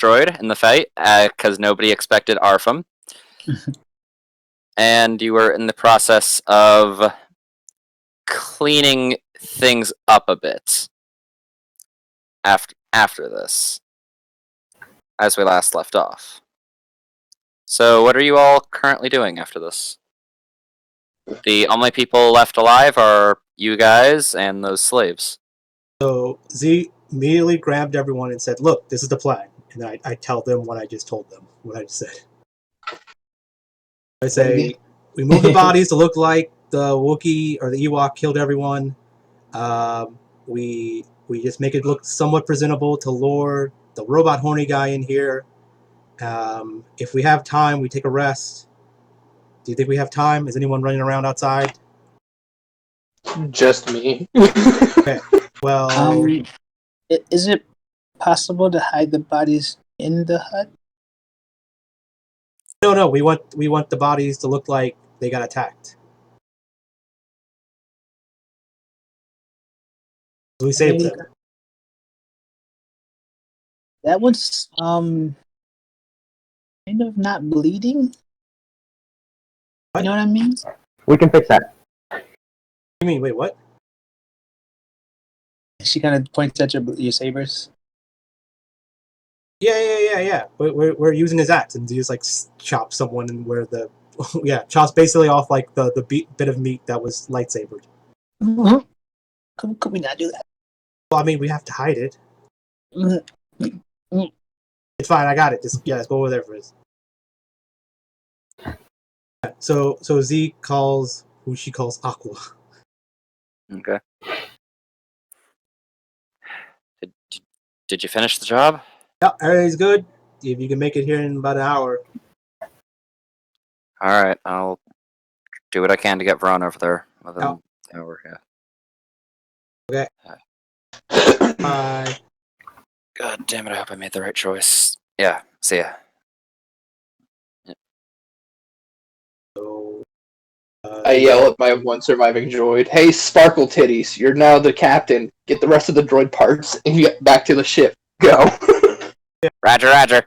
destroyed in the fight, because nobody expected Arfam. And you were in the process of cleaning things up a bit after this, as we last left off. So what are you all currently doing after this? The only people left alive are you guys and those slaves. So Z immediately grabbed everyone and said, "Look, this is the plan." And then I tell them what I just told them, what I just said. I say, we move the bodies to look like the Wookiee or the Ewok killed everyone. We just make it look somewhat presentable to lure the robot horny guy in here. If we have time, we take a rest. Do you think we have time? Is anyone running around outside? Just me. Okay. Well, is it possible to hide the bodies in the hut? no. We want the bodies to look like they got attacked. We saved them. That was kind of not bleeding. What? You know what I mean? We can fix that. You mean, wait, what? She kind of points at your sabers. Yeah. We're using his axe, and he just like chops someone, and where the chops basically off like the bit of meat that was lightsabered. Could we not do that? Well, I mean, we have to hide it. It's fine, I got it. Just let's go over there first. So Z calls who she calls Aqua. Okay. Did you finish the job? Yeah, everything's good. If you can make it here in about an hour. All right, I'll do what I can to get Vron over there within an hour. Yeah. Okay. Bye. God damn it! I hope I made the right choice. Yeah. See ya. So, I yell at my one surviving droid, "Hey, Sparkle Titties, you're now the captain. Get the rest of the droid parts and get back to the ship. Go." Roger.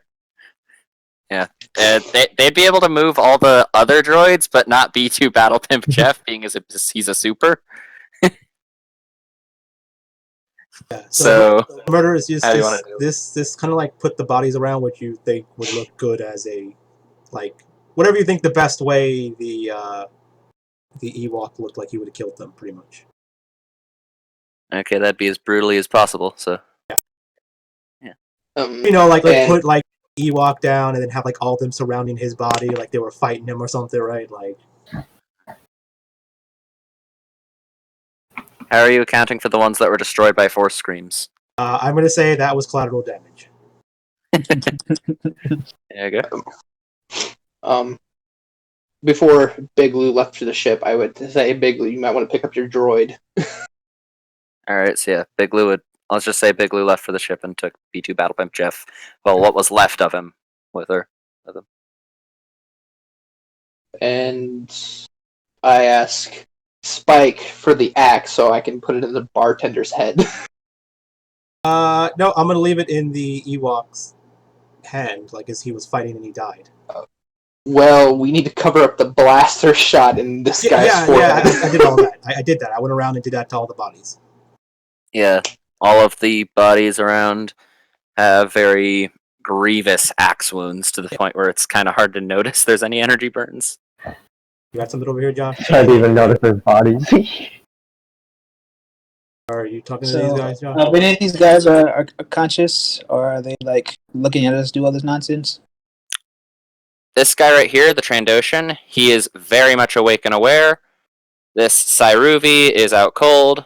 Yeah. They'd be able to move all the other droids, but not B2 Battle Pimp Jeff, being as he's a super. Yeah, so murder is just how do you want to do this kind of like put the bodies around what you think would look good as a like whatever you think the best way the Ewok looked like you would have killed them pretty much. Okay, that'd be as brutally as possible. So yeah. You know, like put like Ewok down and then have like all of them surrounding his body like they were fighting him or something, right? Like. How are you accounting for the ones that were destroyed by force screams? I'm going to say that was collateral damage. There you go. Before Big Lou left for the ship, I would say, Big Lou, you might want to pick up your droid. Alright, so yeah, Big Lou would... Let's just say Big Lou left for the ship and took B2 Battle Pimp Jeff. Well, what was left of him with him. And I ask Spike for the axe so I can put it in the bartender's head. No, I'm gonna leave it in the Ewok's hand, like as he was fighting and he died. Well, we need to cover up the blaster shot in this guy's forehead. Yeah, I did all that. I did that. I went around and did that to all the bodies. Yeah, all of the bodies around have very grievous axe wounds to the point where it's kind of hard to notice there's any energy burns. You got something over here, Josh? I didn't even notice his bodies. Are you talking to these guys, Josh? If any of these guys are conscious, or are they like looking at us do all this nonsense? This guy right here, the Trandoshan, he is very much awake and aware. This Cyruvi is out cold.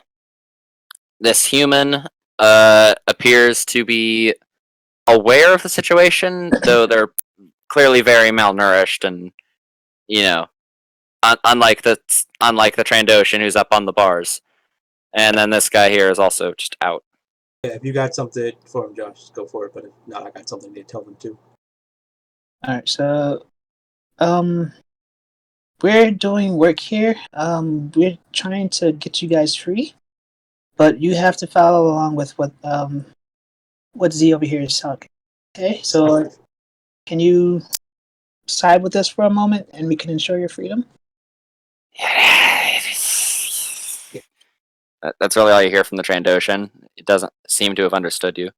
This human appears to be aware of the situation, though they're clearly very malnourished and, you know, unlike the Trandoshan who's up on the bars. And then this guy here is also just out. Yeah, if you got something for him, Josh, go for it. But if not, I got something to tell them too. Alright, so we're doing work here. We're trying to get you guys free, but you have to follow along with what Z over here is talking. Okay, so can you side with us for a moment and we can ensure your freedom? That's really all you hear from the Trandoshan. It doesn't seem to have understood you.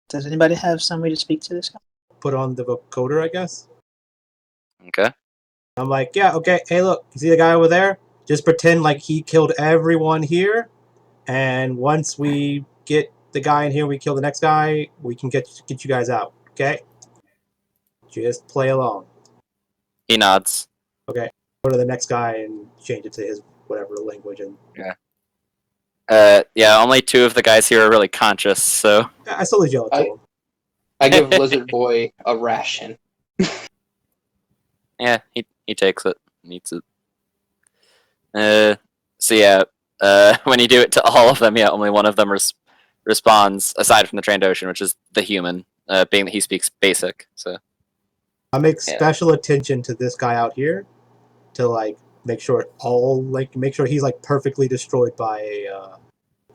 Does anybody have some way to speak to this guy? Put on the vocoder, I guess. Okay. I'm like, yeah, okay. Hey, look, you see the guy over there? Just pretend like he killed everyone here, and once we get the guy in here, we kill the next guy. We can get you guys out. Okay? Just play along. He nods. Okay. Go to the next guy and change it to his whatever language. And Yeah, only 2 of the guys here are really conscious, so. I slowly yell it to him. I give Lizard Boy a ration. Yeah, he takes it, eats it. So yeah, when you do it to all of them, yeah, only one of them responds, aside from the Trandoshan, which is the human, being that he speaks basic. So I make special attention to this guy out here to like make sure he's like perfectly destroyed by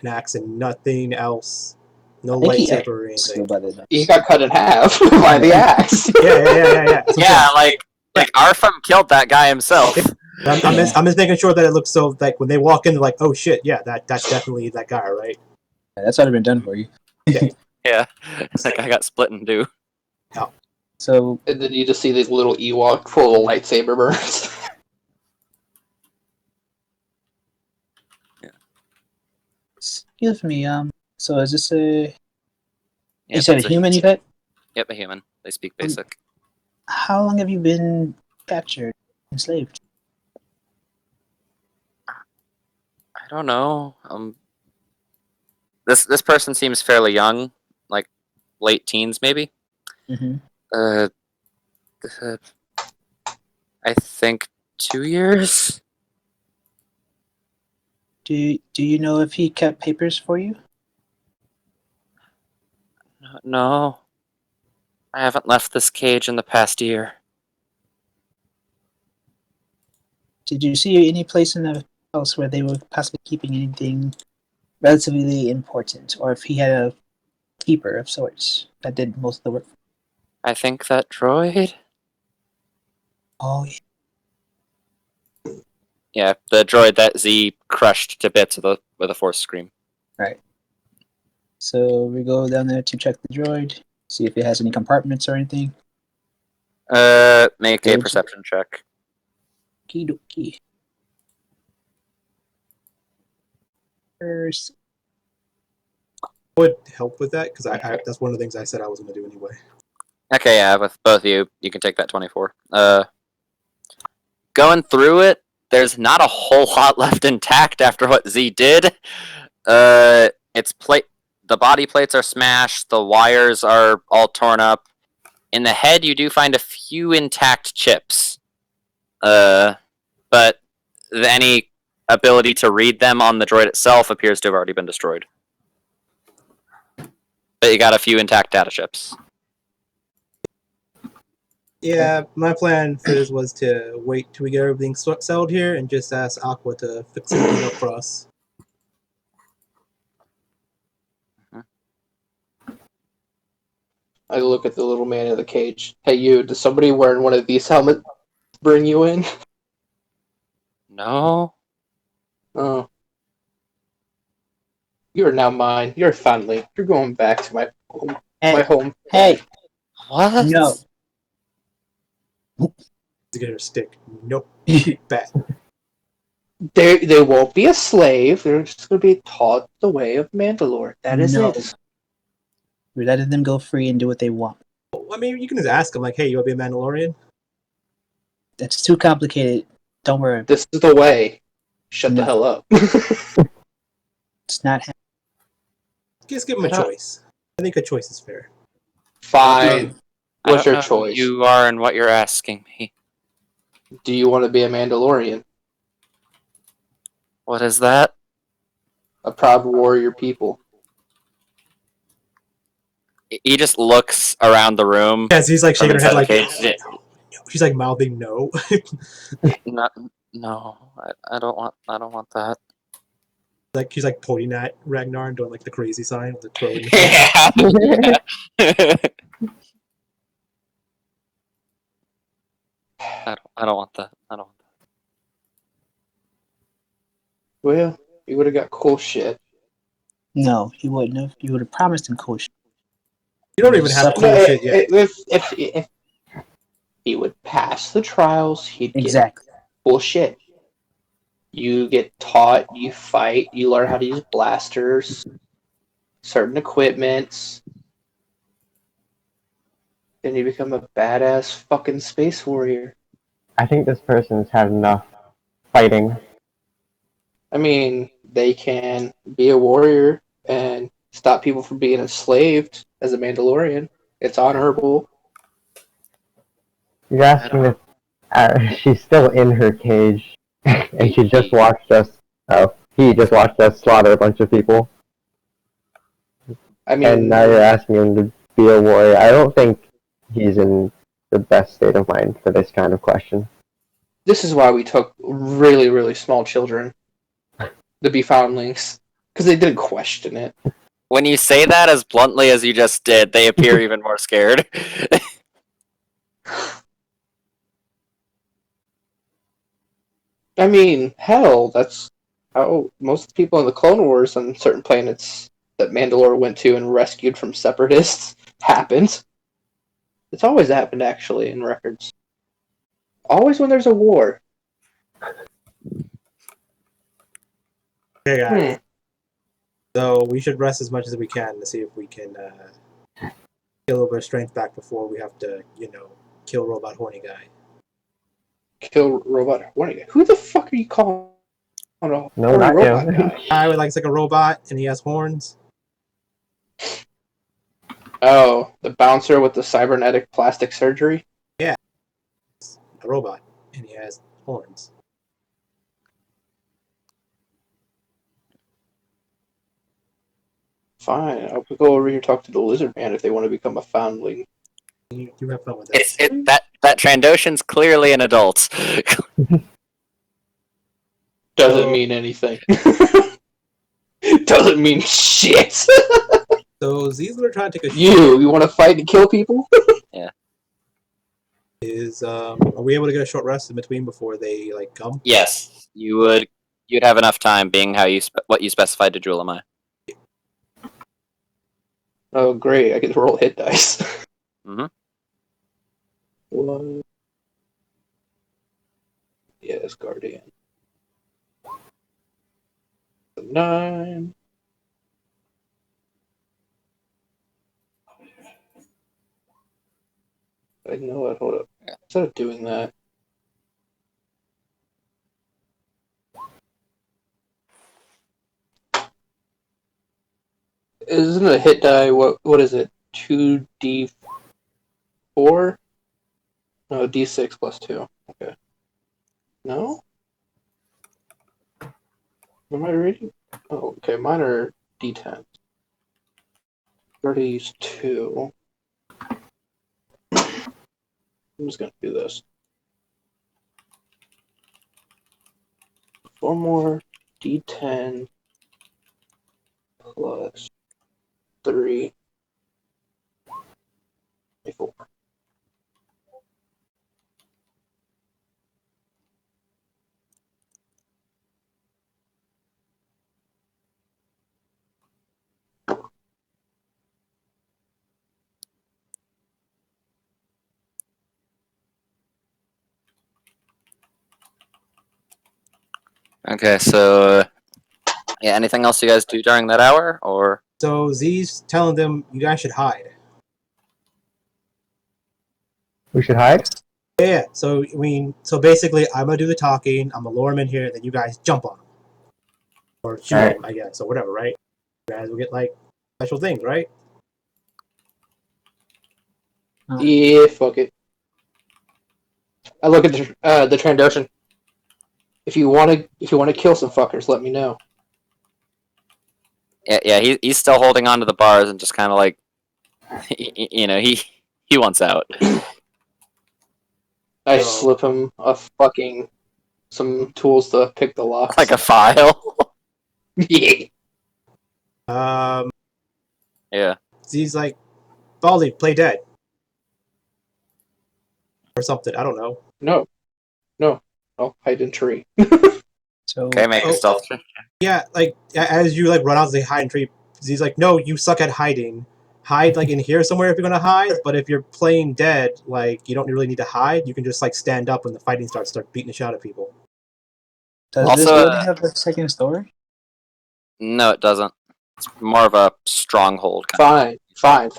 an axe and nothing else. No lightsaber or anything. He got cut in half by the axe. Yeah. yeah, like Arfam killed that guy himself. I'm just making sure that it looks so like when they walk in, they're like, oh shit, yeah, that's definitely that guy, right? Yeah, that's already been done for you. Yeah, that guy got split in two. So, And then you just see these little Ewok full of lightsaber burns. excuse me, so is this a... Yeah, you said a that's human, you said? Yep, a human. They speak basic. How long have you been captured, enslaved? I don't know. This person seems fairly young, like late teens, maybe. Mm-hmm. I think 2 years. Do you know if he kept papers for you? No, I haven't left this cage in the past year. Did you see any place in the house where they were possibly keeping anything relatively important, or if he had a keeper of sorts that did most of the work? I think that droid. Oh, yeah. Yeah, the droid that Z crushed to bits with a force scream. Right. So we go down there to check the droid, see if it has any compartments or anything. Make a perception check. Okie dokie. First, Would help with that because I that's one of the things I said I was going to do anyway. Okay, yeah, with both of you, you can take that 24. Going through it, there's not a whole lot left intact after what Z did. The body plates are smashed, the wires are all torn up. In the head, you do find a few intact chips. But any ability to read them on the droid itself appears to have already been destroyed. But you got a few intact data chips. Yeah, my plan for this was to wait till we get everything settled here and just ask Aqua to fix everything up for us. I look at the little man in the cage. Hey, you, does somebody wearing one of these helmets bring you in? No? Oh. You are now mine. You're a foundling. You're going back to my home. hey, My home. hey, What? no. To get her stick. Nope. Bad. They won't be a slave. They're just going to be taught the way of Mandalore. That is No. it. We're letting them go free and do what they want. I mean, you can just ask him, like, hey, you want to be a Mandalorian? That's too complicated. Don't worry. This is the way. Shut the No. hell up. It's not happening. Just give him a choice. I think a choice is fair. Fine. I What's don't your know who choice? you are and what you're asking me. Do you want to be a Mandalorian? What is that? A proud warrior people? He just looks around the room. Yes, he's like from shaking her head inside like, the cage. no. She's like mouthing no. No, I don't want that. Like he's like pointing at Ragnar and doing like the crazy sign with the throwing. Yeah. I don't want that. I don't want that. Well, you would have got cool shit. No, he wouldn't have. You would have promised him cool shit. You don't even have No, cool shit yet. If he would pass the trials, he'd get Exactly. cool shit. You get taught, you fight, you learn how to use blasters, certain equipments. Then you become a badass fucking space warrior. I think this person's had enough fighting. I mean, they can be a warrior and stop people from being enslaved as a Mandalorian. It's honorable. You're asking if she's still in her cage, and she just watched us. Oh, he just watched us slaughter a bunch of people, I and mean, now you're asking him to be a warrior. I don't think he's in the best state of mind for this kind of question. this is why we took really, really small children to be foundlings, because they didn't question it. When you say that as bluntly as you just did, they appear even more scared. I mean, hell, that's how most people in the Clone Wars on certain planets that Mandalore went to and rescued from separatists happened. It's always happened, actually, in records. Always when there's a war. Okay, guys. Hmm. So we should rest as much as we can to see if we can get a little bit of strength back before we have to, kill Robot Horny Guy. Kill robot horny guy. Who the fuck are you calling a No, horny not robot you. guy? Guy with like a robot and he has horns. Oh, the bouncer with the cybernetic plastic surgery? A robot and he has horns. Fine, I'll go over here and talk to the lizard man if they want to become a foundling. You have fun with that. That Trandoshan's clearly an adult. Doesn't So- mean anything. Doesn't mean shit. So Z's gonna try to take a You want to fight and kill people? are we able to get a short rest in between before they come? Yes, you'd have enough time, being how what you specified to Julamai. Oh, great! I get to roll hit dice. Mhm. One. Yes, Guardian. 9. I know it. Hold up. Instead of doing that. Isn't a hit die, what is it? 2d4? No, d6 plus 2. Okay. No? Am I reading? Oh, okay. Mine are d10. 32. I'm just gonna do this. 4 more d10 plus 3. 4. Okay, so yeah, anything else you guys do during that hour, or So Z's telling them you guys should hide. We should hide? Yeah. So basically, I'm gonna do the talking. I'm gonna lure him in here, then you guys jump on him or shoot Alright. him, I guess, or whatever, right? You guys will get special things, right? Yeah, fuck it. I look at the Trandoshan. If you want to kill some fuckers, let me know. yeah, he's still holding on to the bars and just kind of like, he wants out. I So- slip him some tools to pick the locks. Like a file. Yeah. Yeah. He's like, Baldy, play dead. Or something, I don't know. No. Oh, hide in tree. So Okay, make a stealth check. Yeah, like, as you, like, run out of the hiding tree, he's like, no, you suck at hiding. Hide, like, in here somewhere if you're gonna hide, but if you're playing dead, like, you don't really need to hide. You can just, like, stand up when the fighting starts, start beating the shit out of people. does Also, this wood have a second story? No, it doesn't. It's more of a stronghold kind Fine.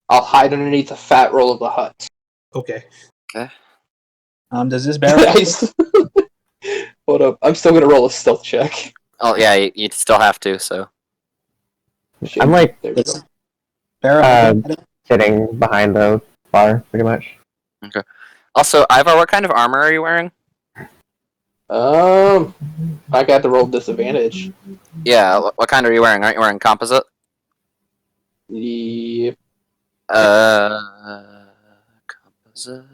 I'll hide underneath the fat roll of the hut. Okay. Does this barrel? Nice. Hold up. I'm still gonna roll a stealth check. Oh yeah, you'd still have to. So Shit. I'm like There we go. Barrel. sitting behind the bar, pretty much. also, Ivar, what kind of armor are you wearing? I got to roll disadvantage. Yeah, what kind are you wearing? Aren't you wearing composite? Yep. Composite.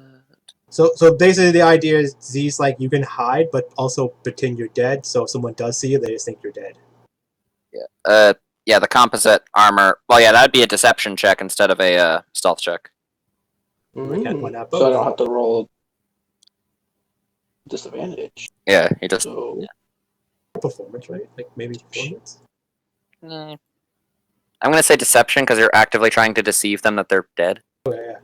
So basically the idea is Z's like, you can hide, but also pretend you're dead, so if someone does see you, they just think you're dead. Yeah, the composite armor. Well, yeah, that'd be a deception check instead of a stealth check. Why not So I both? don't have to roll disadvantage. Yeah, you just. So Performance, right? Like, maybe performance? I'm gonna say deception because you're actively trying to deceive them that they're dead. Oh, yeah.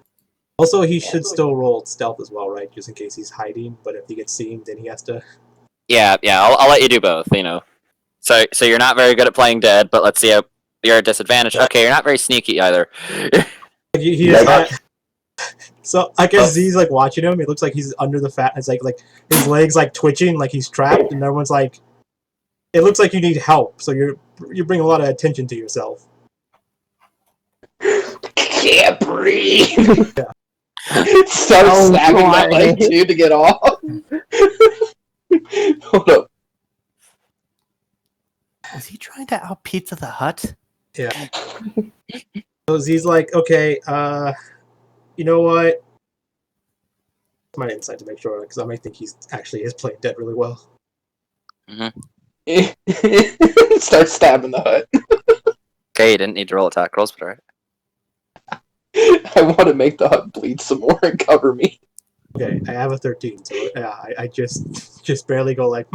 Also, he should still roll stealth as well, right? Just in case he's hiding, but if he gets seen, then he has to... Yeah, I'll let you do both. You know, so you're not very good at playing dead, but let's see how you're at disadvantage. Okay, you're not very sneaky either. He just so I guess Z's like watching him. It looks like he's under the fat. It's like his legs like twitching, like he's trapped, and everyone's like, "It looks like you need help." So you bring a lot of attention to yourself. can't breathe. Yeah. Start stabbing my leg too to get off. Hold up. Is he trying to out pizza the hut? Yeah. So Z's like, "Okay, you know what?" My insight to make sure, because I might think he's actually is playing dead really well. Start stabbing the hut. Okay, you didn't need to roll attack rolls, but alright. I want to make the hut bleed some more and cover me. Okay, I have a 13, so yeah, I just barely go like,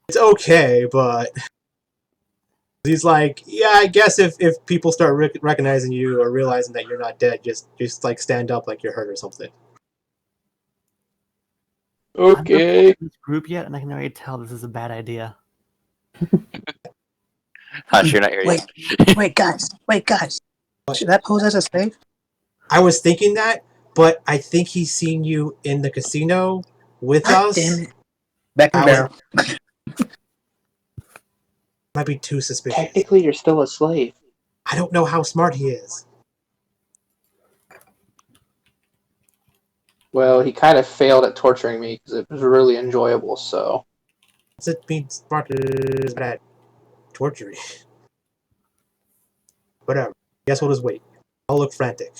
it's okay, but he's like, yeah, I guess if people start recognizing you or realizing that you're not dead, just like stand up like you're hurt or something. Okay. I'm not in this group yet, and I can already tell this is a bad idea. Hush, you're not here yet. Wait, guys. Should that pose as a slave? I was thinking that, but I think he's seen you in the casino with God us. damn it. Back in I barrel. Might be too suspicious. Technically, you're still a slave. I don't know how smart he is. Well, he kind of failed at torturing me because it was really enjoyable, so. Does it mean smart is bad at torturing? Whatever. Guess we'll just wait. I'll look frantic.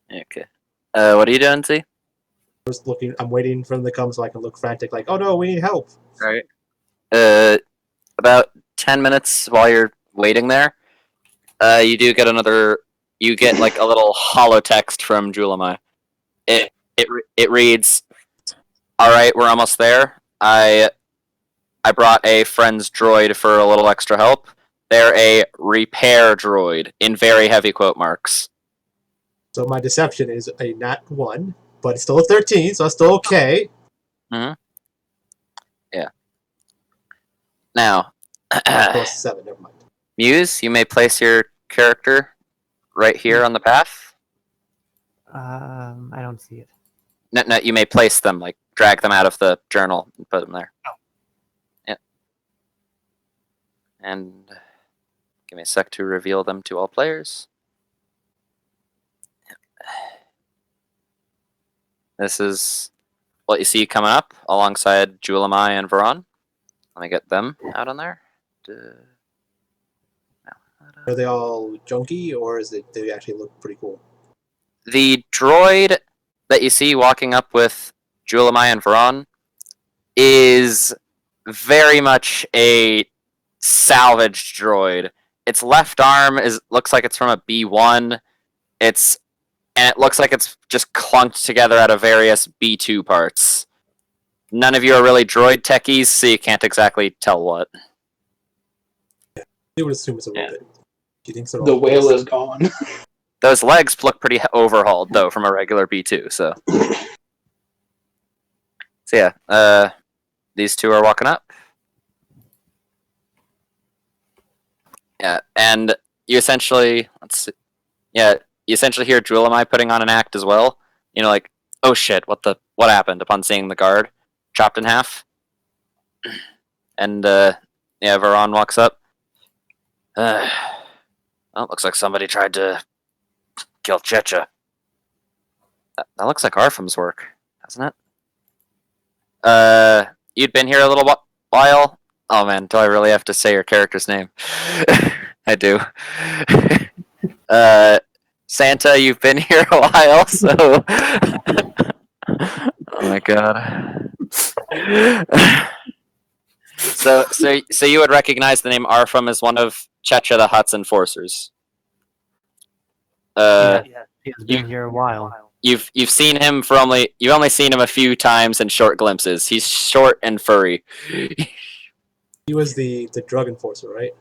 Okay. What are you doing, Z? Just looking. I'm waiting for them to come so I can look frantic, like, oh no, we need help. Right. About 10 minutes while you're waiting there, you do get another. You get like a little hollow text from Julamai. It reads, "All right, we're almost there. I brought a friend's droid for a little extra help. They're a repair droid in very heavy quote marks." So my deception is a nat 1, but it's still a 13, so it's still okay. Yeah. Now, Plus 7, never mind. Muse, you may place your character right here on the path. I don't see it. No, you may place them, like drag them out of the journal and put them there. Oh. Yeah. And give me a sec to reveal them to all players. This is what you see coming up alongside Julamai and Varon. Let me get them out on there. Are they all junky, or is it they actually look pretty cool? The droid that you see walking up with Julamai and Varon is very much a salvaged droid. Its left arm looks like it's from a B1. And it looks like it's just clunked together out of various B2 parts. None of you are really droid techies, so you can't exactly tell what. You would assume it's a robot. Do you think so? The whale is gone. Those legs look pretty overhauled, though, from a regular B2, so... So yeah, these two are walking up. Yeah, and you essentially... Let's see. Yeah, you essentially hear Julamai putting on an act as well. You know, like, oh shit, what happened upon seeing the guard chopped in half? And, yeah, Varan walks up. Well, looks like somebody tried to kill Checha. That looks like Arfham's work, doesn't it? You'd been here a little while? Oh man, do I really have to say your character's name? I do. Santa, you've been here a while, so... Oh my god. So you would recognize the name Arfham as one of Checha the Hutt's enforcers. Yeah, he has been here a while. You've seen him you've only seen him a few times in short glimpses. He's short and furry. He was the drug enforcer, right?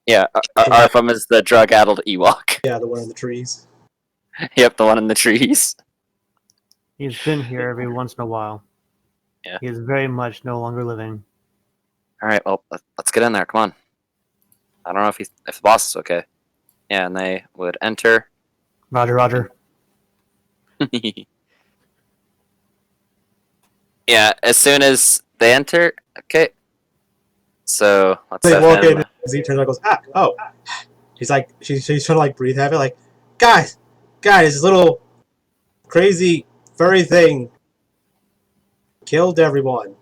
Yeah, Arfham is the drug-addled Ewok. Yeah, the one in the trees. Yep, the one in the trees. He's been here every once in a while. Yeah. He is very much no longer living. All right, well, let's get in there. Come on. I don't know if the boss is okay. Yeah, and they would enter. Roger, roger. Yeah, as soon as they enter, okay. So let's They have walk him. in, and Z turns around and goes, oh. He's like, she's trying to like breathe heavy, like, guys, this little crazy furry thing killed everyone.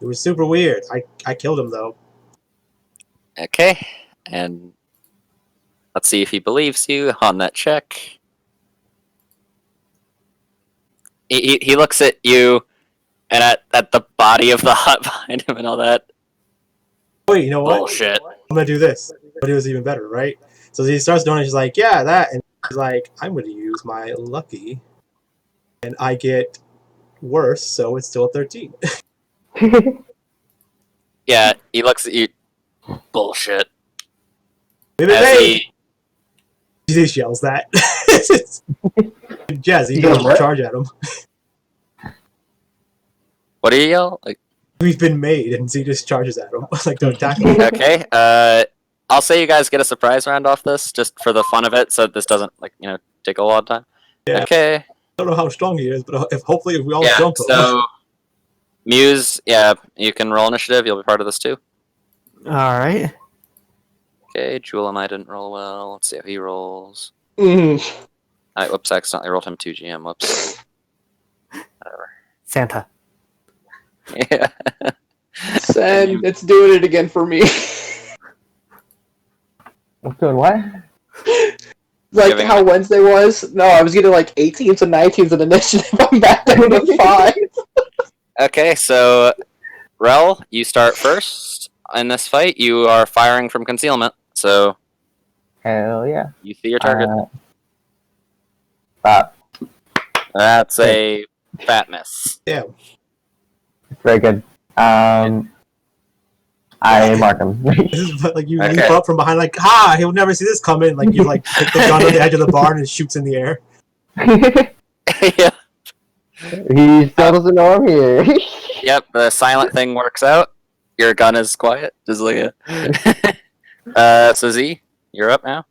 It was super weird. I killed him though. Okay, and let's see if he believes you on that check. He looks at you and at the body of the hut behind him and all that. Wait, you know what? Bullshit. I'm gonna do this. But it was even better, right? So he starts doing it. She's like, yeah, that. And he's like, I'm gonna use my lucky. And I get worse, so it's still a 13. Yeah, he looks at you. Bullshit. He yells that. Jazzy, You what? charge at him. What do you yell? Like, We've been made, and Z just charges at him. Like, to attack him. okay, I'll say you guys get a surprise round off this, just for the fun of it, so this doesn't, like, take a lot of time. Yeah. Okay. I don't know how strong he is, but hopefully if we all Yeah, jump him. so... Muse, yeah, you can roll initiative, you'll be part of this too. Alright. Okay, Jewel and I didn't roll well. Let's see how he rolls. Mm. Whoops, I accidentally rolled him 2 GM, whoops. Whatever. Santa. Yeah. Send, it's doing it again for me. I'm doing what? Like Giving how Wednesday was? No, I was getting like 18s and 19s in initiative. I'm back down to 5. Okay, so Rel, you start first in this fight. You are firing from concealment, so Hell yeah. you see your target. Stop. That's a fat miss. Yeah. Very good. I mark him. This is like you leap Okay. up from behind, like, he'll never see this coming. Like, you like put the gun on the edge of the barn and shoots in the air. Yeah. He still doesn't know I'm here. Yep, the silent thing works out. Your gun is quiet. Just like so Z, you're up now.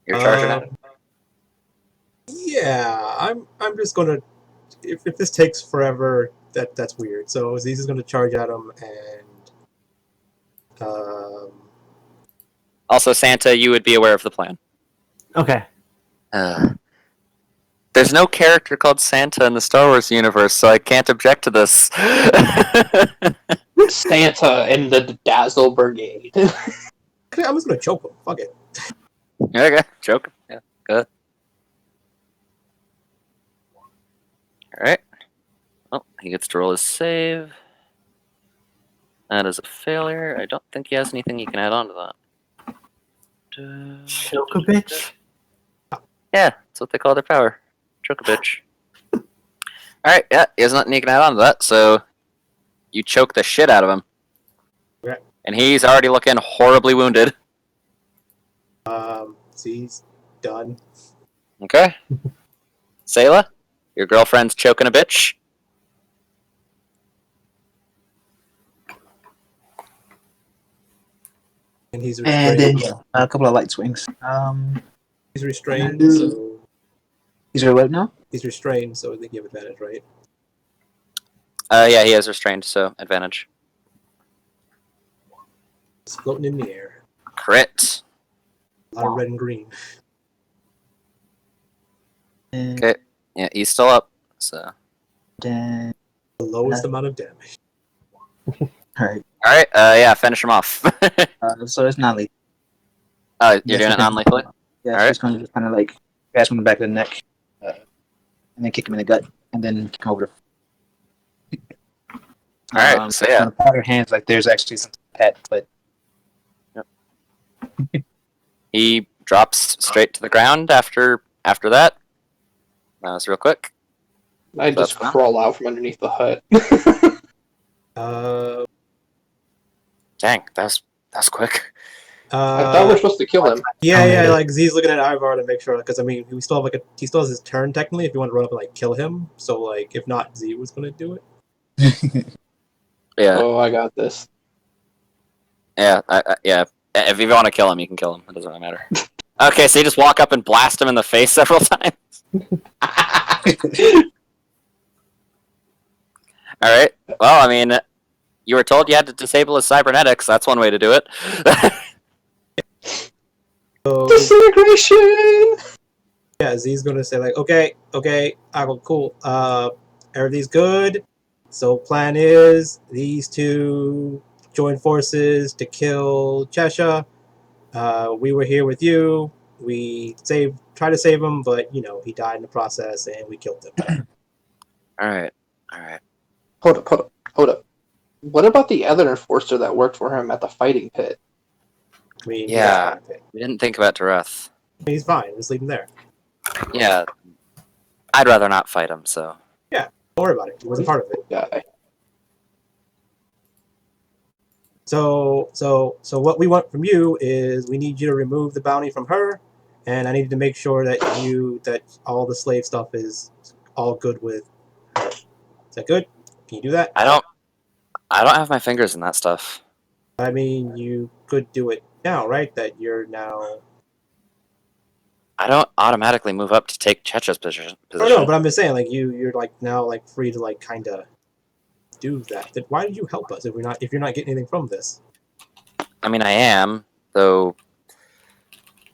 You're charging out. Yeah, I'm just gonna. If this takes forever, that's weird. So Aziz is gonna charge at him, and Also, Santa, you would be aware of the plan. Okay. There's no character called Santa in the Star Wars universe, so I can't object to this. Santa and the Dazzle Brigade. I'm just gonna choke him. Fuck it. Okay, joke. Yeah, good. Alright. Well, he gets to roll his save. That is a failure. I don't think he has anything he can add on to that. Choke a bitch. Yeah, that's what they call their power. Choke a bitch. Alright, yeah, he has nothing he can add on to that, so you choke the shit out of him. Okay. And he's already looking horribly wounded. He's done. Okay. Selah, your girlfriend's choking a bitch. And he's And restrained. then a couple of light swings. He's restrained, and- so These are what now? he's restrained, so they give advantage, right? Yeah, he has restrained, so advantage. It's floating in the air. Crit. A lot of red and green. And Okay. Yeah, he's still up, so. then, The lowest amount of damage. alright. Alright, yeah, finish him off. So it's not lethal. You're Yes, doing it okay. non-lethally? Yeah, so Alright. it's going to just kind of like grasp him in the back of the neck, and then kick him in the gut, and then kick him over the. Alright, so yeah. On the part of hands, like there's actually some pet, but He drops straight to the ground after that. That was real quick. I That's just fine. crawl out from underneath the hut. Dang, that's quick. I thought we were supposed to kill him. Yeah, like Z's looking at Ivaar to make sure, because I mean, we still have he still has his turn technically if you want to run up and like kill him. So like, if not, Z was gonna do it. Yeah, Oh, I got this. yeah, yeah. If you want to kill him, you can kill him. It doesn't really matter. Okay, so you just walk up and blast him in the face several times. Alright. Well, I mean, you were told you had to disable his cybernetics. That's one way to do it. So Disintegration! yeah, Z's gonna say like, okay, cool. Everything's good. So plan is these two join forces to kill Chesha. We were here with you. We tried to save him, but you know he died in the process, and we killed him. Alright. Hold up. What about the other enforcer that worked for him at the fighting pit? I mean, Yeah. We didn't think about Dareth. he's fine. Just leave him there. Yeah. I'd rather not fight him, so. Don't worry about it. He wasn't part of it. Guy. So what we want from you is we need you to remove the bounty from her, and I need to make sure that all the slave stuff is all good with her. Is that good? Can you do that? I don't have my fingers in that stuff. I mean, you could do it now, right? That you're now. I don't automatically move up to take Checha's position. Oh no, but I'm just saying, like you're like now like free to like kind of do that. Then why did you help us if you're not getting anything from this? I mean, I am, though.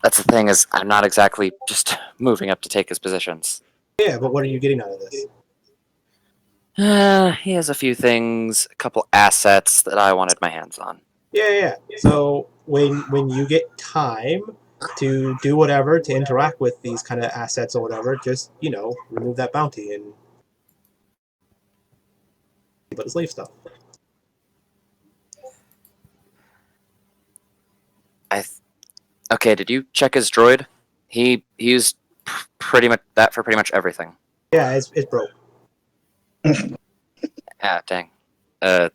That's the thing, is I'm not exactly just moving up to take his positions. Yeah, but what are you getting out of this? He has a few things, a couple assets that I wanted my hands on. Yeah. So when you get time to do whatever to interact with these kind of assets or whatever, just remove that bounty and but the slave stuff. Okay, did you check his droid? He used pretty much that for pretty much everything. Yeah, it's broke. Yeah, dang. Nothing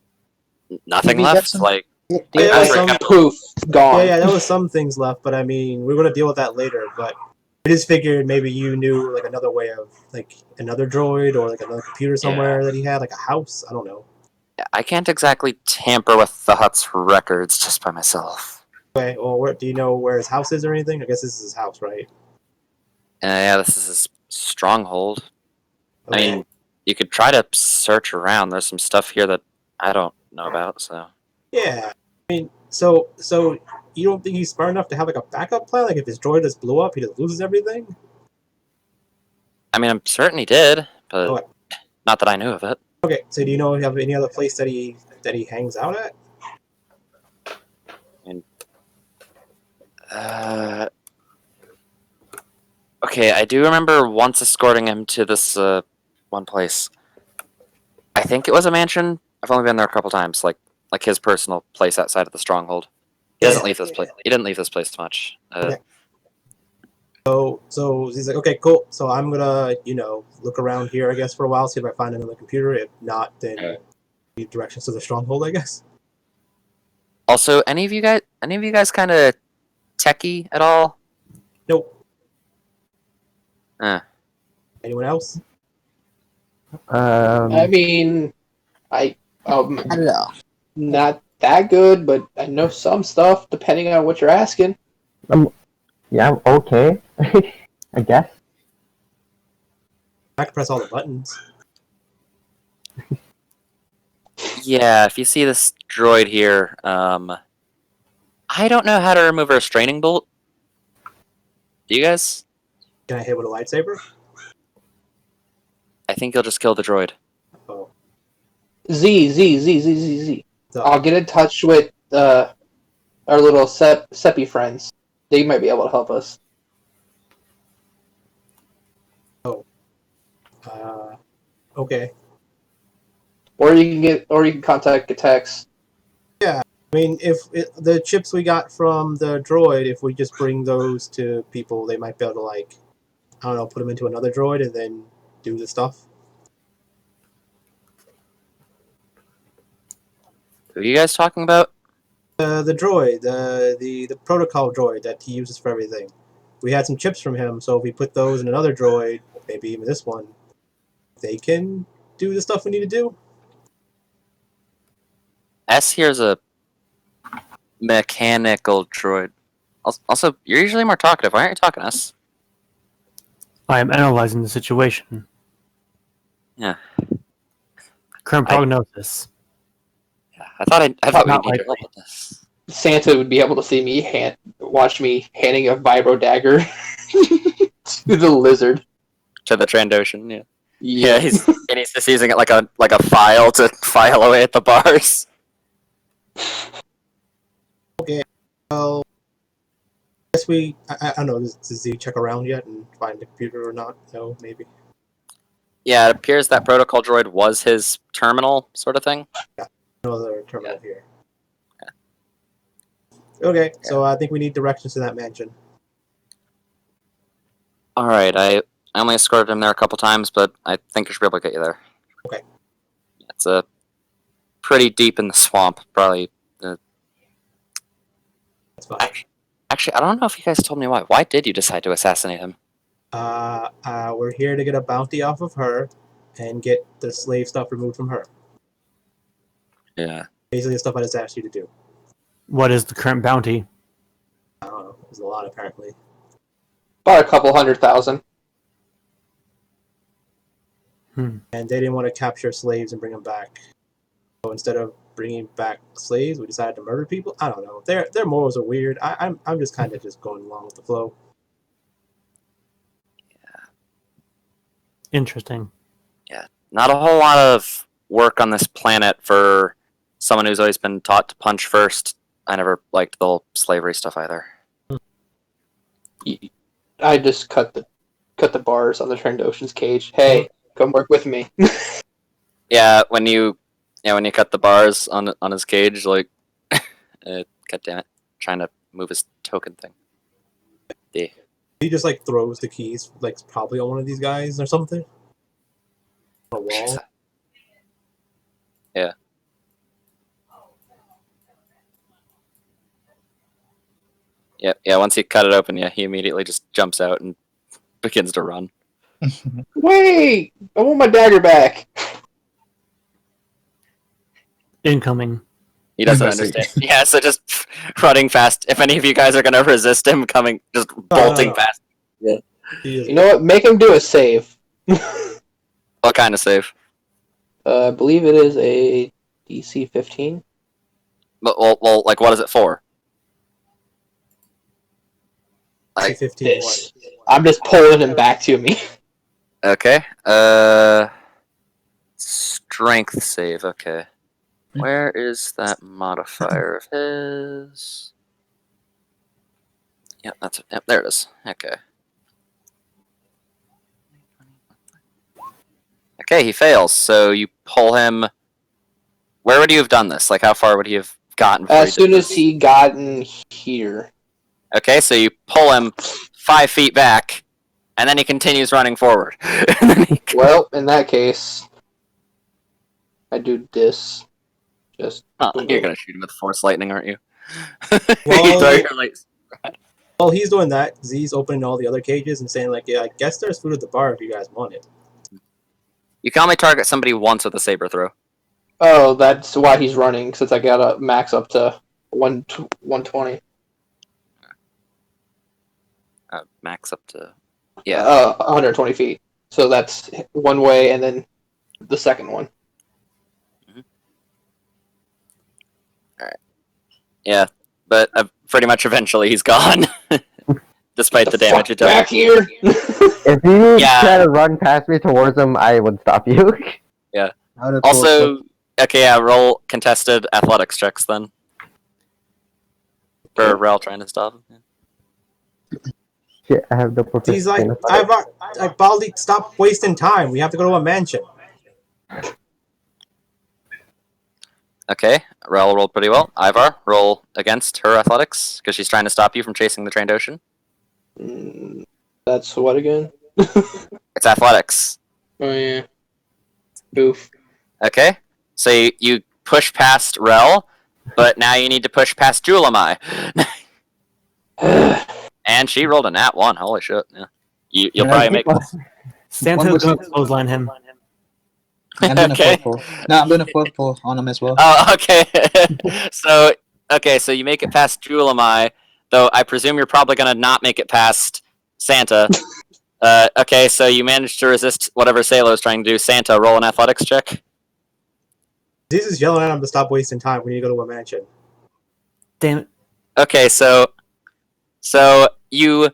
Maybe you got left. some- Like, Yeah, That's some- right. Poof, gone. yeah, there was some things left, but I mean, we're gonna deal with that later. But I just figured maybe you knew like another way of like another droid or like another computer somewhere that he had, like a house. I don't know. I can't exactly tamper with the hut's records just by myself. Okay, well, do you know where his house is or anything? I guess this is his house, right? Yeah, this is his stronghold. Okay. I mean, you could try to search around. There's some stuff here that I don't know about, so. Yeah, I mean, so you don't think he's smart enough to have like a backup plan? Like if his droid just blew up, he just loses everything? I mean, I'm certain he did, but Okay. not that I knew of it. Okay, so do you know if you have any other place that he hangs out at? Okay, I do remember once escorting him to this one place. I think it was a mansion. I've only been there a couple times, like like his personal place outside of the stronghold. He doesn't leave this place. He didn't leave this place much. Okay. So he's like, okay, cool. So I'm gonna, look around here, I guess, for a while, see if I find another computer. If not, then lead directions to the stronghold, I guess. Also, any of you guys kind of techie at all? Nope. Eh. Anyone else? I mean, I don't know. not that good, but I know some stuff depending on what you're asking. Yeah, I'm okay. I guess. I can press all the buttons. Yeah, if you see this droid here, I don't know how to remove a restraining bolt. Do you guys? Can I hit with a lightsaber? I think you'll just kill the droid. Oh. Z. So, I'll get in touch with our little Seppi friends. They might be able to help us. okay. Or you can contact Gatex. I mean, if the chips we got from the droid, if we just bring those to people, they might be able to, like, I don't know, put them into another droid and then do the stuff. Who are you guys talking about? The droid, the protocol droid that he uses for everything. We had some chips from him, so if we put those in another droid, maybe even this one, they can do the stuff we need to do. S here's a mechanical droid. Also, you're usually more talkative. Why aren't you talking to us? I am analyzing the situation. Yeah. Current prognosis. Yeah, I thought we'd Not need your likely. help with this. Santa would be able to see me watch me handing a vibro dagger to the lizard. To the Trandoshan, yeah. Yeah, he's just using it like a file to file away at the bars. Well, I guess I don't know, does he check around yet and find the computer or not? No, maybe. Yeah, it appears that protocol droid was his terminal, sort of thing. No other terminal here. Okay, so I think we need directions to that mansion. Alright, I only escorted him there a couple times, but I think I should be able to get you there. Okay. It's pretty deep in the swamp, probably. That's fine. Actually, I don't know if you guys told me why. Why did you decide to assassinate him? We're here to get a bounty off of her and get the slave stuff removed from her. Yeah. Basically the stuff I just asked you to do. What is the current bounty? I don't know. There's a lot, apparently. About a couple 100,000. And they didn't want to capture slaves and bring them back. So instead of bringing back slaves, we decided to murder people. I don't know. Their morals are weird. I'm just kind of just going along with the flow. Interesting. Not a whole lot of work on this planet for someone who's always been taught to punch first. I never liked the whole slavery stuff either. I just cut the bars on the Trandoshan's cage. Hey, come work with me. Yeah, when you cut the bars on his cage, like, God damn it, trying to move his token thing. He just like throws the keys, like probably on one of these guys or something. On a wall. Yeah. Yeah. Once you cut it open, he immediately just jumps out and begins to run. Wait! I want my dagger back! Incoming. He doesn't Messy. understand. Yeah, so just running fast. If any of you guys are gonna resist him coming, just bolting no. fast. He is You know what? Make him do a save. What kind of save? I believe it is a DC 15. Well, like, what is it for? Like, 15. This. I'm just pulling him back to me. okay. Strength save. Okay. Where is that modifier of his? Yep, there it is. Okay. Okay, he fails. So you pull him Where would you have done this? Like, how far would he have gotten? Before As soon as he gotten here. Okay, so you pull him 5 feet back, and then he continues running forward. And then he... Well, in that case, I do this. Just you're gonna shoot him with force lightning, aren't you? Well, Like, while he's doing that, Z's opening all the other cages and saying like, "Yeah, I guess there's food at the bar if you guys want it." you can only target somebody once with a saber throw. Oh, that's why he's running, since I got a max up to 120. Max up to 120 feet. So that's one way, and then the second one. Yeah, but pretty much eventually he's gone, despite the damage it does. Back here. If you try to run past me towards him, I would stop you. Yeah. Also, okay, yeah, roll contested athletics checks then. For Rel trying to stop him. Shit, I have no perfect. He's like, Baldy, stop wasting time. We have to go to a mansion. Okay, Rel rolled pretty well. Ivaar, roll against her athletics, because she's trying to stop you from chasing the Trandoshan. That's what again? It's athletics. Oh, yeah. Oof. Okay, so you push past Rel, but now you need to push past Julamai. And she rolled a nat 1, holy shit. Yeah. You'll probably make this. Santa's going to clothesline him. I'm gonna Okay. fourth pull. No, I'm gonna fourth pull on him as well. Oh, okay. so you make it past Julamai, though I presume you're probably gonna not make it past Santa. Okay, so you managed to resist whatever Selah was trying to do. Santa, roll an athletics check. Z is yelling at him to stop wasting time. We need to go to a mansion. Damn it. Okay, so you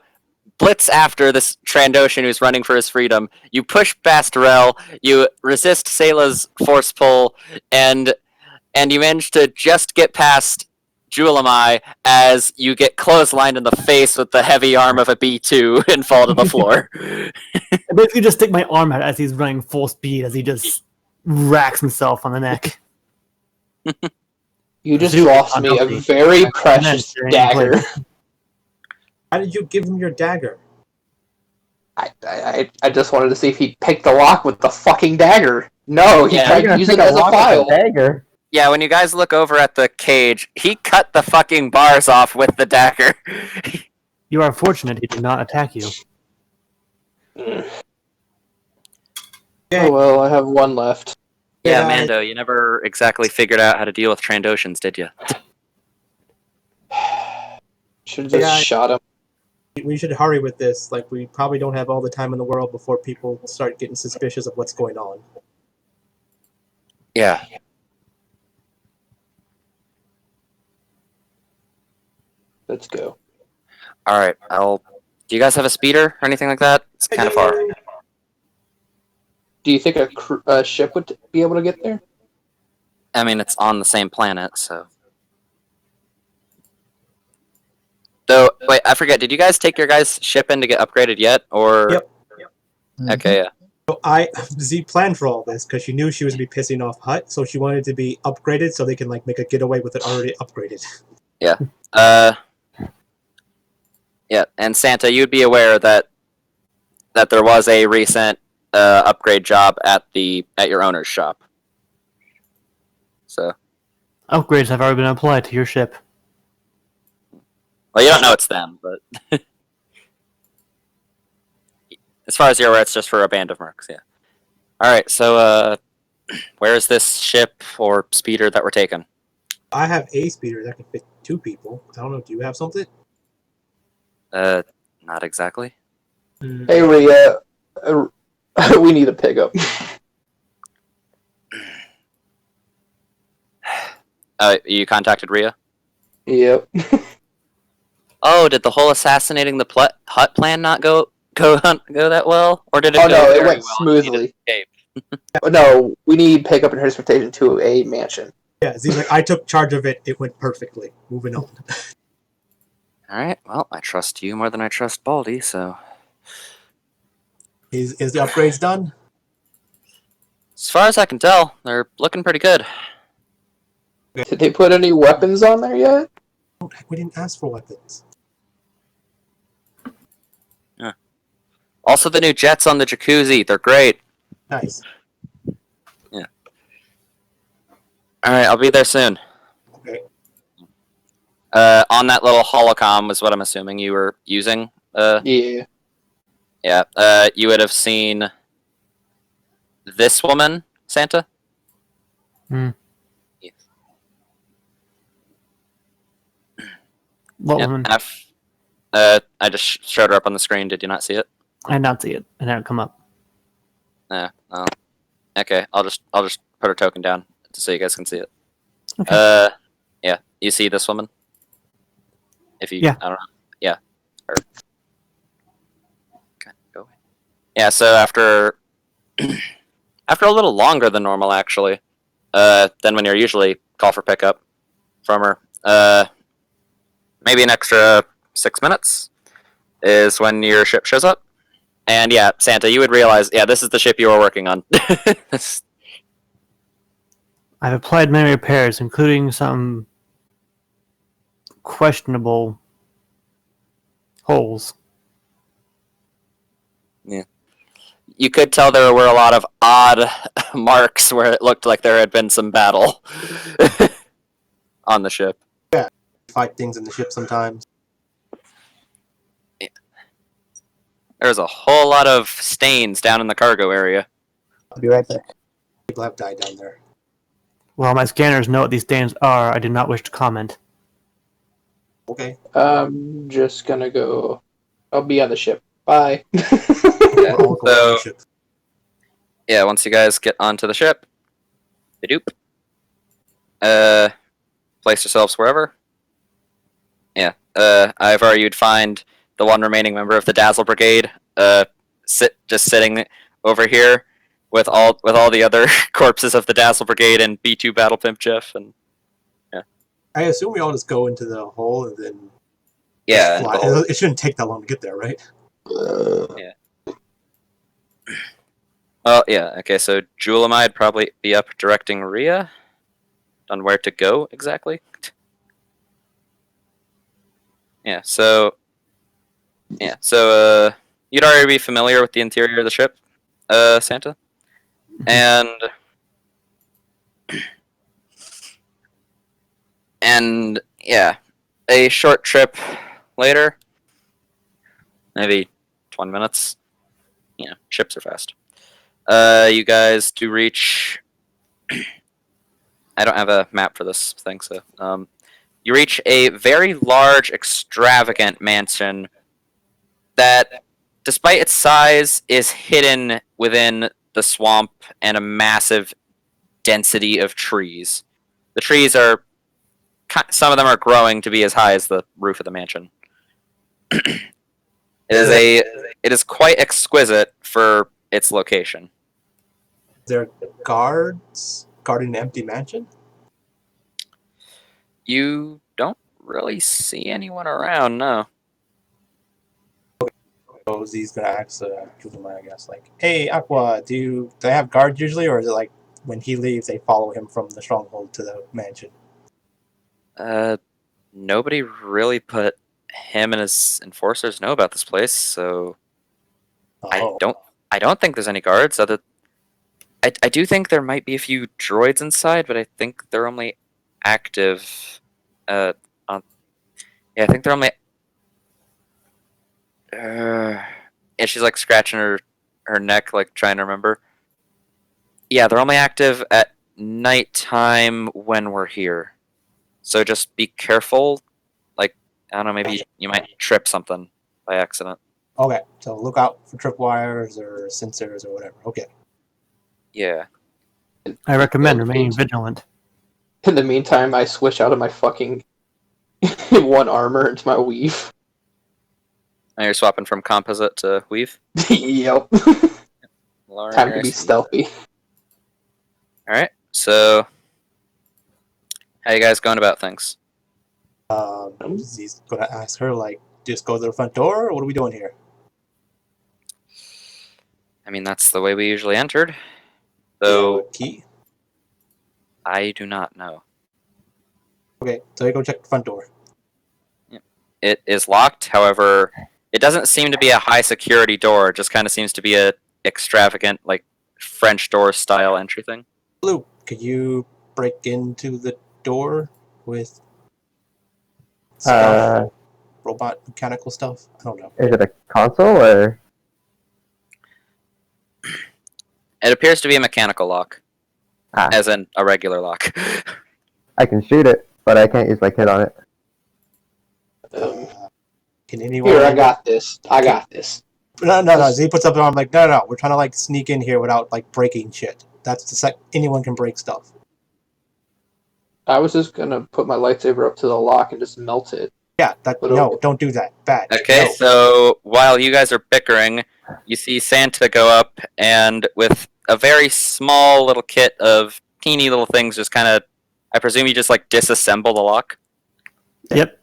blitz after this Trandoshan who's running for his freedom. You push past Rel, you resist Selah's force pull, and you manage to just get past Julamai as you get clotheslined in the face with the heavy arm of a B2 and fall to the floor. I basically just stick my arm out as he's running full speed as he just racks himself on the neck. You just lost me a very precious dagger. How did you give him your dagger? I just wanted to see if he'd pick the lock with the fucking dagger. No, he tried to use it as a file. Dagger. Yeah, when you guys look over at the cage, he cut the fucking bars off with the dagger. You are fortunate he did not attack you. Okay. Oh well, I have one left. Yeah, Yeah, Mando, you never exactly figured out how to deal with Trandoshans, did you? Should have just shot him. We should hurry with this. Like, we probably don't have all the time in the world before people start getting suspicious of what's going on. Yeah. Let's go. All right. Do you guys have a speeder or anything like that? It's kind of far. Do you think a ship would be able to get there? I mean, it's on the same planet, so. Though, wait, I forget. Did you guys take your guys' ship in to get upgraded yet, or? Yep. Okay, yeah. So Z planned for all this because she knew she was going to be pissing off Hut, so she wanted to be upgraded so they can like make a getaway with it already upgraded. Yeah. Yeah, and Santa, you'd be aware that there was a recent upgrade job at your owner's shop. So. Upgrades have already been applied to your ship. Well, you don't know it's them, but as far as you're aware, it's just for a band of mercs. Yeah. All right. So, where is this ship or speeder that we're taking? I have a speeder that can fit 2 people. I don't know. Do you have something? Not exactly. Hey, Rhea, we need a pickup. You contacted Rhea? Yep. Oh, did the whole assassinating the Hut plan not go that well, or did it? Oh go no, it very went well and smoothly. you escaped? No, we need pickup and transportation to a mansion. Yeah, Z's like, I took charge of it. It went perfectly. Moving on. All right. Well, I trust you more than I trust Baldy, so. Is the upgrades done? As far as I can tell, they're looking pretty good. Did they put any weapons on there yet? We didn't ask for weapons. Also, the new jets on the jacuzzi. They're great. Nice. Alright, I'll be there soon. Okay. On that little holocom was what I'm assuming you were using. Yeah. Yeah. You would have seen this woman, Santa. What Yeah, woman? I just showed her up on the screen. Did you not see it? I did not see it. It didn't come up. Yeah. Oh. Okay. I'll just put her token down so you guys can see it. Okay. Yeah. You see this woman? If you, Yeah. I don't know. Yeah. Her. Okay. Go away. Yeah. So after a little longer than normal, actually, than when you're usually call for pickup from her, maybe an extra 6 minutes is when your ship shows up. And yeah, Santa, you would realize, yeah, this is the ship you were working on. I've applied many repairs, including some questionable holes. You could tell there were a lot of odd marks where it looked like there had been some battle on the ship. Fight things in the ship sometimes. There's a whole lot of stains down in the cargo area. I'll be right back. People have died down there. While my scanners know what these stains are, I do not wish to comment. Okay. I'm just gonna go. I'll be on the ship. Bye. We're all going on the ship. Yeah, once you guys get onto the ship, doop. Place yourselves wherever. Yeah. Ivaar, you'd find the one remaining member of the Dazzle Brigade, sitting over here with all the other corpses of the Dazzle Brigade and B2 Battle Pimp Jeff, and I assume we all just go into the hole and then yeah, fly. the whole- It shouldn't take that long to get there, right? well, yeah. Okay, so Julama'd probably be up directing Rhea on where to go exactly. Yeah. So you'd already be familiar with the interior of the ship, Santa, and yeah, a short trip later, maybe 20 minutes. Yeah, ships are fast. You guys do reach. I don't have a map for this thing, so you reach a very large, extravagant mansion that, despite its size, is hidden within the swamp and a massive density of trees. The trees are, some of them are growing to be as high as the roof of the mansion. It is quite exquisite for its location. There are guards guarding the empty mansion? You don't really see anyone around, no. So Z's gonna ask Julamai, I guess, like, hey, Aqua, do they have guards usually, or is it like when he leaves, they follow him from the stronghold to the mansion? Nobody really put him and his enforcers know about this place, so Oh, I don't think there's any guards. I do think there might be a few droids inside, but I think they're only active. I think they're only. And she's like scratching her neck, like trying to remember. Yeah, they're only active at nighttime when we're here. So just be careful. Like, I don't know, maybe you might trip something by accident. okay. So look out for tripwires or sensors or whatever. Okay. Yeah. I recommend remaining vigilant. In the meantime, I switch out of my fucking one armor into my weave. Now you're swapping from composite to weave. Yep. Time to be stealthy. All right. So, how you guys going about things? Z's gonna ask her, like, just go to the front door, or what are we doing here? I mean, that's the way we usually entered. Do you have So a key? I do not know. Okay, so you go check the front door. It is locked. However, it doesn't seem to be a high security door. It just kind of seems to be a extravagant, like French door style entry thing. Blue, could you break into the door with stuff? Robot mechanical stuff? I don't know. Is it a console or? It appears to be a mechanical lock, Ah. as in a regular lock. I can shoot it, but I can't use my kit on it. Can anyone? Here, I got this. I got this. No. Z puts up an arm like, no. We're trying to like sneak in here without like breaking shit. That's the anyone can break stuff. I was just gonna put my lightsaber up to the lock and just melt it. Yeah, no, don't do that. Bad. Okay, No. so while you guys are bickering, you see Santa go up and with a very small little kit of teeny little things, just kind of, I presume you just like disassemble the lock. Yep.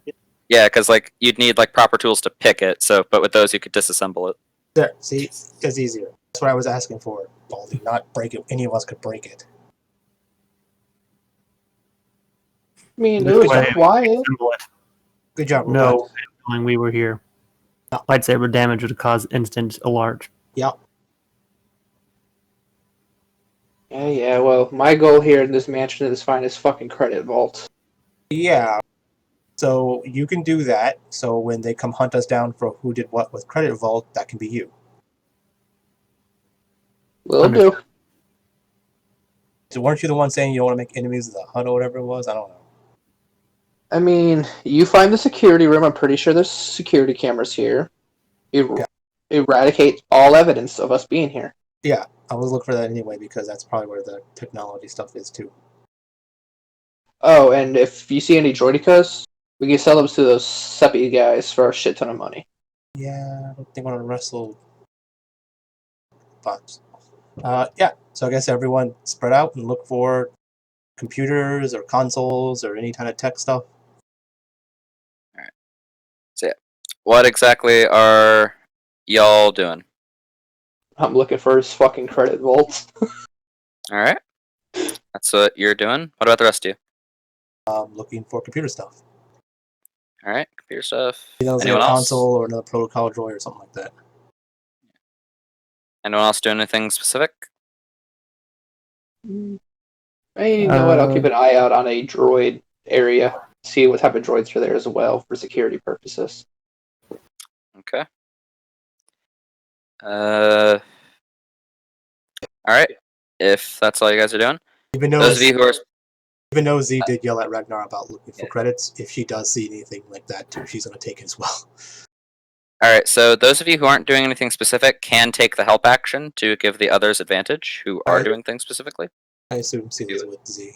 Yeah, because like you'd need like proper tools to pick it. So, but with those you could disassemble it. There, see, it's easier. That's what I was asking for, Baldy. Not break it. Any of us could break it. I mean, This it was way, quiet. Symbol it. Good job, No, Robot. knowing we were here. Lightsaber damage would cause instant alarm. Yep. Yeah, well, my goal here in this mansion is to find this fucking credit vault. Yeah. So you can do that. So when they come hunt us down for who did what with Credit Vault, that can be you. Will do. So weren't you the one saying you don't want to make enemies of the hut or whatever it was? I don't know. I mean, you find the security room. I'm pretty sure there's security cameras here. You eradicate all evidence of us being here. Yeah, I was looking for that anyway because that's probably where the technology stuff is too. Oh, and if you see any droidicas, we can sell them to those Seppi guys for a shit ton of money. Yeah, I don't think I want to wrestle bots. Yeah, so I guess everyone spread out and look for computers or consoles or any kind of tech stuff. What exactly are y'all doing? I'm looking for his fucking credit vault. All right, that's what you're doing. What about the rest of you? Looking for computer stuff. All right, computer stuff. You know, like a Anyone else? console or another protocol droid or something like that. Anyone else doing anything specific? Hey, you know what? I'll keep an eye out on a droid area. See what type of droids are there as well for security purposes. Okay. All right. If that's all you guys are doing, Even though those of you who are Z did yell at Ragnar about looking for credits, if she does see anything like that too, she's going to take it as well. all right, so those of you who aren't doing anything specific can take the help action to give the others advantage who are Alright. doing things specifically. I assume Celia's with Z.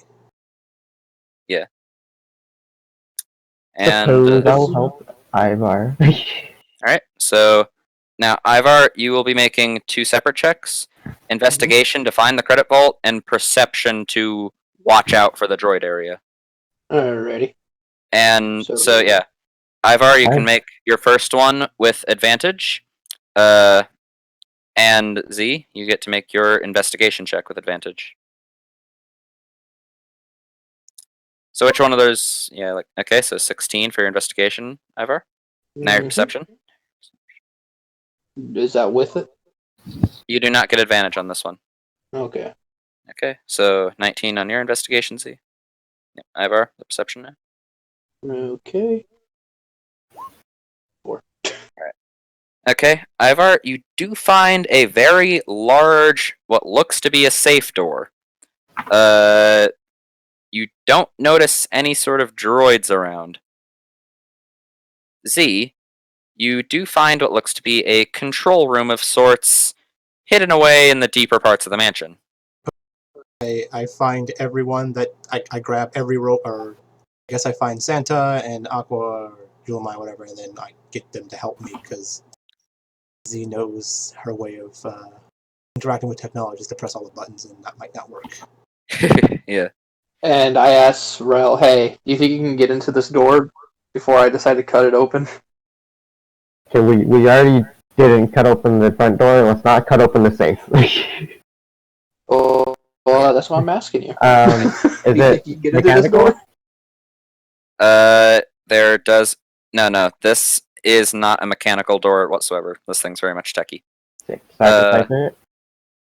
And Suppose I'll all help Ivar. right, so now Ivar, you will be making 2 separate checks: investigation to find the credit vault, and perception to watch out for the droid area. Alrighty. And So- so yeah, Ivar, you can Alright. make your first one with advantage. And Z, you get to make your investigation check with advantage. So which one of those? Yeah, like okay, so 16 for your investigation, Ivar. Now your Mhm. perception. Is that with it? You do not get advantage on this one. Okay. Okay, so 19 on your investigation, Z. Yep, Ivar, the perception now. Okay. Okay, Ivar, you do find a very large, what looks to be a safe door. You don't notice any sort of droids around. Z, you do find what looks to be a control room of sorts, hidden away in the deeper parts of the mansion. I find everyone that I grab every rope, or I guess I find Santa and Aqua or Julimai, whatever, and then I get them to help me because Z knows her way of interacting with technology is to press all the buttons, and that might not work. Yeah. And I asked Rel, hey, do you think you can get into this door before I decide to cut it open? Okay, we already didn't cut open the front door. Let's not cut open the safe. Oh, well, that's why I'm asking you. Is You it think you can get into this mechanical? door? There does no. This is not a mechanical door whatsoever. This thing's very much techy. Slicer.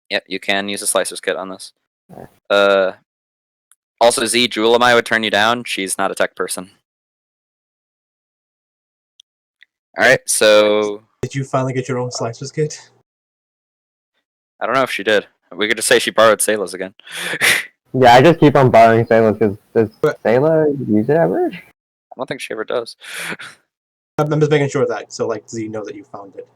Yep, you can use a slicer's kit on this. Alright. Also, Z, Julamai would turn you down. She's not a tech person. Alright, so... Did you finally get your own slicer's kit? I don't know if she did. We could just say she borrowed Selah's again. Yeah, I just keep on borrowing Selah because does Selah use it ever? I don't think she ever does. I'm just making sure of that, so like Z know that you found it.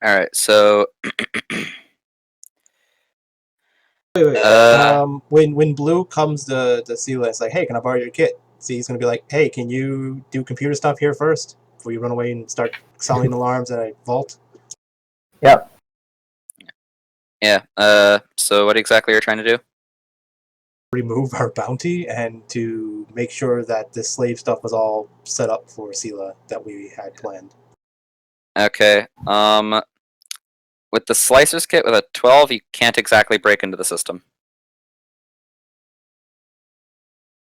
Alright, so... Wait. When Blue comes to Selah, it's like, hey, can I borrow your kit? Z's gonna be like, hey, can you do computer stuff here first before you run away and start selling alarms at a vault? Yep. Yeah, so what exactly are you trying to do? Remove our bounty and to make sure that the slave stuff was all set up for Selah that we had planned. Okay, with the slicer's kit with a 12, you can't exactly break into the system.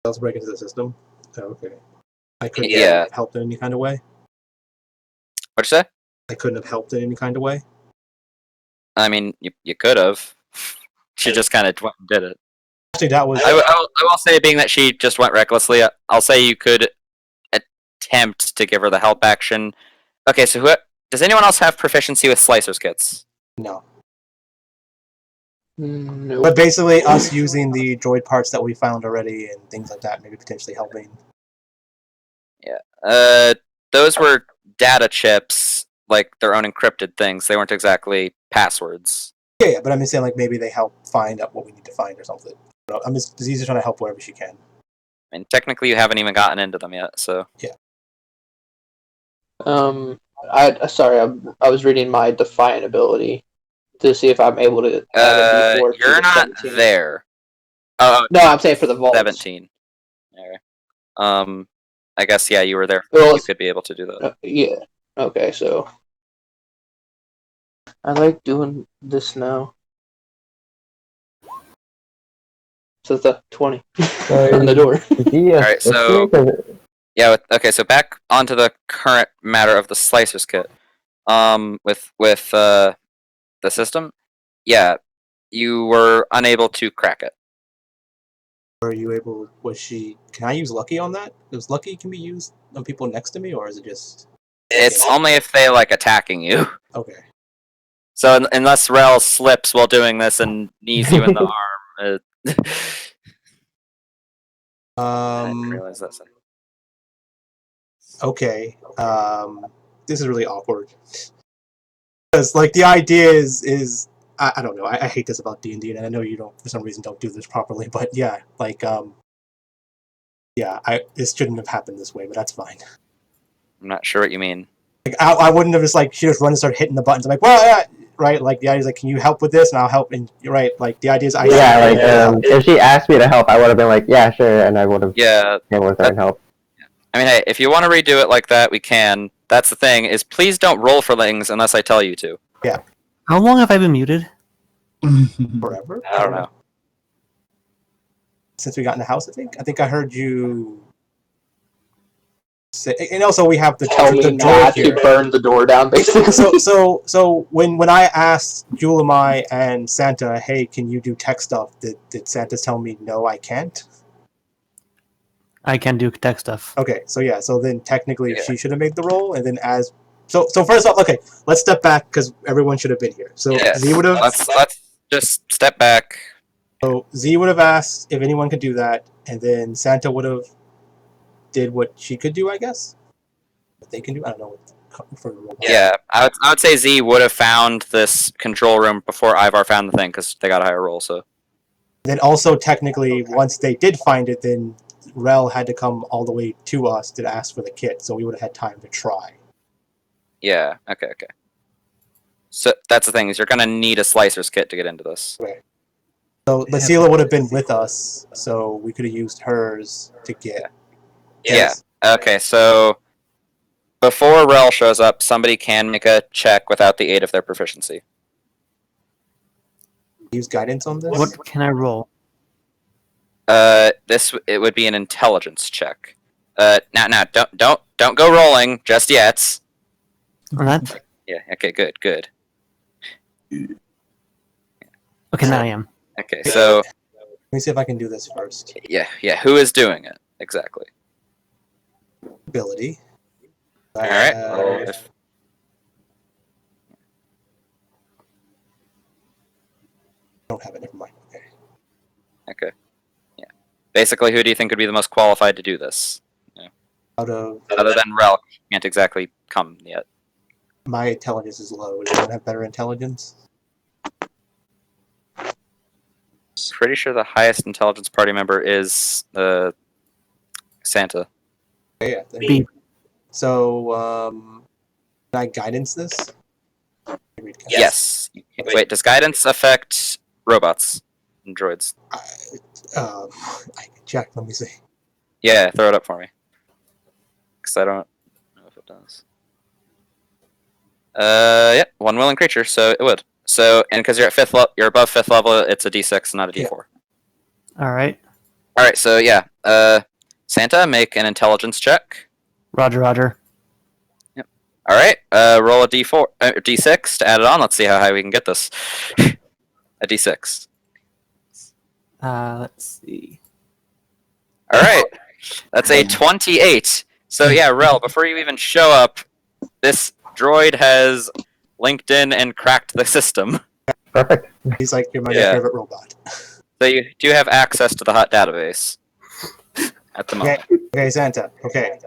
Let's break into the system. Oh, okay. I couldn't Yeah. have helped in any kind of way. What'd you say? I couldn't have helped in any kind of way. I mean, you could have. She just kind of went and did it. Actually, that was. I will say, being that she just went recklessly, I'll say you could attempt to give her the help action. Okay, so does anyone else have proficiency with slicer's kits? No. No. But basically, us using the droid parts that we found already and things like that, maybe potentially helping. Those were data chips, like their own encrypted things. They weren't exactly passwords. Yeah, but I'm just saying, like, maybe they help find out what we need to find or something. I'm just Z's trying to help wherever she can. I mean, technically, you haven't even gotten into them yet, so. I was reading my Defiant ability to see if I'm able to add a D4 to You're the not 17. there. Oh, No, I'm saying for the vault. 17. Okay. I guess, yeah, you were there. Well, You could be able to do that. yeah. Okay, so I like doing this now. So it's a 20 on the door. Alright, so... Yeah, okay, so back onto the current matter of the slicer's kit. With the system, yeah, you were unable to crack it. Were you able? Was she? Can I use Lucky on that? Because Lucky can be used on people next to me, or is it just? It's only if they like attacking you. Okay. So unless Rel slips while doing this and knees you in the arm. I didn't realize that. Okay. This is really awkward. Because like the idea is I don't know. I hate this about D&D, and I know you don't for some reason don't do this properly. But yeah, like yeah, this shouldn't have happened this way, but that's fine. I'm not sure what you mean. Like I wouldn't have just like she just run and start hitting the buttons. I'm like, well, yeah, right. Like the idea is like, can you help with this? And I'll help. And you're right. Like the idea is if she asked me to help, I would have been like, yeah, sure, and I would have Yeah. came with her and helped. I mean, hey, if you want to redo it like that, we can. That's the thing, is please don't roll for things unless I tell you to. Yeah. How long have I been muted? Forever. I don't know. Since we got in the house, I think I heard you say, and also we have the Tell me droid not here. to burn the door down, basically. So when I asked Julamai and Santa, hey, can you do tech stuff? Did Santa tell me no, I can't? I can do tech stuff. Okay, so yeah, so then technically she should have made the roll, and then as so first off, okay, let's step back because everyone should have been here. So Yes. Z would have. Let's just step back. So Z would have asked if anyone could do that, and then Santa would have did what she could do, I guess. What they can do, I don't know. Yeah, I would say Z would have found this control room before Ivaar found the thing because they got a higher roll. So then also technically, once they did find it, then Rel had to come all the way to us to ask for the kit, so we would have had time to try. yeah, okay. So that's the thing, is you're gonna need a slicer's kit to get into this. Okay. So Selah would have been with us, so we could have used hers to get. Yeah. Okay, so before Rel shows up, somebody can make a check without the aid of their proficiency. Use guidance on this. What can I roll? It would be an intelligence check. Now, don't go rolling just yet. That? Yeah. Okay. Good. Okay, now I am. Okay. So Let me see if I can do this first. yeah. Who is doing it exactly? Ability. All right. Don't have it. Never mind. Okay. Okay. Yeah. Basically, who do you think would be the most qualified to do this? Out of Other than Rel, can't exactly come yet. my intelligence is low. Does anyone have better intelligence? Pretty sure the highest intelligence party member is Santa. Okay, yeah. then- B. So, can I guidance this? Yes. Wait, does guidance affect robots and droids? I can check. Let me see. Yeah, throw it up for me. Because I don't know if it does. Yeah, one willing creature, so it would. So, and because you're at you're above 5th level, it's a D6, not a D4. All right. All right, so yeah, Santa, make an intelligence check. Roger. All right, roll a D4, D6 to add it on. Let's see how high we can get this. A D6. Let's see. All right, that's a 28. So yeah, Rel, before you even show up, this droid has linked in and cracked the system. Perfect. He's like, you're my Yeah. favorite robot. So you do have access to the hot database at the moment. Okay, Santa. Okay.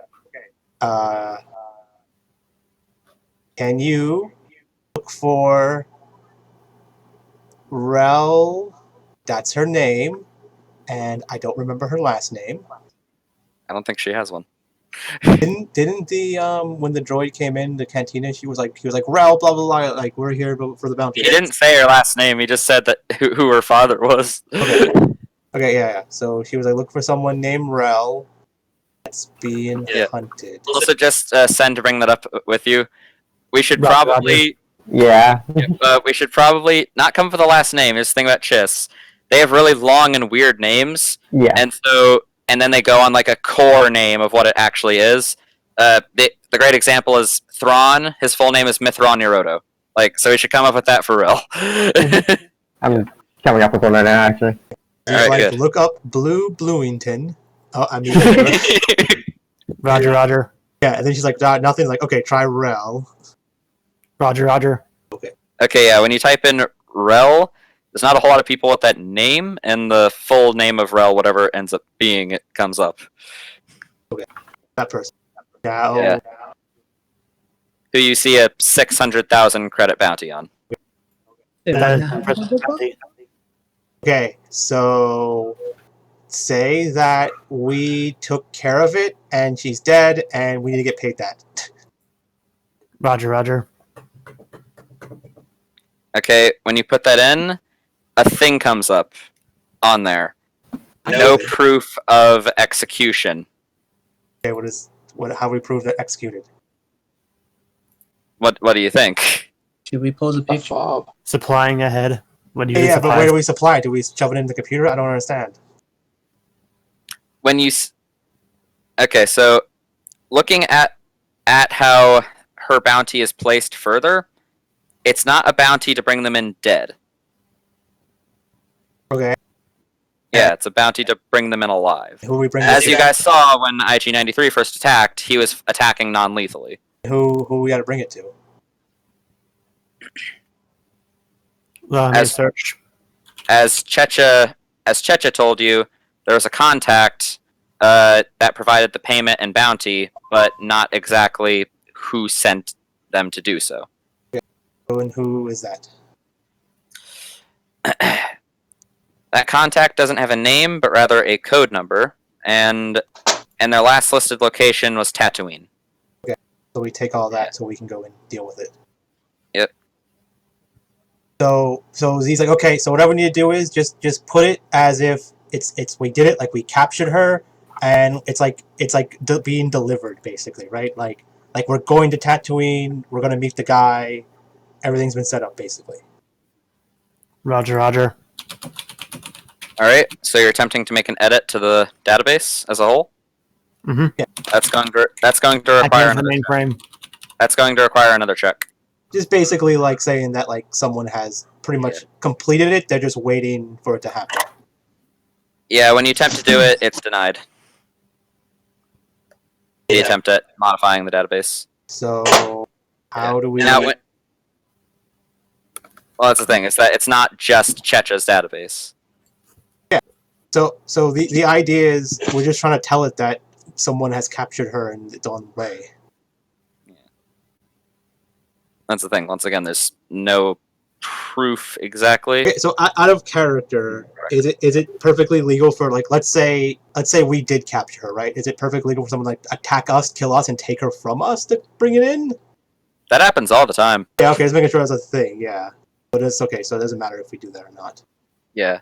Can you look for Rel? That's her name, and I don't remember her last name. I don't think she has one. Didn't the when the droid came in the cantina, he was like Rel, blah blah blah, like we're here for the bounty. He didn't say her last name. He just said that who her father was. Okay, yeah. So she was like, look for someone named Rel that's being Yeah. hunted. Also, just Send to bring that up with you. We should Roger, probably Yeah. we should probably not come for the last name. Here's the thing about Chiss. They have really long and weird names, Yeah. and then they go on like a core name of what it actually is. The great example is Thrawn. His full name is Mithron Nirodo. Like, so we should come up with that for real. I'm coming up with one right now, actually. He's Alright, like, good. look up Blue Bluington. Oh, I mean, Roger. yeah. And then she's like, nothing. Like, okay, try Rel. Roger. Okay, yeah. When you type in Rel, there's not a whole lot of people with that name, and the full name of Rel, whatever it ends up being, it comes up. That person. Now, Yeah. Who you see a 600,000 credit bounty on. okay. So say that we took care of it, and she's dead, and we need to get paid that. Roger. Okay, when you put that in, a thing comes up on there. No proof of execution. Okay, how we prove they're executed? What do you think? Should we pose a A picture? fob. Supplying ahead. What do you Yeah, but supply? where do we supply it? Do we shove it in the computer? I don't understand. When you okay, so looking at how her bounty is placed further, it's not a bounty to bring them in dead. Okay. Yeah, it's a bounty to bring them in alive. Who we bring? As this you guy? guys saw when IG-93 first attacked, he was attacking non-lethally. Who we got to bring it to? As- Search. As Checha told you, there was a contact that provided the payment and bounty, but not exactly who sent them to do so. And who is that? That contact doesn't have a name, but rather a code number, and their last listed location was Tatooine. So we take all that so we can go and deal with it. Yep. So he's like, okay, so whatever we need to do is just put it as if it's we did it, like we captured her, and it's like being delivered basically, right? Like Like, we're going to Tatooine, we're going to meet the guy, everything's been set up, basically. Roger, Roger. All right. So you're attempting to make an edit to the database as a whole. Mm-hmm. Yeah. That's going to require the another. mainframe. That's going to require another check. Just basically, like, saying that, like, someone has pretty much completed it, they're just waiting for it to happen. Yeah. When you attempt to do it, it's denied. The Yeah. attempt at modifying the database. So, how do we... Now, well, that's the thing. Is that it's not just Checha's database. So the idea is we're just trying to tell it that someone has captured her and it's on the way. That's the thing. Once again, there's no proof exactly. Okay, so out of character, is it perfectly legal for, like, let's say we did capture her, right? Is it perfectly legal for someone to, like, attack us, kill us, and take her from us to bring it in? That happens all the time. Yeah, okay, just making sure that's a thing. Yeah, but it's okay. So it doesn't matter if we do that or not. Yeah.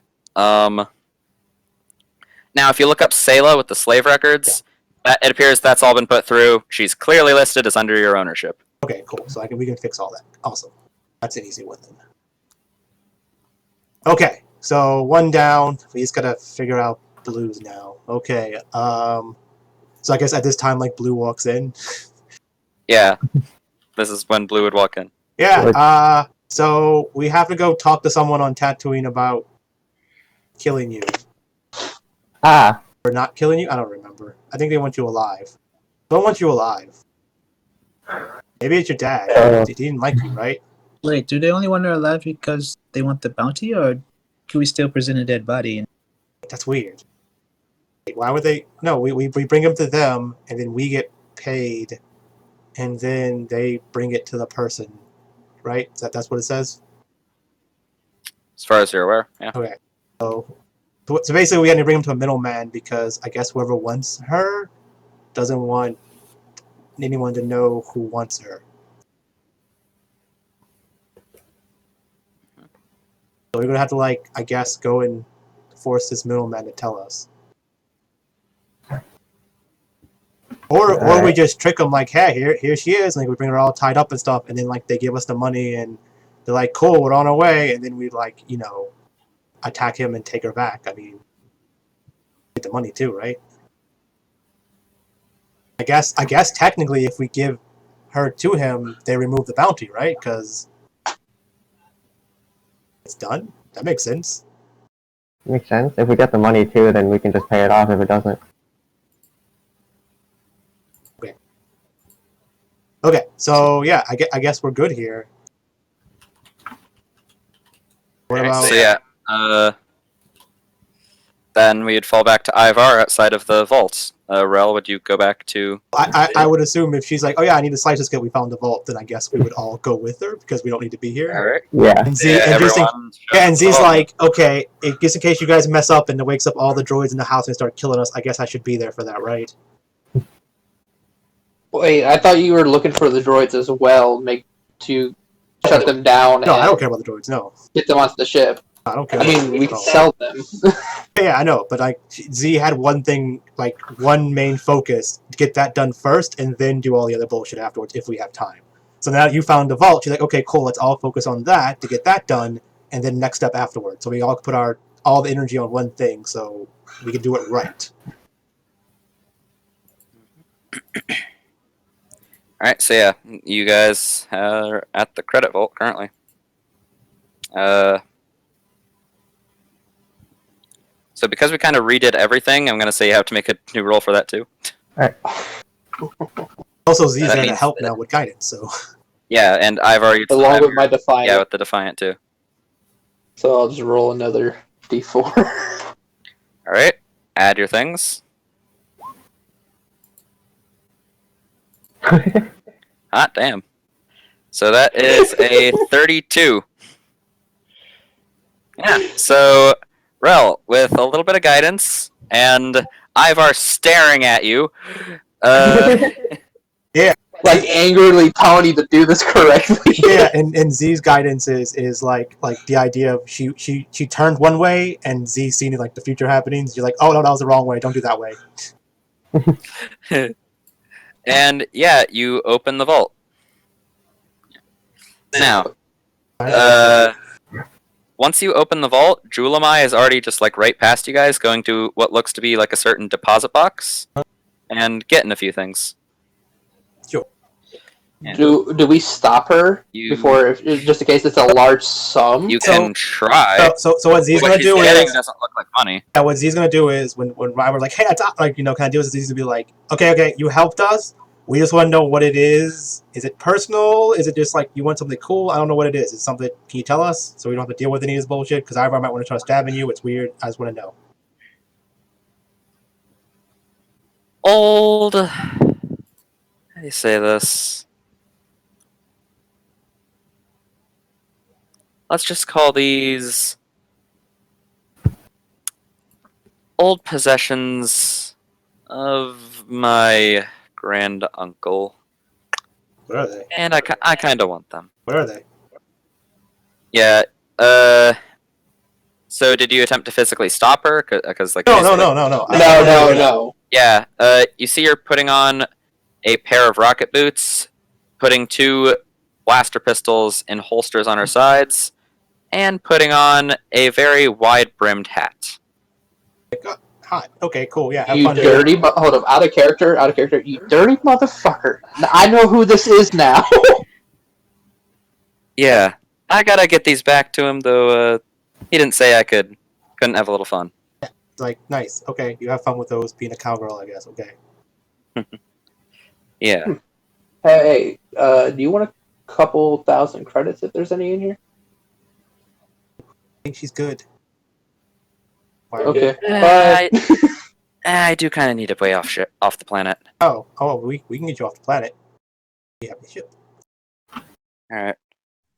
Now, if you look up Selah with the slave records, it appears that's all been put through. She's clearly listed as under your ownership. Okay, cool. So we can fix all that. Awesome. That's an easy one then. Okay, so one down. We just gotta figure out Blues now. Okay. So I guess at this time, like, Blue walks in. Yeah. This is when Blue would walk in. Yeah. So we have to go talk to someone on Tatooine about killing you. Ah, Or not killing you? I don't remember. I think they want you alive. They don't want you alive. Maybe it's your dad. He didn't like you, right? Wait, do they only want her alive because they want the bounty, or can we still present a dead body? That's weird. Why would they? No, we bring him to them, and then we get paid, and then they bring it to the person, right? That's what it says? As far as you're aware, yeah. Okay. So basically we had to bring him to a middleman because I guess whoever wants her doesn't want anyone to know who wants her. So we're gonna have to, like, I guess, go and force this middleman to tell us. Or we just trick them, like, hey, here she is, and, like, we bring her all tied up and stuff, and then, like, they give us the money and they're like, cool, we're on our way, and then we, like, you know, attack him and take her back. I mean, get the money too, right? I guess technically if we give her to him, they remove the bounty, right? Because it's done. That makes sense. makes sense. If we get the money too, then we can just pay it off if it doesn't. Okay, so yeah, I guess we're good here. What about? So yeah, then we'd fall back to Ivaar outside of the vaults. Rel, would you go back to? I would assume if she's like, oh yeah, I need to slice this because we found the vault, then I guess we would all go with her because we don't need to be here. All right. Yeah. And Z, Yeah, and just everyone. and Z's like, okay, just in case you guys mess up and it wakes up all the droids in the house and start killing us, I guess I should be there for that, right? Wait, I thought you were looking for the droids as well, to shut them down No, and I don't care about the droids. No, get them onto the ship. I don't care. I mean, we at can all. sell them. Yeah, I know, but like Z had one thing, like one main focus, to get that done first, and then do all the other bullshit afterwards if we have time. So now you found the vault. She's like, okay, cool. Let's all focus on that to get that done, and then next step afterwards. So we all put all the energy on one thing, so we can do it right. All right. So yeah, you guys are at the credit vault currently. So because we kind of redid everything, I'm gonna say you have to make a new roll for that too. Also, Z's That there to means help that- now with guidance, so Yeah, and Ivaar, you'd still Along have with your- my Defiant. yeah, with the Defiant too. So I'll just roll another d4. All right, add your things. Hot damn. So that is a 32. Yeah, so Rel, with a little bit of guidance and Ivaar staring at you, Like, angrily telling you to do this correctly. yeah. And Z's guidance is like the idea of she turned one way, and Z seen like the future happenings. You're like, oh no, that was the wrong way. Don't do that way. And yeah, you open the vault. Now, once you open the vault, Julamai is already just like right past you guys, going to what looks to be like a certain deposit box, and getting a few things. Sure. Yeah. Do we stop her before, just in case it's a large sum? You can try. So what Z's what gonna she's do getting is doesn't look like money. yeah, what Z's gonna do is when Ryber's like, hey, that's like, you know, can I do this? Z's gonna be like, okay, you helped us. We just want to know what it is. Is it personal? Is it just like you want something cool? I don't know what it is. Is it something? Can you tell us so we don't have to deal with any of this bullshit? Because Ivaar might want to try stabbing you. It's weird. I just want to know. Old. How do you say this? Let's just call these old possessions of my grand uncle. What are they? And I kind of want them. What are they? Yeah. So did you attempt to physically stop her? Because like No. No. Yeah. You see her putting on a pair of rocket boots, putting 2 blaster pistols in holsters on her sides, and putting on a very wide-brimmed hat. Hot. Okay, cool. Yeah, have You fun. dirty, hold up, out of character. You dirty motherfucker. I know who this is now. Yeah. I gotta get these back to him, though. He didn't say I couldn't have a little fun. It's like, nice. Okay, you have fun with those being a cowgirl, I guess. Okay. Yeah. Hey, do you want a couple thousand credits if there's any in here? I think she's good. Why- Okay. I, Bye. I do kind of need a way off the planet. Oh, we can get you off the planet. Yeah, we should. All right.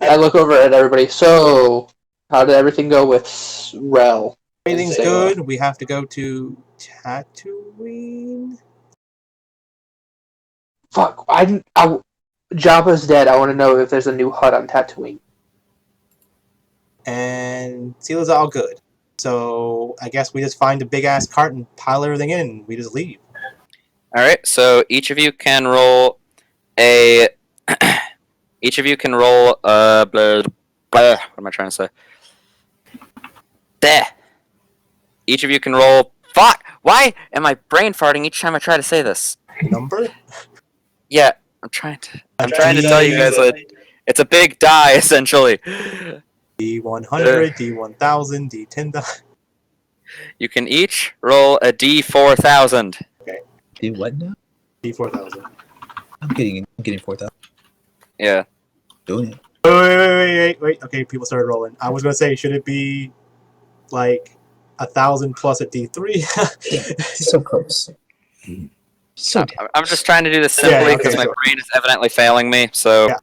I look over at everybody. So, how did everything go with Rel? Everything's Selah? good. We have to go to Tatooine. Fuck, Jabba's dead. I want to know if there's a new hut on Tatooine. And Selah's all good. So I guess we just find a big ass cart and pile everything in and we just leave. All right. So each of you can roll a. Each of you can roll blah, blah, what am I trying to say? Bleh. Each of you can roll. Fuck! Why am I brain farting each time I try to say this? Number? Yeah, I'm trying to tell you guys that it's a big die essentially. D100, D1000, D10,000. You can each roll a D4000. Do what now? D4000. I'm getting 4,000. Yeah. Doing it. Wait. Okay, people started rolling. I was gonna say, should it be like 1,000 plus a D3? So close. So I'm just trying to do this simply Yeah, because okay, my sure. brain is evidently failing me. So Yeah.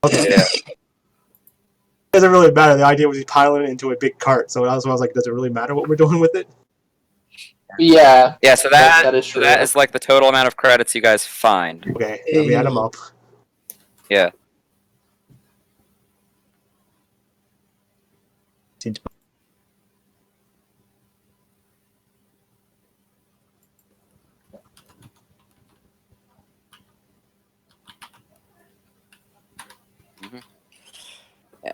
Okay. yeah. It doesn't really matter. The idea was you piling it into a big cart. So that's why I was like, does it really matter what we're doing with it? Yeah. Yeah. So That is true. that is like the total amount of credits you guys find. Okay, let me add them up. Yeah. Yeah.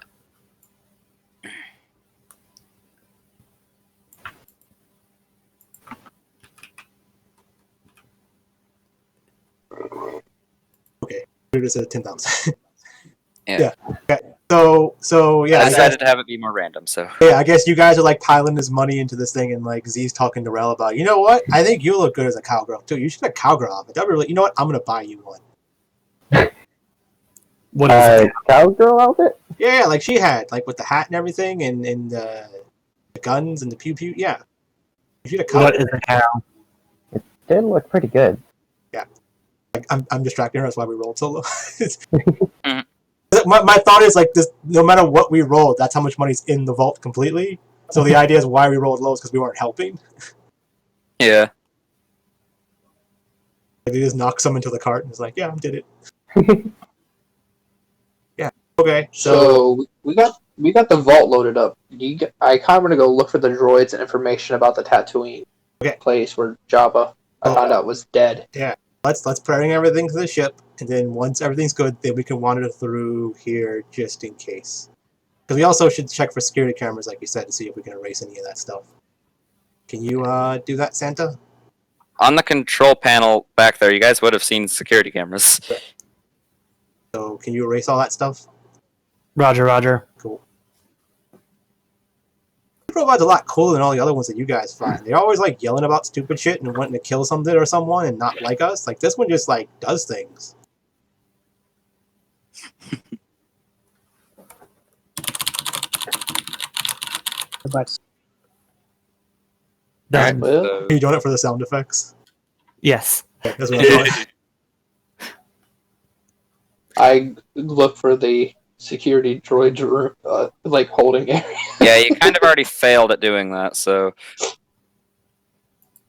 Do this at 10,000. Yeah. Okay. So yeah, I I guess, decided to have it be more random. So yeah, I guess you guys are like piling this money into this thing, and like Z's talking to Rel about, you know what? I think you look good as a cowgirl too. You should have a cowgirl outfit. That really, you know what? I'm gonna buy you one. What is it? Cowgirl outfit? Yeah, like she had, like with the hat and everything, and the guns and the pew pew. Yeah, you should have What cowgirl. is a cow? It did look pretty good. Like, I'm distracting her. That's why we rolled so low. My thought is like this: no matter what we rolled, that's how much money's in the vault completely. So the idea is why we rolled low is because we weren't helping. yeah. Like, they just knock some into the cart and it's like, yeah, I did it. Yeah. Okay. So So we got the vault loaded up. I kind of want to go look for the droids and information about the Tatooine Okay. place where Jabba I Oh. found out was dead. let's bring everything to the ship, and then once everything's good, then we can wander through here just in case. Because we also should check for security cameras, like you said, to see if we can erase any of that stuff. Can you do that, Santa? On the control panel back there, you guys would have seen security cameras. So can you erase all that stuff? Roger, Roger. Cool. This robot's a lot cooler than all the other ones that you guys find. They're always like yelling about stupid shit and wanting to kill something or someone and not like us. Like this one just like does things. Robots. Done. Well, Are you doing it for the sound effects? Yes. Okay, that's what I thought. I look for the security droid, like holding area. Yeah, you kind of already failed at doing that, so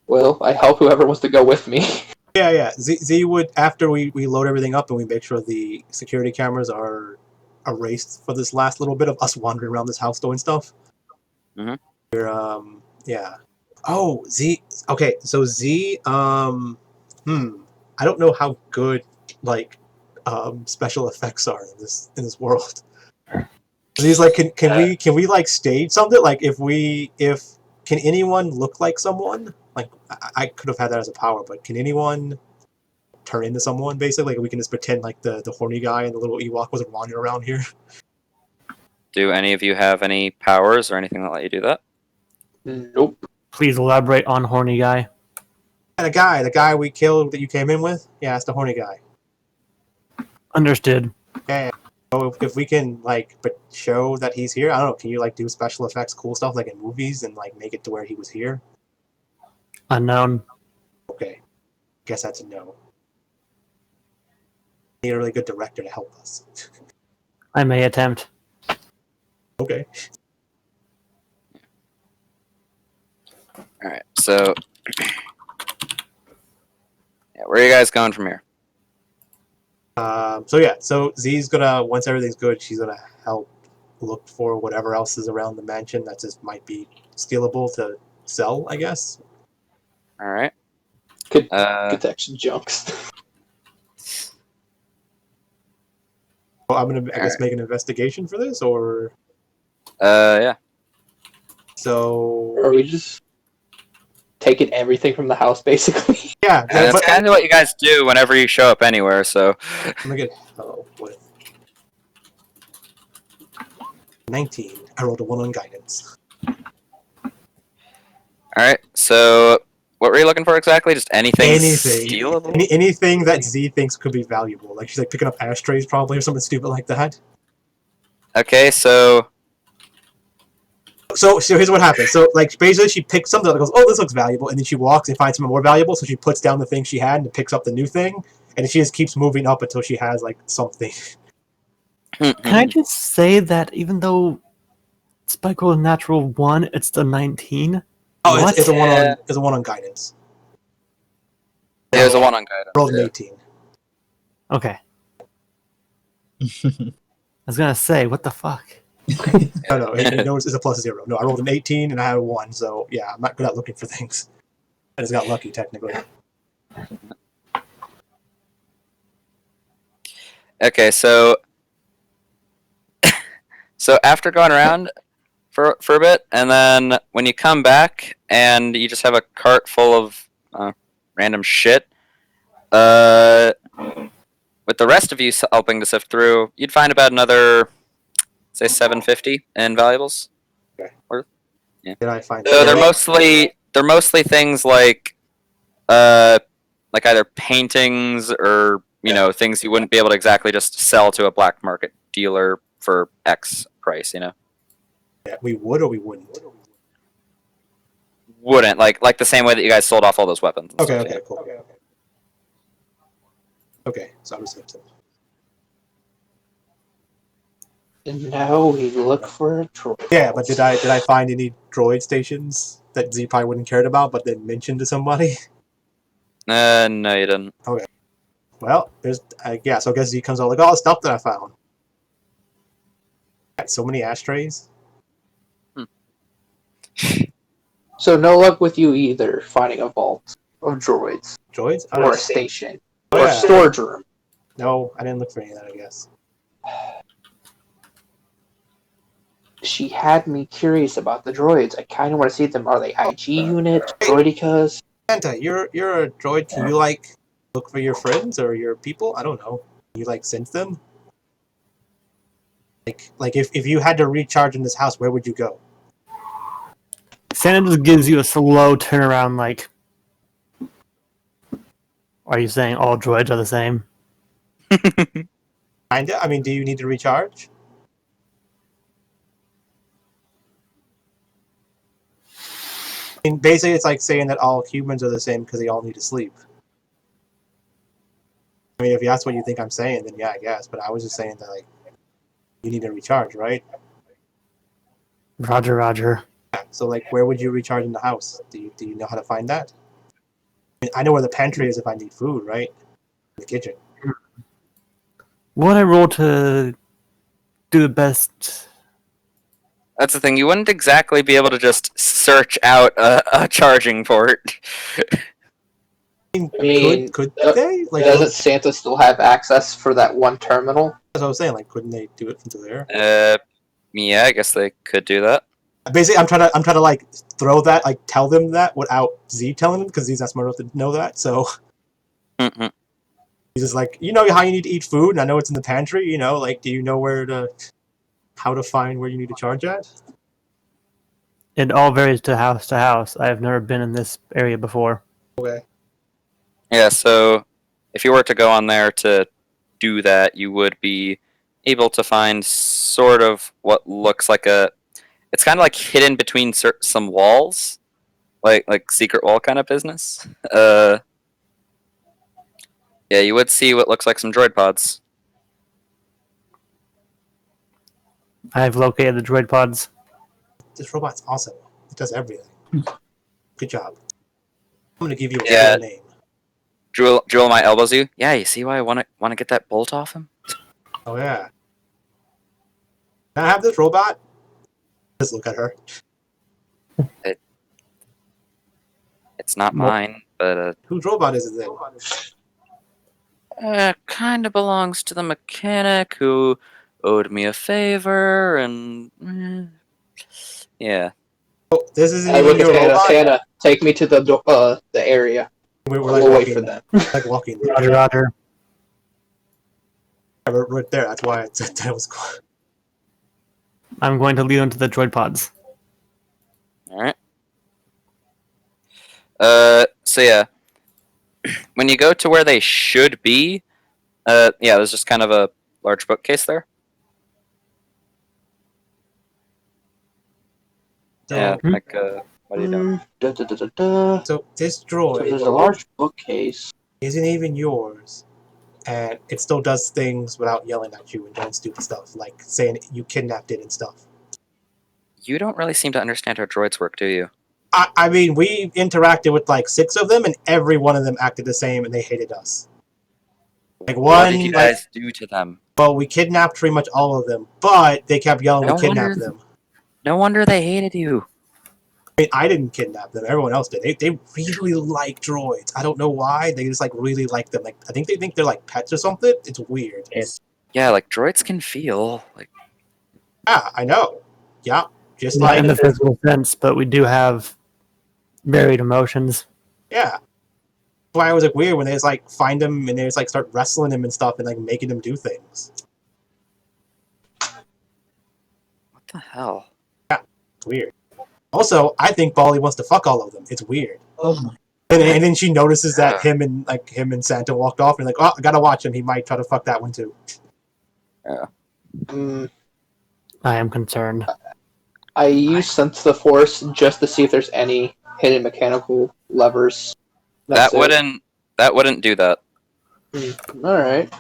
Well, I help whoever wants to go with me. Yeah. Z would, after we load everything up and we make sure the security cameras are erased for this last little bit of us wandering around this house doing stuff. Mhm. Yeah. Oh, Z. Okay, so Z. I don't know how good like special effects are in this world. Z's like, can we like stage something? Like if can anyone look like someone? Like I could have had that as a power, but can anyone turn into someone basically? Like we can just pretend like the horny guy and the little Ewok was wandering around here. do any of you have any powers or anything that let you do that? Nope. Please elaborate on horny guy. And the guy we killed that you came in with, yeah, it's the horny guy. Understood. Yeah. So if we can like show that he's here, I don't know. Can you like do special effects, cool stuff like in movies, and like make it to where he was here? Unknown. Okay, guess that's a no. Need a really good director to help us. I may attempt. Okay. Alright, so yeah, where are you guys going from here? So Z's gonna, once everything's good, she's gonna help look for whatever else is around the mansion that just might be stealable to sell, I guess. Alright. Protection junks. Well, I'm gonna, I guess, make an investigation for this, or Yeah. so. Are we just taking everything from the house, basically? Yeah, And that's but kind of what you guys do whenever you show up anywhere, so I'm gonna get with 19. I rolled a 1 on guidance. Alright, so what were you looking for exactly? Just anything Anything. stealable? Anything that Z thinks could be valuable. Like she's like picking up ashtrays probably or something stupid like that. Okay, so So here's what happens. So like basically she picks something up and goes, oh, this looks valuable, and then she walks and finds something more valuable, so she puts down the thing she had and picks up the new thing, and she just keeps moving up until she has like something. Can I just say that even though Spike rolled a natural 1, it's the 19? Oh, What? it's a 1 on guidance. it was a 1 on guidance. Rolled an yeah. 18. Okay. I was gonna say, what the fuck? No, it's a +0. No, I rolled an 18 and I had a 1, so yeah, I'm not good at looking for things. I just got lucky technically. Okay, so after going around for a bit, and then when you come back and you just have a cart full of random shit, with the rest of you helping to sift through, you'd find about another, say, 750 in valuables. Did I find So they're mostly things like either paintings or things you wouldn't be able to exactly just sell to a black market dealer for X price, Yeah, we would or we wouldn't? Wouldn't like the same way that you guys sold off all those weapons. And Okay, stuff, okay, cool. Okay, so I'm just gonna And now we look for a droid. Yeah, but did I find any droid stations that Z probably wouldn't cared about, but then mentioned to somebody? No, you didn't. Well, so I guess Z comes out like all the stuff that I found. Got so many ashtrays. So no luck with you either, finding a vault. of droids. Droids? Oh, Or no. a station. Oh, Or a yeah. storage room. No, I didn't look for any of that, I guess. She had me curious about the droids. I kind of want to see them. Are they IG units? Droidicas? Santa, you're a droid. Can you, like, look for your friends or your people? I don't know. Can you, like, sense them? Like if you had to recharge in this house, where would you go? Santa just gives you a slow turnaround, like, are you saying all droids are the same? Kinda. I mean, do you need to recharge? I mean, basically, it's like saying that all humans are the same because they all need to sleep. I mean, if that's what you think I'm saying, then yeah, I guess. But I was just saying that, like, you need to recharge, right? Roger, Roger. So, like, where would you recharge in the house? Do you know how to find that? I mean, I know where the pantry is if I need food, right? In the kitchen. What I roll to do the best? That's the thing. You wouldn't exactly be able to just search out a charging port. I mean, could they? Like, doesn't Santa still have access for that one terminal? that's what I was saying. Like, couldn't they do it from there? Yeah, I guess they could do that. Basically, I'm trying to like throw that, like tell them that without Z telling them because Z's not smart enough to know that. So Mm-hmm. he's just like, you know how you need to eat food, and I know it's in the pantry. You know, like, do you know how to find where you need to charge at? It all varies to house to house. I have never been in this area before. Okay. Yeah, so if you were to go on there to do that, you would be able to find sort of what looks like a. It's kind of like hidden between some walls, like secret wall kind of business. Yeah, you would see what looks like some droid pods. I have located the droid pods. This robot's awesome. It does everything. Good job. I'm gonna give you a Yeah. full name. Jewel my elbows you. Yeah, you see why I want to get that bolt off him? Oh yeah. Can I have this robot? Just look at her. It's not mine, but Whose robot is it then? kind of belongs to the mechanic who owed me a favor, and yeah. Oh, this isn't I even look at your Santa. robot. Santa, take me to the area. We're like We'll wait walking, for them. like walking there. Roger, Roger. Yeah, right there. That's why I said that was cool. I'm going to lead them to the droid pods. All right. So yeah, when you go to where they should be, yeah, there's just kind of a large bookcase there. So, Yeah, like what are you doing? so this So droid there's a large bookcase. isn't even yours, and it still does things without yelling at you and doing stupid stuff, like saying you kidnapped it and stuff. You don't really seem to understand how droids work, do you? I mean, we interacted with like 6 of them, and every one of them acted the same, and they hated us. Like What did you like, guys do to them? well, we kidnapped pretty much all of them, but they kept yelling we kidnapped them. No wonder they hated you. I mean, I didn't kidnap them. Everyone else did. They really like droids. I don't know why. They just like really like them. Like I think they think they're like pets or something. It's weird. Yeah, like droids can feel. Like Yeah, I know. Yeah, just Not like in the physical sense, but we do have varied emotions. yeah. That's why it was like weird when they just like find him and they just like start wrestling him and stuff and like making him do things. what the hell? It's weird. Also, I think Bali wants to fuck all of them. It's weird. Oh my. And then she notices that him and Santa walked off and like, oh, I gotta watch him. He might try to fuck that one too. I am concerned. I use Sense the Force just to see if there's any hidden mechanical levers. That's That wouldn't do that. Alright.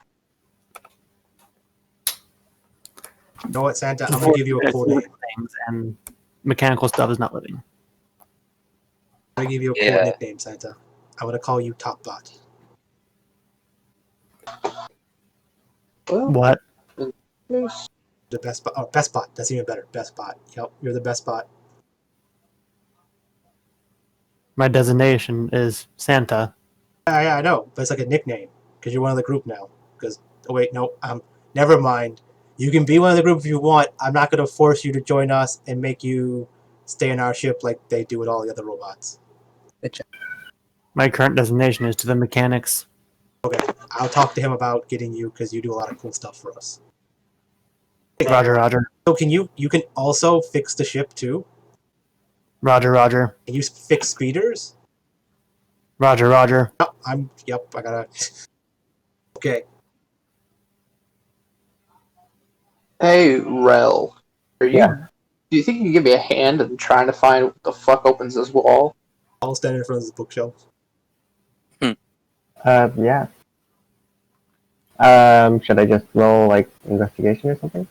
You know what, Santa? I'm gonna give you a cool name. Things and mechanical stuff is not living. I'm gonna give you a cool Yeah. nickname, Santa. I'm gonna call you Topbot. Well, What? yes. The best bot. Oh, best bot. That's even better. Best bot. Yep, you're the best bot. My designation is Santa. Yeah, I know, but it's like a nickname because you're one of the group now. Because wait, no, never mind. You can be one of the group if you want. I'm not going to force you to join us and make you stay in our ship like they do with all the other robots. My current designation is to the mechanics. Okay, I'll talk to him about getting you because you do a lot of cool stuff for us. Roger, Roger. So you can also fix the ship too? Roger, Roger. Can you fix speeders? Roger, Roger. No, I gotta. Okay. Hey, Rel. Are you? Yeah. Do you think you can give me a hand in trying to find what the fuck opens this wall? I'll stand in front of this bookshelf. Yeah. Should I just roll like investigation or something?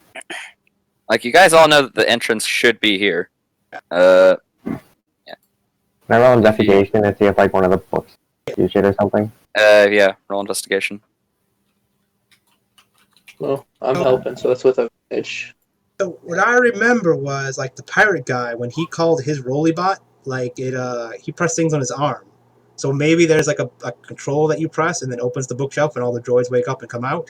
Like, you guys all know that the entrance should be here. Can I roll investigation and see if like one of the books do shit or something? Yeah, roll investigation. Well, I'm helping, so that's with a itch. So what I remember was like the pirate guy when he called his rolly-bot, like he pressed things on his arm. So maybe there's like a control that you press and then opens the bookshelf and all the droids wake up and come out.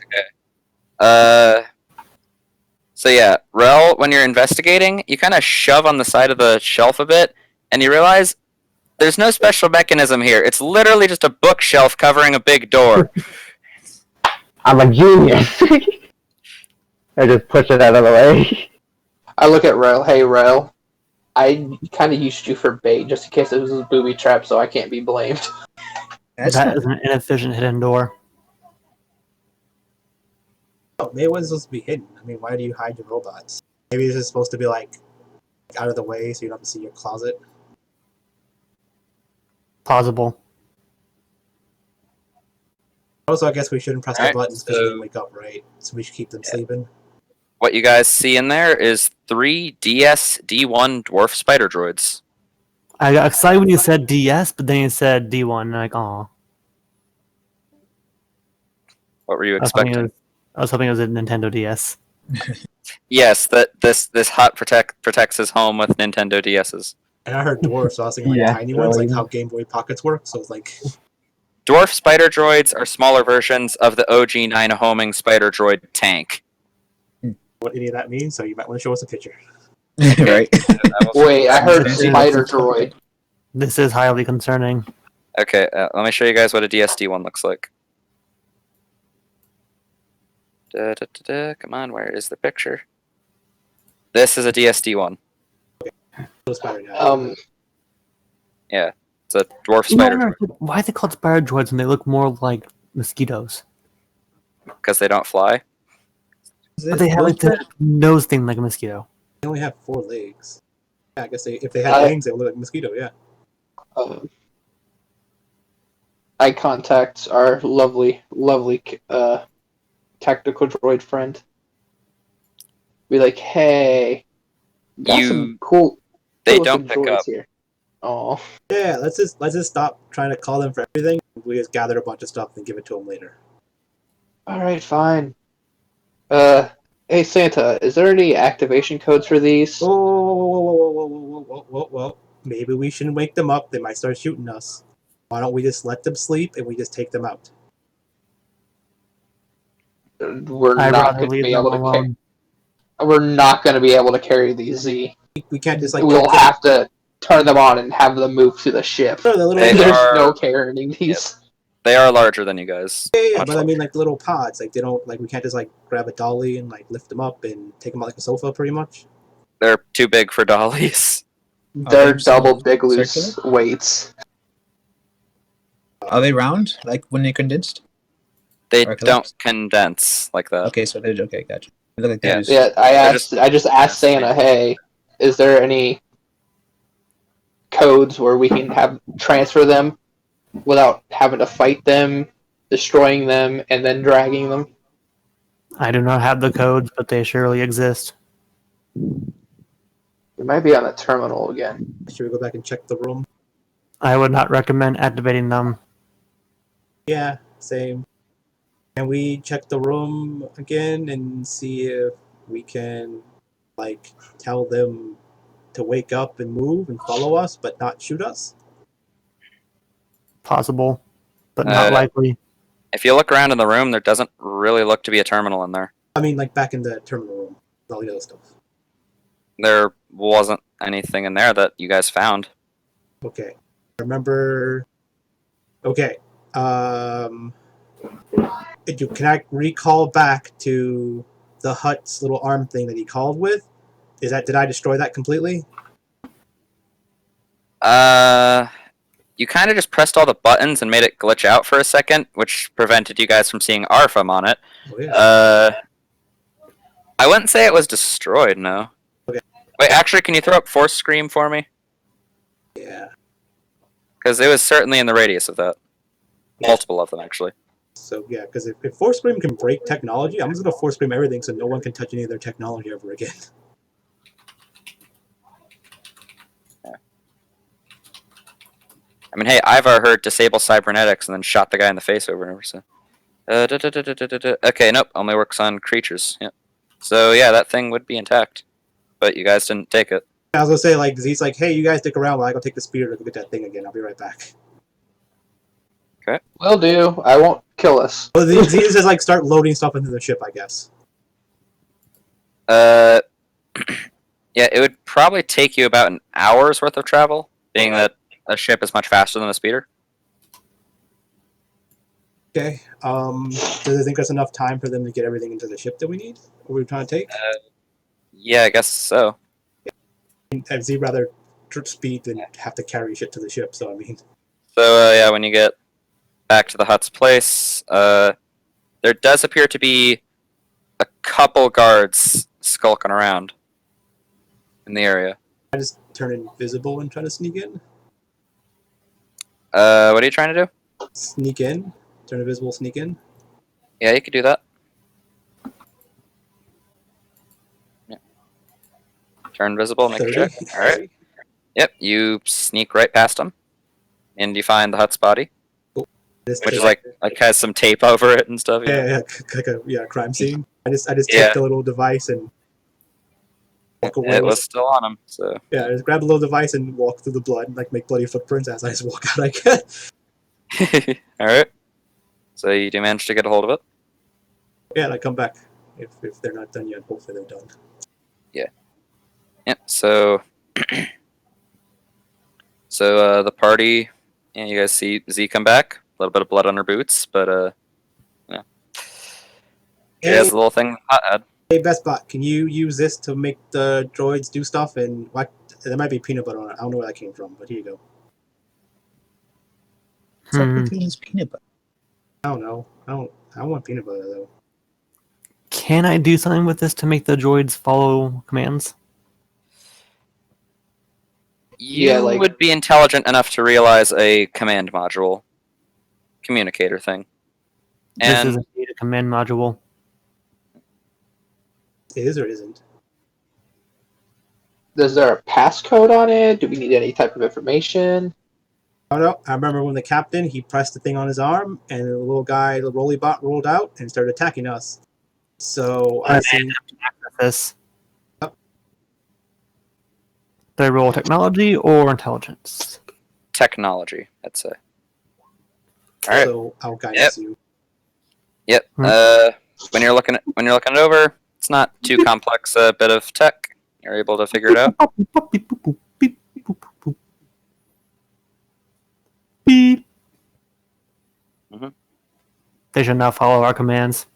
So yeah, Rel, when you're investigating, you kind of shove on the side of the shelf a bit, and you realize there's no special mechanism here. It's literally just a bookshelf covering a big door. I'm a genius. I just push it out of the way. I look at Rel. Hey, Rel. I kind of used you for bait just in case it was a booby trap, so I can't be blamed. That is an inefficient hidden door. Oh, maybe it wasn't supposed to be hidden. I mean, why do you hide your robots? Maybe this is supposed to be like out of the way so you don't have to see your closet. Plausible. Also, I guess we shouldn't press the Alright, buttons because so- they wake up, right? So we should keep them sleeping. What you guys see in there is 3 DS-D1 dwarf spider droids. I got excited when you said DS, but then you said D1. And like, aw. What were you I was hoping expecting? it was a Nintendo DS. Yes, that this hut protects his home with Nintendo DSs. And I heard dwarfs, so I was thinking like Yeah, tiny ones, like really. how Game Boy Pockets work. So it's like, Dwarf spider droids are smaller versions of the OG 9 homing spider droid tank. what any of that means? So you might want to show us a picture. Right. Wait, I heard Fancy. spider droid. This is highly concerning. Okay, let me show you guys what a DS-D1 looks like. Come on, where is the picture? This is a DS-D1. Those spider guys. It's a dwarf spider droid Why are they called spider droids when they look more like mosquitoes? because they don't fly. But they have like the nose thing like a mosquito. They only have 4 legs. Yeah, I guess if they had wings, they would look like a mosquito. Yeah. Eye contact our lovely tactical droid friend. Be like, hey, got some cool. They cool don't looking pick droids up. here. Oh, Yeah, let's just stop trying to call them for everything. We just gather a bunch of stuff and give it to them later. all right, fine. Hey Santa, is there any activation codes for these? Whoa. Maybe we shouldn't wake them up. They might start shooting us. Why don't we just let them sleep and we just take them out? We're I'd not rather going to leave be them able to. alone. We're not going to be able to carry these Z. We can't just like. We'll have to turn them on and have them move to the ship. No, the little. They There's are- no carrying these. They are larger than you guys. Yeah, Much but I mean larger. like little pods. Like they don't like we can't just like grab a dolly and like lift them up and take them out like a sofa, pretty much. They're too big for dollies. They're they so double big loose circular? weights. Are they round, like when they condensed? They Or don't condense like that. Okay, so they're okay. Gotcha. They look like Yeah. those. Yeah, I just asked Santa, hey, is there any codes where we can have transfer them without having to fight them, destroying them, and then dragging them? I do not have the codes, but they surely exist. We might be on a terminal again. Should we go back and check the room? I would not recommend activating them. Yeah, same. Can we check the room again and see if we can like tell them to wake up and move and follow us, but not shoot us? possible, but not likely. If you look around in the room, there doesn't really look to be a terminal in there. I mean, like back in the terminal room, all the other stuff. There wasn't anything in there that you guys found. Okay. Remember. Okay. Can I recall back to the Hut's little arm thing that he called with? Did I destroy that completely? You kind of just pressed all the buttons and made it glitch out for a second, which prevented you guys from seeing Arfam on it. Oh, yeah. I wouldn't say it was destroyed, no. Okay. Wait, actually, can you throw up Force Scream for me? Yeah. Because it was certainly in the radius of that. Multiple of them, actually. So, yeah, because if Force Scream can break technology, I'm just going to Force Scream everything so no one can touch any of their technology ever again. I mean, hey, Ivaar heard disable cybernetics and then shot the guy in the face over and over. So, okay, nope, only works on creatures. Yep. So yeah, that thing would be intact, but you guys didn't take it. I was gonna say, like, Z's like, hey, you guys stick around while I go take the speeder to go get that thing again. I'll be right back. Okay. Will do. I won't kill us. Well, Z is just like start loading stuff into the ship, I guess. Yeah, it would probably take you about an hour's worth of travel, being that a ship is much faster than a speeder. Okay. Do they think that's enough time for them to get everything into the ship that we need? Or we're trying to take? Yeah, I guess so. I'd Z rather speed than have to carry shit to the ship. So I mean. So yeah, when you get back to the Hut's place, there does appear to be a couple guards skulking around in the area. I just turn invisible and try to sneak in. What are you trying to do? Sneak in. Turn invisible, sneak in. Yeah, you could do that. Yeah. Turn invisible, make a 30. check. Alright. Yep, you sneak right past him. And you find the Hut's body. Which is like has some tape over it and stuff. Yeah, like a crime scene. I just Yeah. take the little device and walk away. It was still on him, so. Yeah, I just grab the little device and walk through the blood and like make bloody footprints as I just walk out, I guess. Alright. So you do manage to get a hold of it? Yeah, and I come back if they're not done yet. Hopefully they're done. Yep, so the party, yeah, you guys see Z come back. A little bit of blood on her boots, but yeah. She has a little thing hot had. Hey, Bestbot, can you use this to make the droids do stuff? And what? There might be peanut butter on it. I don't know where that came from, but here you go. Socrates peanut butter. I don't know. I don't want peanut butter though. Can I do something with this to make the droids follow commands? You Yeah, like- would be intelligent enough to realize a command module communicator thing. This And is indeed a command module. It is or isn't? Is there a passcode on it? Do we need any type of information? Oh no! I remember when the captain he pressed the thing on his arm, and the little guy, the rolly bot, rolled out and started attacking us. So I see. This. Yep. Do I roll technology or intelligence? technology, I'd say. All right. So I'll guide Yep. you. Yep. Hmm. When you're looking it over, it's not too complex a bit of tech. You're able to figure it out. Beep. Mhm. They should now follow our commands.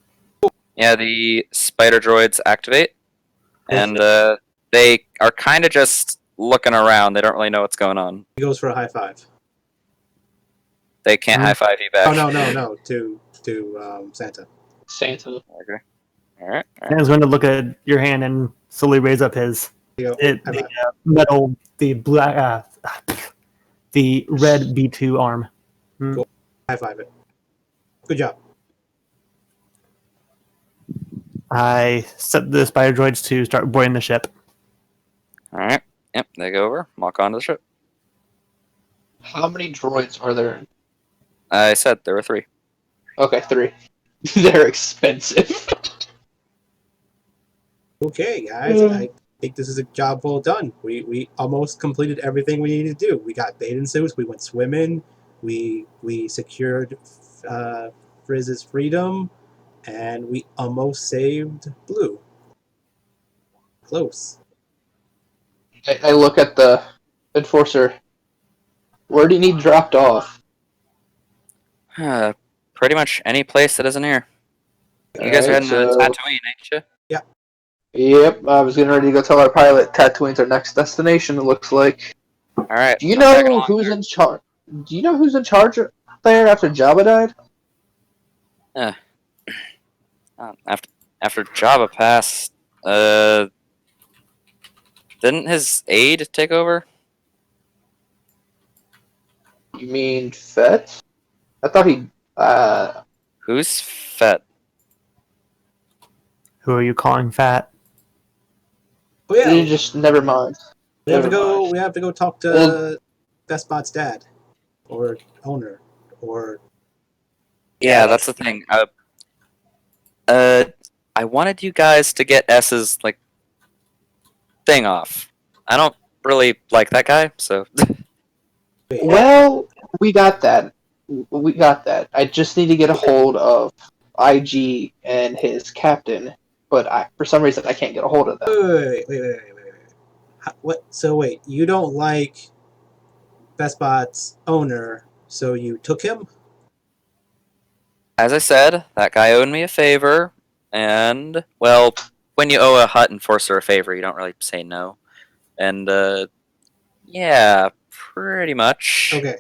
Yeah, the spider droids activate, and they are kind of just looking around. They don't really know what's going on. He goes for a high five. They can't Hmm. high five you back. Oh no! To Santa. Santa. Okay. All right. Sam's going to look at your hand and slowly raise up his Here you go. the High five. metal, the black, the red B2 arm. High five it. Good job. I set the spider droids to start boarding the ship. All right. Yep. They go over, walk onto the ship. How many droids are there? I said there were 3. Okay, 3. They're expensive. Okay, guys. I think this is a job well done. We almost completed everything we needed to do. We got bathing suits. We went swimming. We secured Frizz's freedom, and we almost saved Blue. Close. I look at the enforcer. Where do you need dropped off? Pretty much any place that isn't here. You guys are Alright, heading to so Tatooine, ain't you? yep, I was getting ready to go tell our pilot Tatooine's our next destination. It looks like. All right. Do you I'm tagging know along who's there. in charge? Do you know who's in charge there after Jabba died? After Jabba passed, didn't his aide take over? You mean Fett? I thought he. Who's Fett? Who are you calling fat? Oh yeah, You just never mind. we have to Never go. mind. We have to go talk to Well- Bespot's dad, or owner, or Yeah, that's the thing. I wanted you guys to get S's like thing off. I don't really like that guy, so wait, Well, we got that. We got that. I just need to get a hold of IG and his captain, but for some reason I can't get a hold of them. wait. What? So wait, you don't like Bespot's owner, so you took him? as I said, that guy owed me a favor, and well, when you owe a Hut enforcer a favor, you don't really say no. And yeah, pretty much. Okay.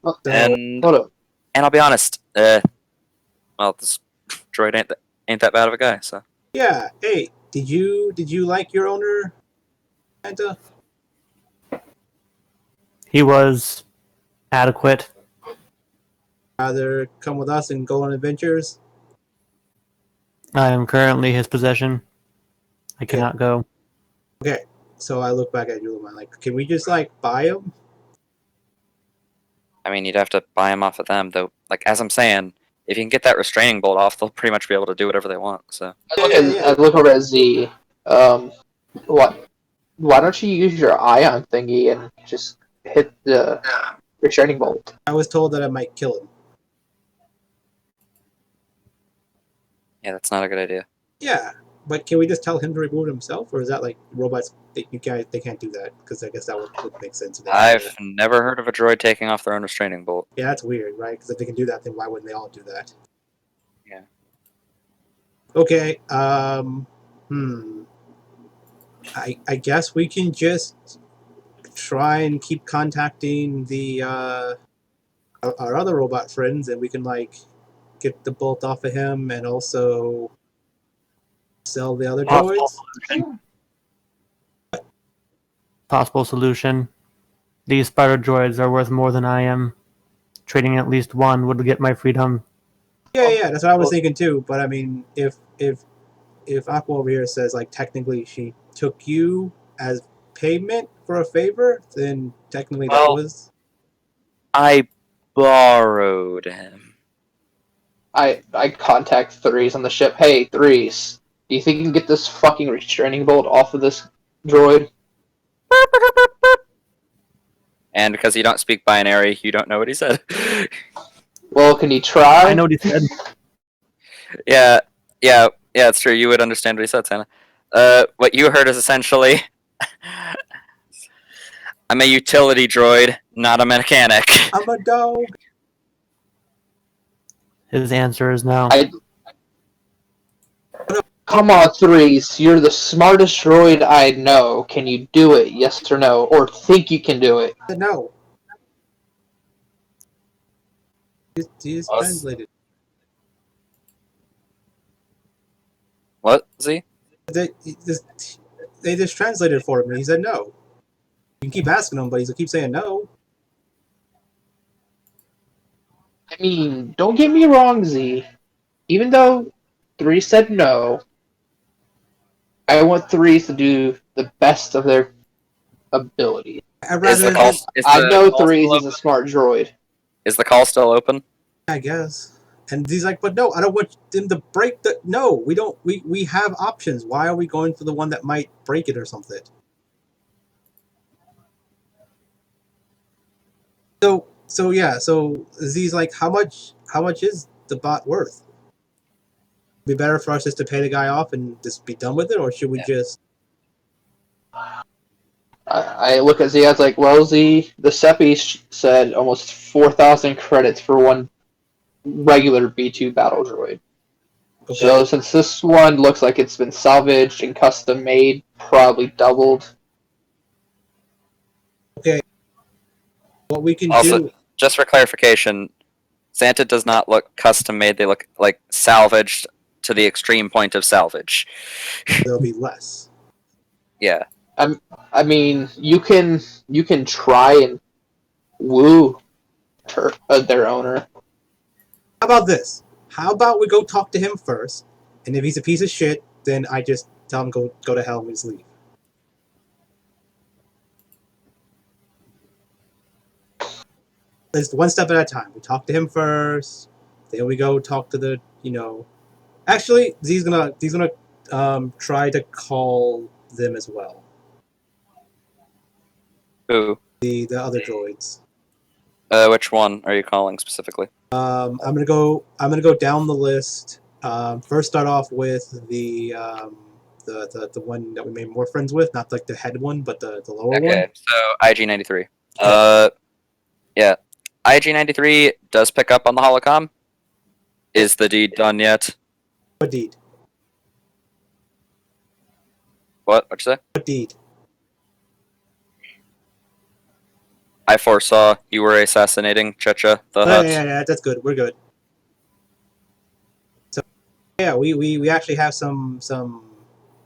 So, And hold up. I'll be honest, well, this droid ain't that bad of a guy, so. Yeah. Hey, did you like your owner, Santa? He was adequate. Rather come with us and go on adventures? I am currently his possession. I cannot go. Okay. So I look back at you and I'm like, can we just like buy him? I mean, you'd have to buy him off of them, though. Like, as I'm saying, if you can get that restraining bolt off, they'll pretty much be able to do whatever they want, so. I look over at Z. What? Why don't you use your ion thingy and just hit the restraining bolt? I was told that I might kill him. Yeah, that's not a good idea. Yeah, but can we just tell him to remove it himself, or is that like robots? They can't do that because I guess that would make sense. I've never heard of a droid taking off their own restraining bolt. Yeah, that's weird, right? Because if they can do that, then why wouldn't they all do that? Yeah. Okay. I guess we can just try and keep contacting the our other robot friends, and we can like get the bolt off of him, and also sell the other droids. Possible solution. These spider droids are worth more than I am. Trading at least one would get my freedom. Yeah, that's what I was thinking too. But I mean, if Aqua over here says like technically she took you as payment for a favor, then technically that Well- was. I borrowed him. I contact Threes on the ship. Hey, Threes, do you think you can get this fucking restraining bolt off of this droid? And because you don't speak binary, you don't know what he said. Well, can you try? I know what he said. Yeah, it's true. You would understand what he said, Santa. What you heard is essentially, I'm a utility droid, not a mechanic. I'm a dog. His answer is no. Come on, Threes, you're the smartest droid I know. Can you do it, yes or no? Or think you can do it? No. He's translated. What, Z? They just translated for me. He said no. You can keep asking him, but he keeps saying no. I mean, don't get me wrong, Z. Even though Threes said no, I want Threes to do the best of their ability. I'd Is the rather. call? Is I the know call Threes still is a open? smart droid. Is the call still open? I guess. And he's like, but no, I don't want them to break the. No, we don't. We have options. Why are we going for the one that might break it or something? So So yeah, so Z's like, how much is the bot worth? Be better for us just to pay the guy off and just be done with it, or should we just? I look at Z. I was like, well, Z, the Seppi said almost 4,000 credits for one regular B2 battle droid. Okay. So since this one looks like it's been salvaged and custom made, probably doubled. What we can Also, do? just for clarification, Santa does not look custom made. They look like salvaged to the extreme point of salvage. There'll be less. Yeah. I mean, you can try and woo their owner. How about this? How about we go talk to him first, and if he's a piece of shit, then I just tell him go to hell and just leave. It's one step at a time. We talk to him first, then we go talk to the Actually, Z's gonna try to call them as well. Who? The other droids. Which one are you calling specifically? I'm gonna go down the list. First, start off with the one that we made more friends with, not like the head one, but the lower one. Okay, so IG-93. Yeah. IG-93 does pick up on the holocom. Is the deed done yet? What deed? What'd you say? What deed? I foresaw you were assassinating Checha the Oh, Hutt. yeah, that's good. We're good. So yeah, we actually have some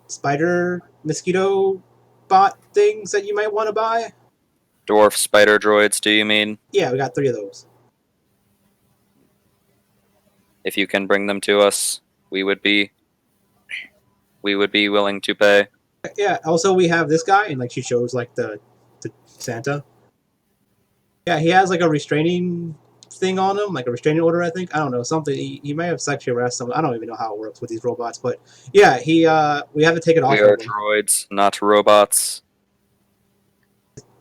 spider mosquito bot things that you might want to buy. Dwarf spider droids, do you mean? Yeah, we got 3 of those. If you can bring them to us, we would be willing to pay. Yeah. Also, we have this guy, and like she shows like the Santa. Yeah, he has like a restraining thing on him, like a restraining order. I think I don't know something. He may have sexually arrested someone. I don't even know how it works with these robots, but yeah, we have to take it off. We are droids, not robots.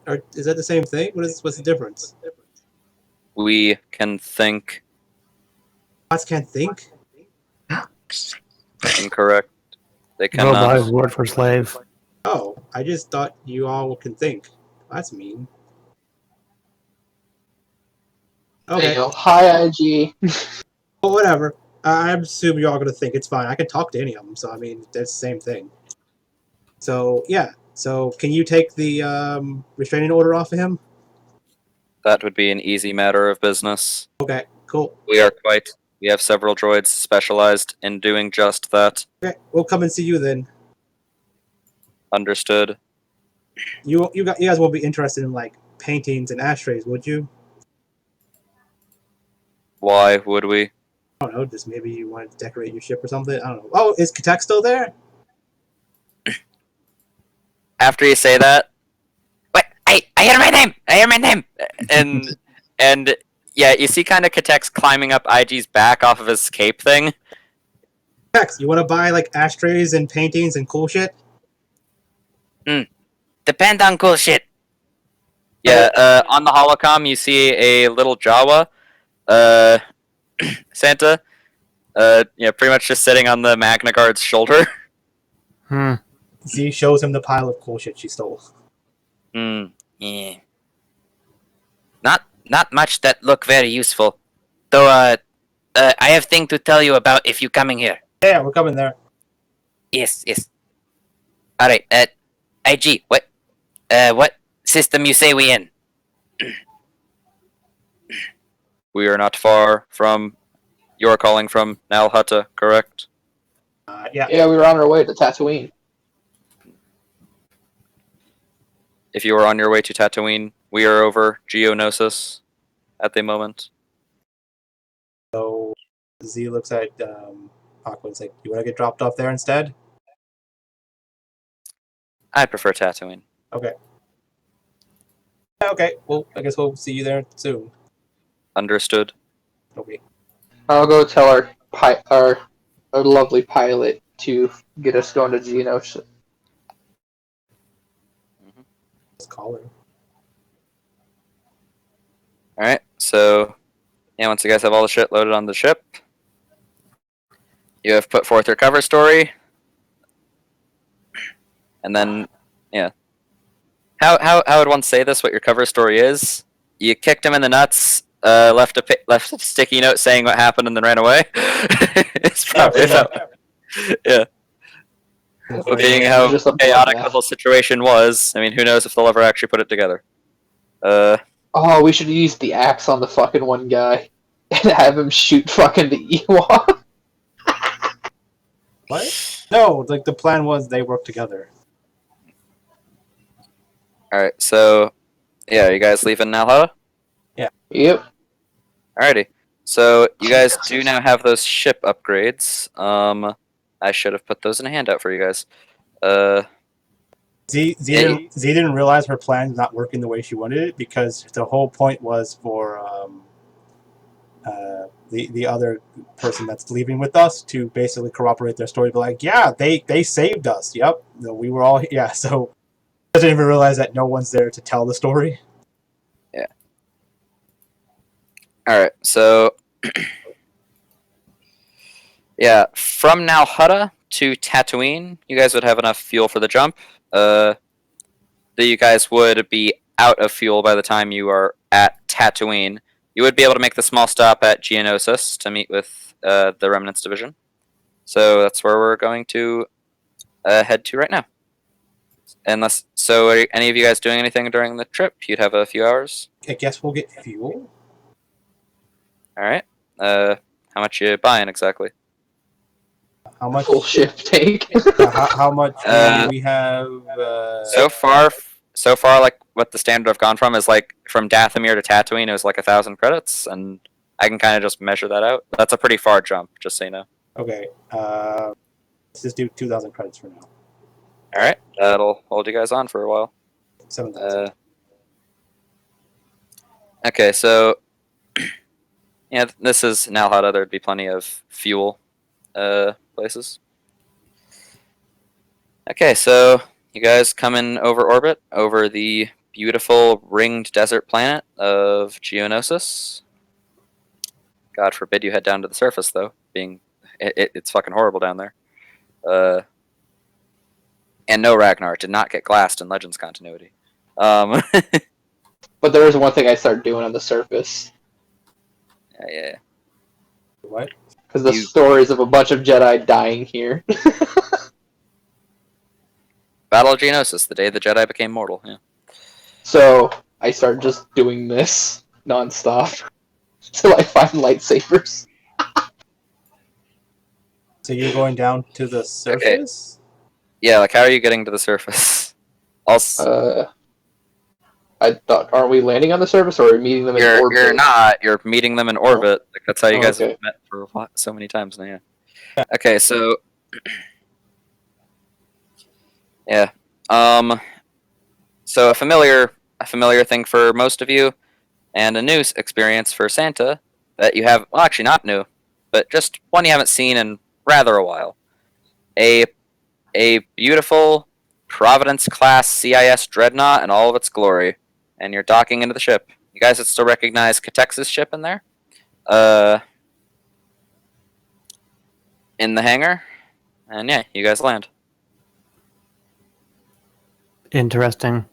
Or is that the same thing? What's the difference? We can think. Robots can't think. Incorrect. They Robot cannot. is word for slave. Oh, I just thought you all can think. That's mean. There you Okay, go. Hi, IG. well, whatever. I assume you're all gonna think it's fine. I can talk to any of them, so I mean that's the same thing. So yeah. So can you take the restraining order off of him? That would be an easy matter of business. Okay, cool. We have several droids specialized in doing just that. Okay, we'll come and see you then. Understood. You guys won't be interested in like paintings and ashtrays, would you? Why would we? I don't know. Just maybe you want to decorate your ship or something. I don't know. Oh, is Katek still there? After you say that, wait, I hear my name. I hear my name. And yeah, you see kind of Katek's climbing up IG's back off of his cape thing. Katek, you want to buy like ashtrays and paintings and cool shit? Depend on cool shit. Yeah, on the holocom you see a little Jawa, Santa, pretty much just sitting on the Magna Guard's shoulder. Z shows him the pile of cool shit she stole. Yeah. Not much that look very useful. Though, I have thing to tell you about if you coming here. Yeah, we're coming there. Yes. Alright, IG, what system you say we in? We are not far from... You're calling from Nal Hutta, correct? Yeah. Yeah, we were on our way to Tatooine. If you are on your way to Tatooine, we are over Geonosis at the moment. So Z looks at Aqua and's like, "You want to get dropped off there instead?" I prefer Tatooine. Okay. Okay. Well, I guess we'll see you there soon. Understood. Okay. I'll go tell our lovely pilot to get us going to Geonosis. Just call her. Alright, So, yeah, once you guys have all the shit loaded on the ship, you have put forth your cover story. And then, yeah. How would one say this? What your cover story is? You kicked him in the nuts, left a sticky note saying what happened, and then ran away. It's probably yeah. Well, being how Just a chaotic bloodbath. the whole situation was, I mean, who knows if they'll ever actually put it together. Oh, we should use the axe on the fucking one guy and have him shoot fucking the Ivaar. What? No, like the plan was they work together. Alright, so, yeah, you guys leaving Nalhada? Yep. Alrighty. So, you guys do now have those ship upgrades. I should have put those in a handout for you guys. Z didn't realize her plan's not working the way she wanted it because the whole point was for the other person that's leaving with us to basically corroborate their story. Be like, yeah, they saved us. Yep, no, we were all So I didn't even realize that no one's there to tell the story. Yeah. Alright, so yeah, from Nalhada to Tatooine, you guys would have enough fuel for the jump. That you guys would be out of fuel by the time you are at Tatooine. You would be able to make the small stop at Geonosis to meet with the Remnants Division. So that's where we're going to head to right now. Unless, so are any of you guys doing anything during the trip? You'd have a few hours. I guess we'll get fuel. All right. How much you buying exactly? How much? Full ship take. How much do we have? So far, like what the standard I've gone from is like from Dathomir to Tatooine, it was like 1,000 credits, and I can kind of just measure that out. That's a pretty far jump, just so you know. Okay. Let's just do 2,000 credits for now. All right, that'll hold you guys on for a while. 7,000. Okay, so yeah, this is Nalhada. There'd be plenty of fuel places. Okay, so you guys coming over orbit over the beautiful ringed desert planet of Geonosis. God forbid you head down to the surface, though. It's fucking horrible down there. And no, Ragnar did not get glassed in Legends continuity. But there is one thing I started doing on the surface. Yeah. What? Because the stories of a bunch of Jedi dying here. Battle of Geonosis, the day the Jedi became mortal. Yeah. So I started just doing this nonstop till I find lightsabers. So you're going down to the surface? Yeah, like how are you getting to the surface? Also, I thought, aren't we landing on the surface or are we meeting them in orbit? You're not. You're meeting them in orbit. Like that's how you guys Okay. have met for so many times now. Yeah. Okay, so yeah. So a familiar thing for most of you, and a new experience for Santa that you have. Well, actually, not new, but just one you haven't seen in rather a while. A beautiful Providence-class CIS dreadnought in all of its glory, and you're docking into the ship. You guys would still recognize Katex's ship in there, in the hangar, and yeah, you guys land. Interesting.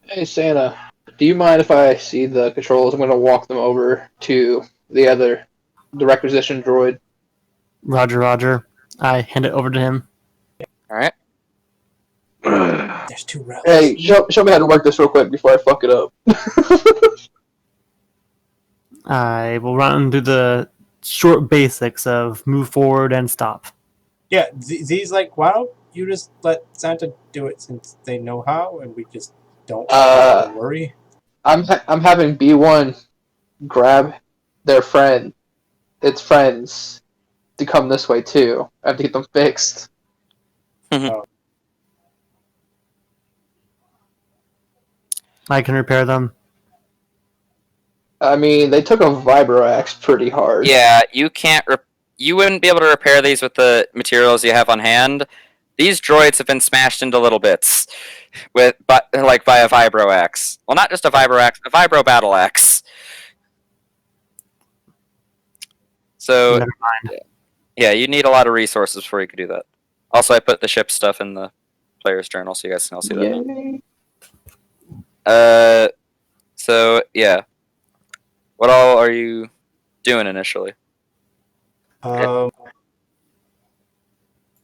Hey Santa, do you mind if I see the controls? I'm going to walk them over to the requisition droid. Roger. I hand it over to him. All right. There's 2 rounds. Hey, show me how to work this real quick before I fuck it up. I will run through the short basics of move forward and stop. Yeah, Z's like, why don't you just let Santa do it since they know how, and we just don't have to worry? I'm having B1 grab their friend, its friends, to come this way too. I have to get them fixed. I can repair them. I mean, they took a vibro axe pretty hard. Yeah, you can't. You wouldn't be able to repair these with the materials you have on hand. These droids have been smashed into little bits, by a vibro axe. Well, not just a vibro axe, a vibro battle axe. So, Never mind. yeah, you need a lot of resources before you could do that. Also, I put the ship stuff in the player's journal, so you guys can all see that. Yay. So, yeah. What all are you doing initially?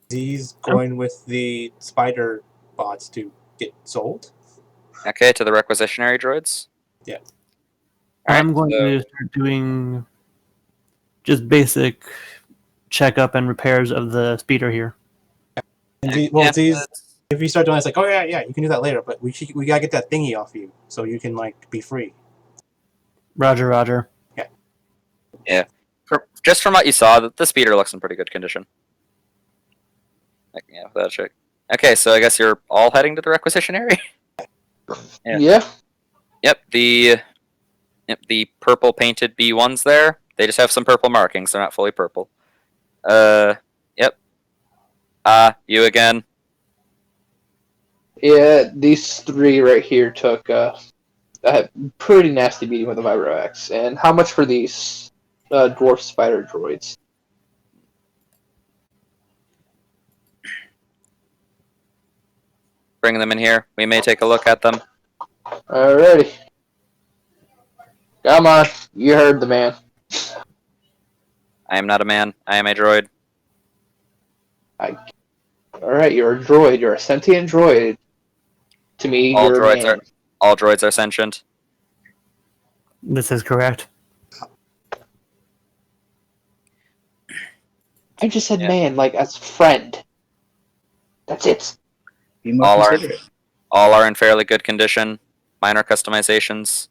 He's going with the spider bots to get sold. Okay, to the requisitionary droids? Yeah. I'm going to start doing just basic checkup and repairs of the speeder here. And Yeah, if you start doing it, it's like, oh yeah, you can do that later, but we gotta get that thingy off you so you can like be free. Roger, roger. just from what you saw, the speeder looks in pretty good condition. Yeah, without a check. Okay, so I guess you're all heading to the requisitionary? Yeah. Yep, the purple painted B1s there. They just have some purple markings. They're not fully purple. Yep. You again. Yeah, these three right here took a pretty nasty beating with the Vibro X. And how much for these dwarf spider droids? Bring them in here. We may take a look at them. Alrighty. Come on, you heard the man. I am not a man. I am a droid. Alright, you're a droid. You're a sentient droid. To me, All you're droids a man. All droids are sentient. This is correct. I just said Yeah. man, like as friend. That's it. Be more All are considerate. all are in fairly good condition. Minor customizations.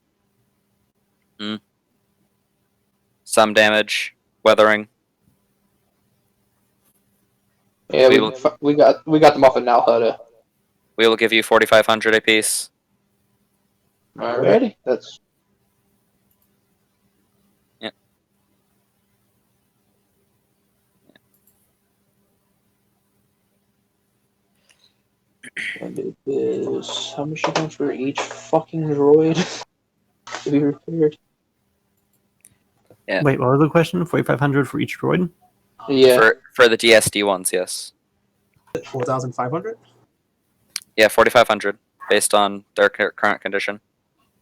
Some damage, weathering. Yeah, We we got them off of Nalhutta. We will give you 4,500 apiece. Alrighty, that's and it is how much you want for each fucking droid to be repaired? Yeah. Wait, what was the question? 4,500 for each droid? Yeah. For the DSD ones, yes. 4,500. Yeah, 4,500 based on their current condition.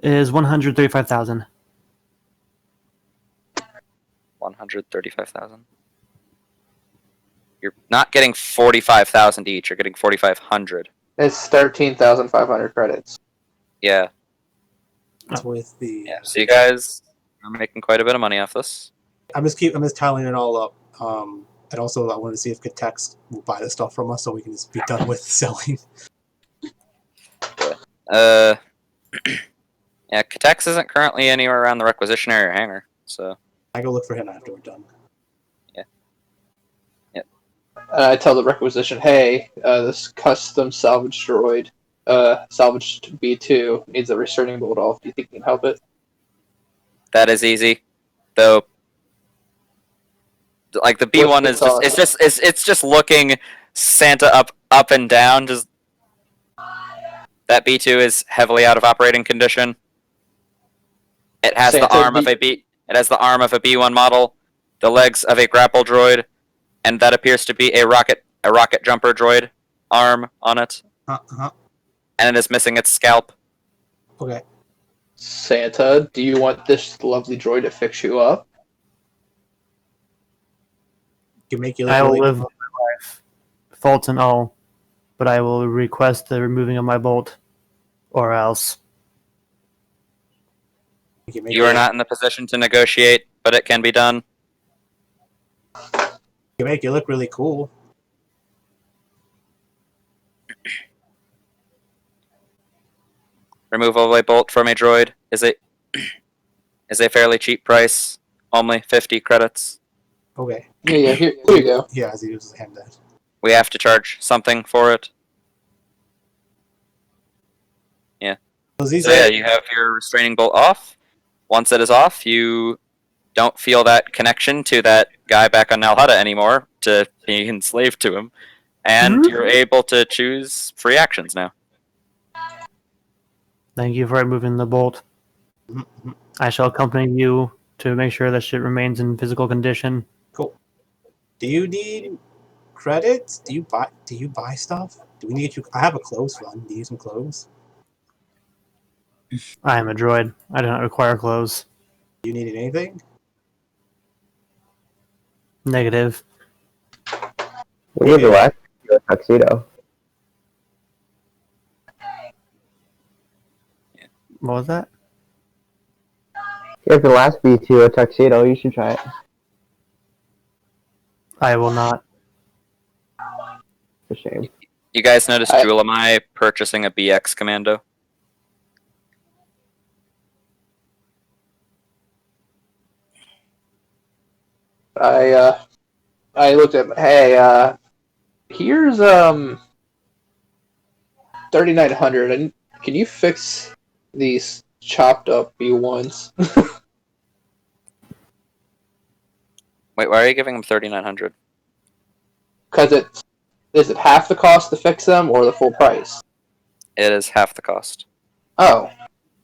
Is 135,000. 135,000. You're not getting 45,000 each. You're getting 4,500. It's 13,500 credits. Yeah. That's with the. Yeah. So you guys are making quite a bit of money off this. I'm just tallying it all up. And also, I wanted to see if Katex will buy the stuff from us so we can just be done with selling. Yeah, Katex isn't currently anywhere around the requisitionary or hangar, so. I go look for him after we're done. I tell the requisition, hey, this custom salvage droid, salvaged B2, needs a restraining bolt off. Do you think you can help it? That is easy, though. Like the B1 is just it's just looking Santa up and down. Just that B2 is heavily out of operating condition. It has the arm of a B. It has the arm of a B1 model, the legs of a grapple droid, and that appears to be a rocket jumper droid arm on it. And it is missing its scalp. Okay. Santa, do you want this lovely droid to fix you up? You make you I will really, live my life, faults and all, but I will request the removing of my bolt, or else. You are not in the position to negotiate, but it can be done. You make you look really cool. Removal of a bolt from a droid is a fairly cheap price, only 50 credits. Okay. Yeah, here you go. Yeah, as he uses hand that. We have to charge something for it. So yeah, you have your restraining bolt off. Once it is off, you don't feel that connection to that guy back on Nalhutta anymore to being enslaved to him, and you're able to choose free actions now. Thank you for removing the bolt. I shall accompany you to make sure that shit remains in physical condition. Cool. Do you need credits? Do you buy stuff? Do we need you? I have a clothes fund. Do you need some clothes? I am a droid. I do not require clothes. Do you need anything? Negative. We gave the last a tuxedo. What was that? Give the last B2 a tuxedo. You should try it. I will not. It's a shame. You guys noticed Julamai purchasing a BX commando? I looked at, hey, here's 3,900, and can you fix these chopped up B1s? Wait, why are you giving him 3,900? Because is it half the cost to fix them or the full price? It is half the cost. Oh,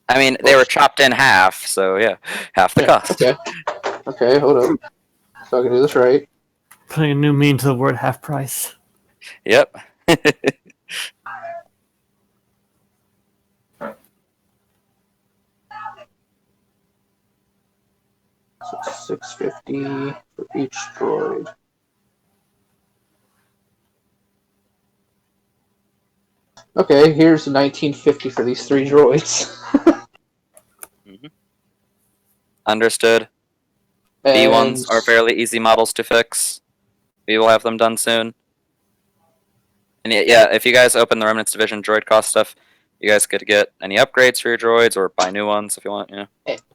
I mean, they were chopped in half, so yeah, half the cost. Okay, hold up. So I can do this right. Putting a new meaning to the word half price. Yep. 650 for each droid. Okay, here's 1950 for these 3 droids. Understood. B1s are fairly easy models to fix. We will have them done soon. And yeah, if you guys open the Remnants Division droid cost stuff, you guys could get any upgrades for your droids or buy new ones if you want. Yeah.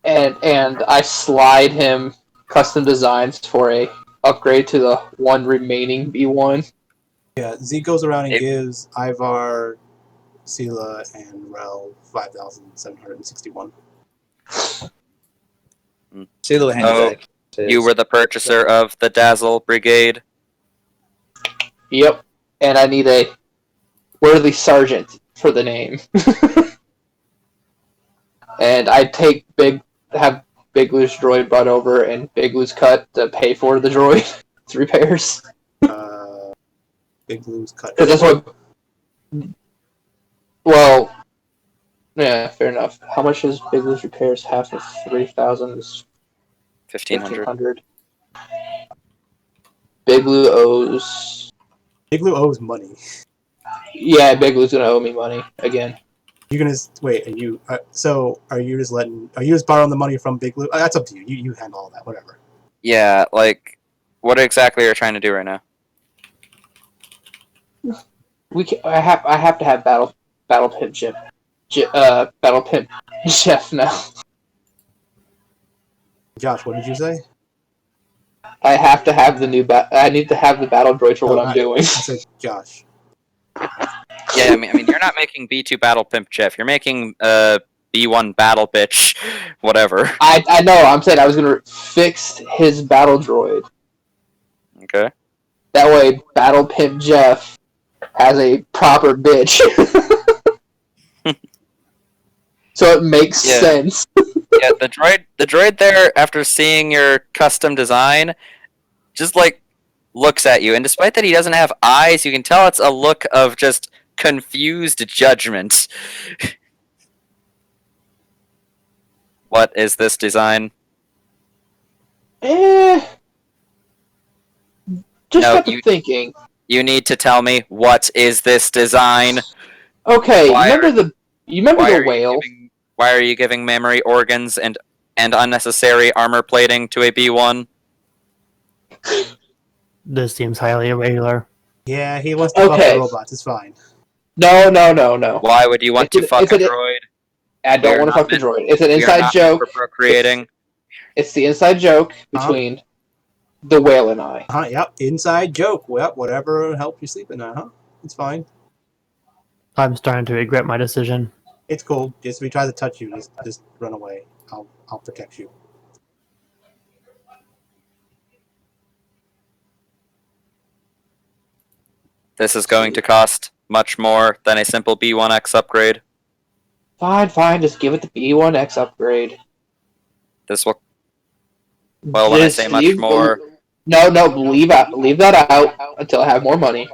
And I slide him custom designs for a upgrade to the one remaining B1. Yeah, Z goes around and gives Ivaar, Selah, and Rel 5,761. Selah handed back his- You were the purchaser of the Dazzle Brigade. Yep, and I need a worthy sergeant for the name. And I have Big Lou's droid brought over and Big Lou's cut to pay for the droid repairs. Big Lou's cut. Because that's what. Well, yeah, fair enough. How much is Big Lou's repairs? Half of 3,000 is 1,500. Big Lou owes. Big Lou owes money. Yeah, Big Lou's gonna owe me money again. You're gonna wait. Are you? So are you just letting? Are you just borrowing the money from Big Lou? That's up to you. You handle all that. Whatever. Yeah, like, what exactly are you trying to do right now? I have to have Battle Pimp Battle Pimp Jeff now. Josh, what did you say? I have to have the new I need to have the battle droid for what I'm doing. I said Josh. Yeah, I mean, you're not making B2 Battle Pimp Jeff. You're making B1 Battle Bitch, whatever. I know. I'm saying I was gonna fix his battle droid. Okay. That way, Battle Pimp Jeff has a proper bitch. So it makes sense. Yeah, the droid there, after seeing your custom design, just like looks at you, and despite that he doesn't have eyes, you can tell it's a look of just confused judgment. What is this design? Just No, got to thinking. You need to tell me, what is this design? Okay, Why you remember the whale? Why are you giving memory organs and unnecessary armor plating to a B1? This seems highly irregular. Yeah, he wants to fuck the robots. It's fine. No. Why would you want to fuck a droid? I don't want to fuck the droid. It's an inside joke. For procreating. It's the inside joke between the whale and I. Yep, inside joke. Well, whatever help you sleep at night, huh? It's fine. I'm starting to regret my decision. It's cool. Just if we try to touch you, just run away. I'll protect you. This is going to cost much more than a simple B1X upgrade. Fine. Just give it the B1X upgrade. This will Well, when I Just say much more, No, leave that out until I have more money.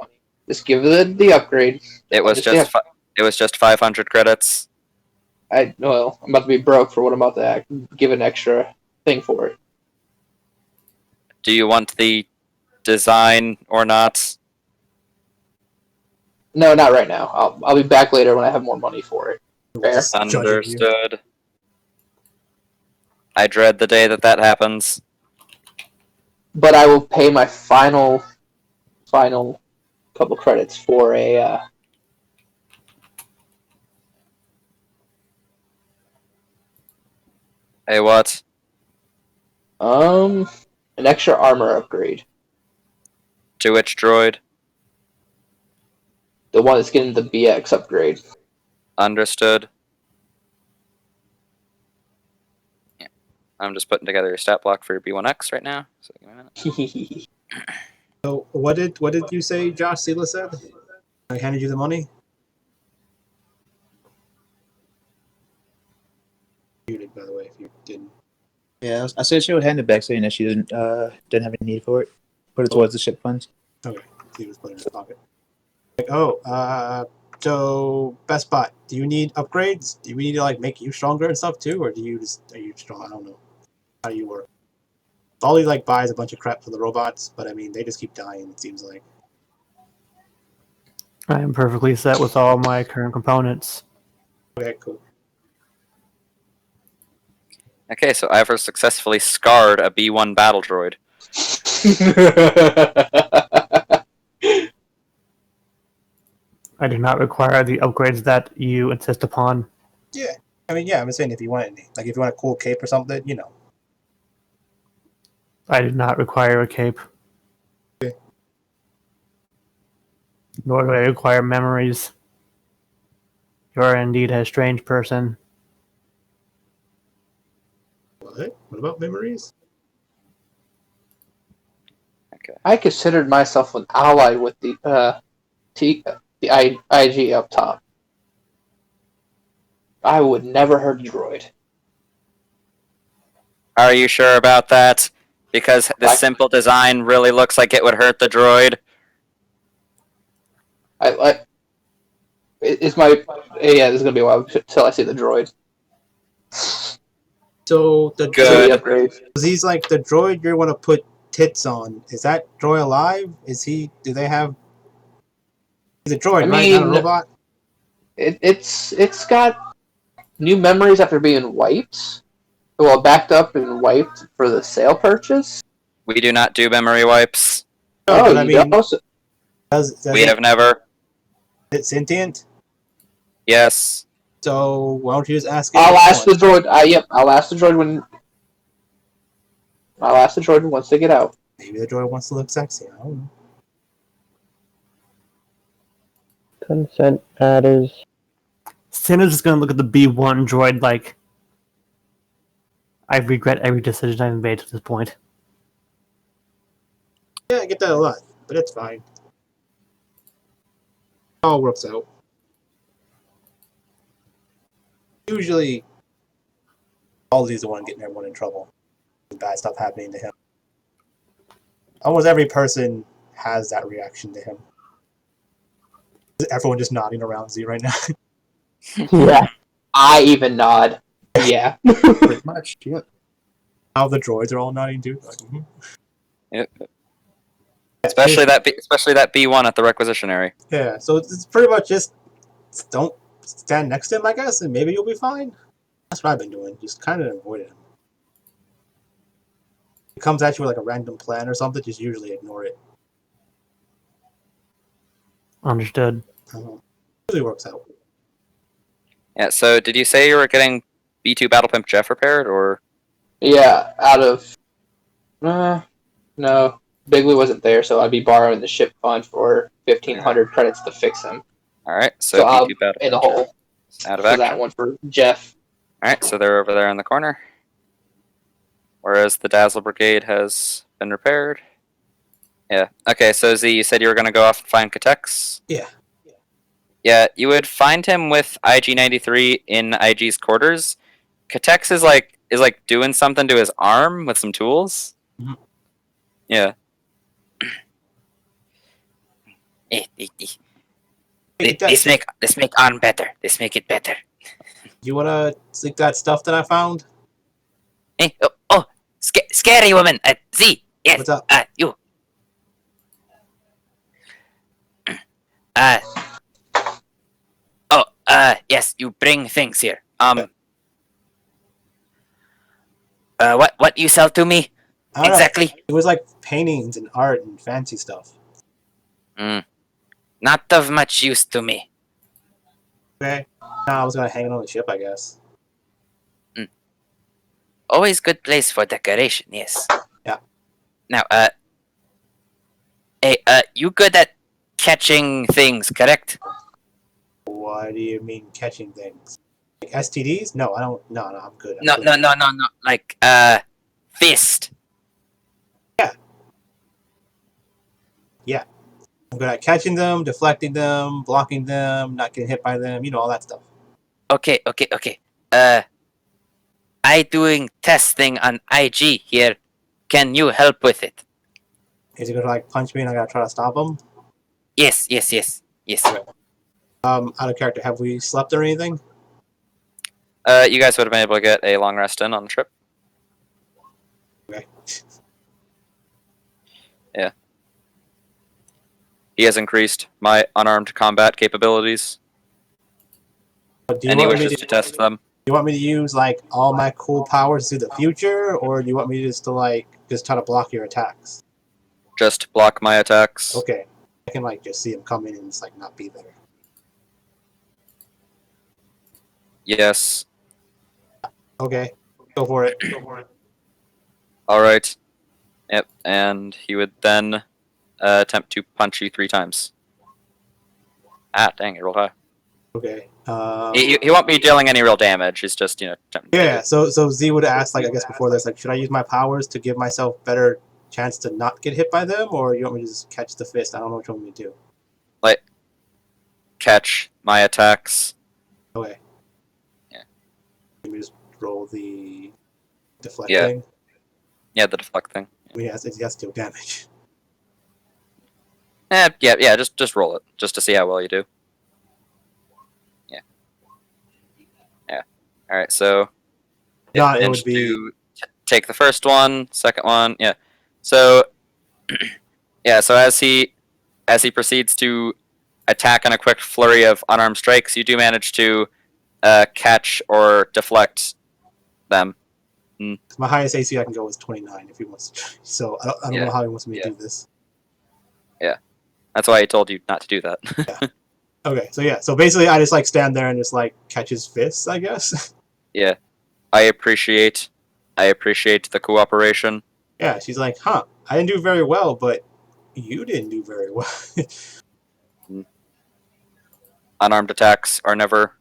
Just give the upgrade. it was just 500 credits. I'm about to be broke for what I'm about to give an extra thing for it. Do you want the design or not? No, not right now. I'll be back later when I have more money for it. Fair. Just judging you. Understood. I dread the day that happens. But I will pay my final couple credits for a Hey, what? an extra armor upgrade. To which droid? The one that's getting the BX upgrade. Understood. Yeah. I'm just putting together your stat block for your B1X right now. So give me a minute. So what did you say, Josh? Selah said I handed you the money. Muted, by the way, if you didn't. Yeah, I said she would hand it back, saying that she didn't have any need for it. Put it towards the ship funds. Okay, he was putting it in his pocket. So Best Bot, do you need upgrades? Do we need to like make you stronger and stuff too, or are you strong? I don't know. How do you work? Ollie like buys a bunch of crap for the robots, but I mean they just keep dying. It seems like. I am perfectly set with all my current components. Okay, cool. Okay, so Ivaar successfully scarred a B1 battle droid. I do not require the upgrades that you insist upon. Yeah, I mean, yeah, I'm saying if you want any, like if you want a cool cape or something, you know. I do not require a cape. Okay. Nor do I require memories. You are indeed a strange person. What? What about memories? Okay. I considered myself an ally with the IG up top. I would never hurt a droid. Are you sure about that? Because the simple design really looks like it would hurt the droid. This is gonna be a while until I see the droid. So the Good. Upgrade. he's like the droid you want to put tits on. Is that droid alive? Is he? Do they have? He's a droid, right? Not a robot. It's got new memories after being wiped. Well, backed up and wiped for the sale purchase. We do not do memory wipes. No, but I you mean, don't? does We have never. it sentient? Yes. So why don't you just ask it? I'll ask the droid. I'll ask the droid when. I'll ask the droid once they get out. Maybe the droid wants to look sexy. I don't know. Consent matters. Santa's just gonna look at the B1 droid like, I regret every decision I've made to this point. Yeah, I get that a lot, but it's fine. It all works out. Usually, Aldi's the one getting everyone in trouble. Bad stuff happening to him. Almost every person has that reaction to him. Everyone just nodding around Z right now. Yeah. I even nod. Yeah. Pretty much, yeah. How the droids are all nodding too. Like, mm-hmm. Yep. Especially that B1 at the requisitionary. Yeah, so it's pretty much just don't stand next to him, I guess, and maybe you'll be fine. That's what I've been doing, just kind of avoid him. He comes at you with like a random plan or something, just usually ignore it. Understood. Usually works out. Yeah, so did you say you were getting B2 Battle Pimp Jeff repaired, or? Yeah, out of... no. Bigley wasn't there, so I'd be borrowing the ship fund for 1,500 credits to fix him. Alright, so I'll B2 Battle in the Pimp hole out of for action. that one for Jeff. Alright, so they're over there in the corner. Whereas the Dazzle Brigade has been repaired. Yeah. Okay, so Z, you said you were going to go off and find Katex? Yeah. Yeah, you would find him with IG-93 in IG's quarters. Katex is like is like doing something to his arm with some tools. Mhm. Yeah. This make arm better. This make it better. you wanna see that stuff that I found? Hey, scary woman. Z. Yes. What's up? You. Yes. You bring things here. What you sell to me I don't know. exactly? It was like paintings and art and fancy stuff. Not of much use to me. Okay. Nah, I was gonna hang it on the ship, I guess. Always good place for decoration. Yes. Yeah. Now, hey, you good at catching things, correct? What do you mean catching things? Like STDs? No, I don't. No, I'm good. I'm No. good. Like, fist. Yeah. I'm good at catching them, deflecting them, blocking them, not getting hit by them. You know, all that stuff. Okay. I doing testing on IG here. Can you help with it? Is he gonna like punch me and I gotta try to stop him? Yes. Out of character, have we slept or anything? You guys would have been able to get a long rest in on the trip. Okay. Yeah. He has increased my unarmed combat capabilities, Do you and he want me wishes to test them. you want me to use like all my cool powers to the future, or do you want me just to like just try to block your attacks? Just block my attacks. Okay. I can like just see him coming and just like not be there. Yes. Okay. Go for it. All right. Yep. And he would then attempt to punch you 3 times. Dang, he rolled high. Okay. He won't be dealing any real damage. He's just, attempting to Yeah, hit. so Z would ask, like, I guess before this, like, should I use my powers to give myself better chance to not get hit by them, or you want me to just catch the fist? I don't know what you want me to do. Catch my attacks. Okay. Yeah. Let me just roll the deflect Yeah. thing. Yeah, the deflect thing. I mean, it has to deal damage. Yeah. Just roll it, just to see how well you do. Yeah. All right. So. No, it managed would be. to take the first one, second one. Yeah. So. Yeah. So as he proceeds to attack in a quick flurry of unarmed strikes, you do manage to catch or deflect them. My highest AC I can go is 29 if he wants to. So I don't Yeah. know how he wants me to Yeah. do this. That's why I told you not to do that. Okay, so yeah, so basically I just like stand there and just like catch his fists, I guess. Yeah. I appreciate the cooperation. Yeah, she's like, huh, I didn't do very well, but you didn't do very well. Unarmed attacks are never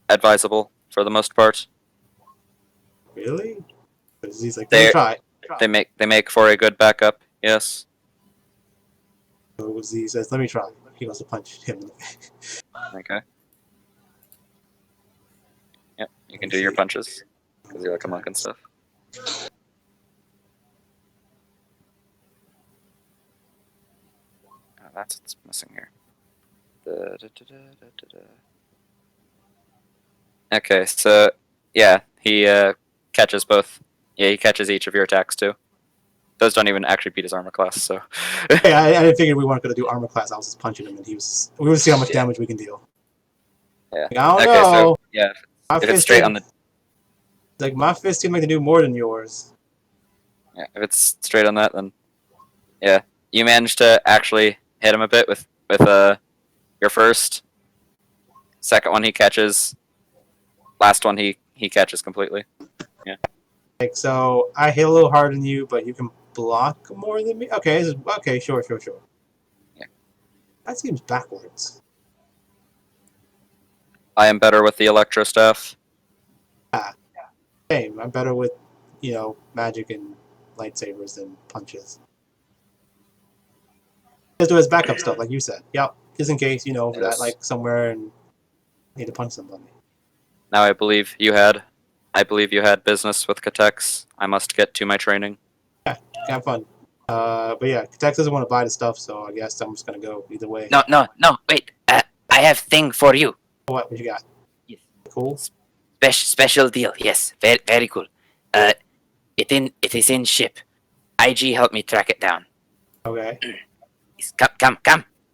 advisable for the most part. Really? But he's like, let me try. They make for a good backup. Yes. So Z says, let me try. He wants to punch him in the face. Okay. Yep. You can do your punches because you're like a monk and stuff. Oh, that's what's missing here. Okay, so yeah, he catches both. Yeah, he catches each of your attacks too. Those don't even actually beat his armor class, so. Hey, I didn't figure we weren't going to do armor class. I was just punching him, and we would see how much damage we can deal. Yeah. Like, I don't Okay, know. so yeah, My if it's fist straight seem- on the Like, my fist seems like they do more than yours. yeah, if it's straight on that, then yeah, you managed to actually hit him a bit with your first. Second one he catches. Last one he catches completely. Like, so I hit a little harder than you, but you can block more than me? Okay, okay, sure. Yeah. That seems backwards. I am better with the electro staff. Hey, I'm better with, magic and lightsabers than punches. Just do his backup stuff, like you said. Yep, just in case, Yes. like somewhere and need to punch somebody. Now I believe you had I believe you had business with Katex. I must get to my training. Have fun. But yeah, Tex doesn't want to buy the stuff, so I guess I'm just gonna go either way. No, wait. I have thing for you. What you got? Yes. Cool. Special deal. Yes, very cool. It is in ship. IG helped me track it down. Okay. Yes, come.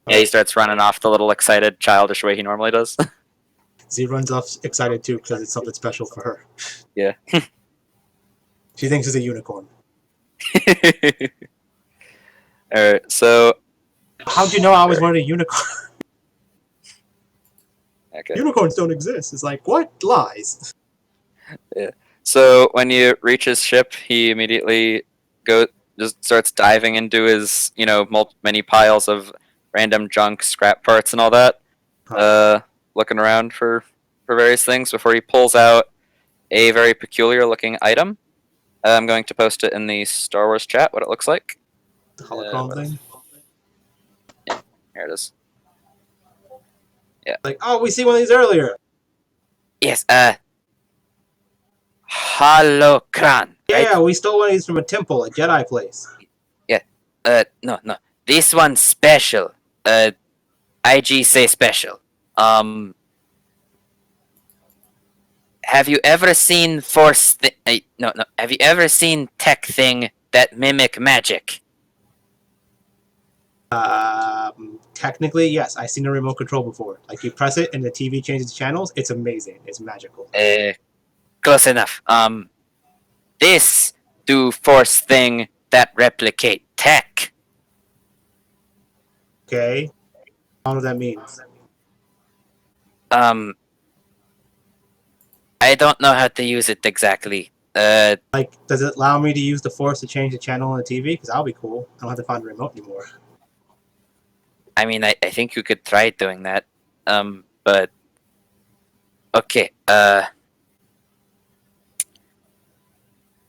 Yeah, he starts running off the little excited, childish way he normally does. Z runs off excited too because it's something special for her. Yeah. She thinks it's a unicorn. Alright, so... How'd you know I was wanting a unicorn? Okay. Unicorns don't exist. It's like, what? Lies. So when you reach his ship, he immediately just starts diving into his, many piles of random junk, scrap parts, and all that. Looking around for various things before he pulls out a very peculiar looking item. I'm going to post it in the Star Wars chat, what it looks like. The holocron thing. Here it is. Like, oh, we see one of these earlier. Yes. Holocron. Yeah, we stole one of these from a temple, a Jedi place. No. This one's special. IG say special. Have you ever seen force? No. Have you ever seen tech thing that mimic magic? Technically, yes. I've seen a remote control before. Like, you press it and the TV changes channels. It's amazing. It's magical. Close enough. This do force thing that replicate tech. Okay. I don't know what that means. I don't know how to use it exactly. Like, does it allow me to use the Force to change the channel on the TV? Because that'll be cool. I don't have to find a remote anymore. I mean, I think you could try doing that. But okay.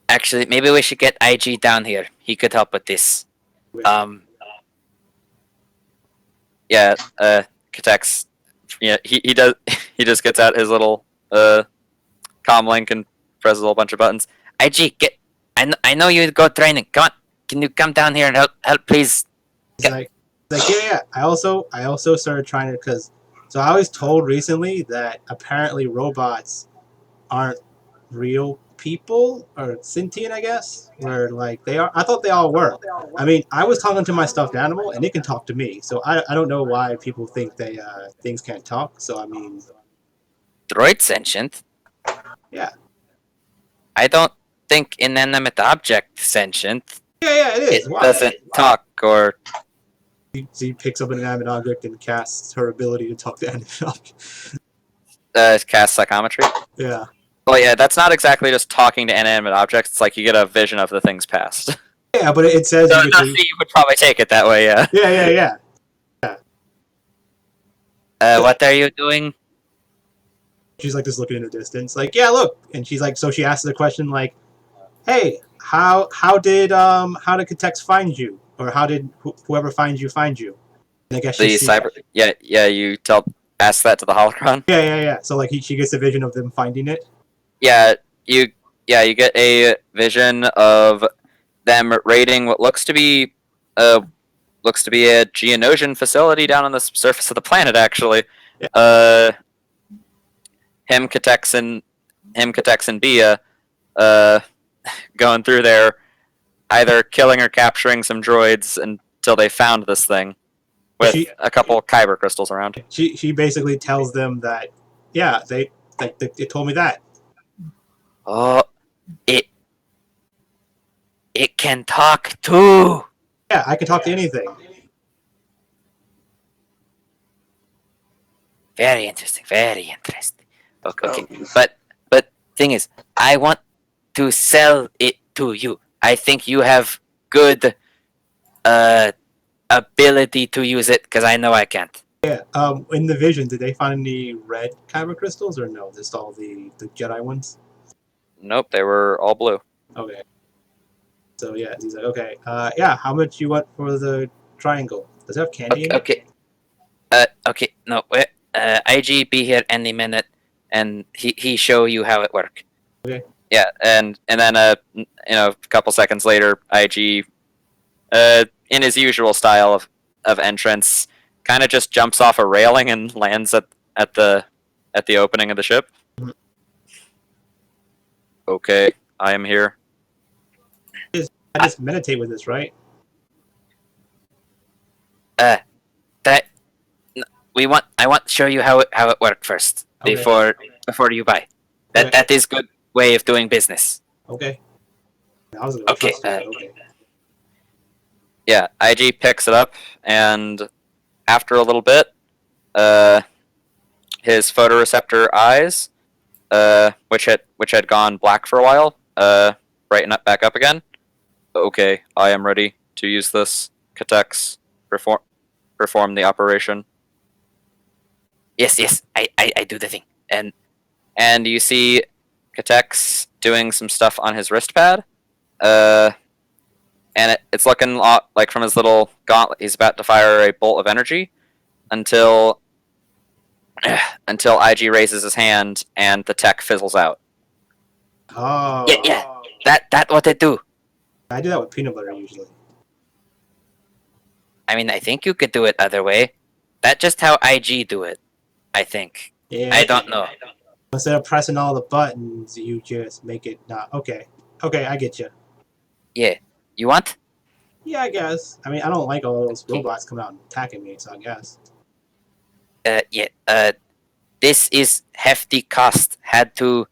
Actually, maybe we should get IG down here. He could help with this. Yeah, Katex, yeah, he does. He just gets out his little comm link and presses a whole bunch of buttons. IG, get. I know you go training. Come on, can you come down here and help, please? He's like, yeah. I also started trying to, because, so I was told recently that apparently robots aren't real people, or sentient, I guess, where like they are. I thought they all were. I mean, I was talking to my stuffed animal and it can talk to me, so I don't know why people think they things can't talk. So I mean, Droid sentient? Yeah. I don't think inanimate object sentient. yeah, it is. It doesn't talk or. She picks up an inanimate object and casts her ability to talk to animate object. Cast psychometry. Yeah. Well, yeah, that's not exactly just talking to inanimate objects. It's like you get a vision of the thing's past. Yeah, but it says So, you would probably take it that way, yeah. Yeah. What are you doing? She's like just looking in the distance, like, yeah, look, and she's like, so she asks the question like, hey, how did Katex find you, or how did whoever finds you find you? And I guess The cyber, yeah, you ask that to the holocron. Yeah. So like she gets a vision of them finding it. Yeah, you get a vision of them raiding what looks to be a Geonosian facility down on the surface of the planet. Actually, Yeah. Him, Katex, and Bia, going through there, either killing or capturing some droids until they found this thing with a couple Kyber crystals around. She basically tells them that, yeah, they told me that. Oh, it can talk too. Yeah, I can talk to anything. Very interesting. Okay. But thing is, I want to sell it to you. I think you have good ability to use it because I know I can't. Yeah. In the vision, did they find any red kyber crystals, or no? Just all the Jedi ones? Nope, they were all blue. Okay. So yeah, he's like, okay, yeah. How much you want for the triangle? Does it have candy in it? Okay. No, IG be here any minute, and he show you how it work. Okay. Yeah, and then a couple seconds later, IG, in his usual style of entrance, kind of just jumps off a railing and lands at the opening of the ship. Mhm. Okay, I am here. I just meditate with this, right? That I want to show you how it works first Okay. before you buy. Okay. That is good way of doing business. Okay. I was gonna Okay, trust you, but okay. Yeah, IG picks it up, and after a little bit, his photoreceptor eyes, which had gone black for a while, brighten up back up again. Okay, I am ready to use this. Katex, perform the operation. Yes, I do the thing. And you see Katex doing some stuff on his wrist pad. And it's looking a lot like from his little gauntlet, he's about to fire a bolt of energy until IG raises his hand and the tech fizzles out. Oh. Yeah. That what I do. I do that with peanut butter usually. I mean, I think you could do it other way. That's just how IG do it. I think. Yeah. I don't know. Instead of pressing all the buttons, you just make it not. Okay. Okay, I get you. Yeah. You want? Yeah, I guess. I mean, I don't like all those robots coming out and attacking me, so I guess. Yeah. This is hefty cost. Had to.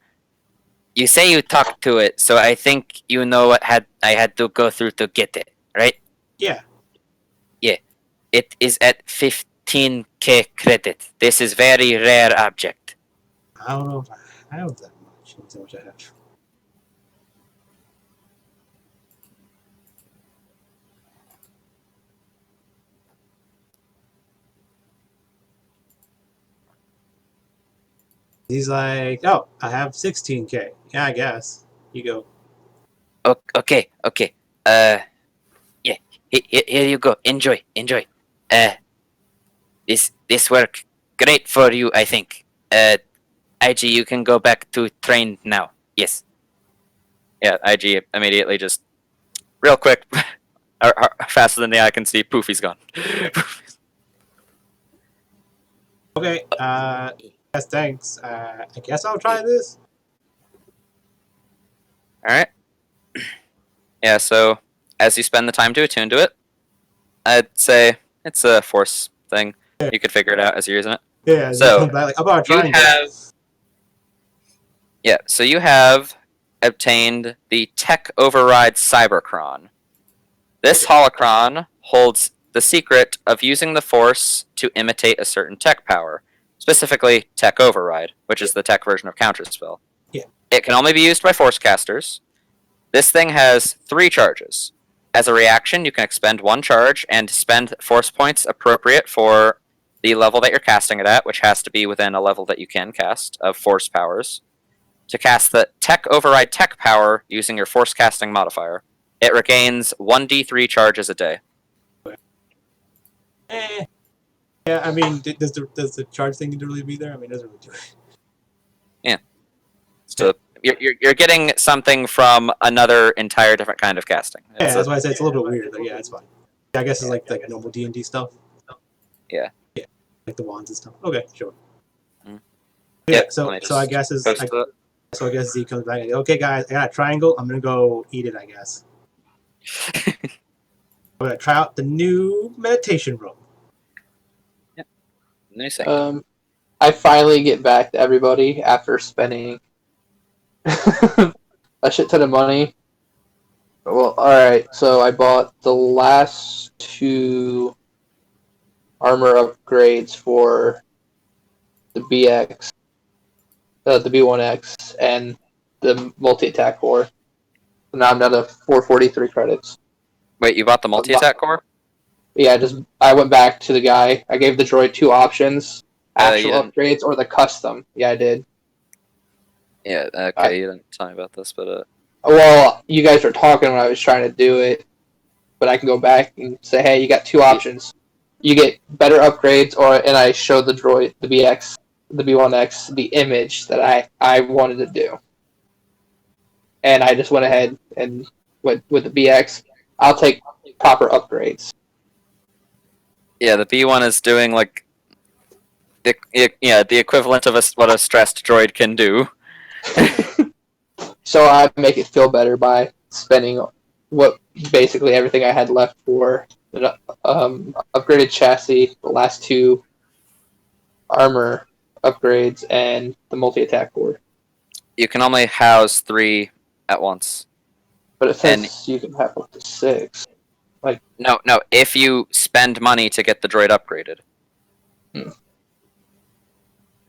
You say you talked to it, so I think you know what I had to go through to get it, right? Yeah. It is at 15k credit. This is very rare object. I don't know if I have that much. Let's see how much I have. He's like, oh, I have 16k. Yeah, I guess. You go. Okay. Yeah. Here you go. Enjoy. This work great for you, I think. IG, you can go back to train now. Yes. Yeah, IG immediately just real quick, faster than the eye can see. Poof, he's gone. Okay. Yes, thanks. I guess I'll try this. All right. Yeah. So as you spend the time to attune to it, I'd say it's a force thing. You could figure it out as you're using it. Yeah. So, comes back like, I'm about to try. Yeah. So you have obtained the Tech Override Cyberchron. This holocron holds the secret of using the Force to imitate a certain tech power, specifically Tech Override, which is the tech version of Counterspell. Yeah. It can only be used by Force casters. This thing has 3 charges. As a reaction, you can expend 1 charge and spend Force points appropriate for the level that you're casting it at, which has to be within a level that you can cast of Force powers. To cast the Tech Override Tech power using your Force casting modifier, it regains 1d3 charges a day. Yeah, I mean, does the charge thing need to really be there? I mean, it doesn't really do it. So you're getting something from another entire different kind of casting. Yeah, that's why I said it's a little bit weird, but yeah, it's fine. Yeah, I guess it's like normal D&D stuff. Yeah. Yeah, like the wands and stuff. Okay, sure. Mm. Yeah, Yep, so let me I just guess is post it. so I guess Z comes back and okay, guys, I got a triangle. I'm gonna go eat it. I guess I'm gonna try out the new meditation room. Nice thing. I finally get back to everybody after spending a shit ton of money. Well, alright, so I bought the last 2 armor upgrades for the BX, the B1X, and the multi-attack core. So now I'm down to 443 credits. Wait, you bought the multi-attack core? Yeah, I went back to the guy. I gave the droid 2 options: actual you didn't- upgrades or the custom. Yeah, I did. Yeah, okay, you didn't tell me about this, but Well, you guys were talking when I was trying to do it, but I can go back and say, hey, you got 2 options. You get better upgrades, and I showed the droid, the BX, the B1X, the image that I wanted to do. and I just went ahead and went with the BX, I'll take proper upgrades. Yeah, the B1 is doing like the equivalent of what a stressed droid can do. So I make it feel better by spending what basically everything I had left for the upgraded chassis, the last 2 armor upgrades, and the multi-attack core. You can only house 3 at once. But it says you can have up to 6. No, if you spend money to get the droid upgraded.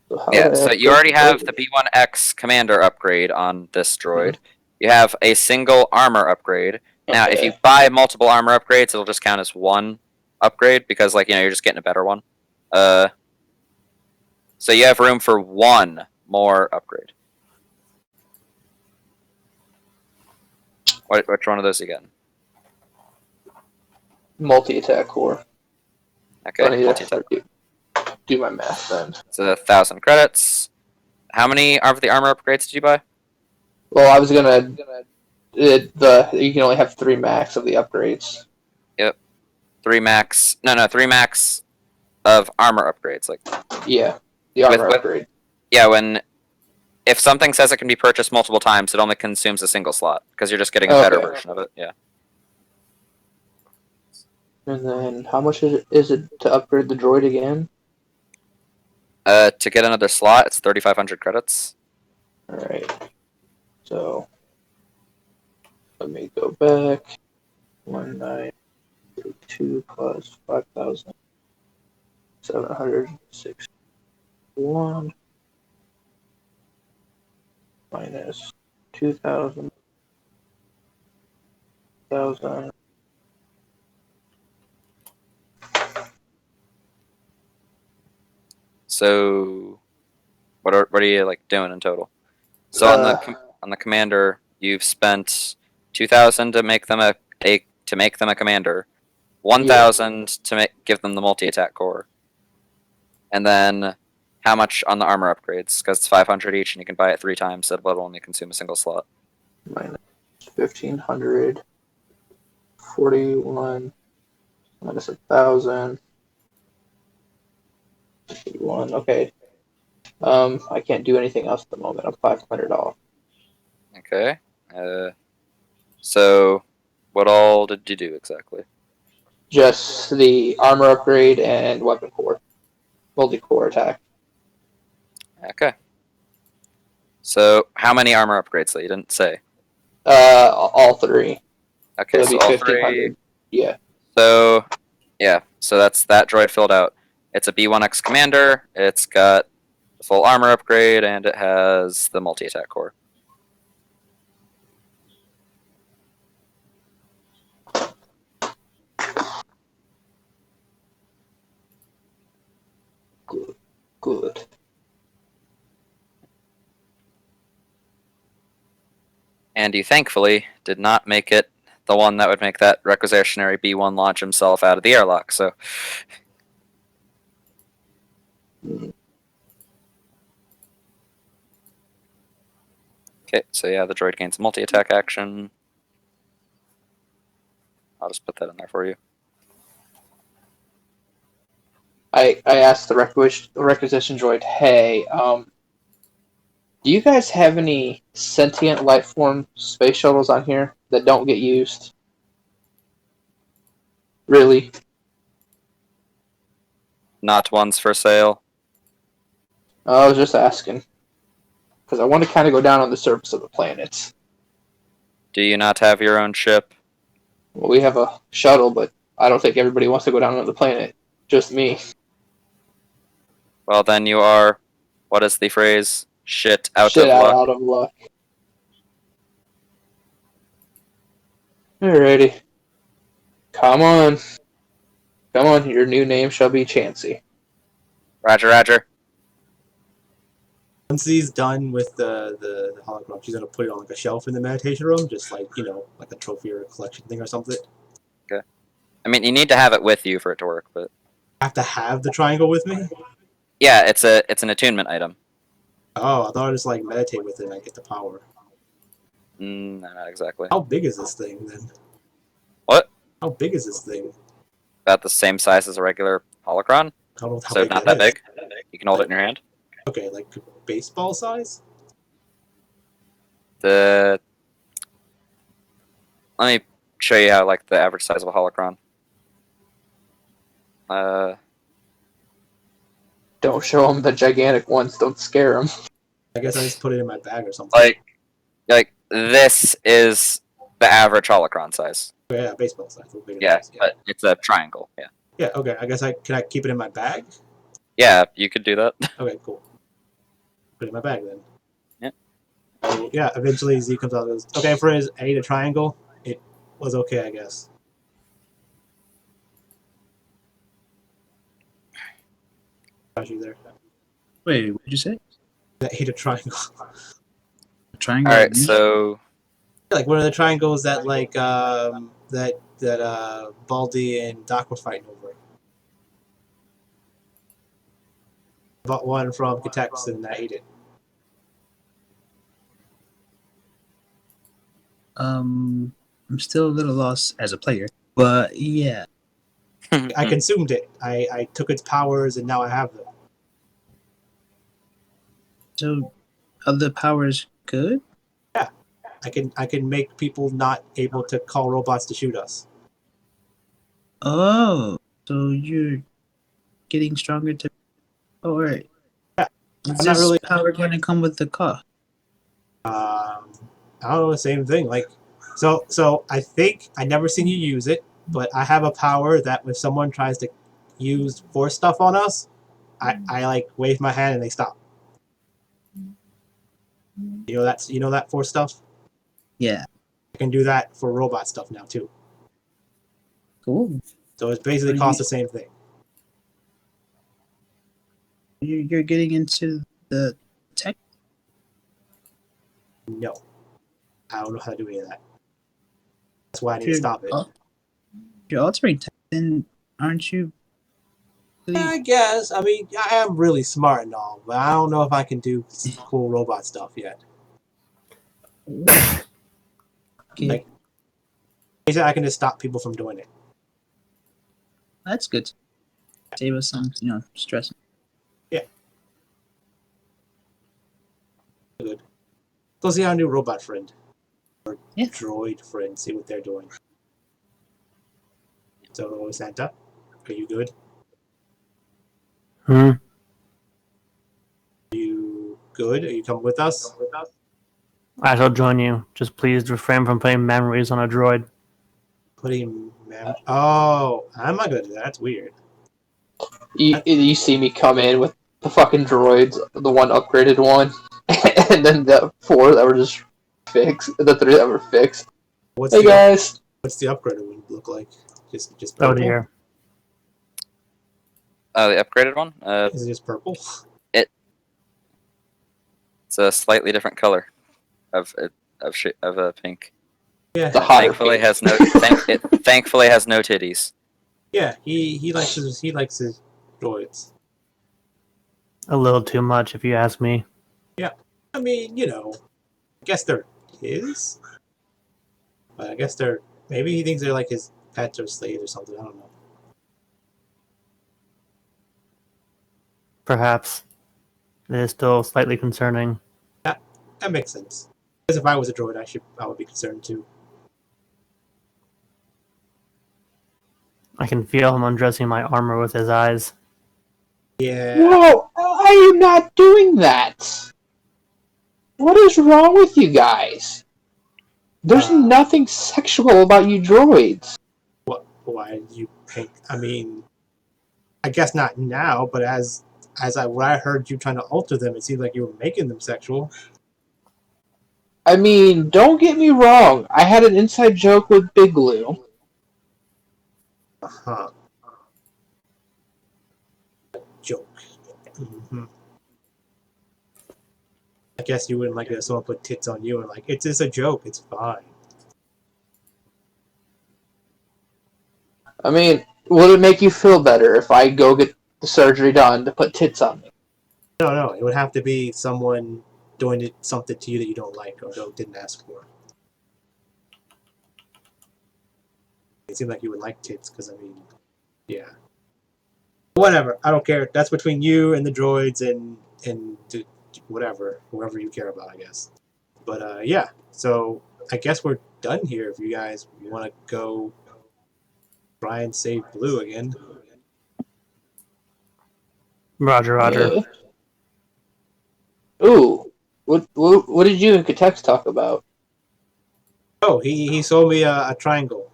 So how Yeah, do I so you upgrade already the have droid? the B1X commander upgrade on this droid. You have a single armor upgrade. Now, if Okay. you buy multiple armor upgrades, it'll just count as one upgrade because, like, you're just getting a better one. So you have room for 1 more upgrade. Which one of those again? Multi-attack core. Okay, I need multi-attack. to do my math then. So 1,000 credits. How many of the armor upgrades did you buy? Well, I was gonna. You can only have 3 max of the upgrades. 3 max. No, 3 max of armor upgrades. Like, Yeah, the armor With- upgrade. yeah, if something says it can be purchased multiple times, it only consumes a single slot because you're just getting a better Okay. version of it. Yeah. And then how much is it to upgrade the droid again? To get another slot, it's 3,500 credits. All right. So let me go back. 1932 plus 5,761 minus 2,000. So, what are you like doing in total? So on the commander, you've spent 2,000 to make them a commander, 1,000 to give them the multi-attack core, and then how much on the armor upgrades? Because it's 500 each, and you can buy it 3 times, so it'll only consume a single slot. minus 1,500, 41 minus 1,000. 51. Okay. I can't do anything else at the moment. I'm 500 off. Okay. So, what all did you do exactly? Just the armor upgrade and weapon core, multi-core attack. Okay. So, how many armor upgrades? That you didn't say. All 3. Okay, It'll so be all 1,500. 3. Yeah. So, yeah, so that's that droid filled out. It's a B1X commander. It's got the full armor upgrade, and it has the multi-attack core. Good. And you thankfully did not make it the one that would make that requisitionary B1 launch himself out of the airlock, so... Okay, so yeah, the droid gains multi-attack action. I'll just put that in there for you. I asked the requisition droid, hey, do you guys have any sentient life form space shuttles on here that don't get used? Really? Not ones for sale. I was just asking. Because I want to kind of go down on the surface of the planet. Do you not have your own ship? Well, we have a shuttle, but I don't think everybody wants to go down on the planet. Just me. Well, then you are... What is the phrase? Shit out Shit of luck. out of luck. Alrighty. Come on. Come on, your new name shall be Chansey. Roger, roger. Once he's done with the hologram, she's gonna put it on like a shelf in the meditation room, just like like a trophy or a collection thing or something. I mean, you need to have it with you for it to work, but... I have to have the triangle with me. Yeah, it's an attunement item. Oh, I thought I just like meditate with it and I get the power. No, not exactly. How big is this thing then? What? How big is this thing? About the same size as a regular holocron, I don't know how so big not that is. big. You can hold it in your hand. Okay, like baseball size? Let me show you how like the average size of a holocron. Don't show them the gigantic ones. Don't scare them. I guess I just put it in my bag or something. Like this is the average holocron size. Yeah, baseball size. How big it Yeah, is, but it's a triangle. Yeah. Yeah, okay. I guess can I keep it in my bag? Yeah, you could do that. Okay, cool. Put it in my bag then. Yeah. So, yeah, eventually Z comes out and goes, okay, for his I need a triangle, it was okay, I guess. How's you there? Wait, what did you say? I ate a triangle. A triangle? All right, so Like one of the triangles that Baldy and Doc were fighting over. I bought one from Katex and I ate it. I'm still a little lost as a player, but yeah. I consumed it. I took its powers and now I have them. So, are the powers good? I can make people not able to call robots to shoot us. Oh, so you're getting stronger to. Oh, alright. Yeah, Is I'm not this really- power going to come with the cost? I don't know, the same thing. Like, so I think I never seen you use it, but I have a power that if someone tries to use force stuff on us, I like wave my hand and they stop. You know that force stuff. Yeah. I can do that for robot stuff now too. Cool. So it basically costs the same thing. You're getting into the tech. No, I don't know how to do any of that. That's why I need to stop it. You're altering tech, then aren't you? Yeah, I guess. I mean, I am really smart and all, but I don't know if I can do cool robot stuff yet. Okay. Like, basically, I can just stop people from doing it. That's good. Save us some, stress. Good. Go see our new robot friend. Or Yeah. droid friend, see what they're doing. So, Santa, are you good? Hmm. You good? Are you coming with us? I shall join you. Just please refrain from putting memories on a droid. Oh, I'm not gonna do that. That's weird. You see me come in with the fucking droids, the one upgraded one, and then the 4 that were just fixed, the 3 that were fixed. What's Hey the guys! what's the upgraded one look like? Just Oh purple? dear. the upgraded one. Is it just purple? It's a slightly different color of pink. Yeah. The hotter Thankfully pink. has no thankfully has no titties. Yeah, he likes his droids. A little too much, if you ask me. I mean, I guess they're his. But I guess maybe he thinks they're like his pets or slaves or something. I don't know. Perhaps. It is still slightly concerning. That makes sense. Because if I was a droid, I would be concerned too. I can feel him undressing my armor with his eyes. Yeah. Whoa! I am not doing that! What is wrong with you guys? There's nothing sexual about you droids. Why did you think? I mean, I guess not now, but when I heard you trying to alter them, it seemed like you were making them sexual. I mean, don't get me wrong. I had an inside joke with Big Lou. Uh-huh. Joke. Mm-hmm. I guess you wouldn't like it if someone put tits on you and like, it's just a joke, it's fine. I mean, would it make you feel better if I go get the surgery done to put tits on me? No, it would have to be someone doing something to you that you don't like or didn't ask for. It seemed like you would like tits, because I mean, yeah. Whatever. I don't care. That's between you and the droids and whatever, whoever you care about, I guess. But yeah. So I guess we're done here. If you guys want to go try and save Blue again. Roger, Roger. Ooh, what did you and Katex talk about? Oh, he sold me a triangle.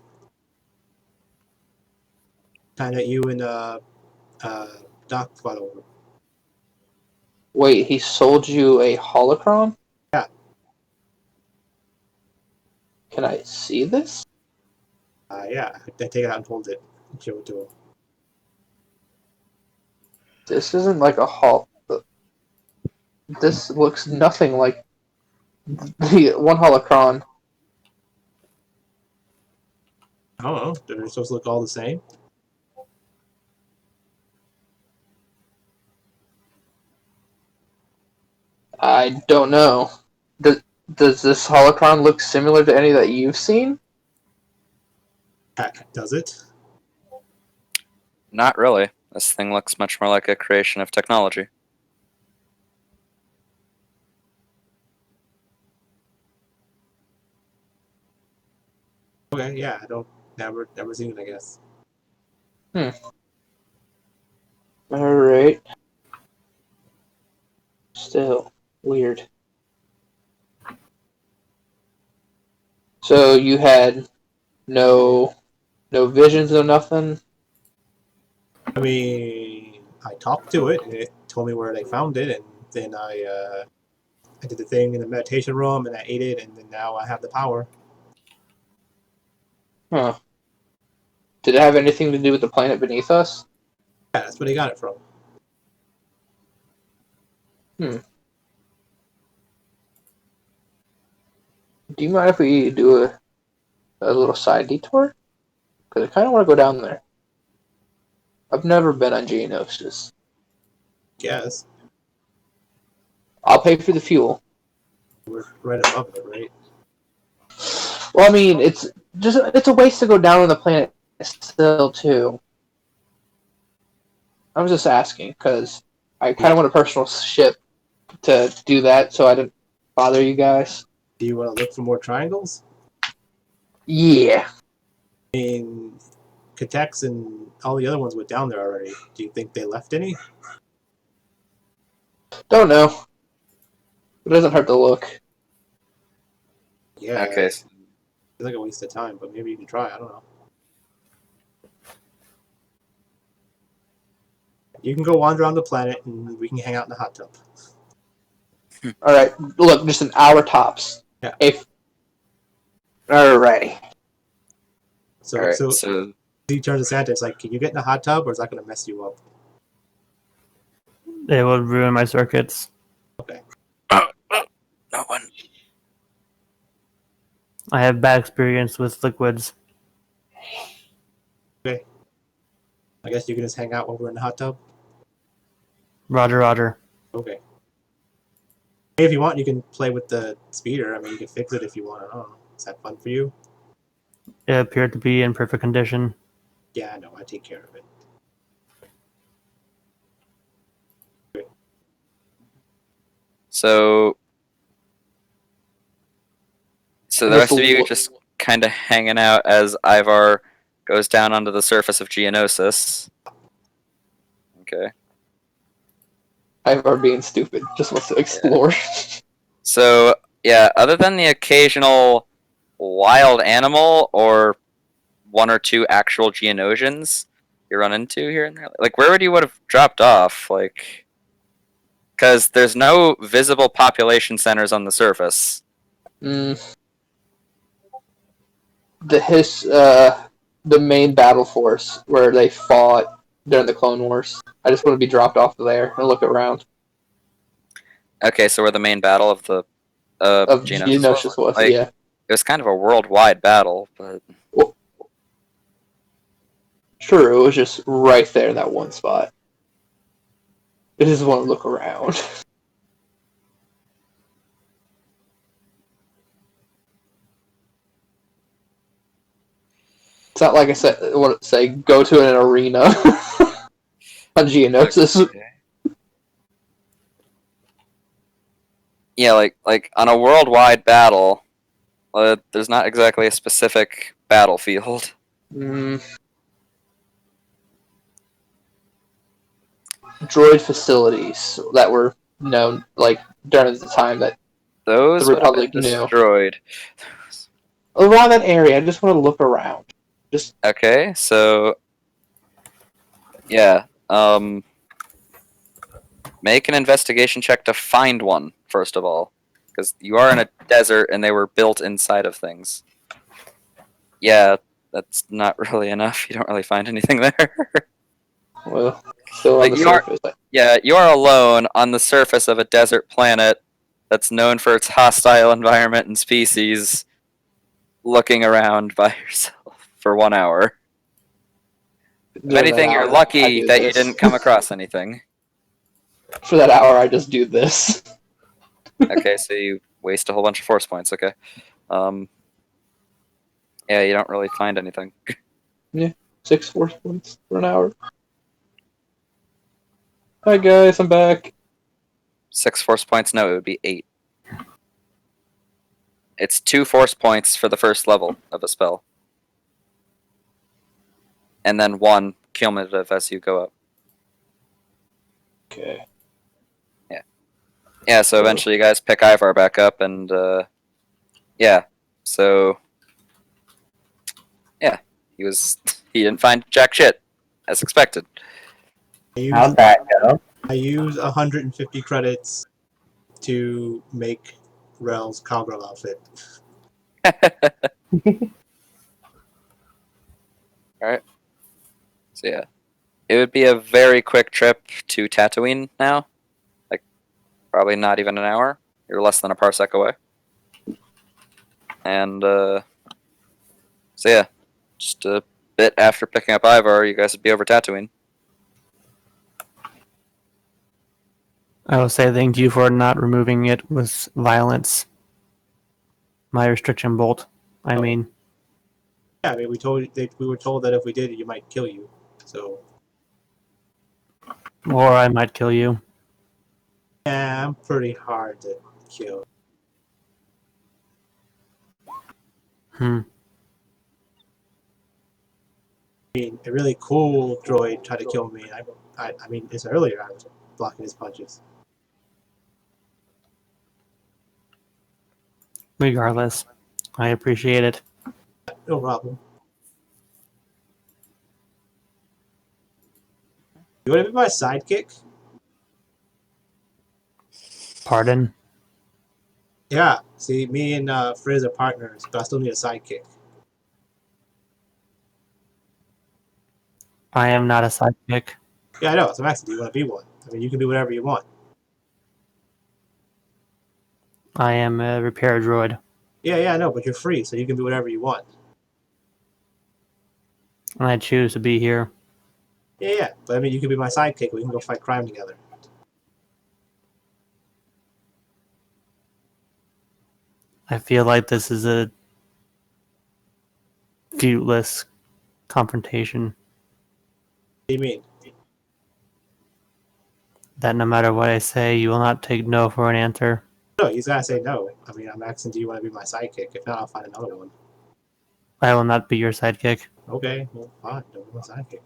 Kind of you and Doc fought over. Wait, he sold you a holocron? Yeah. Can I see this? Yeah. I take it out and hold it and show it to him. This isn't like a This looks nothing like the one holocron. I don't know. They're supposed to look all the same. I don't know. Does this holocron look similar to any that you've seen? Does it? Not really. This thing looks much more like a creation of technology. Okay, yeah. I don't never seen it, I guess. Alright. Still weird. So you had no visions or nothing? I mean, I talked to it and it told me where they found it, and then I did the thing in the meditation room and I ate it, and then now I have the power. Huh. Did it have anything to do with the planet beneath us? Yeah, that's where they got it from. Do you mind if we do a little side detour? Because I kind of want to go down there. I've never been on Geonosis. Guess I'll pay for the fuel. we're right above it, right? Well, I mean, it's a waste to go down on the planet still, too. I was just asking, because I kind of want a personal ship to do that, so I didn't bother you guys. Do you want to look for more triangles? Yeah. I mean, Katex and all the other ones went down there already. Do you think they left any? Don't know. It doesn't hurt to look. Yeah. Okay. It's like a waste of time, but maybe you can try. I don't know. You can go wander around the planet, and we can hang out in the hot tub. Alright, look, just an hour tops. Yeah. Alrighty. So, Alright, so so he turns to Santa. It's like, can you get in the hot tub, or is that going to mess you up? It would ruin my circuits. Okay. No one. I have bad experience with liquids. Okay. I guess you can just hang out while we're in the hot tub. Roger, Roger. Okay. Hey, if you want, you can play with the speeder. I mean, you can fix it if you want. I don't know. Is that fun for you? It appeared to be in perfect condition. Yeah, I know. I take care of it. So the With rest of you the- are just kind of hanging out as Ivaar goes down onto the surface of Geonosis. Okay. Ivaar being stupid, just wants to explore. So, yeah, other than the occasional wild animal or one or two actual Geonosians you run into here and there, like, where would you would have dropped off? Like, because there's no visible population centers on the surface. The main battle force where they fought during the Clone Wars. I just want to be dropped off there and look around. Okay, so where the main battle of the Of Geonosis was, like, yeah. It was kind of a worldwide battle, but True, it was just right there in that one spot. I just want to look around. It's not like I said. What it say? Go to an arena. On Geonosis. Okay. Yeah, like on a worldwide battle, there's not exactly a specific battlefield. Droid facilities that were known, like during the time that Those the would have been Republic knew. destroyed. Around that area, I just want to look around. Just Okay, so yeah, make an investigation check to find one first of all, because you are in a desert and they were built inside of things. Yeah, that's not really enough. You don't really find anything there. well, still on Like, the you are- surface. Yeah, you are alone on the surface of a desert planet that's known for its hostile environment and species, looking around by yourself for 1 hour. If During that anything, you're hour, I lucky do that you this. didn't come across anything. For that hour, I just do this. Okay, so you waste a whole bunch of force points. Okay. Yeah, you don't really find anything. 6 force points for an hour. Hi guys, I'm back. 6 force points? No, it would be 8. It's 2 force points for the first level of a spell. And then 1 cumulative as you go up. Okay. Yeah, so eventually you guys pick Ivaar back up, and yeah, so yeah, he didn't find jack shit, as expected. How'd that go? I use 150 credits to make Rel's cowgirl outfit. Alright. So yeah. It would be a very quick trip to Tatooine now. Like, probably not even an hour. You're less than a parsec away. And, so yeah. Just a bit after picking up Ivaar, you guys would be over Tatooine. I will say thank you for not removing it with violence. My restriction bolt. I Oh. mean, Yeah, I mean, we were told that if we did, you might kill you. So or I might kill you. yeah, I'm pretty hard to kill. Hmm. I mean, a really cool droid tried to kill me. I mean, it's earlier I was blocking his punches. Regardless, I appreciate it. No problem. You want to be my sidekick? Pardon? Yeah. See, me and Frizz are partners, but I still need a sidekick. I am not a sidekick. Yeah, I know. So I'm asking, do you want to be one? I mean, you can be whatever you want. I am a repair droid. Yeah, I know, but you're free, so you can be whatever you want. And I choose to be here. Yeah. But I mean, you can be my sidekick. We can go fight crime together. I feel like this is a fruitless confrontation. What do you mean? That no matter what I say, you will not take no for an answer. No, he's gotta say no. I mean, I'm asking, do you want to be my sidekick? If not, I'll find another one. I will not be your sidekick. Okay, well, fine. Don't be my sidekick.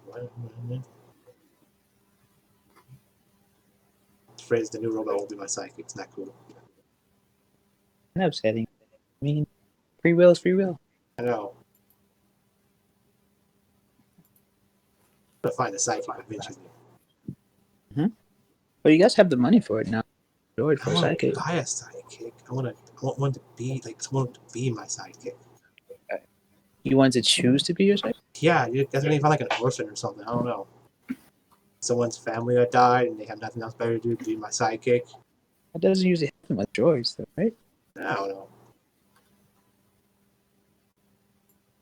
Frizz, the new robot, will be my sidekick. It's not cool. Kind of upsetting. I mean, free will is free will. I know. I'm gonna find a sidekick eventually. Well, you guys have the money for it now. Droid for I a want to sidekick. buy a sidekick. I want one to be like someone to be my sidekick. You want to choose to be your sidekick? Yeah, you guys really find like an orphan or something. I don't know. Someone's family that died and they have nothing else better to do to be my sidekick. That doesn't usually happen with droids, though, right? I don't know.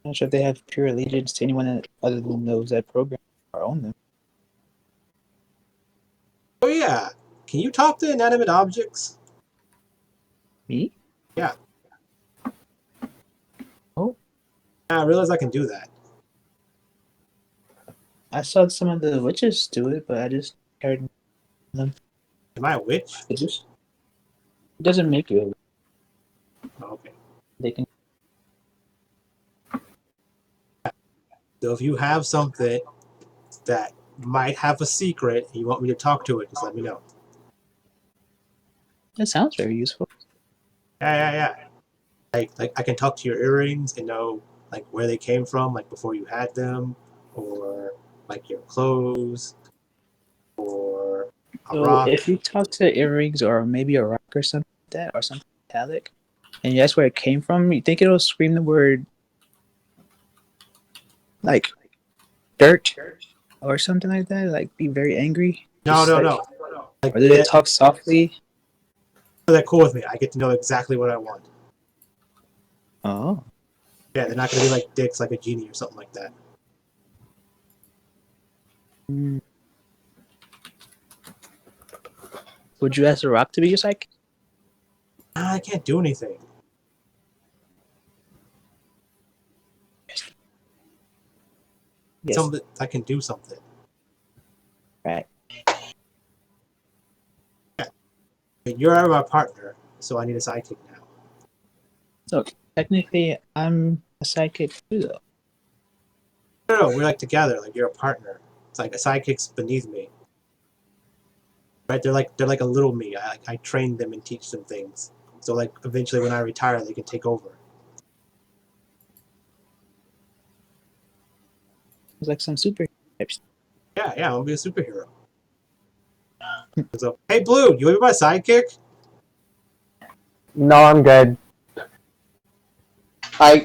I'm not sure if they have pure allegiance to anyone that, other than those that program or own them. Oh yeah, can you talk to inanimate objects? Me? Yeah. Oh. Yeah, I realize I can do that. I saw some of the witches do it, but I just heard them. Am I a witch? It doesn't make you. Oh, okay. They can. So if you have something that might have a secret and you want me to talk to it, just let me know. That sounds very useful. Yeah. Like I can talk to your earrings and know like where they came from, like before you had them, or like your clothes, or a So rock. if you talk to earrings or maybe a rock or something like that, or something metallic, and you ask where it came from, you think it'll scream the word like dirt or something like that? Like be very angry? No. Like, Like or did it talk softly? they're cool with me. I get to know exactly what I want. Oh. Yeah, they're not gonna be like dicks like a genie or something like that. Mm. Would you ask a rock to be your psychic? I can't do anything. Yes. Something I can do something. Right. But you're my partner, so I need a sidekick now. So technically, I'm a psychic too, though. No, we're like together. Like you're a partner. It's like a sidekick's beneath me. Right? They're like a little me. I train them and teach them things. So like eventually, when I retire, they can take over. It's like some super types. Yeah, I'm gonna be a superhero. So, hey, Blue, you want to be my sidekick? No, I'm good. I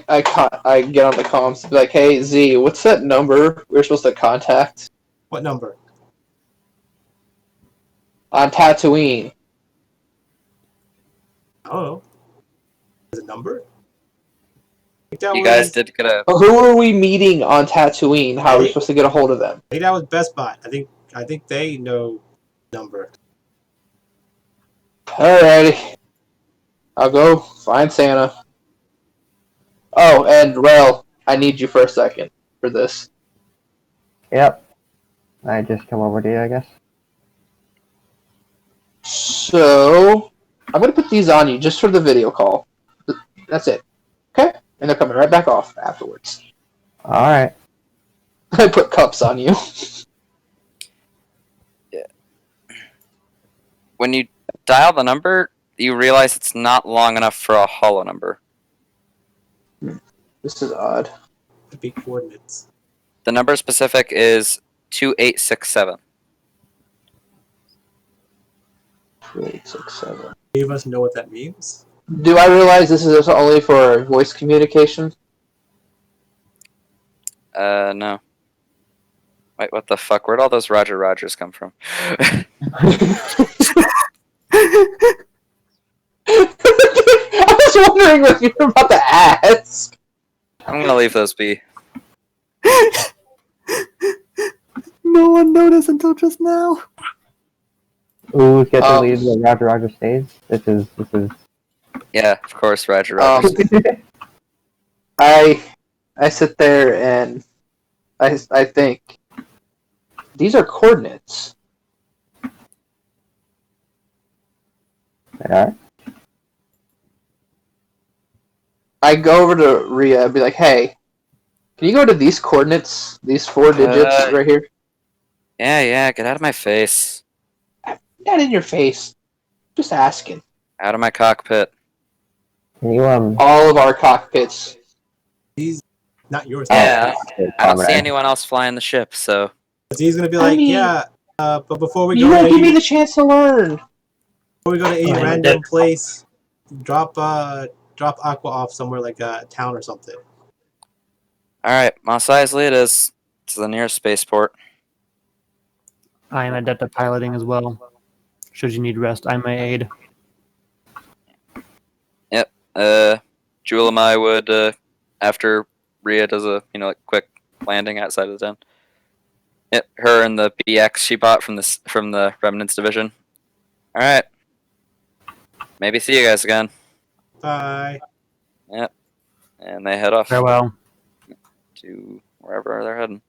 get on the comms and be like, hey Z, what's that number we're supposed to contact What number? on Tatooine? I don't know. Is it a number? I think that You was, guys did get a. Who are we meeting on Tatooine? How are we supposed to get a hold of them? I think that was Best Buy. I think they know number. Alrighty. I'll go find Santa. Oh, and Rel, I need you for a second for this. Yep. I just come over to you, I guess. So, I'm going to put these on you just for the video call. That's it. Okay? And they're coming right back off afterwards. Alright. I put cups on you. When you dial the number, you realize it's not long enough for a hollow number. This is odd. The big coordinates. The number specific is 2867. 2867. Any of us know what that means? Do I realize this is only for voice communication? No. Wait, what the fuck? Where'd all those Roger Rogers come from? I was wondering what you were about to ask. I'm gonna leave those be. No one noticed until just now. Who's get to lead the Roger Roger stage? This is. Yeah, of course, Roger Rogers. I sit there and I think these are coordinates. Yeah. I go over to Rhea and be like, hey, can you go to these coordinates, these 4 digits right here? Yeah, get out of my face. Not in your face. Just asking. Out of my cockpit. Can you All of our cockpits. He's not yours. Yeah, I don't see comrade. anyone else flying the ship, so. He's gonna be I like, mean, yeah. But before we You go don't to give me any, the chance to learn. before we go to any Oh, random place, drop Aqua off somewhere like a town or something. Alright, Mos Eisley it is. To the nearest spaceport. I am adept at piloting as well. Should you need rest, I may aid. Jewel and I would, after Rhea does a, like quick landing outside of the town. Yep, her and the BX she bought from the Remnants division. Alright. Maybe see you guys again. Bye. Yep. And they head off Farewell. to wherever they're heading.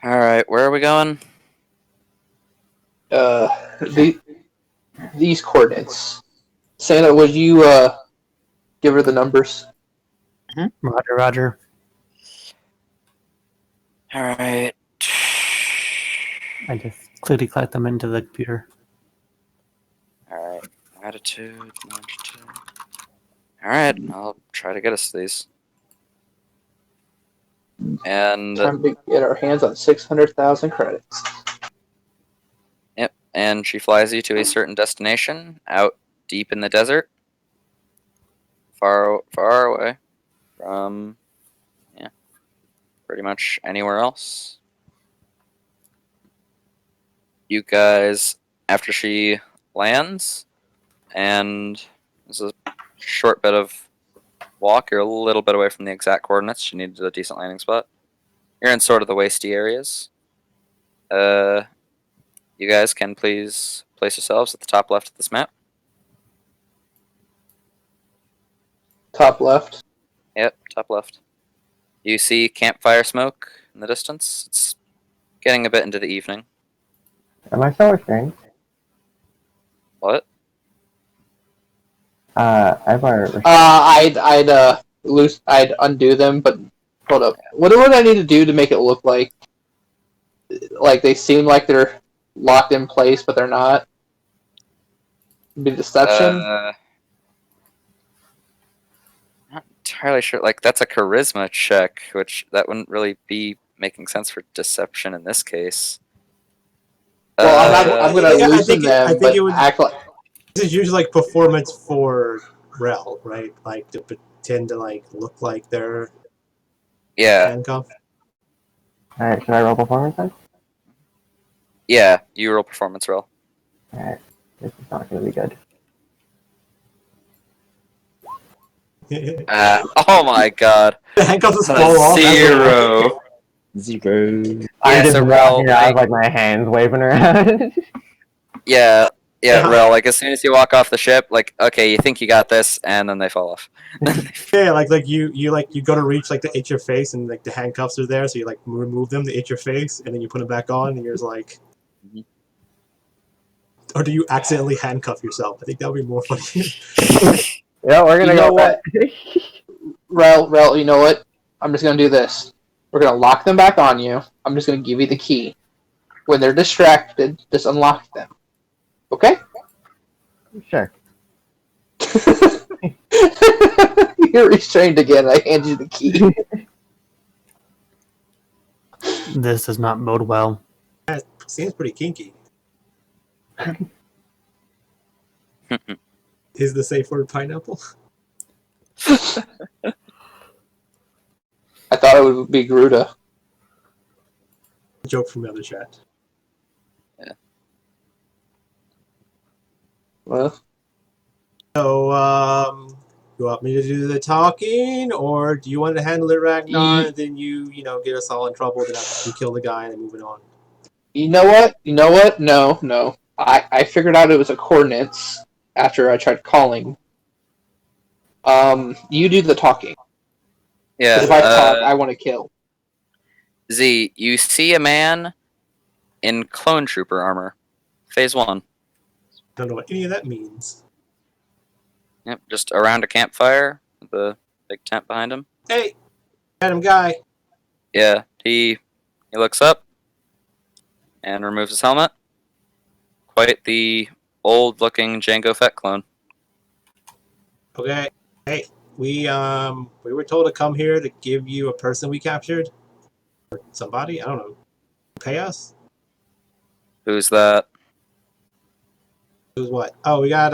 All right, where are we going? These coordinates. Santa, would you give her the numbers? Roger, Roger. All right. I just clickety clack them into the computer. All right. Latitude, longitude. All right, I'll try to get us these. And Time to get our hands on 600,000 credits. yep, and she flies you to a certain destination out deep in the desert, far away from, yeah, pretty much anywhere else. You guys, after she lands, and this is a short bit of walk, you're a little bit away from the exact coordinates. She needed a decent landing spot. You're in sort of the wasty areas. You guys can please place yourselves at the top left of this map. Top left. Yep, top left. You see campfire smoke in the distance. It's getting a bit into the evening. Am I still restrained? What? Ivaar. I'd undo them, but hold up. What do I need to do to make it look like they seem like they're locked in place, but they're not? Be deception. Not entirely sure. Like, that's a charisma check, which that wouldn't really be making sense for deception in this case. Well, I'm gonna yeah, loosen them, I think but it would. act like. This is usually like performance for Rel, right? Like to pretend to like look like they're Yeah, handcuffed. Alright, should I roll performance then? yeah. You roll performance roll. Alright, this is not gonna be good. Oh my god. The handcuffs just fall off. that's what- 0. 0. I'm Yeah, just so walking Rel, around with like my hands waving around. Yeah, Yeah. Rel, like as soon as you walk off the ship, like, okay, you think you got this, and then they fall off. Yeah, like you go to reach like to hit your face, and like the handcuffs are there, so you like remove them to hit your face, and then you put them back on, and you're just like, Mhm. or do you accidentally handcuff yourself? I think that would be more funny. Yeah, we're gonna You go know back. Rel, you know what? I'm just gonna do this. We're gonna lock them back on you. I'm just gonna give you the key. When they're distracted, just unlock them. Okay? Sure. You're restrained again. I hand you the key. This does not bode well. Seems pretty kinky. Is the safe word pineapple? I thought it would be Gruda. Joke from the other chat. Well, So, you want me to do the talking, or do you want to handle it, Ragnar? And then you get us all in trouble. Then after we kill the guy and then moving on. you know what? No. I figured out it was a coordinates after I tried calling. You do the talking. Yeah. 'Cause if I talk, I want to kill. Z, you see a man in clone trooper armor. Phase 1. Don't know what any of that means. Yep, just around a campfire with a big tent behind him. Hey, random guy. Yeah, he looks up and removes his helmet. Quite the old-looking Jango Fett clone. Okay. Hey, we were told to come here to give you a person we captured. Or somebody, I don't know. Pay us? Who's that? Who's what? Oh, we got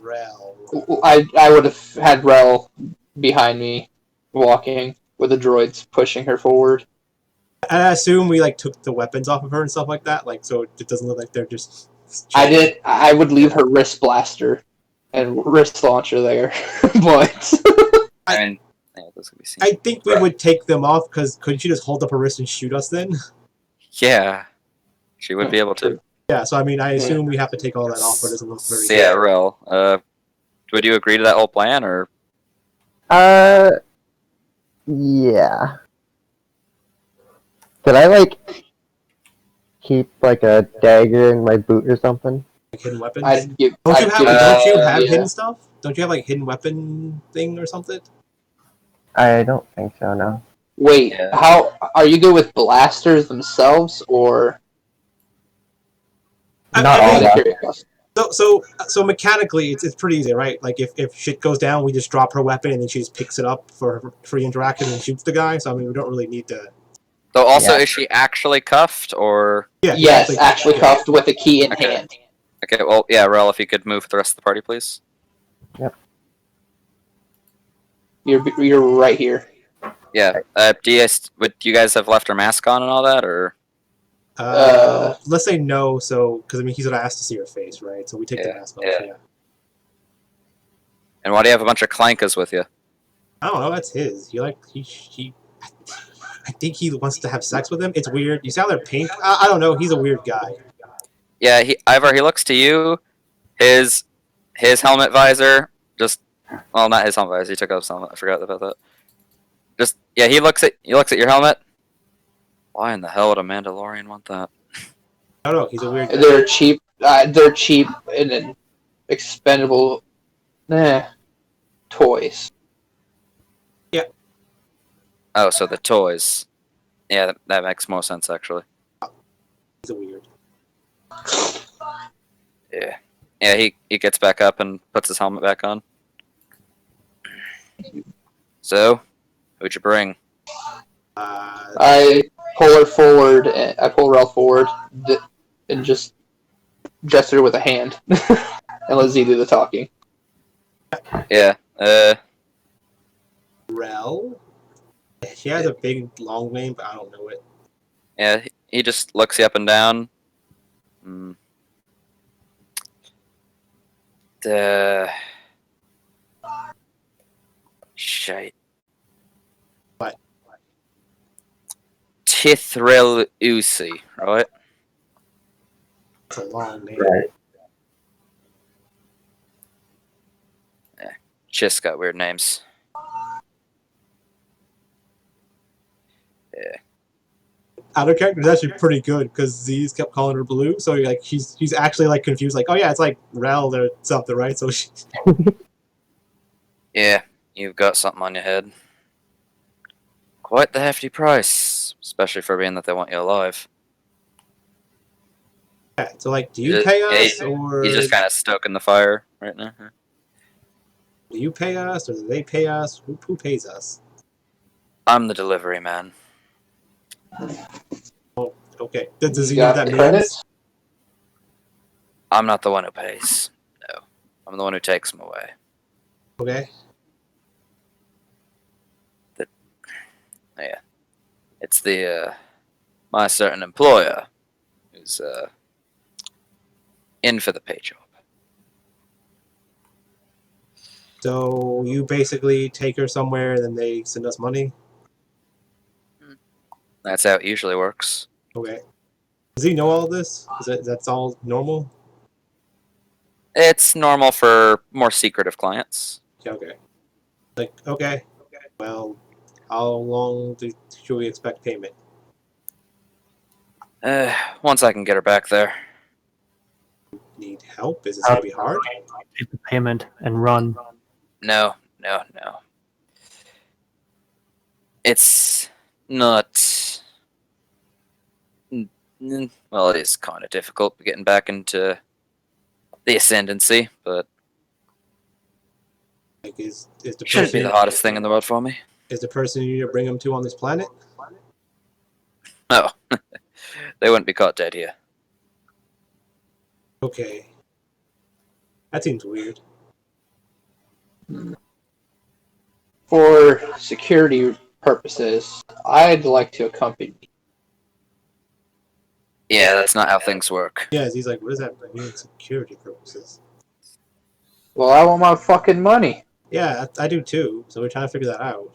Rel. I would have had Rel behind me, walking with the droids pushing her forward. And I assume we like took the weapons off of her and stuff like that, like so it doesn't look like they're just. I would leave her wrist blaster and wrist launcher there, but I mean, yeah, those can be seen. I think we would take them off because couldn't she just hold up her wrist and shoot us then? Yeah, she would be able to. Yeah, so I mean, I assume we have to take all that off, but it doesn't look very So, yeah, Rel, would you agree to that whole plan, or? Yeah. Did I keep a dagger in my boot or something? Like hidden weapons. I'd give. Don't you have yeah. hidden stuff? Don't you have hidden weapon thing or something? I don't think so. No. Wait, Yeah. how are you good with blasters themselves, or Not I all mean, that. curious? So mechanically, it's pretty easy, right? Like if shit goes down, we just drop her weapon and then she just picks it up for her free interaction and shoots the guy. So I mean, we don't really need to. So also, Yeah. is she actually cuffed or? Yeah. Yes, actually yeah. cuffed with a key in Okay. hand. Okay, well, yeah, Rel, if you could move the rest of the party, please. You're right here. Yeah. Do you guys have left her mask on and all that, or? Let's say no. So because I mean, he's gonna ask to see her face, right? So we take the Yeah, mask off. yeah. And why do you have a bunch of clankas with you? I don't know. That's his. He. I think he wants to have sex with him. It's weird. You see how they're pink? I don't know. He's a weird guy. Yeah, Ivar, he looks to you. His helmet visor well, not his helmet visor. He took off his helmet. I forgot about that. He looks at your helmet. Why in the hell would a Mandalorian want that? I don't know. He's a weird guy. They're cheap. They're cheap and expendable. Toys. Oh, so the toys. Yeah, that makes more sense actually. He's a weird. Yeah. Yeah, he gets back up and puts his helmet back on. So, who'd you bring? I pull her forward. I pull Rel forward and just gesture with a hand and let Z do the talking. Yeah. Rel. She has a big long name, but I don't know it. Yeah, he just looks you up and down. Shite. What? Tithril Usi, right? It's a long name. Right. Just got weird names. Yeah. Outer character is actually pretty good because Z's kept calling her Blue, so she's actually confused, oh yeah, it's like Rel or something, right? So she. Yeah, you've got something on your head. Quite the hefty price, especially for being that they want you alive. Yeah, so do you pay us or He's just kind of stoking the fire right now. do you pay us or do they pay us? Who pays us? I'm the delivery man. Okay, does he You know what got that the means? credits? I'm not the one who pays. No, I'm the one who takes them away. Okay. Yeah, it's my certain employer who's in for the pay job. So you basically take her somewhere, and then they send us money. That's how it usually works. Okay. Does he know all this? That's all normal? It's normal for more secretive clients. Yeah, okay. Okay. Well, how long should we expect payment? Once I can get her back there. Need help? Is this gonna be hard? Take the payment and run. No. It's not. Well, it is kind of difficult getting back into the ascendancy, but Is the shouldn't be person the hottest thing in the world for me. is the person you need to bring him to on this planet? Oh, they wouldn't be caught dead here. Okay. That seems weird. For security purposes, I'd like to accompany you. Yeah, that's not how things work. Yeah, he's like, what does that mean? Security purposes. Well, I want my fucking money. Yeah, I do too. So we're trying to figure that out.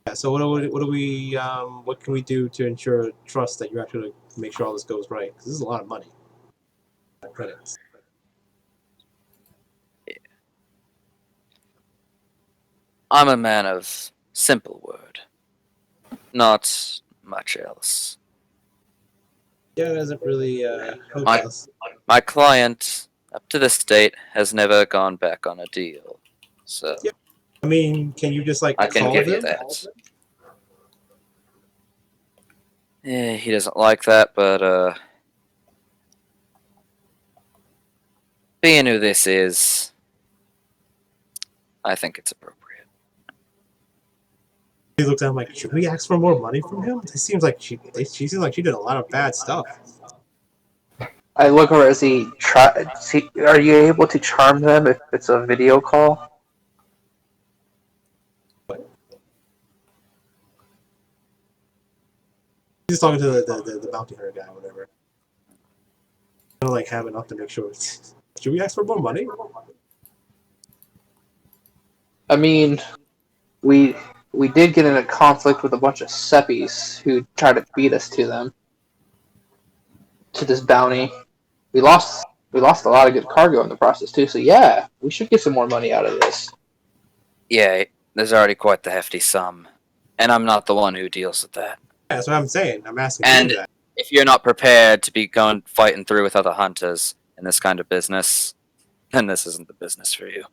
Yeah. So what can we do to ensure trust that you're actually going to make sure all this goes right? Because this is a lot of money. Credits. I'm a man of simple word. Not much else. Yeah, it doesn't really help My- us. My client, up to this date, has never gone back on a deal. So Yeah. I mean, can you just like I can call give you them? that. He doesn't like that, but being who this is, I think it's appropriate. He looks at him like, should we ask for more money from him? It seems like she seems like she did a lot of bad stuff. I look over as he try. See, are you able to charm them if it's a video call? He's talking to the bounty hunter guy, or whatever. Kind of like have enough to make sure. Should we ask for more money? I mean, we did get in a conflict with a bunch of seppies who tried to beat us to them. To this bounty. We lost a lot of good cargo in the process too, so yeah, we should get some more money out of this. Yeah, there's already quite the hefty sum, and I'm not the one who deals with that. Yeah, that's what I'm saying. I'm asking And you that. if you're not prepared to be going fighting through with other hunters in this kind of business, then this isn't the business for you.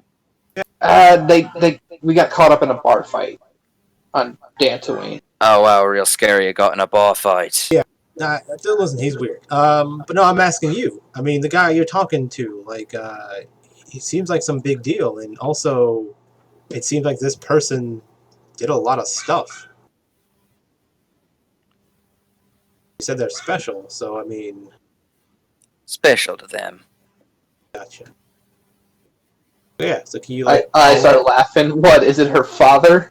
We got caught up in a bar fight on Dantooine. Oh wow, real scary. You got in a bar fight. Yeah. Nah, listen, he's weird. But no, I'm asking you. I mean, the guy you're talking to, like, he seems like some big deal, and also, it seems like this person did a lot of stuff. You said they're special, so I mean, Special to them. gotcha. But yeah, so can you like? I started laughing. What, is it her father?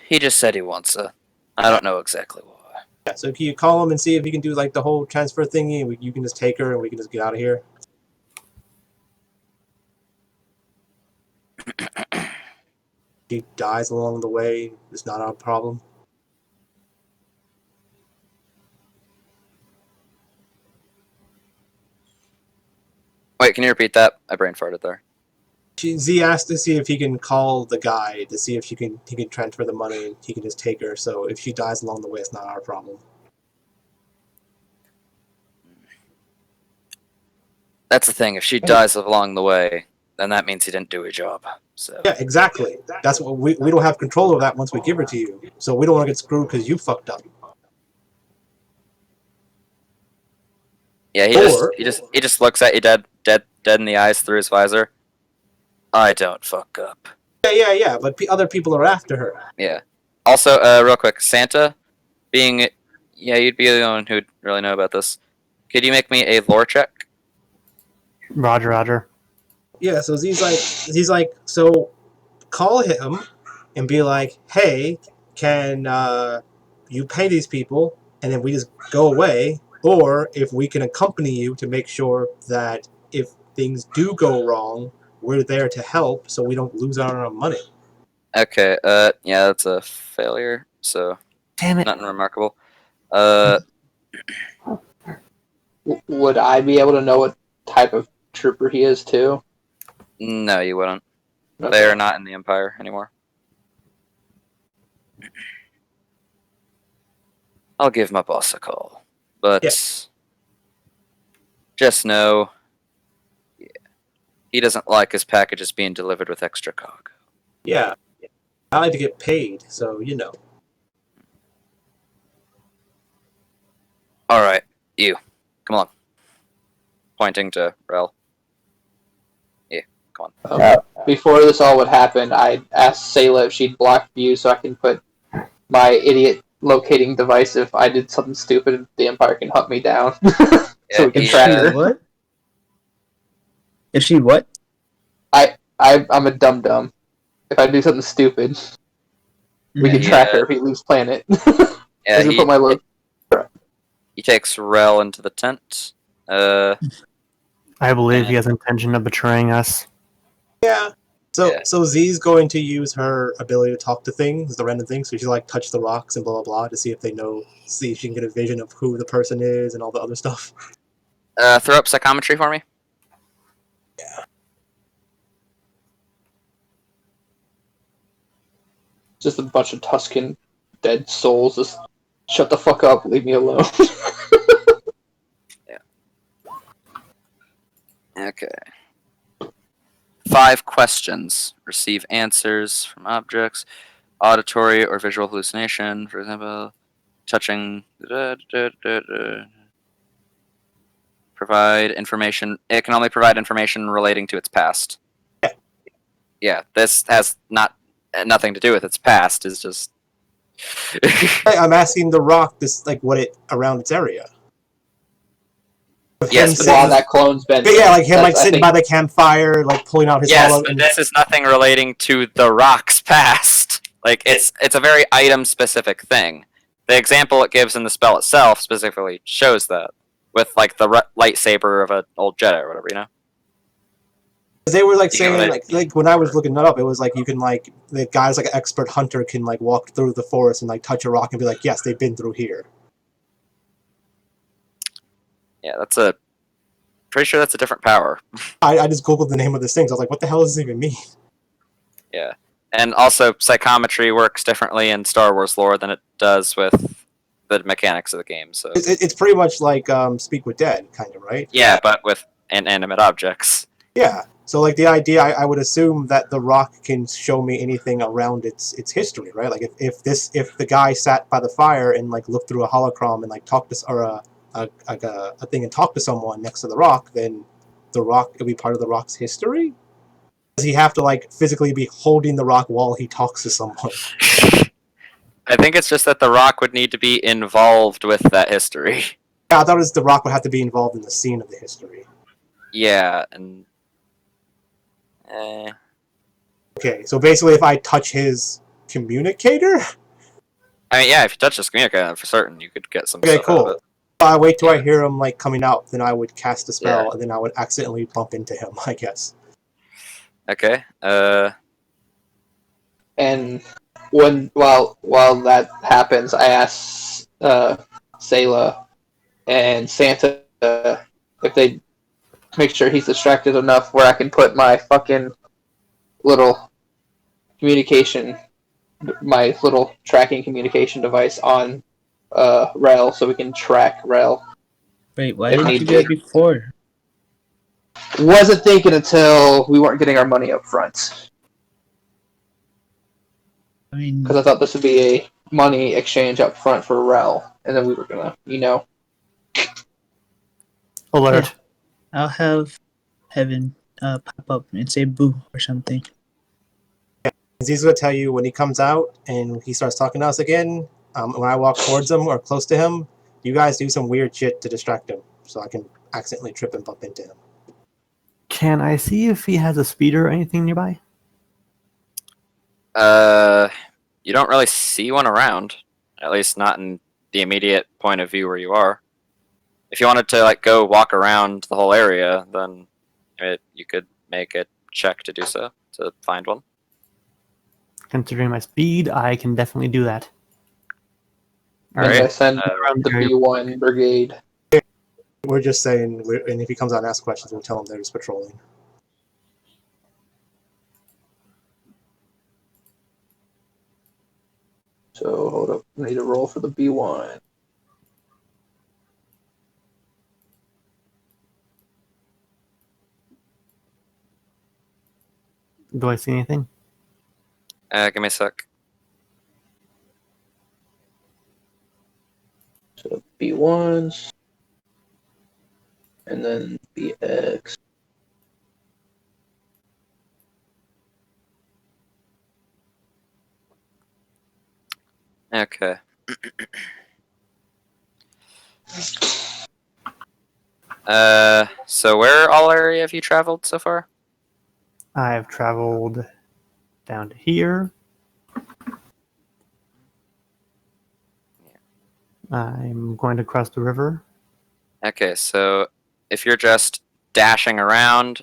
He just said he wants her. I don't know exactly why. Yeah, so can you call him and see if he can do like the whole transfer thingy, and you can just take her and we can just get out of here? She dies along the way. It's not our problem. Wait, can you repeat that? I brain farted there. Z asked to see if he can call the guy to see if he can transfer the money and he can just take her. So if she dies along the way, it's not our problem. That's the thing. If she dies along the way, then that means he didn't do his job. So Yeah, exactly. That's what we don't have control over that once we give her to you. So we don't want to get screwed because you fucked up. yeah, he just looks at you dead in the eyes through his visor. I don't fuck up. Yeah. But other people are after her. Yeah. Also, real quick, Santa, you'd be the one who'd really know about this. Could you make me a lore check? Roger. Yeah. So he's like, so call him and be like, hey, can you pay these people and then we just go away, or if we can accompany you to make sure that if things do go wrong, we're there to help so we don't lose out on our money. Okay, yeah, that's a failure, so Damn it. nothing remarkable. Would I be able to know what type of trooper he is too? No, you wouldn't. Okay. They are not in the Empire anymore. I'll give my boss a call, but just know, he doesn't like his packages being delivered with extra cargo. Yeah. I like to get paid, so you know. All right, you, come on. Pointing to Rel. Yeah, come on. Before this all would happen, I asked Selah if she'd block view so I can put my idiot locating device if I did something stupid, the Empire can hunt me down. So we can track her. What? If she what? I'm a dum-dum. If I do something stupid, we can track her if he leaves planet. Yeah, Put my logo. he takes Rel into the tent. I believe he has intention of betraying us. Yeah. So Z's going to use her ability to talk to things, the random things. So she's like touch the rocks and blah blah blah to see if see if she can get a vision of who the person is and all the other stuff. Throw up psychometry for me. Just a bunch of Tuscan dead souls. Just shut the fuck up. Leave me alone. Okay. 5 questions. Receive answers from objects. Auditory or visual hallucination, for example. Touching. Provide information. It can only provide information relating to its past. Yeah, this has nothing to do with its past. It's just. I'm asking the rock this like what it around its area. With Yes, him but sitting- While that clone's been. yeah, like him That's- like I sitting think- by the campfire, like pulling out his Yes, hollow. but this is nothing relating to the rock's past. Like it's a very item specific thing. The example it gives in the spell itself specifically shows that with like the lightsaber of an old Jedi or whatever, you know. They were like You get saying what I- like when I was looking that up, it was like you can like the guy's like an expert hunter can like walk through the forest and like touch a rock and be like, yes, they've been through here. Yeah, pretty sure that's a different power. I just googled the name of this thing. So I was like, what the hell does this even mean? Yeah, and also psychometry works differently in Star Wars lore than it does with the mechanics of the game. So It's pretty much like Speak with Dead, kind of, right? yeah, but with inanimate objects. Yeah. So like the idea, I would assume that the rock can show me anything around its history, right? Like if the guy sat by the fire and like looked through a holocron and like talked to or a thing and talked to someone next to the rock, then the rock will be part of the rock's history. Does he have to like physically be holding the rock while he talks to someone? I think it's just that the rock would need to be involved with that history. Yeah, I thought it was the rock would have to be involved in the scene of the history. Yeah, and Okay, so basically, if I touch his communicator, I mean, yeah, if you touch this communicator, for certain you could get some. okay, stuff out of cool. it. I wait till I hear him like coming out, then I would cast a spell, Yeah. and then I would accidentally bump into him, I guess. Okay. And while that happens, I ask Selah and Santa if they make sure he's distracted enough where I can put my fucking little communication, my little tracking communication device on Rel so we can track Rel. Wait, why If didn't you need do that be. before? Wasn't thinking until we weren't getting our money up front. I mean, Because I thought this would be a money exchange up front for Rel. And then we were gonna, Alert. I'll have Heaven pop up and say boo or something. He's going to tell you when he comes out and he starts talking to us again. When I walk towards him or close to him, you guys do some weird shit to distract him, so I can accidentally trip and bump into him. Can I see if he has a speeder or anything nearby? You don't really see one around, at least not in the immediate point of view where you are. If you wanted to like go walk around the whole area, then you could make a check to do so to find one. Considering my speed, I can definitely do that. All and I right. send Around the the area. B1 brigade. We're just saying, and if he comes out and asks questions, we'll tell him they're just patrolling. So hold up, I need to roll for the B1. Do I see anything? Give me a sec. So B1s. And then BX. Okay. So where all area have you traveled so far? I've traveled down to here. I'm going to cross the river. Okay, so if you're just dashing around,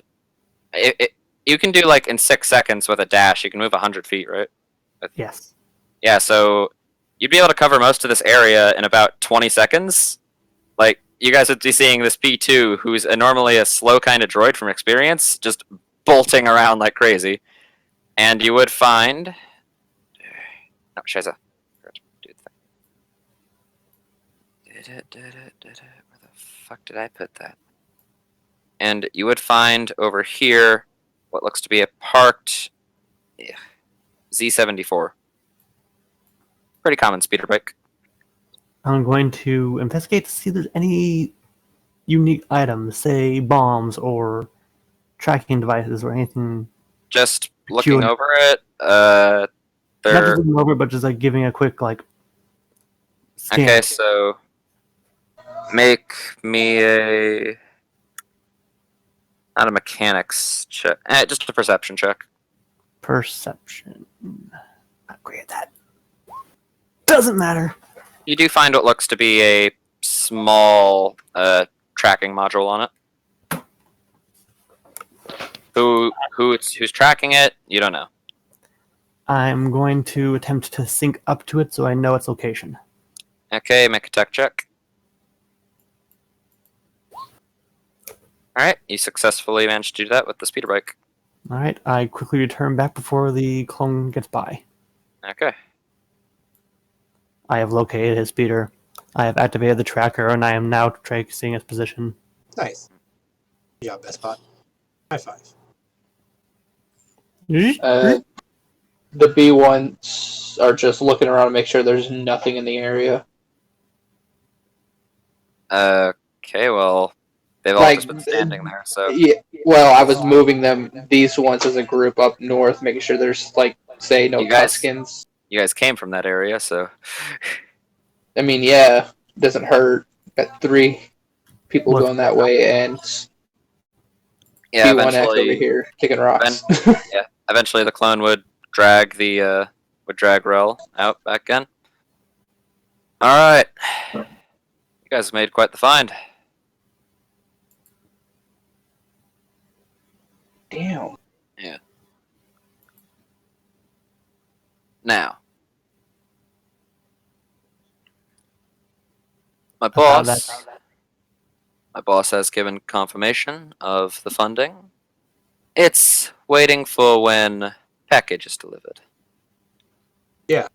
you can do like in 6 seconds with a dash. You can move 100 feet, right? Yes. Yeah, so you'd be able to cover most of this area in about 20 seconds. Like you guys would be seeing this P2, who's normally a slow kind of droid from experience, just bolting around like crazy. And you would find... No, Shiza. Where the fuck did I put that? And you would find over here what looks to be a parked Z74. Pretty common speeder bike. I'm going to investigate to see if there's any unique items, say bombs or tracking devices or anything. Just looking Peculiar. over it, Not there... just looking over, but just like giving a quick like scan. Okay, so make me a... Not a mechanics check. Just a perception check. Perception. Not great at that. Doesn't matter. You do find what looks to be a small tracking module on it. Who's tracking it? You don't know. I'm going to attempt to sync up to it so I know its location. Okay, make a tech check. Alright, you successfully managed to do that with the speeder bike. Alright, I quickly return back before the clone gets by. Okay. I have located his speeder. I have activated the tracker, and I am now tracing its position. Nice. Good job, Best Bot. High five. The B1s are just looking around to make sure there's nothing in the area. Okay, well, they've all Like, just been standing there, so... Yeah, well, I was moving them, these ones as a group up north, making sure there's, like, say, no You guys- Tuskens. You guys came from that area, so... I mean, yeah, doesn't hurt. Got 3 people Look. going that way, and Yeah, B1X over eventually... here kicking rocks. Eventually the clone would drag the, Rel out back in. Alright. You guys have made quite the find. Damn. Now, my About boss has given confirmation of the funding. It's waiting for when package is delivered. That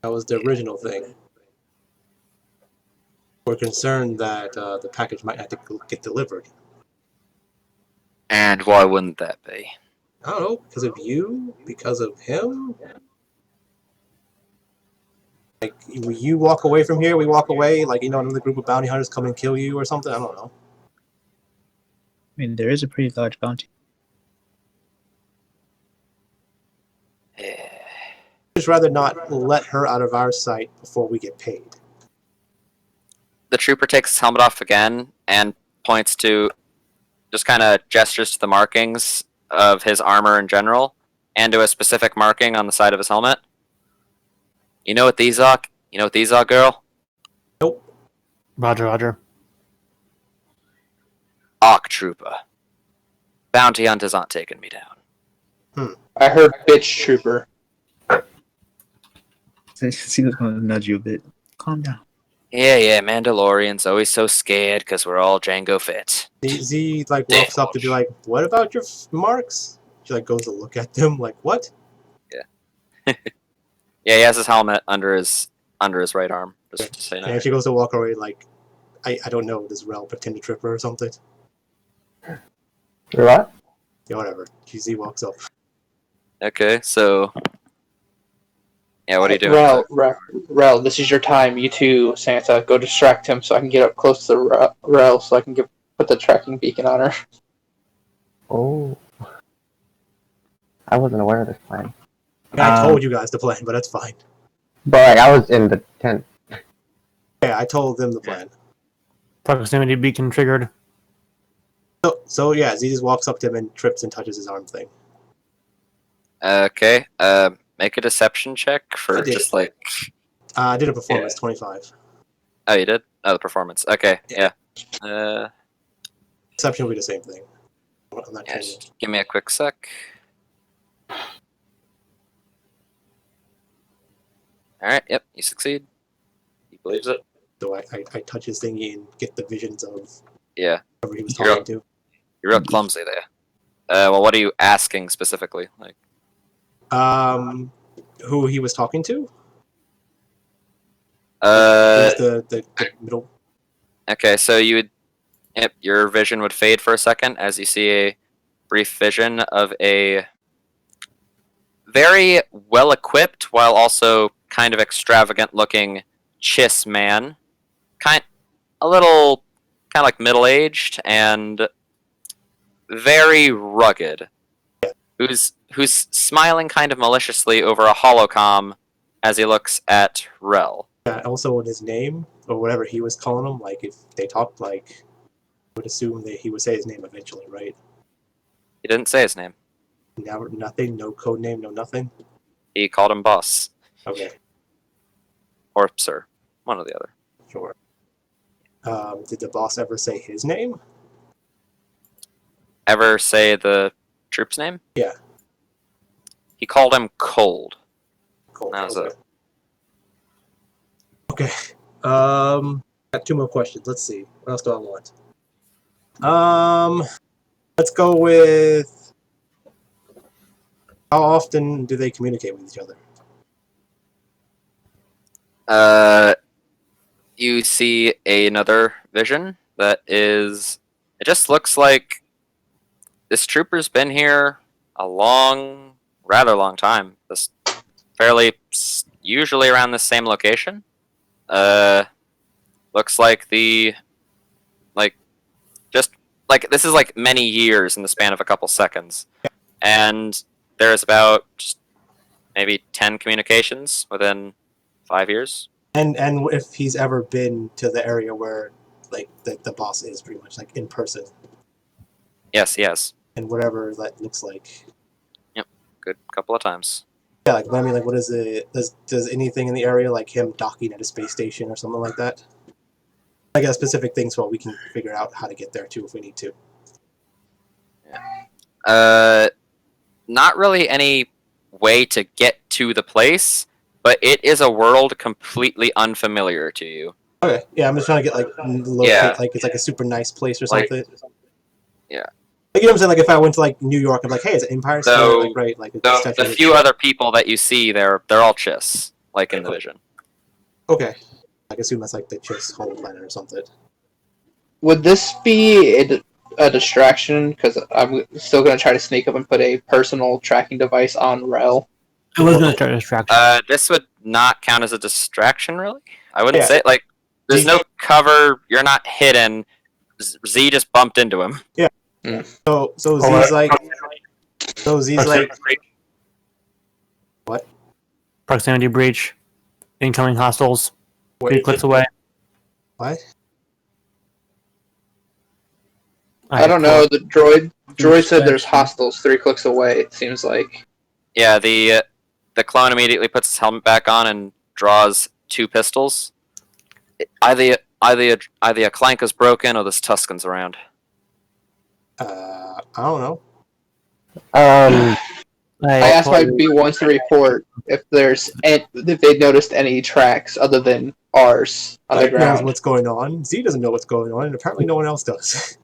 was the original thing. We're concerned that the package might have to get delivered. And why wouldn't that be? I don't know, because of you? Because of him? Like, you walk away from here, we walk away, like, another group of bounty hunters come and kill you or something? I don't know. I mean, there is a pretty large bounty. Just rather not let her out of our sight before we get paid. The trooper takes his helmet off again and points to, just kind of gestures to the markings of his armor in general, and to a specific marking on the side of his helmet. You know what these are? You know what these are, girl? Nope. Roger, Roger. ARC Trooper. Bounty hunters aren't taking me down. I heard bitch trooper. See what's going to nudge you a bit. Calm down. Yeah, Mandalorian's always so scared because we're all Jango Fett. Z like walks up to be like, "What about your marks?" She like goes to look at them, like, "What?" Yeah, he has his helmet under his right arm, just to say no. And she goes to walk away, like, I don't know, does Rel pretend to trip her or something? What? Yeah, whatever. Z walks up. Okay, so yeah, what are you doing? Rel, this is your time. You too, Santa. Go distract him so I can get up close to Rel so I can put the tracking beacon on her. Oh. I wasn't aware of this plan. I told you guys the plan, but that's fine. But like, I was in the tent. Yeah, I told them the plan. Proximity beacon triggered. So yeah, Z just walks up to him and trips and touches his arm thing. Okay, make a deception check for just like... I did a performance, 25. Oh, you did? Oh, the performance. Okay, yeah. Deception will be the same thing. I'm not Yeah, changing. just give me a quick sec. Alright, yep, you succeed. He believes it. So I touch his thingy and get the visions of Yeah, whoever he was You're talking to. you're real clumsy there. Well, what are you asking specifically? Like, Who he was talking to? uh, Who's the middle? okay, so you would, yep, your vision would fade for a second as you see a brief vision of a very well equipped while also kind of extravagant looking Chiss man, a little kind of like middle aged and very rugged, who's smiling kind of maliciously over a holocom as he looks at Rel. Also in his name or whatever he was calling him. Like if they talked, like I would assume that he would say his name eventually, right? He didn't say his name. Now nothing, no code name, no nothing. He called him boss Okay, or sir, one or the other. sure. Did the boss ever say his name? Ever say the troop's name? Yeah. He called him Cold. Cool. That was Okay. it. Okay. Got two more questions. Let's see. What else do I want? Let's go with how often do they communicate with each other? You see another vision that is. It just looks like this trooper's been here a rather long time. This usually around the same location. Looks like this is like many years in the span of a couple seconds, and there's about just maybe 10 communications within 5 years. And if he's ever been to the area where like the boss is pretty much like in person Yes, he has. and whatever that looks like. Good couple of times. Yeah, like, but I mean, like, what is it? Does anything in the area, like him docking at a space station or something like that? I guess specific things, so we can figure out how to get there too if we need to. Not really any way to get to the place, but it is a world completely unfamiliar to you. Okay, yeah, I'm just trying to get like locate, Yeah. like it's like a super nice place or Like- something. yeah. Like, you know what I'm saying? Like if I went to like New York, I'm like, hey, is it Empire State? So- Like, right, like it's The Statue of few Liberty. other people that you see, they're all Chiss, like in the vision. Okay, I assume that's like the Chiss whole planet or something. Would this be a distraction? Because I'm still going to try to sneak up and put a personal tracking device on Rel. I was gonna start a distraction. This would not count as a distraction, really. I wouldn't Yeah. say like there's Z- no cover. You're not hidden. Z just bumped into him. So Z's like, so Z's like, what? Proximity breach. Incoming hostiles. 3 Wait, clicks away. what? I don't know. The droid said there's hostiles 3 clicks away. It seems like. Yeah, the clone immediately puts his helmet back on and draws 2 pistols. Either a clank is broken or this Tuscan's around. I don't know. I asked my pull- B1s to report if they noticed any tracks other than ours on the Zach knows ground. what's going on. Z doesn't know what's going on, and apparently no one else does.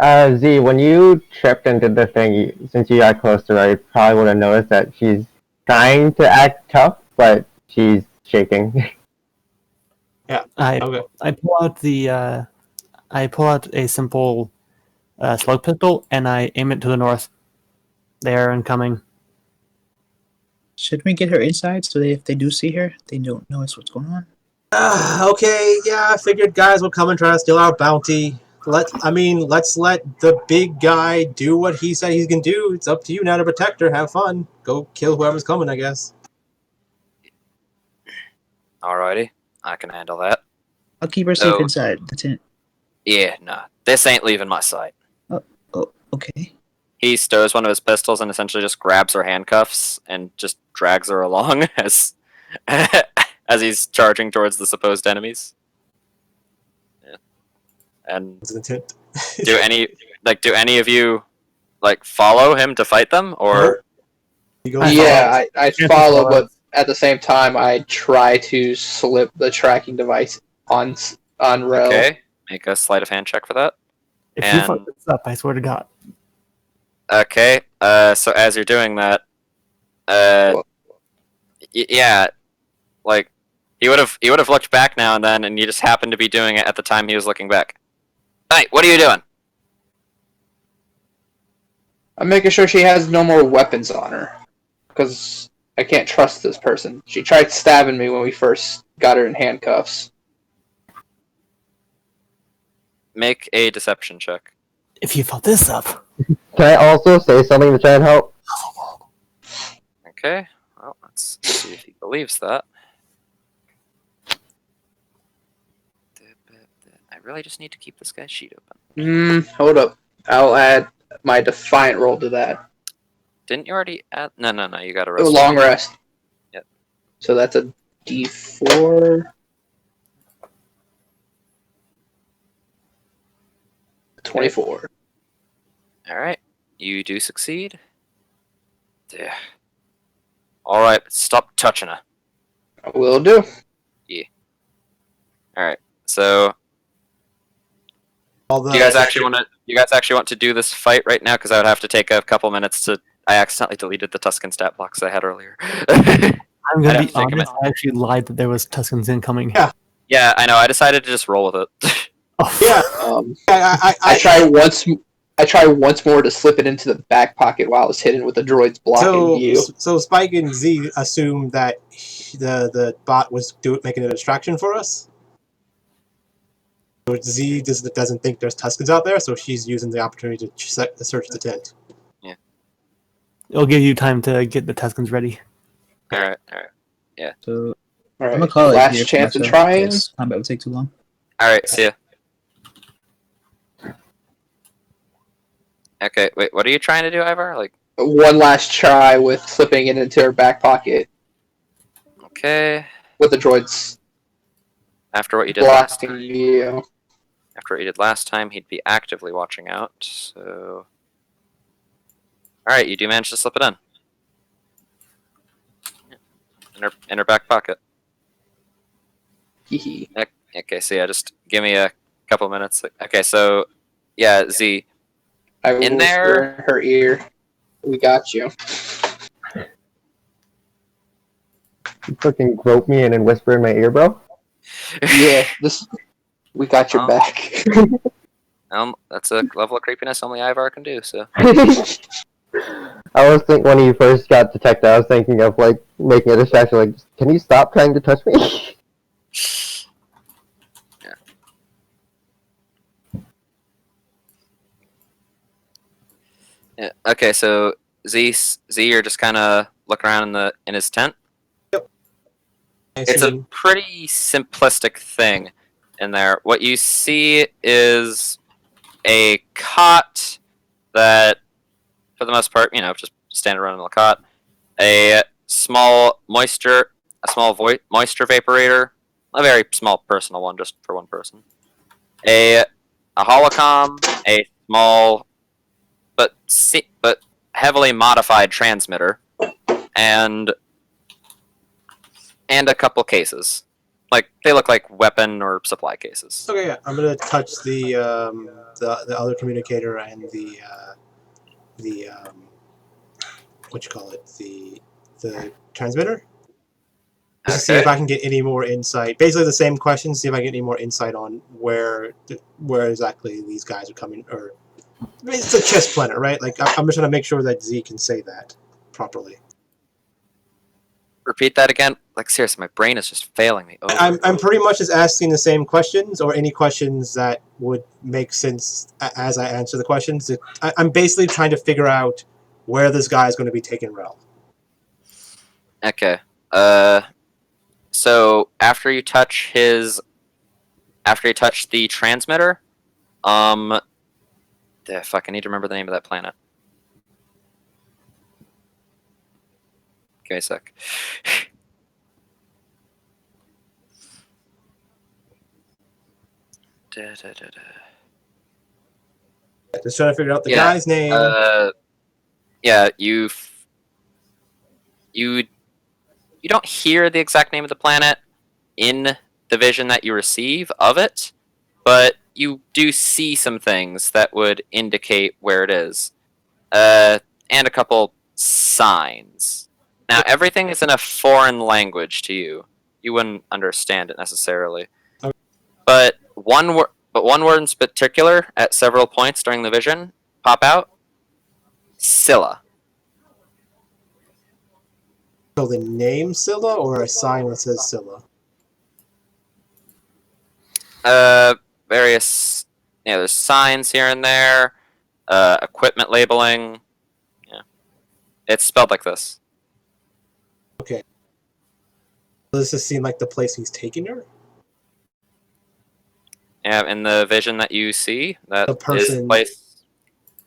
Z, when you tripped into the thing, since you got close to her, you probably would have noticed that she's trying to act tough, but she's shaking. I Okay. I pull out a simple slug pistol and I aim it to the north. They are incoming. Should we get her inside so that if they do see her, they don't know what's going on? Okay, yeah, I figured guys will come and try to steal our bounty. Let's let the big guy do what he said he's gonna do. It's up to you now to protect her. Have fun. Go kill whoever's coming, I guess. Alrighty, I can handle that. I'll keep her safe So- inside. That's it. Yeah, nah, this ain't leaving my sight. Oh, okay. He stows one of his pistols and essentially just grabs her handcuffs and just drags her along as as he's charging towards the supposed enemies. Yeah. And It's an intent. do any of you like follow him to fight them, or You go Yeah, I follow, but at the same time, I try to slip the tracking device on Rel. Okay, make a sleight of hand check for that. If you And- fuck this up, I swear to God. Okay, so as you're doing that, yeah, like he would have looked back now and then, and you just happened to be doing it at the time he was looking back. Hey, what are you doing? I'm making sure she has no more weapons on her, because I can't trust this person. She tried stabbing me when we first got her in handcuffs. Make a deception check. If you fuck this up, Can I also say something to try and help? Okay, well, let's see if he believes that. I really just need to keep this guy's sheet open. Hold up. I'll add my defiant roll to that. Didn't you already add? No, you got to A rest. long rest. Yep. So that's a D4. 24. All right, you do succeed. Yeah. All right, but stop touching her. Will do. All right, so Although, do you guys actually want to do this fight right now? Because I would have to take a couple minutes to. I accidentally deleted the Tuscan stat blocks I had earlier. I'm I'd gonna have be to take a honest. I actually lied that there was Tuscans incoming. Yeah. Yeah, I know. I decided to just roll with it. Oh, yeah, I try once. I try once more to slip it into the back pocket while it's hidden with the droids blocking view. So Spike and Z assumed that the bot was making a distraction for us. So Z doesn't think there's Tuscans out there, so she's using the opportunity to search the tent. it'll give you time to get the Tuscans ready. All right. So All right. I'm gonna call it Last here for chance in myself, trying. because combat would take too long. All right. See ya. Okay. Wait. What are you trying to do, Ivar? Like. One last try with slipping it into her back pocket Okay. with the droids After what you did last blocking time. view. After what you did last time, he'd be actively watching out. So. All right. You do manage to slip it in. In her back pocket. Hee. Okay, so yeah, just give me a couple minutes. Okay, so yeah, Z. I will In whisper there- in her ear. We got you. You fucking grope me and then whisper in my ear, bro? Yeah, we got your Oh. back. That's a level of creepiness only Ivar can do. So I was thinking when you first got detected, I was thinking of like making a distraction, like, can you stop trying to touch me? yeah. Okay, so Z, you're just kind of looking around in his tent. It's a pretty simplistic thing in there. What you see is a cot that, for the most part, just standard run-of-the-mill cot. A small moisture vaporator, a very small personal one, just for one person. A holocom, a small but heavily modified transmitter, and a couple cases. Like they look like weapon or supply cases. Okay, yeah, I'm gonna touch the other communicator and the what you call it, the transmitter. Just to see if I can get any more insight. Basically, the same questions. See if I get any more insight on where exactly these guys are coming. Or I mean, it's a chess planet, right? Like I'm just trying to make sure that Z can say that properly. Repeat that again. Like seriously, my brain is just failing me. I'm pretty much just asking the same questions, or any questions that would make sense as I answer the questions. I'm basically trying to figure out where this guy is going to be taking Rel. Okay. So after you touch the transmitter, I need to remember the name of that planet. Give me a sec. Just trying to figure out the guy's name. Yeah, you don't hear the exact name of the planet in the vision that you receive of it, but you do see some things that would indicate where it is, and a couple signs. Now, everything is in a foreign language to you. You wouldn't understand it necessarily, Okay. but one word in particular at several points during the vision pop out. Selah. So the name Selah or a sign that says Selah? Various, there's signs here and there, equipment labeling. Yeah, it's spelled like this. Okay. Does this seem like the place he's taking her? Yeah, in the vision that you see, that The is the person- place.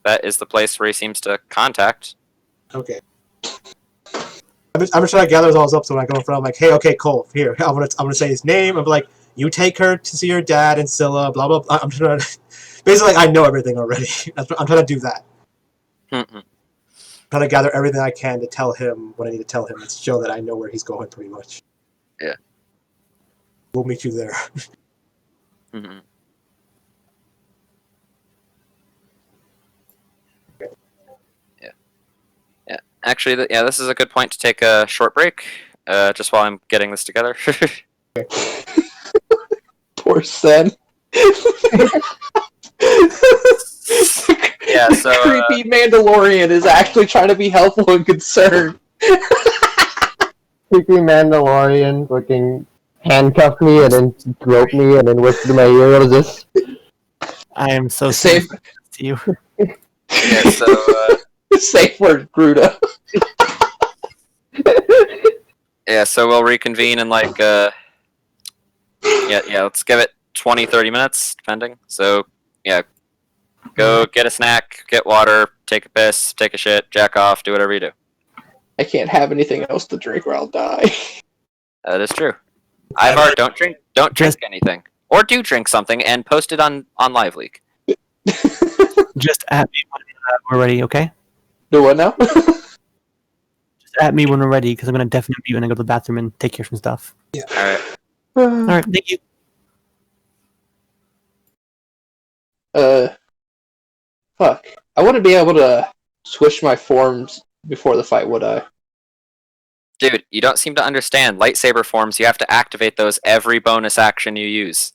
That is the place where he seems to contact. Okay. I'm just trying to gather all this up so when I go in front, I'm like, hey, okay, Cole, here, I'm gonna say his name. I'm like, you take her to see your dad and Selah, blah blah blah. I'm trying to basically I know everything already. I'm trying to do that. Mm-mm. Trying to gather everything I can to tell him what I need to tell him and show that I know where he's going pretty much. Yeah. We'll meet you there. Mm-hmm. Yeah. Actually, this is a good point to take a short break. Just while I'm getting this together. Poor Sen. Yeah, so, creepy Mandalorian is actually trying to be helpful and concerned. Creepy Mandalorian fucking handcuffed me and then groped me and then whispered in my ear. What is this? I am so Safe, sorry to you. yeah, so safe word, Gruda. yeah, so we'll reconvene in like let's give it 20-30 minutes depending. So yeah, go get a snack, get water, take a piss, take a shit, jack off, do whatever you do. I can't have anything else to drink or I'll die. That is true. Ivaar, don't drink anything, or do drink something and post it on LiveLeak. Just at me when we're ready, okay? Do what now? Just at me when we're ready, because I'm gonna definitely be when I go to the bathroom and take care of some stuff. All right. All right, thank you. Fuck. I wouldn't be able to switch my forms before the fight, would I? Dude, you don't seem to understand. Lightsaber forms, you have to activate those every bonus action you use.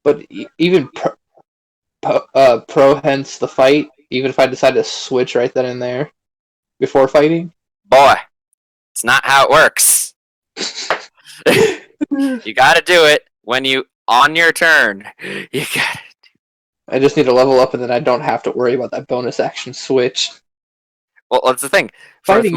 But even hence the fight, even if I decide to switch right then and there before fighting? Boy, it's not how it works. You gotta do it when on your turn. You gotta. I just need to level up and then I don't have to worry about that bonus action switch. Well, that's the thing. With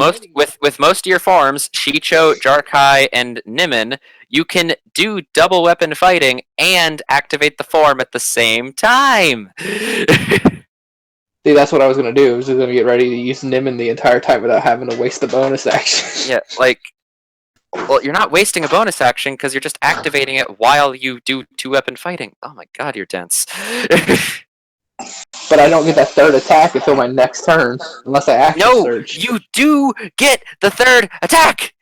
most of your forms, Shicho, Jarkai, and Nimin, you can do double weapon fighting and activate the form at the same time. See, that's what I was going to do. I was just going to get ready to use Nimin the entire time without having to waste the bonus action. Yeah, well, you're not wasting a bonus action because you're just activating it while you do two-weapon fighting. Oh my god, you're dense. But I don't get that third attack until my next turn, unless I actually search. You do get the third attack!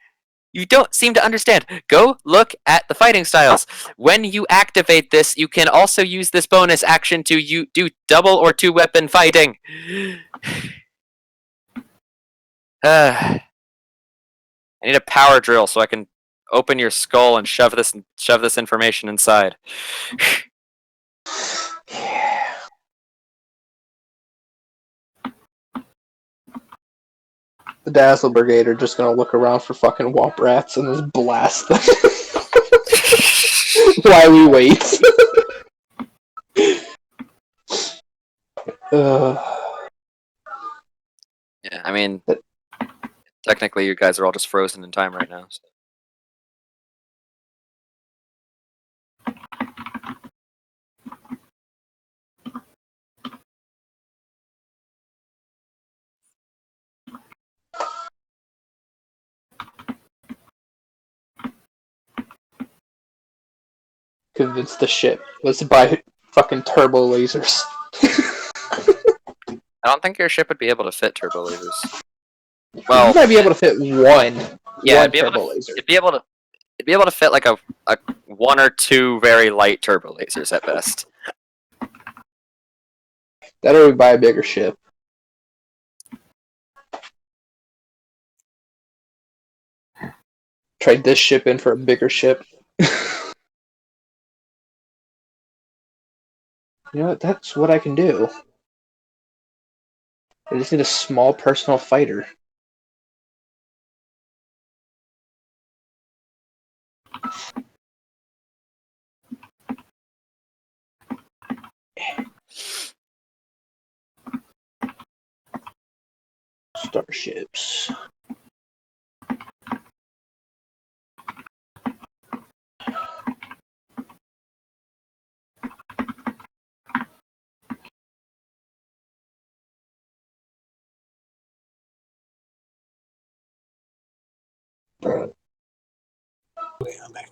You don't seem to understand. Go look at the fighting styles. When you activate this, you can also use this bonus action to do double or two-weapon fighting. I need a power drill so I can open your skull and shove this information inside. The Dazzle Brigade are just gonna look around for fucking womp rats and just blast them. While we wait. Yeah, I mean, technically you guys are all just frozen in time right now. So. Convince the ship. Let's buy fucking turbo lasers. I don't think your ship would be able to fit turbo lasers. Well, you might be able to fit one. Yeah, one it'd be able turbo to. laser. It'd be able to. It'd be able to fit like a 1 or 2 very light turbo lasers at best. That or we buy a bigger ship. Trade this ship in for a bigger ship. You know what? That's what I can do. I just need a small personal fighter. Starships. Okay, I'm back.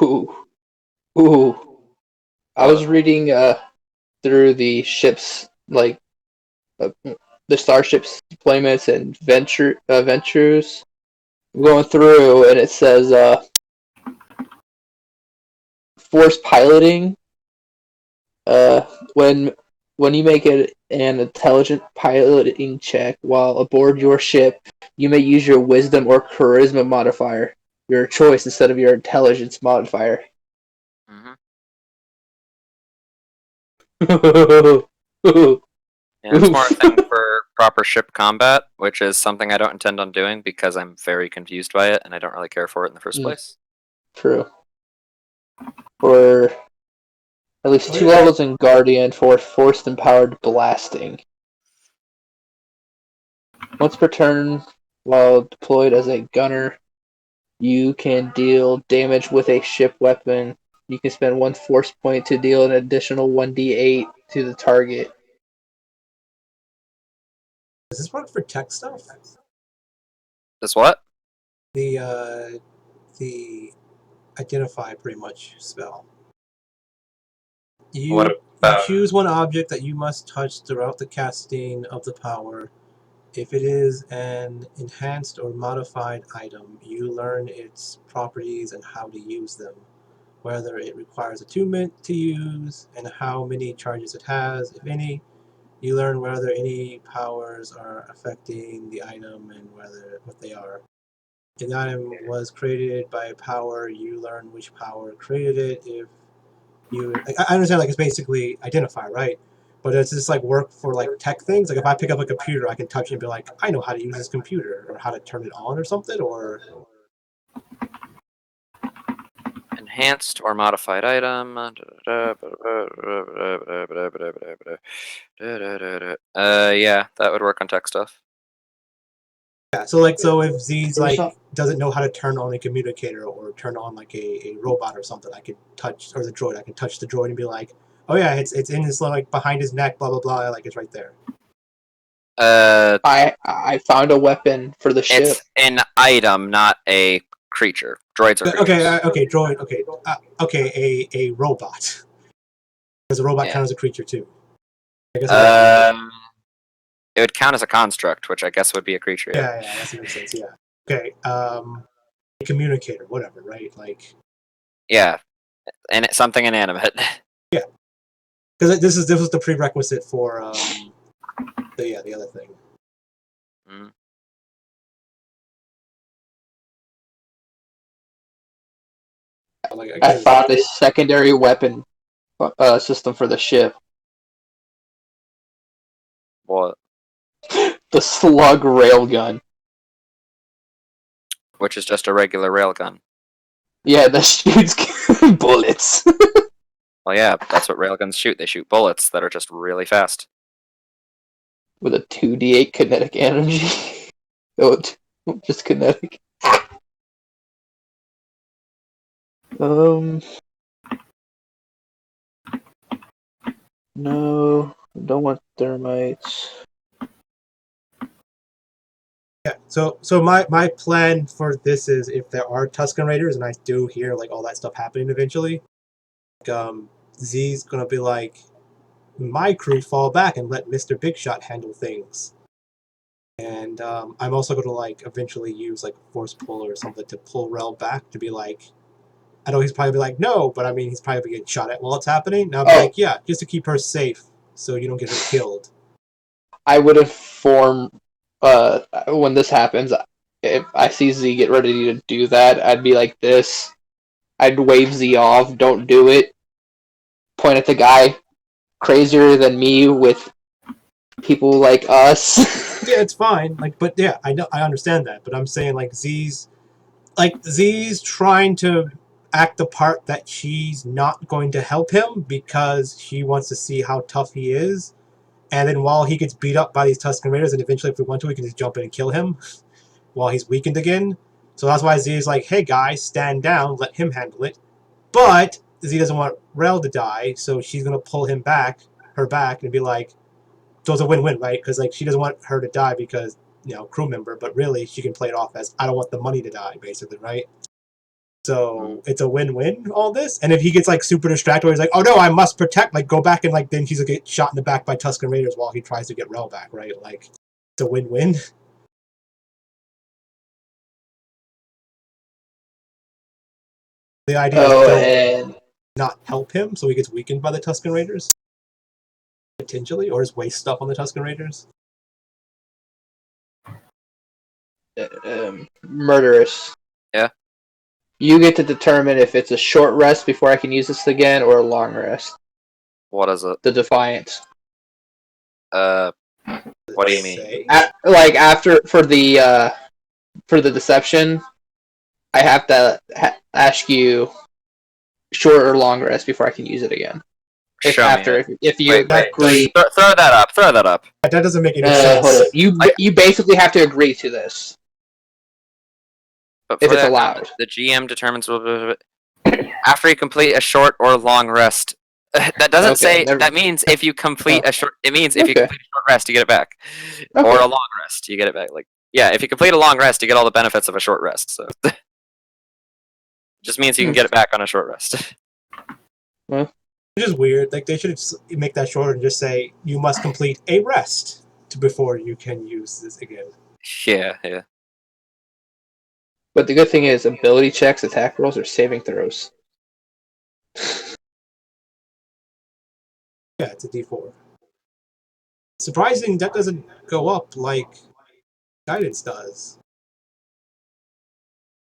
Ooh. Ooh. I was reading through the ships, like the starships deployments and ventures. I'm going through, and it says force piloting. When you make an intelligent piloting check while aboard your ship, you may use your wisdom or charisma modifier, your choice, instead of your intelligence modifier. Yeah, it's more a thing for proper ship combat, which is something I don't intend on doing because I'm very confused by it and I don't really care for it in the first place. True. For at least 2 levels in Guardian for forced empowered blasting. Once per turn, while deployed as a gunner, you can deal damage with a ship weapon. You can spend 1 force point to deal an additional 1d8 to the target. Does this work for tech stuff? This what? The identify pretty much spell. You choose one object that you must touch throughout the casting of the power. If it is an enhanced or modified item, you learn its properties and how to use them, whether it requires attunement to use, and how many charges it has, if any. You learn whether any powers are affecting the item and what they are. If the item was created by a power, you learn which power created it. If you, I understand, like, it's basically identify, right? But it's just like work for like tech things. Like if I pick up a computer, I can touch it and be like, I know how to use this computer or how to turn it on or something. Or Enhanced or modified item. Yeah, that would work on tech stuff. yeah, so if Z's like doesn't know how to turn on a communicator or turn on like a robot or something, I could touch, or the droid, I can touch the droid and be like, oh yeah, it's in his, like, behind his neck, blah blah blah, like it's right there. I found a weapon for the ship. It's an item, not a creature. Droids are Okay, creatures. droid. Okay, a robot. Because a robot Yeah. counts as a creature too. I guess. It would count as a construct, which I guess would be a creature. Yeah, that makes sense. Yeah. Okay. A communicator, whatever, right? Like. Yeah, and it's something inanimate. Yeah. Because this was the prerequisite for the other thing. Mm. Like, I found a secondary weapon system for the ship. What? The slug railgun. Which is just a regular railgun. Yeah, that shoots bullets. Well, yeah, that's what railguns shoot. They shoot bullets that are just really fast. With a 2d8 kinetic energy. Oh, just kinetic. No, I don't want thermites. Yeah. So my plan for this is if there are Tusken Raiders and I do hear like all that stuff happening eventually, like, Z's gonna be like, my crew fall back and let Mr. Big Shot handle things. And I'm also going to like eventually use like force pull or something to pull Rel back to be like, I know he's probably be like no, but I mean he's probably getting shot at while it's happening. And I'll be like, yeah, just to keep her safe so you don't get her killed. I would inform when this happens. If I see Z get ready to do that, I'd be like this. I'd wave Z off. Don't do it. Point at the guy crazier than me with people like us. Yeah, it's fine. Like, but yeah, I know, I understand that. But I'm saying like Z's trying to act the part that she's not going to help him because she wants to see how tough he is. And then while he gets beat up by these Tusken Raiders, and eventually if we want to, we can just jump in and kill him while he's weakened again. So that's why Z is like, hey guys, stand down, let him handle it. But Z doesn't want Rel to die, so she's gonna pull her back, and be like, so it's a win-win, right? Because like she doesn't want her to die because, crew member, but really she can play it off as I don't want the money to die, basically, right? So it's a win-win, all this. And if he gets like super distracted, where he's like, oh no, I must protect, like go back and like then he's gonna get shot in the back by Tusken Raiders while he tries to get Rel back, right? Like it's a win-win. The idea is and not help him so he gets weakened by the Tusken Raiders. Potentially, or just waste stuff on the Tusken Raiders. Murderous. Yeah. You get to determine if it's a short rest before I can use this again, or a long rest. What is it? The Defiant. What do you mean? Like after for the deception, I have to ask you short or long rest before I can use it again. If you agree, throw that up. Throw that up. That doesn't make any sense. Hold on. You basically have to agree to this. But if it's allowed. The GM determines after you complete a short or long rest. That doesn't say. That means if you complete a short. It means if you complete a short rest, you get it back, or a long rest, you get it back. Like if you complete a long rest, you get all the benefits of a short rest. So just means you can get it back on a short rest. Which is weird. Like they should make that shorter and just say you must complete a rest before you can use this again. Yeah. But the good thing is, ability checks, attack rolls, or saving throws. Yeah, it's a D4. Surprising that doesn't go up like guidance does.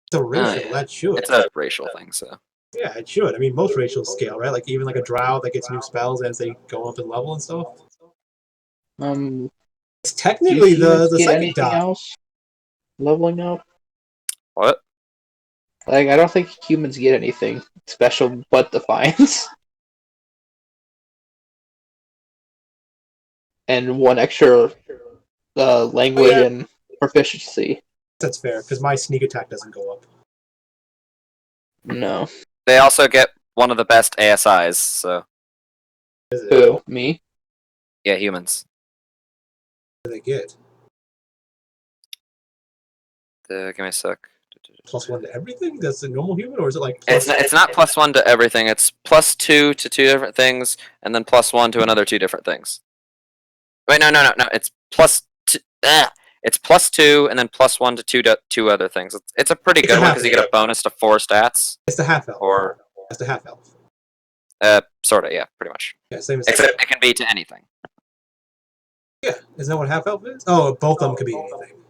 It's a racial, that should. It's a racial thing, so. Yeah, it should. I mean, most racial scale, right? Like even like a drow that gets new spells as they go up in level and stuff. It's technically the second dot. Else leveling up? What? Like, I don't think humans get anything special but Defiance. And one extra language and proficiency. That's fair, because my sneak attack doesn't go up. No. They also get one of the best ASIs, so. Who? Me? Yeah, humans. What do they get? Give me a sec. +1 to everything? That's a normal human, or is it like It's not +1 to everything. It's +2 to 2 different things, and then +1 to another 2 different things. Wait, no. It's it's +2 and then +1 to 2 other things. It's a pretty good one because you get a bonus to 4 stats. It's the half elf. Or it's the half elf. Sorta, yeah, pretty much. Yeah, same as. Except it can be to anything. Yeah, isn't that what half elf is? Oh, both of them could be anything.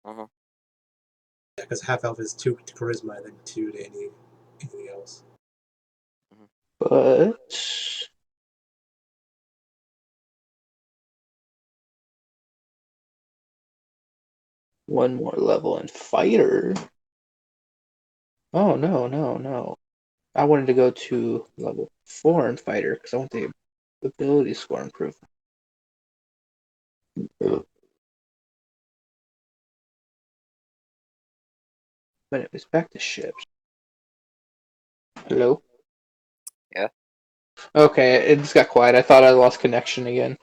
Uh-huh. Yeah, because half elf is 2 to charisma and then 2 to anything else. But one more level in fighter. Oh no. I wanted to go to level 4 in fighter because I want the ability score improvement. But it was back to ships. Hello? Yeah. Okay, it just got quiet. I thought I lost connection again.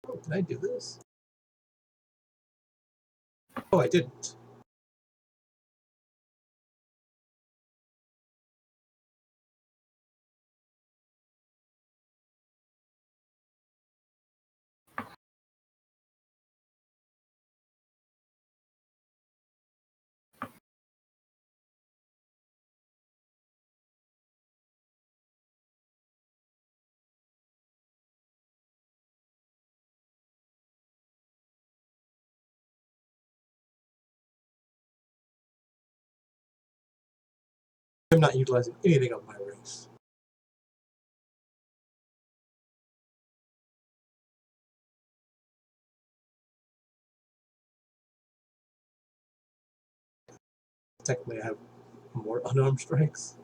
Oh, did I do this? Oh, I didn't. I'm not utilizing anything of my race. Technically, I have more unarmed strikes.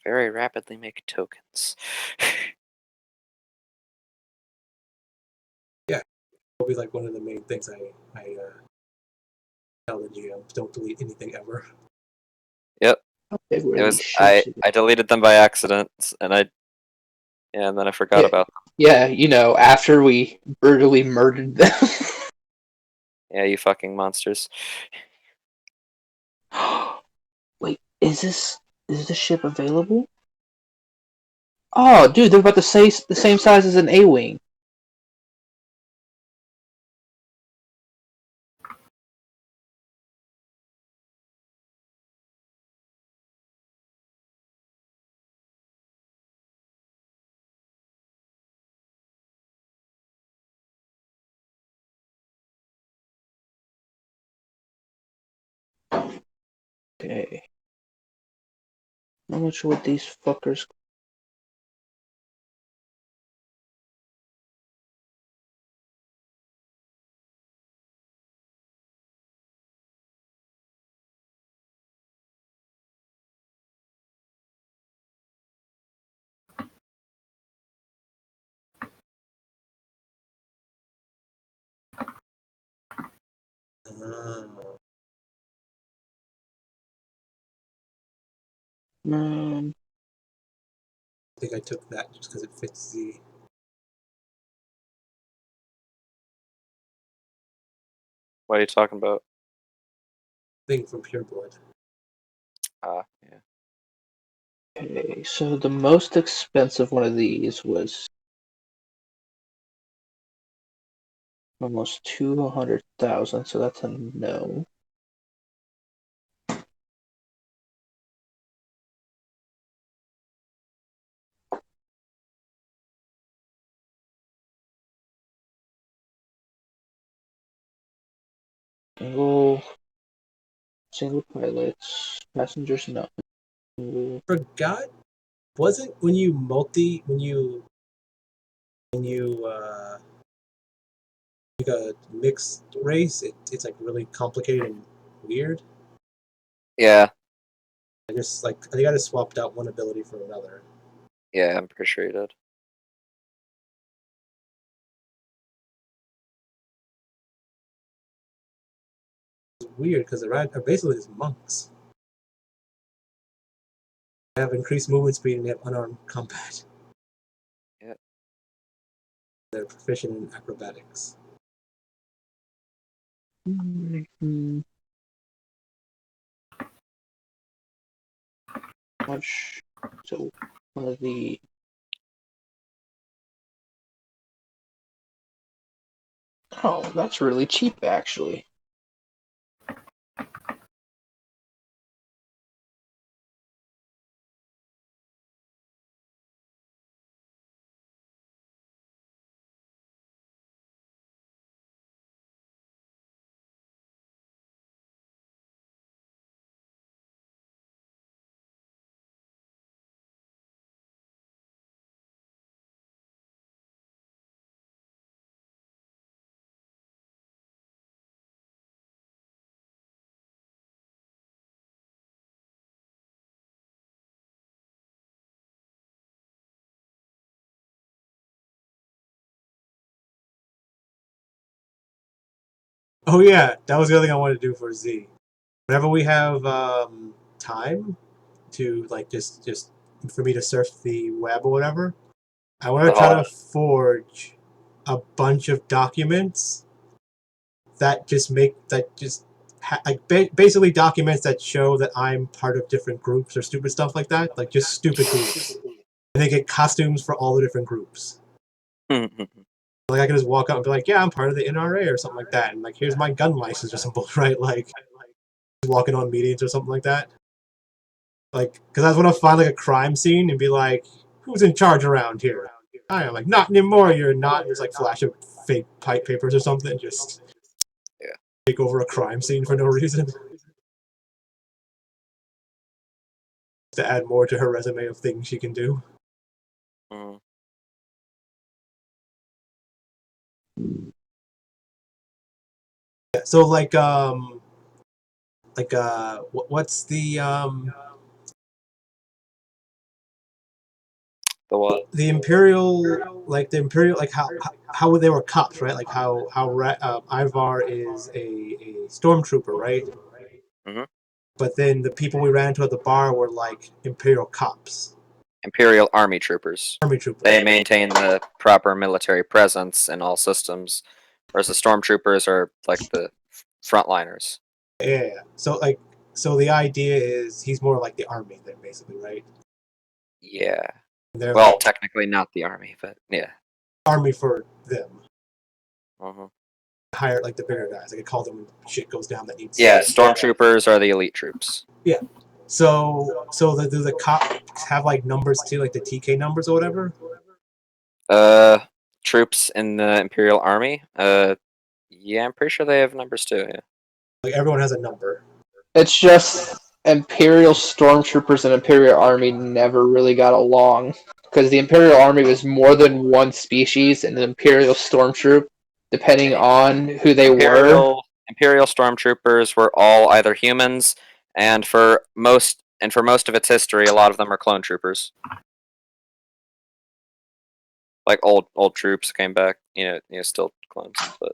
Very rapidly make tokens. It'll be like one of the main things I tell the GMs: don't delete anything ever. Yep. How big were It was these ships? I deleted them by accident, and and then I forgot about them. Yeah, after we brutally murdered them. Yeah, you fucking monsters. Wait, is this ship available? Oh, dude, they're about the same size as an A-wing. Okay. How much would these fuckers? I think I took that just because it fits the What are you talking about? thing from Pure Blood. Yeah. Okay, so the most expensive one of these was almost 200,000, so that's a no. Single pilots, passengers no. Forgot, wasn't when you when you make a mixed race, it's like really complicated and weird. Yeah, I think I just swapped out one ability for another. yeah, I'm pretty sure you did. It's weird because they're basically just monks. They have increased movement speed and they have unarmed combat. Yeah. They're proficient in acrobatics. Much. So one of the that's really cheap actually. Oh yeah, that was the other thing I wanted to do for Z. Whenever we have time to like just for me to surf the web or whatever, I want to try to forge a bunch of documents that basically documents that show that I'm part of different groups or stupid stuff like that, like just stupid groups. And they get costumes for all the different groups. Like I can just walk up and be like, "Yeah, I'm part of the NRA" or something like that, and like, here's my gun license or something, right? Like, walking on meetings or something like that. Like, because I just want to find like a crime scene and be like, "Who's in charge around here?" I am like, "Not anymore. You're not." There's like flash of fake pipe papers or something, just take over a crime scene for no reason. To add more to her resume of things she can do. Mm. Yeah, so what's the what? the Imperial, like how they were cops, right? Like how Ivaar is a stormtrooper, right? Mhm. But then the people we ran into at the bar were like Imperial cops, Imperial Army troopers. army troopers. They maintain the proper military presence in all systems, whereas the stormtroopers are like the frontliners. Yeah. So the idea is he's more like the army then, basically, right? Yeah. They're Well, like technically not the army, but yeah. army for them. Uh-huh. Hire like the bigger guys. Like I call them when shit goes down that needs. Yeah, stormtroopers are the elite troops. So do the cops have like numbers too, like the TK numbers or whatever? Troops in the Imperial Army. Yeah, I'm pretty sure they have numbers too. Yeah. Like everyone has a number. It's just Imperial stormtroopers and Imperial Army never really got along because the Imperial Army was more than one species, and the Imperial stormtroop, depending on who they were. Imperial stormtroopers were all either humans, and for most of its history, a lot of them are clone troopers. Like old troops came back, still clones, but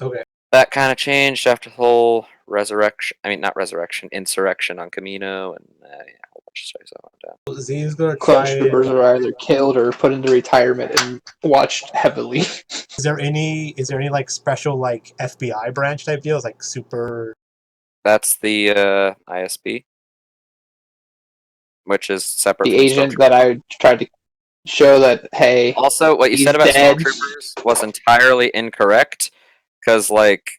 Okay. that kind of changed after the whole resurrection. I mean, not resurrection, insurrection on Camino, and a whole bunch of stories that went down. Z is gonna Clone try. troopers are either killed or put into retirement and watched heavily. Is there any like special like FBI branch type deals, like super? That's the ISB, which is separate The from the agent stormtroopers. that I tried to show that, hey, Also, what you he's said about dead. stormtroopers was entirely incorrect, because like,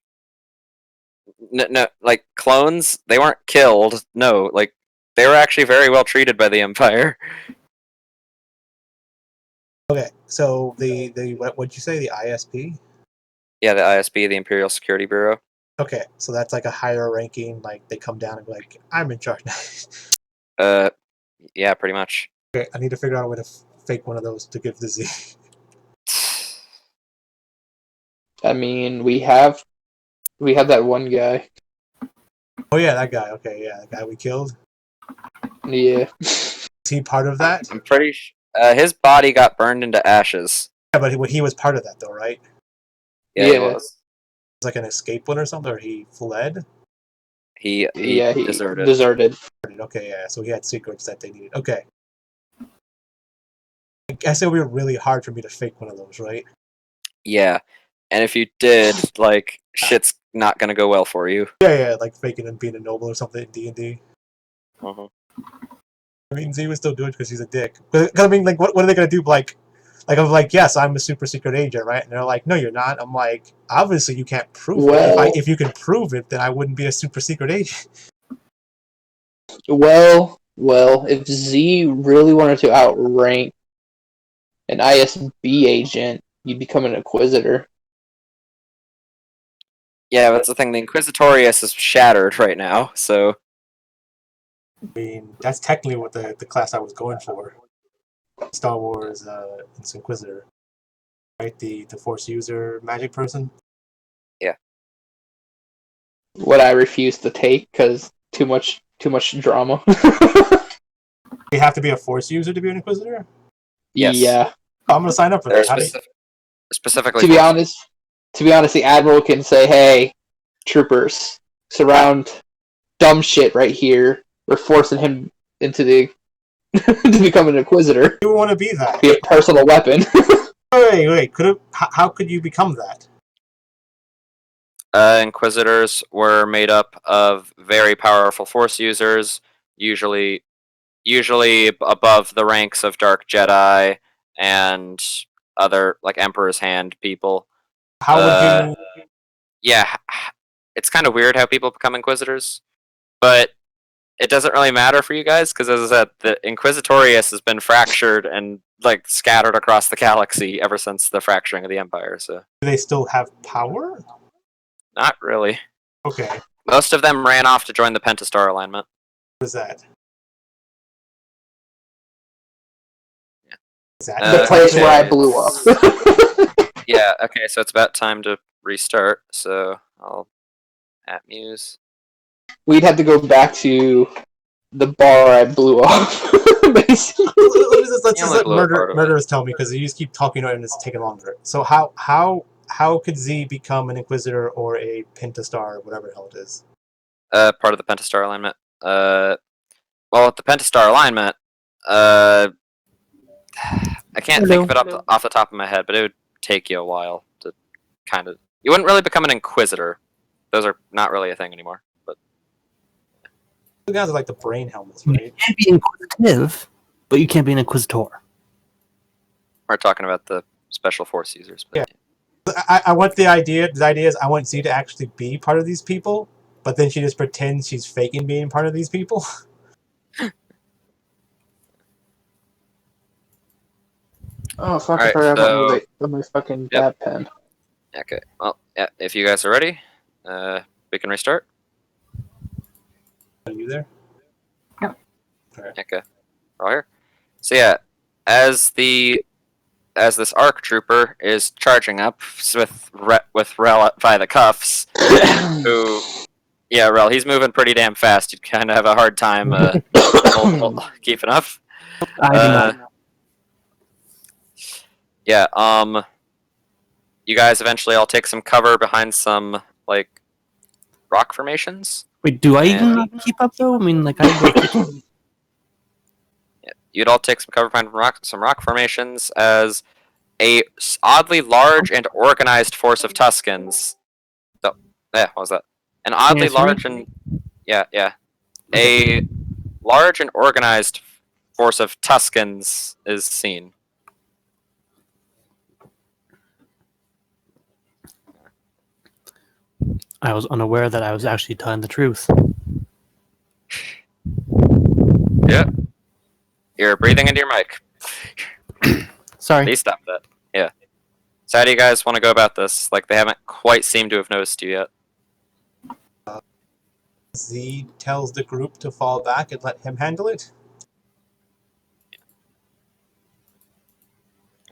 no, like clones, they weren't killed. No, like they were actually very well treated by the Empire. Okay, so the what'd you say, the ISP? Yeah, the ISB, the Imperial Security Bureau. Okay, so that's like a higher ranking. Like they come down and be like, "I'm in charge now." Yeah, pretty much. Okay, I need to figure out a way to fake one of those to give the Z. I mean, we have that one guy. Oh yeah, that guy. Okay, yeah, the guy we killed. Yeah. Is he part of that? I'm pretty his body got burned into ashes. Yeah, but he was part of that though, right? Yeah, he Yeah. was. It was like an escape one or something, or he fled. He Yeah, he deserted. deserted. Okay, yeah, so he had secrets that they needed. Okay. I guess it would be really hard for me to fake one of those, right? Yeah, and if you did, like, shit's not gonna go well for you. Yeah, like faking and being a noble or something in D&D. Uh-huh. I mean, Z would still do it because he's a dick. Because I mean, like, what are they gonna do? Like, I'm like, yes, I'm a super secret agent, right? And they're like, no, you're not. I'm like, obviously you can't prove Well- it. If you can prove it, then I wouldn't be a super secret agent. Well, if Z really wanted to outrank an ISB agent, you'd become an Inquisitor. Yeah, that's the thing. The Inquisitorius is shattered right now, so I mean, that's technically what the class I was going for. Star Wars Inquisitor, right? The Force user magic person. What I refuse to take because too much drama. You have to be a Force user to be an Inquisitor. Yes. Yeah. Oh, I'm gonna sign up for they're that. How do you- specifically. To be honest, the Admiral can say, "Hey, troopers, surround dumb shit right here. We're forcing him into the to become an Inquisitor. you want to be that? Be a personal weapon." Wait. How could you become that? Inquisitors were made up of very powerful Force users, usually above the ranks of Dark Jedi and other like Emperor's Hand people. How would you? Yeah, it's kind of weird how people become Inquisitors, but it doesn't really matter for you guys because, as I said, the Inquisitorius has been fractured and like scattered across the galaxy ever since the fracturing of the Empire. So Do they still have power? not really. Okay, Most of them ran off to join the Pentastar alignment. what is that? Yeah. Is that The place where I blew it's- up. Yeah, okay, so it's about time to restart, so I'll at Muse. We'd have to go back to the bar I blew up. Basically. Let's You just only let blew up part of it. murderers tell me because you just keep talking and it's taking longer. So how could Z become an Inquisitor or a Pentastar or whatever the hell it is? Part of the Pentastar alignment. Well, at the Pentastar alignment, I can't think of it off the top of my head, but it would take you a while to kind of. You wouldn't really become an Inquisitor. Those are not really a thing anymore. But You guys are like the brain helmets, right? You can't be inquisitive, but you can't be an inquisitor. we're talking about the special force users. But I want the idea. The idea is I want Z to actually be part of these people, but then she just pretends she's faking being part of these people. Oh fuck! Alright, I forgot so- about my fucking Yep. dab pen. Okay. Well, yeah. If you guys are ready, we can restart. Are you there? Okay. We're all here. So yeah, as this ARC trooper is charging up with Rel by the cuffs, who, yeah, Rel, he's moving pretty damn fast. You'd kind of have a hard time keeping up. I do not. Yeah. You guys eventually all take some cover behind some like rock formations. Wait, do I even not keep up though? I mean, like I. Yeah, you'd all take some cover behind some rock formations as a oddly large and organized force of Tuscans. So, yeah, what was that? An oddly Yes, right? large and a large and organized force of Tuscans is seen. I was unaware that I was actually telling the truth. Yeah, you're breathing into your mic. Sorry. Please stop that. Yeah. So how do you guys want to go about this? Like, they haven't quite seemed to have noticed you yet. Z tells the group to fall back and let him handle it.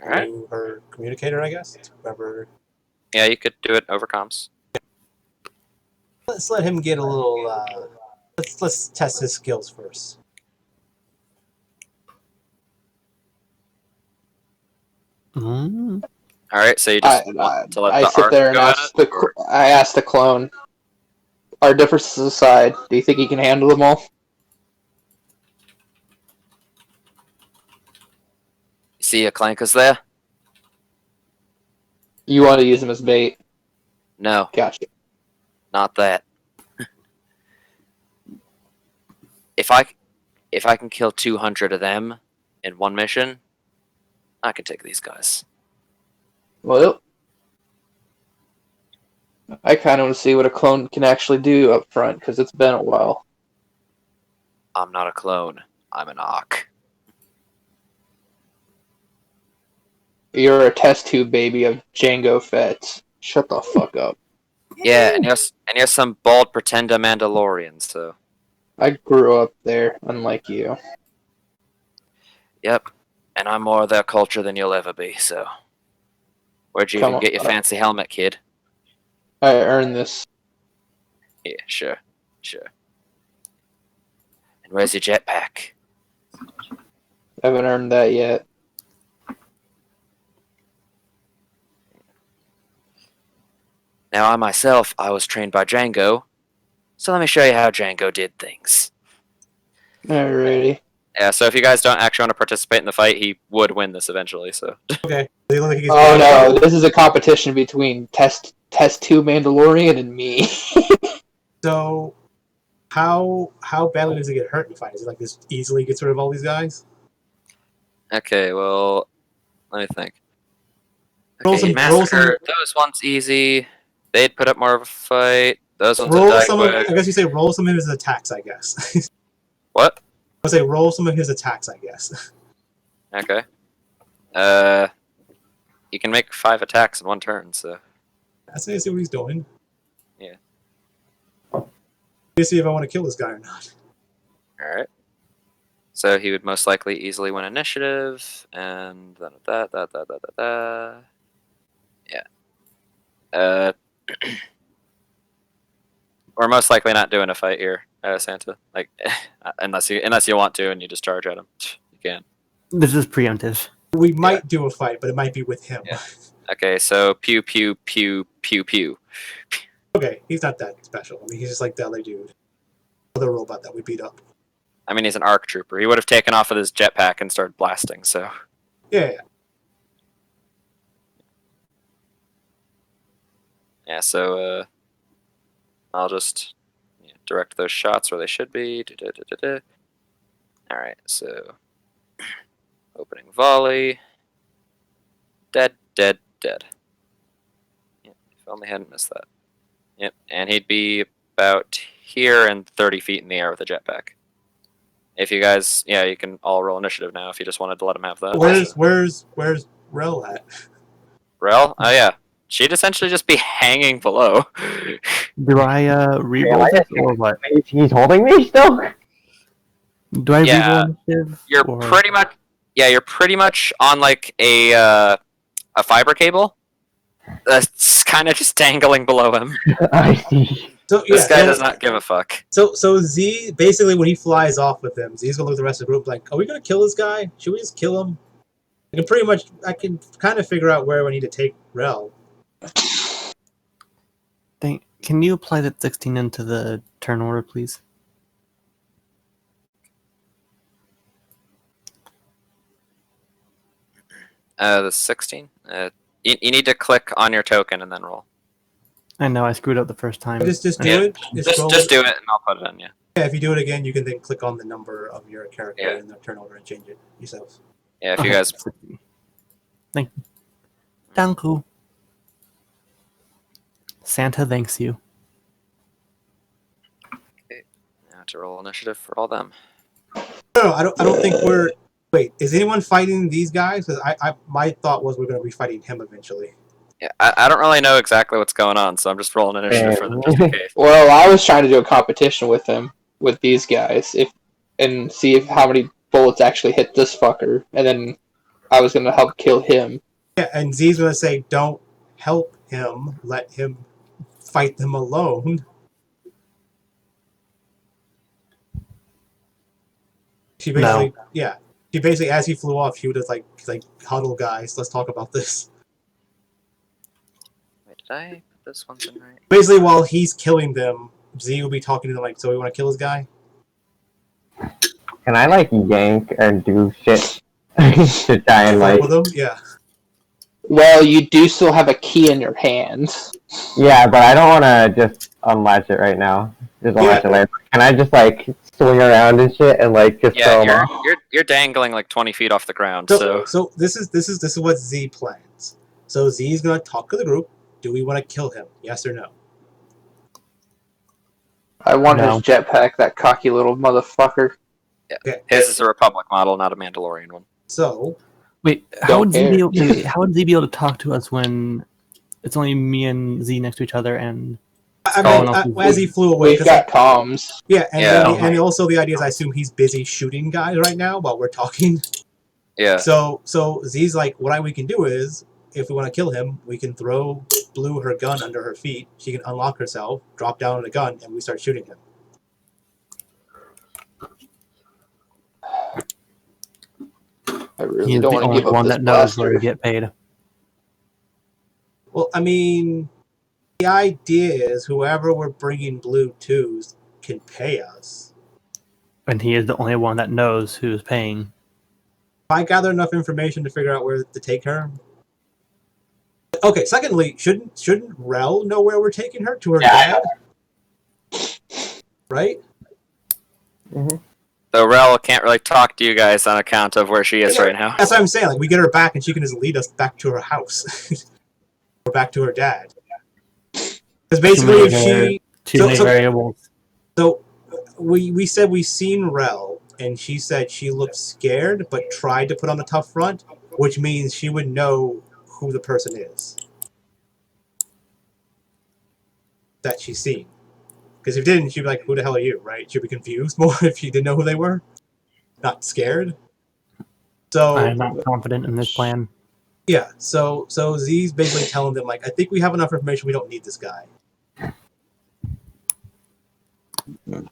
All right. Through her communicator, I guess. Whoever. Yeah, you could do it over comms. Let's let him get a little. Let's test his skills first. Mm. All right, so you just want to let I the sit arc there and go at ask it, or- I ask the clone. Our differences aside, do you think he can handle them all? You see a Clankus there? You want to use him as bait? No, Gotcha. not that. If I can kill 200 of them in one mission, I can take these guys. Well, I kind of want to see what a clone can actually do up front because it's been a while. I'm not a clone. I'm an Ark. You're a test tube baby of Django Fett. Shut the fuck up. Yeah, and you're some bald pretender Mandalorian. So. I grew up there, unlike you. Yep, and I'm more of their culture than you'll ever be. So. Where'd you Come even on, get your fancy helmet, kid? I earned this. Yeah, sure. And where's your jetpack? Haven't earned that yet. Now, I was trained by Django, so let me show you how Django did things. Alrighty. Yeah, so if you guys don't actually want to participate in the fight, he would win this eventually, so. Okay. They look like he's Oh no, this is a competition between Test 2 Mandalorian and me. So, how badly does he get hurt in the fight? Is it like this easily gets rid of all these guys? Okay, well, let me think. Roll Okay, some- he massacred those ones easy. They'd put up more of a fight. Those ones Roll would die some of, quick. I guess you say roll some of his attacks, I guess. What? I say roll some of his attacks, I guess. Okay. You can make 5 attacks in one turn, so. I say see what he's doing. Yeah. To see if I want to kill this guy or not. Alright. So he would most likely easily win initiative, and then that. Yeah. We're most likely not doing a fight here, Santa. Like, unless you want to, and you just charge at him, you can. This is preemptive. We might do a fight, but it might be with him. Yeah. Okay, so pew pew pew pew pew. Okay, he's not that special. I mean, he's just like the other dude. Other robot that we beat up. I mean, he's an ARC trooper. He would have taken off with his jetpack and started blasting. So. Yeah. Yeah. So I'll just direct those shots where they should be. All right. So opening volley. Dead. Yep. If only I hadn't missed that. Yep. And he'd be about here and 30 feet in the air with a jetpack. If you guys, you can all roll initiative now if you just wanted to let him have that. Where's Rel at? Rel? Oh yeah. She'd essentially just be hanging below. Do I re-roll I this just- or what? He's holding me still? Do I Yeah. re-roll initiative? You're or... pretty much on like a fiber cable. That's kind of just dangling below him. I see. So This guy does not give a fuck. So Z basically when he flies off with them, Z's gonna look at the rest of the group like, are we gonna kill this guy? Should we just kill him? I can kind of figure out where we need to take Rel. Can you apply that 16 into the turn order, please? The 16. You need to click on your token and then roll. I know I screwed up the first time. Just do Yeah. it. Just do it and I'll put it in. Yeah. Yeah, if you do it again, you can then click on the number of your character Yeah. in the turn order and change it yourself. Yeah. If you Okay, guys. 16. Thank you. Danku. Santa thanks you. Now to roll initiative for all them. No, I don't think we're. Wait, is anyone fighting these guys? Because my thought was we're going to be fighting him eventually. Yeah, I don't really know exactly what's going on, so I'm just rolling initiative for them just in case. Well, I was trying to do a competition with him, with these guys, and see if how many bullets actually hit this fucker, and then I was gonna help kill him. Yeah, and Z's going to say, don't help him, let him fight them alone. She basically, she basically, as he flew off, she would just like huddle, guys. Let's talk about this. Wait, did I put this one in right? Basically, while he's killing them, Z will be talking to them like, "So we want to kill this guy?" Can I like yank and do shit to try and like? with them, yeah. Well, you do still have a key in your hand. Yeah, but I don't want to just unlatch it right now. Just unlatch it later. Can I just like swing around and shit and like just throw them off? You're dangling like 20 feet off the ground. So this is what Z plans. So Z is gonna talk to the group. Do we want to kill him? Yes or no? I want his jetpack, that cocky little motherfucker. Yeah. Okay. His is a Republic model, not a Mandalorian one. So wait, how would Z be able to talk to us when it's only me and Z next to each other and? I mean, as he flew away, we've got comms. Yeah, and also the idea is, I assume he's busy shooting guys right now while we're talking. Yeah. So Z's like, what we can do is, if we want to kill him, we can throw Blue her gun under her feet. She can unlock herself, drop down the gun, and we start shooting him. I really He's don't the want to only give up one this that knows blaster. where to get paid. Well, I mean, the idea is whoever we're bringing Blue to can pay us. And he is the only one that knows who's paying. If I gather enough information to figure out where to take her. Okay, secondly, shouldn't Rel know where we're taking her? To her dad? Right? Mm-hmm. So Rel can't really talk to you guys on account of where she is right now. That's what I'm saying. Like, we get her back and she can just lead us back to her house. Or back to her dad. Because basically if she... Too many variables. So, we said we seen Rel, and she said she looked scared, but tried to put on a tough front, which means she would know who the person is that she's seen. Because if she didn't, she'd be like, who the hell are you, right? She'd be confused more if she didn't know who they were. Not scared. So I'm not confident in this plan. Yeah, so Z's basically telling them, like, I think we have enough information, we don't need this guy. And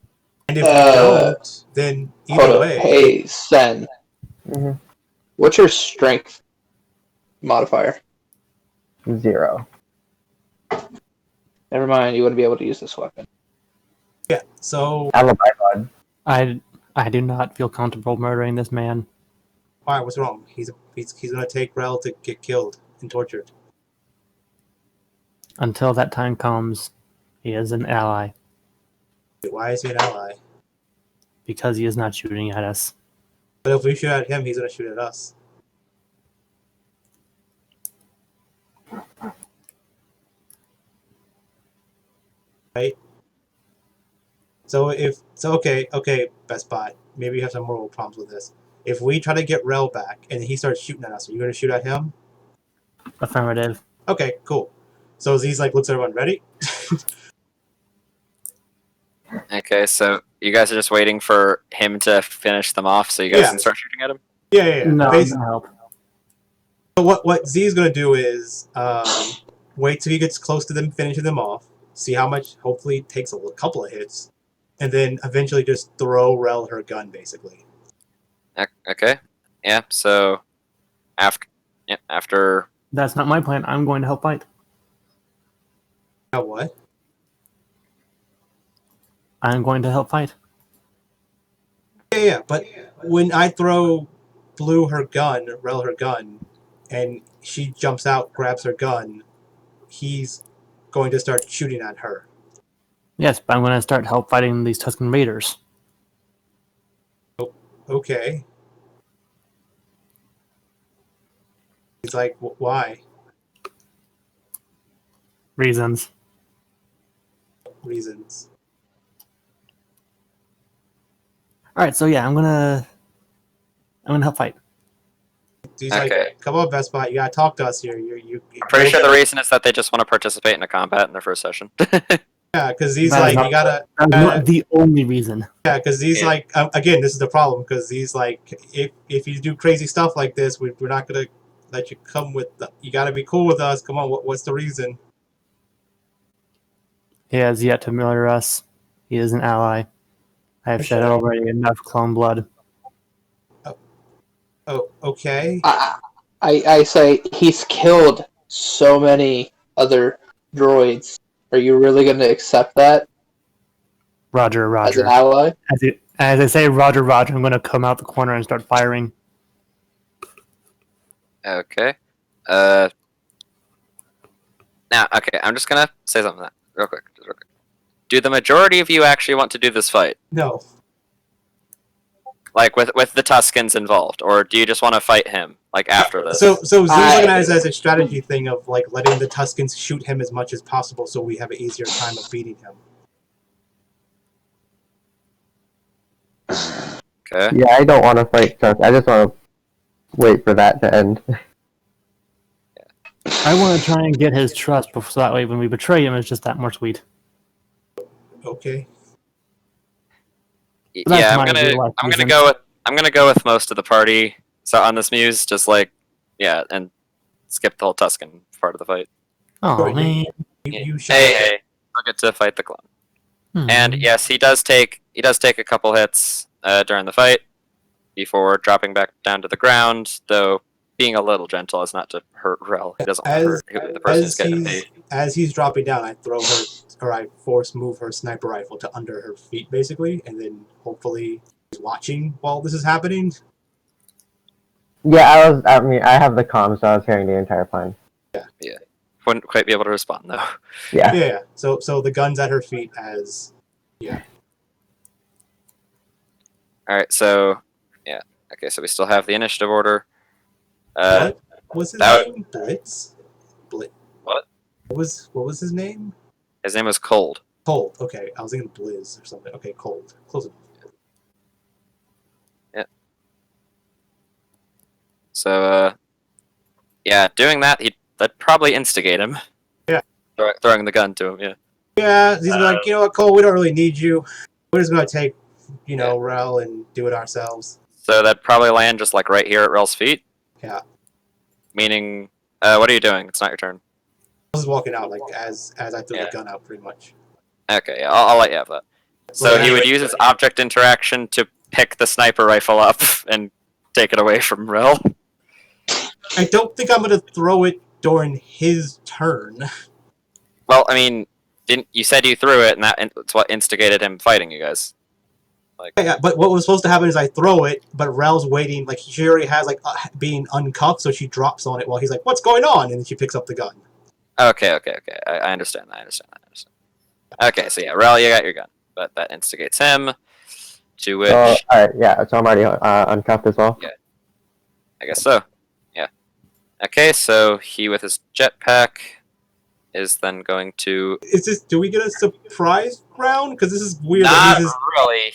if we don't, then either way... Hey, Sen. Mm-hmm. What's your strength modifier? 0. Never mind, you wouldn't be able to use this weapon. Yeah, so... Alibi bud. I do not feel comfortable murdering this man. Why? What's wrong? He's gonna take Rel to get killed and tortured. Until that time comes, he is an ally. Why is he an ally? Because he is not shooting at us. But if we shoot at him, he's gonna shoot at us. Right? So okay, Best Bot. Maybe you have some moral problems with this. If we try to get Rel back and he starts shooting at us, are you gonna shoot at him? Affirmative. Okay, cool. So Z's like, looks at everyone, ready? Okay, so you guys are just waiting for him to finish them off so you guys can start shooting at him? Yeah. No, help. So what Z is gonna do is wait till he gets close to them, finishing them off, see how much, hopefully it takes a couple of hits, and then eventually just throw Rel her gun, basically. Okay. Yeah, so after... That's not my plan. I'm going to help fight. What? I'm going to help fight. Yeah, but when I throw Blue her gun, Rel her gun, and she jumps out, grabs her gun, he's going to start shooting at her. Yes, but I'm going to start help fighting these Tusken Raiders. Okay. He's like, why? Reasons. Reasons. Alright, so yeah, I'm gonna help fight. He's like, come on, Best Bot, you gotta talk to us here. I'm pretty sure the reason is that they just want to participate in a combat in their first session. Yeah, because he's like, you gotta... That's not the only reason. Yeah, because he's like, again, this is the problem, because he's like, if you do crazy stuff like this, we're not gonna let you come with... You gotta be cool with us. Come on, what's the reason? He has yet to murder us. He is an ally. I have shed already enough clone blood. Oh, okay. I say he's killed so many other droids. Are you really going to accept that Roger, as an Roger. ally? As I say, Roger, Roger, I'm going to come out the corner and start firing. Okay. Now, okay, I'm just gonna say something real quick. Just real quick. Do the majority of you actually want to do this fight? No. Like with the Tuskens involved, or do you just want to fight him like after this? So Z's looking at it as a strategy thing of like letting the Tuskens shoot him as much as possible, so we have an easier time of beating him. Okay. Yeah, I don't want to fight Chuck. I just want to wait for that to end. I want to try and get his trust, so that way when we betray him, it's just that more sweet. Okay. That's Yeah, my real-life I'm gonna reason. I'm gonna go with most of the party. So on this Muse, just like and skip the whole Tusken part of the fight. Oh Sure, man. You should. Hey, I'll get to fight the clone. And yes, he does take a couple hits during the fight before dropping back down to the ground, though being a little gentle as not to hurt Rel. He doesn't want to hurt the person who's getting paid. As he's dropping down, I throw her, or I force move her sniper rifle to under her feet, basically, and then hopefully he's watching while this is happening. Yeah, I mean, I have the comms, so I was hearing the entire plan. Yeah. Wouldn't quite be able to respond though. Yeah. Yeah. So the gun's at her feet as. Yeah. All right, so okay, so we still have the initiative order. What was his that name? Blitz. What? What was his name? His name was Cold. Cold. Okay, I was thinking Blizz or something. Okay, Cold. Close enough. Yeah. So doing that'd probably instigate him. Yeah. Throwing the gun to him. Yeah. Yeah, he's like, you know what, Cole, we don't really need you. We're just gonna take, Rel and do it ourselves. So that'd probably land just like right here at Rel's feet. Yeah. Meaning, what are you doing? It's not your turn. I was walking out like as I threw the gun out, pretty much. Okay, yeah, I'll let you have that. So he would use his object interaction to pick the sniper rifle up and take it away from Rel. I don't think I'm gonna throw it during his turn. Well, I mean, you said you threw it, and that's what instigated him fighting you guys. Like, Yeah, but what was supposed to happen is I throw it, but Rel's waiting. Like she already has being uncuffed, so she drops on it while he's like, "What's going on?" And then she picks up the gun. Okay. I understand that. Okay, so yeah, Rel, you got your gun, but that instigates him. To which, all right, yeah. So I'm already uncuffed as well. Yeah. I guess so. Yeah. Okay, so he with his jetpack is then going to. Do we get a surprise round? Because this is weird. Not really.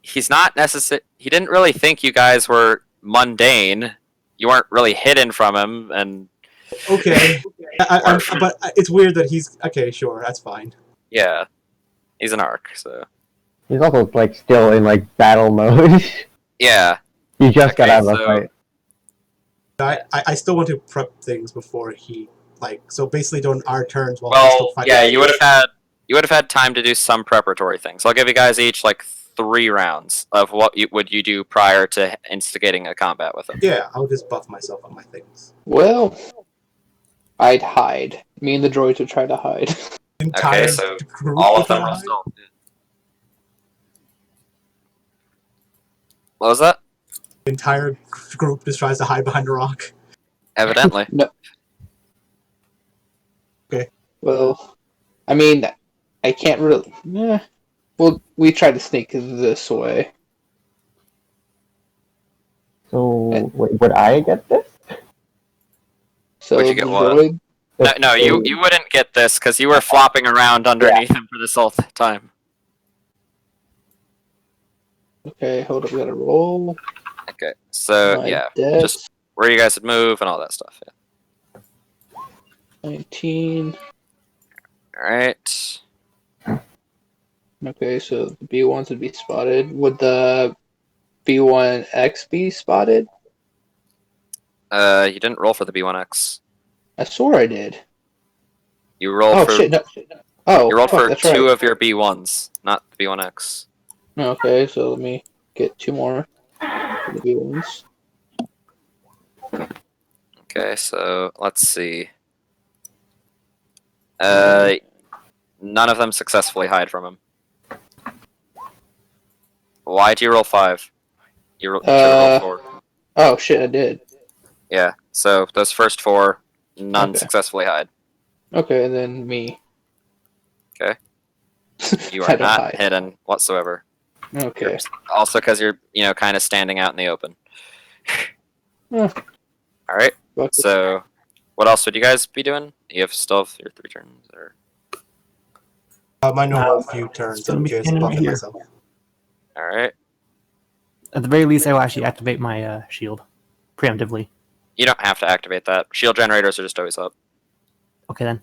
He's not necessary. He didn't really think you guys were mundane. You weren't really hidden from him, and. Okay. But it's weird that he's okay. Sure, that's fine. Yeah, he's an arc, so. He's also like still in like battle mode. Yeah. You just got out of the fight. I still want to prep things before he so basically during our turns while Well, still fighting. yeah, you would have had time to do some preparatory things. I'll give you guys each like 3 rounds of what would you do prior to instigating a combat with him. Yeah, I'll just buff myself on my things. Well, I'd hide. Me and the droids would try to hide. Entire Okay, so group all of would them hide? are still. What was that? The entire group just tries to hide behind a rock. Evidently. No. Okay. Well, I mean, I can't really. Yeah. Well, we tried to sneak this way. So would I get this? So Would you get the what? droid. No, you wouldn't get this because you were flopping around underneath him for this whole time. Okay, hold up. We gotta roll. Okay, so My yeah, dex, just where you guys would move and all that stuff. Yeah. 19. All right. Okay, so the B1s would be spotted. Would the B1X be spotted? You didn't roll for the B1X. I swore I did. You rolled Oh for. shit! No. Oh, You rolled fuck, for that's two right. of your B1s, not the B1X. Okay, so let me get 2 more. For the good ones. Okay, so let's see. None of them successfully hide from him. Why do you roll 5? You should have rolled 4. Oh shit, I did. Yeah, so those first 4, none Okay. successfully hide. Okay, and then me. Okay. You I are don't not hide. hidden whatsoever. Okay. Also because you're, kind of standing out in the open. Oh, Alright, fuck it. so what else would you guys be doing? You still have your 3 turns, or... My normal few turns gonna of be just standing right buffing here. myself. Alright. At the very least, I will actually activate my shield preemptively. You don't have to activate that. Shield generators are just always up. Okay then.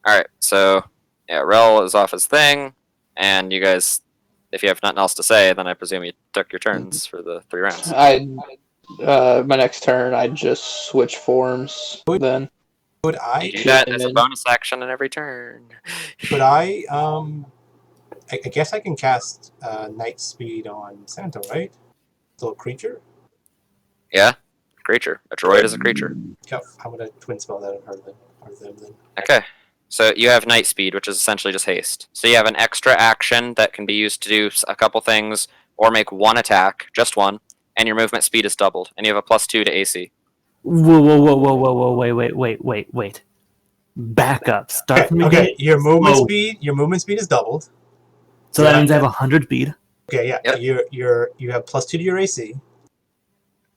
Alright, so, yeah, Rel is off his thing, and you guys, if you have nothing else to say, then I presume you took your turns for the 3 rounds. My next turn, I just switch forms. Then Could I? You do that as a Human. bonus action in every turn. Could I? I guess I can cast Night Speed on Santa, right? Little creature. Yeah, creature. A droid is a creature. Yep. I'm gonna twin spell that on her then. Or them then. Okay. So you have night speed, which is essentially just haste. So you have an extra action that can be used to do a couple things, or make one attack, just one, and your movement speed is doubled, and you have a +2 to AC. Whoa, wait. Back up. Start from the Okay. beginning. Your movement Whoa. speed. Your movement speed is doubled. So that means I have 100 speed, Okay. Yeah. Yep. You have +2 to your AC.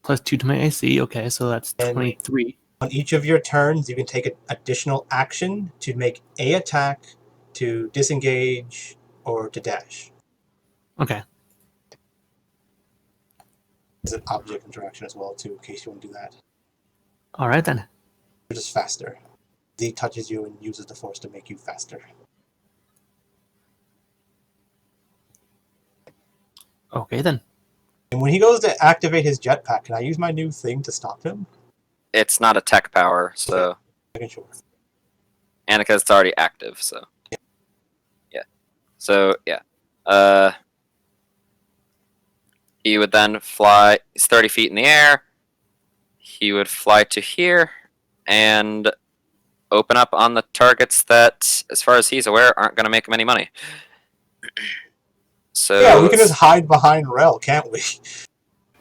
plus 2 to my AC. Okay, so that's And- 23. On each of your turns, you can take an additional action to make a attack, to disengage, or to dash. Okay. It's an object interaction as well, too, in case you want to do that. Alright then. You're just faster. Z touches you and uses the force to make you faster. Okay then. And when he goes to activate his jetpack, can I use my new thing to stop him? It's not a tech power, so Making sure. and because it's already active, so yeah. So yeah. He would then fly. He's 30 feet in the air. He would fly to here and open up on the targets that, as far as he's aware, aren't going to make him any money. So Yeah, we can just hide behind Rel, can't we?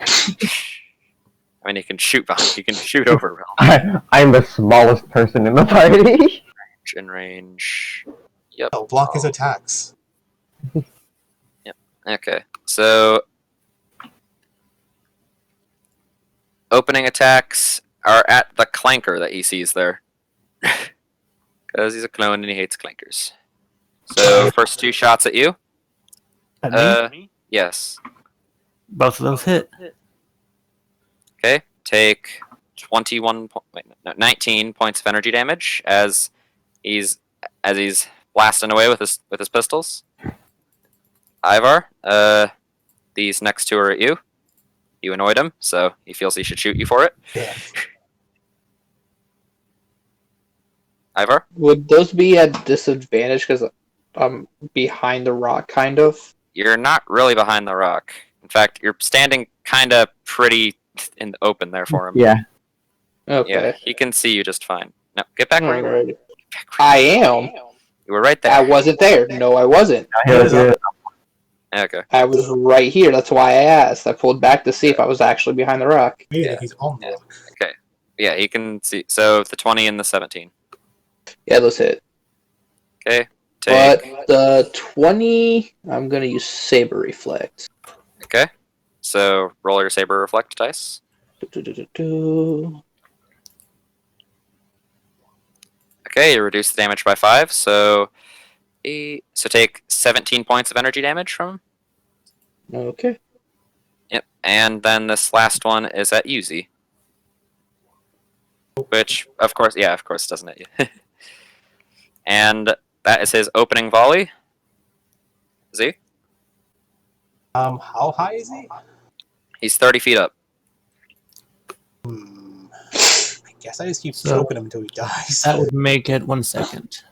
I mean, he can shoot behind. He can shoot over Rel. I'm the smallest person in the party. In range. Yep. Oh, block his attacks. Okay. So opening attacks are at the clanker that he sees there. Because he's a clone and he hates clankers. So first 2 shots at you. At me? Yes. Both of those hit. Okay. Take 19 points of energy damage as he's blasting away with his pistols. Ivaar, these next 2 are at you. You annoyed him, so he feels he should shoot you for it. Yeah. Ivaar? would those be at disadvantage because I'm behind the rock, kind of? You're not really behind the rock. In fact, you're standing kind of pretty in the open there for him. Yeah. Okay. Yeah, he can see you just fine. No, get back where you were. Alright. I am. You were right there. I wasn't there. No, I wasn't. Okay. I was right here. That's why I asked. I pulled back to see if I was actually behind the rock. Maybe Yeah. he's on the rock. Yeah, he can see. So the 20 and the 17. Yeah, those hit. Okay. But Take. the 20, I'm going to use Saber Reflect. Okay. So roll your saber reflect dice. Do-do-do-do-do. Okay, you reduce the damage by 5. So take 17 points of energy damage from him. Okay. Yep. And then this last one is at Uzi. Which, of course, doesn't hit you. And that is his opening volley. Z? How high is he? He's 30 feet up. I guess I just keep So- choking him until he dies. That would make it 1 second.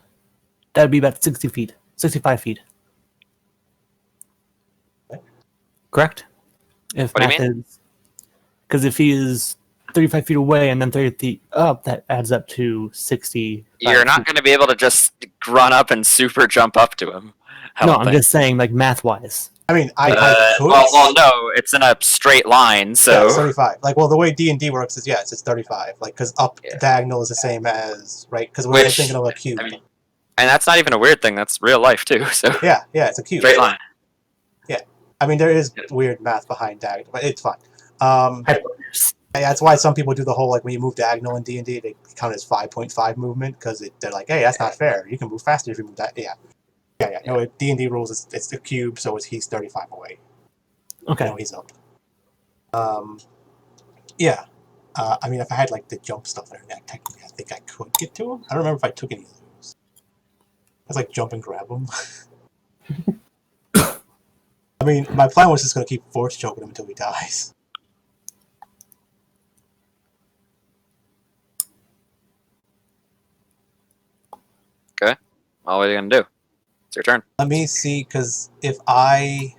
That'd be about 60 feet. 65 feet. What? Correct? If What do you math is. Because if he is 35 feet away and then 30 feet up, that adds up to 60. You're not going to be able to just run up and super jump up to him. No, I'm just saying, like, math wise. I mean, I could. well, no, it's in a straight line, so. Yeah, it's 35. Like, well, the way D&D works is, yes, it's 35. Like, because up Yeah. diagonal is the same as, right? Because we're Which, thinking of a cube. I mean, and that's not even a weird thing. That's real life too. So yeah, it's a cube. straight line. I mean, there is weird math behind diagonal, but it's fine. That's why some people do the whole, like, when you move diagonal in D&D, they count as 5.5 movement, because they're like, hey, that's not fair. You can move faster if you move that. Yeah. No, D&D rules, it's the cube, so he's 35 away. Okay. No, he's up. Yeah. I mean, if I had, like, the jump stuff there, technically, I think I could get to him. I don't remember if I took any of those. I was like, jump and grab him. I mean, my plan was just going to keep force choking him until he dies. Well, what are you gonna do? It's your turn. Let me see, because if I...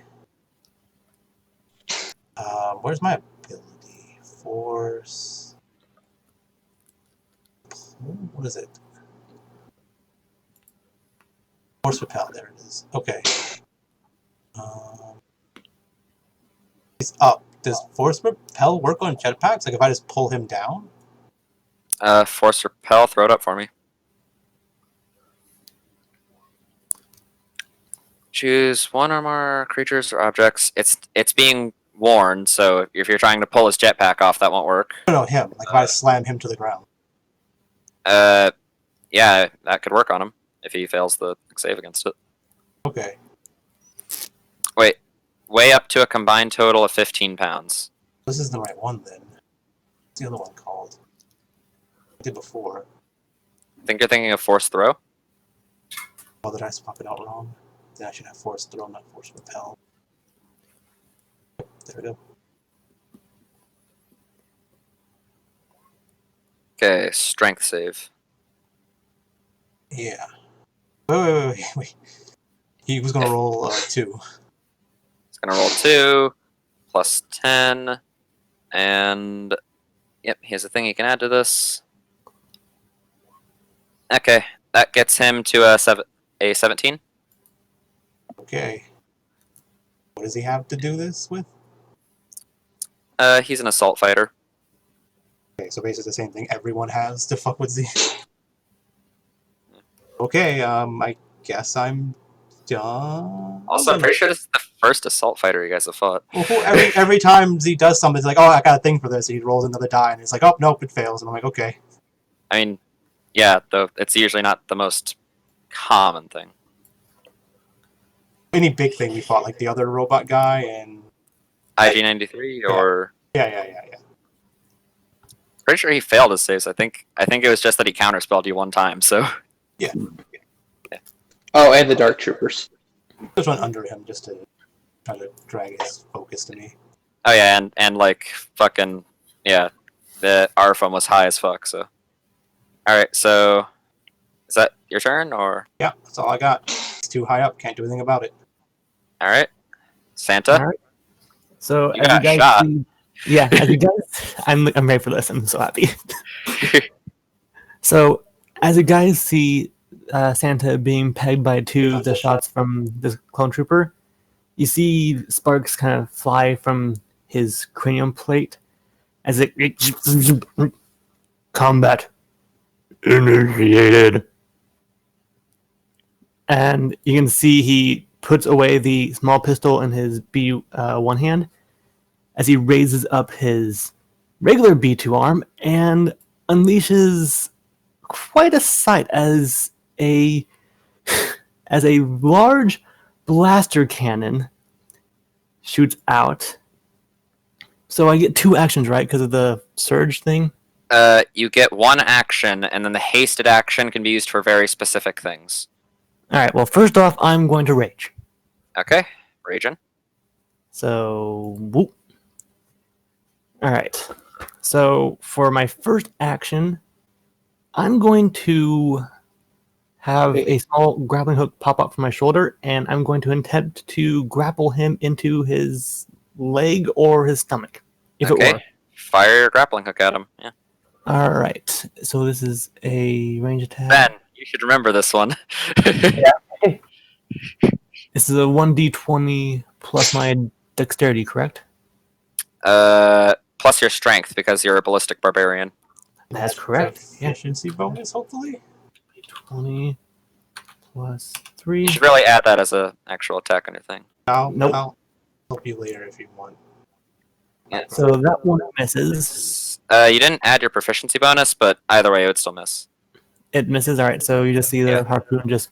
where's my ability? Force... What is it? Force repel, there it is. Okay. He's up. Does force repel work on jetpacks? Like if I just pull him down? Force repel. Throw it up for me. Choose one or more creatures or objects. It's being warned, so if you're trying to pull his jetpack off, that won't work. No, him. Like if I slam him to the ground. Yeah, that could work on him if he fails the save against it. Okay. Wait, weigh up to a combined total of 15 pounds. This is the right one then. What's the other one called? I did before. I think you're thinking of force throw. Oh, did I swap it out wrong? Then I should have force throw, not force repel. There we go. Okay, strength save. Yeah. Wait. He was gonna roll 2. It's gonna roll 2 plus 10, and yep, he has a thing he can add to this. Okay, that gets him to a 17. Okay. What does he have to do this with? He's an assault fighter. Okay, so basically the same thing everyone has to fuck with Z. Okay, I guess I'm done. Also, I'm pretty sure this is the first assault fighter you guys have fought. Well, every time Z does something, it's like, oh, I got a thing for this. He rolls another die, and it's like, oh, nope, it fails. And I'm like, okay. I mean, yeah, though it's usually not the most common thing. Any big thing we fought, like the other robot guy, and IG-93 or yeah. pretty sure he failed his saves. I think it was just that he counterspelled you one time. So Yeah. Oh, and the Dark Troopers. Just went under him just to try to drag his focus to me. oh yeah, and like fucking yeah, the ARFM was high as fuck. So all right, so is that your turn or Yeah, that's all I got. It's too high up. Can't do anything about it. all right, Santa? All right. So You as got you guys shot. see, yeah, as you guys, I'm ready for this. I'm so happy. So as you guys see Santa being pegged by 2 of the shots from this clone trooper, you see sparks kind of fly from his cranium plate as it combat initiated, and you can see he puts away the small pistol in his B1 hand as he raises up his regular B2 arm and unleashes quite a sight as a large blaster cannon shoots out. So I get 2 actions, right, because of the surge thing? You get 1 action, and then the hasted action can be used for very specific things. All right, well, first off, I'm going to rage. Okay, Raging. So, whoop. All right. So for my first action, I'm going to have a small grappling hook pop up from my shoulder, and I'm going to attempt to grapple him into his leg or his stomach, if it Okay. were. Fire your grappling hook at him. Yeah. All right. So this is a range attack. Ben, you should remember this one. This is a 1d20 plus my dexterity, correct? Plus your strength because you're a ballistic barbarian. That's correct. Yeah. Efficiency bonus, hopefully. 20 plus 3. You should really add that as an actual attack on your thing. Nope. I'll help you later if you want. Yeah. So that one misses. You didn't add your proficiency bonus, but either way, it would still miss. It misses. All right. So you just see the Yeah. harpoon just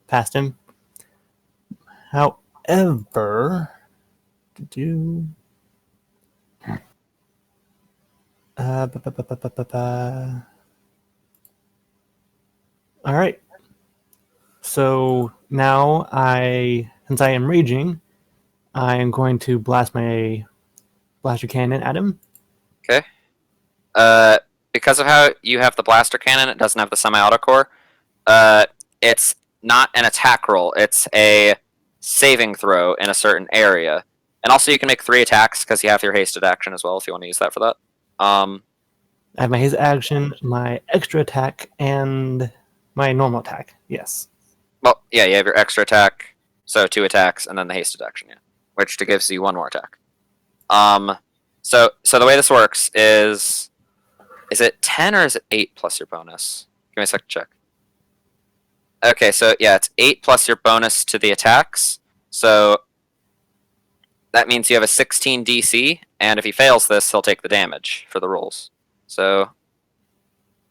past him. However, all right. So now since I am raging, I am going to blast my blaster cannon at him. Okay. Because of how you have the blaster cannon, it doesn't have the semi-auto core. It's not an attack roll. It's a saving throw in a certain area. And also you can make 3 attacks because you have your hasted action as well if you want to use that for that. I have my haste action, my extra attack, and my normal attack. Yes. Well, yeah, you have your extra attack, so 2 attacks, and then the hasted action, yeah, which gives you 1 more attack. So the way this works is it 10 or is it 8 plus your bonus? Give me a sec to check. Okay, so yeah, it's 8 plus your bonus to the attacks. So that means you have a 16 DC, and if he fails this, he'll take the damage for the rolls. So,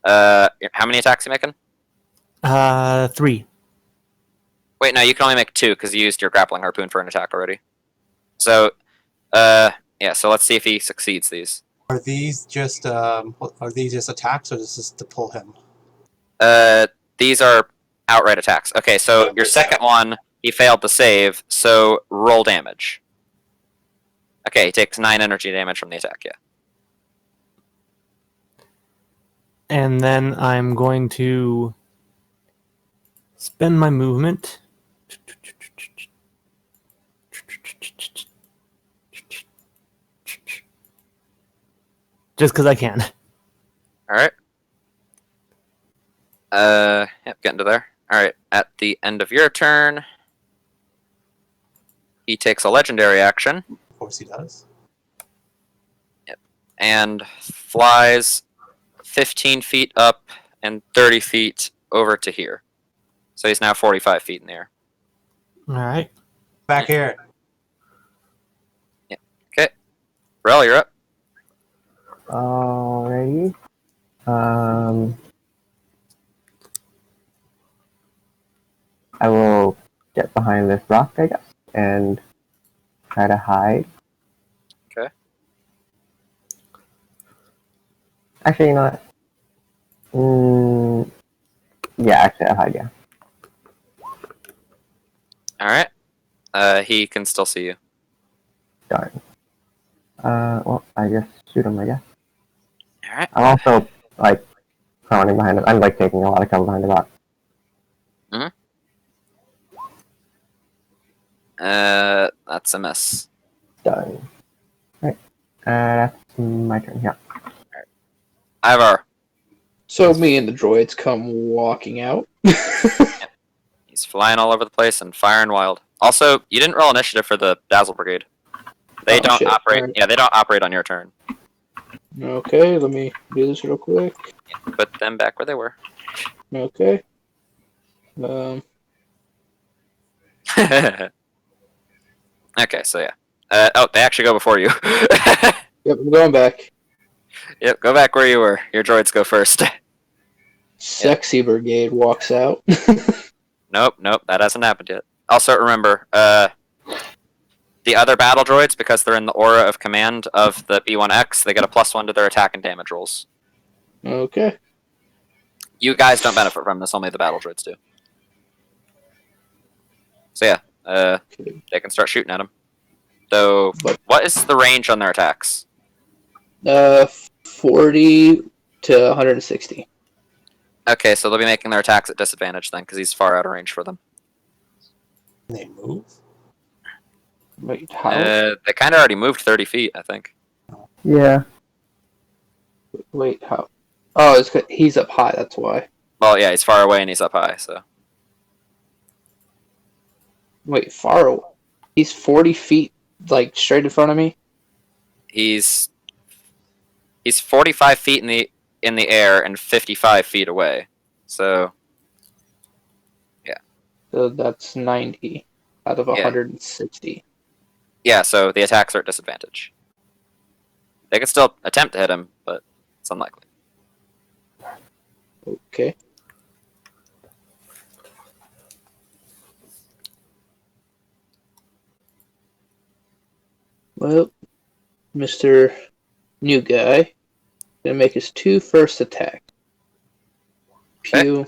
how many attacks are you making? 3. Wait, no, you can only make 2 because you used your grappling harpoon for an attack already. So, yeah, so let's see if he succeeds these. Are these just attacks, or is this to pull him? These are outright attacks. Okay, so your second one, he failed to save, so roll damage. Okay, he takes 9 energy damage from the attack, yeah. And then I'm going to spend my movement. Just because I can. Alright. Yep, getting to there. Alright, at the end of your turn, he takes a legendary action. Of course he does. And flies 15 feet up and 30 feet over to here. So he's now 45 feet in the air. All right. Back here. Okay. Rel, you're up. Alrighty. I will get behind this rock, I guess, and try to hide. Okay. Actually, you know what? Yeah, actually, I'll hide, yeah. Alright. He can still see you. Darn. Well, I just shoot him, I guess. Alright. I'm also, like, crawling behind him. I'm, like, taking a lot of cover behind the rock. That's a miss. Darn. Right. That's my turn, yeah. Ivaar. So me and the droids come walking out. He's flying all over the place and firing wild. Also, you didn't roll initiative for the Dazzle Brigade. They don't shit. operate. Alright. Yeah, they don't operate on your turn. Okay, let me do this real quick. Put them back where they were. Okay. Okay, so yeah. Oh, they actually go before you. Yep, I'm going back. Yep, go back where you were. Your droids go first. Sexy Brigade walks out. Nope, that hasn't happened yet. Also, remember, the other battle droids, because they're in the aura of command of the B1X, they get a +1 to their attack and damage rolls. Okay. You guys don't benefit from this, only the battle droids do. So yeah, they can start shooting at them. So, what is the range on their attacks? 40 to 160. Okay, so they'll be making their attacks at disadvantage then, because he's far out of range for them. Can they move? Wait, how? They kind of already moved 30 feet, I think. Yeah. Wait, how? Oh, it's 'cause he's up high. That's why. Well, yeah, he's far away and he's up high, so. Wait, far away. He's 40 feet, like straight in front of me. He's 45 feet in the air and 55 feet away. So So that's 90 out of Yeah. 160. yeah, so the attacks are at disadvantage. They can still attempt to hit him, but it's unlikely. Okay. Well, Mr. New Guy gonna make his 2 first attack. Pew,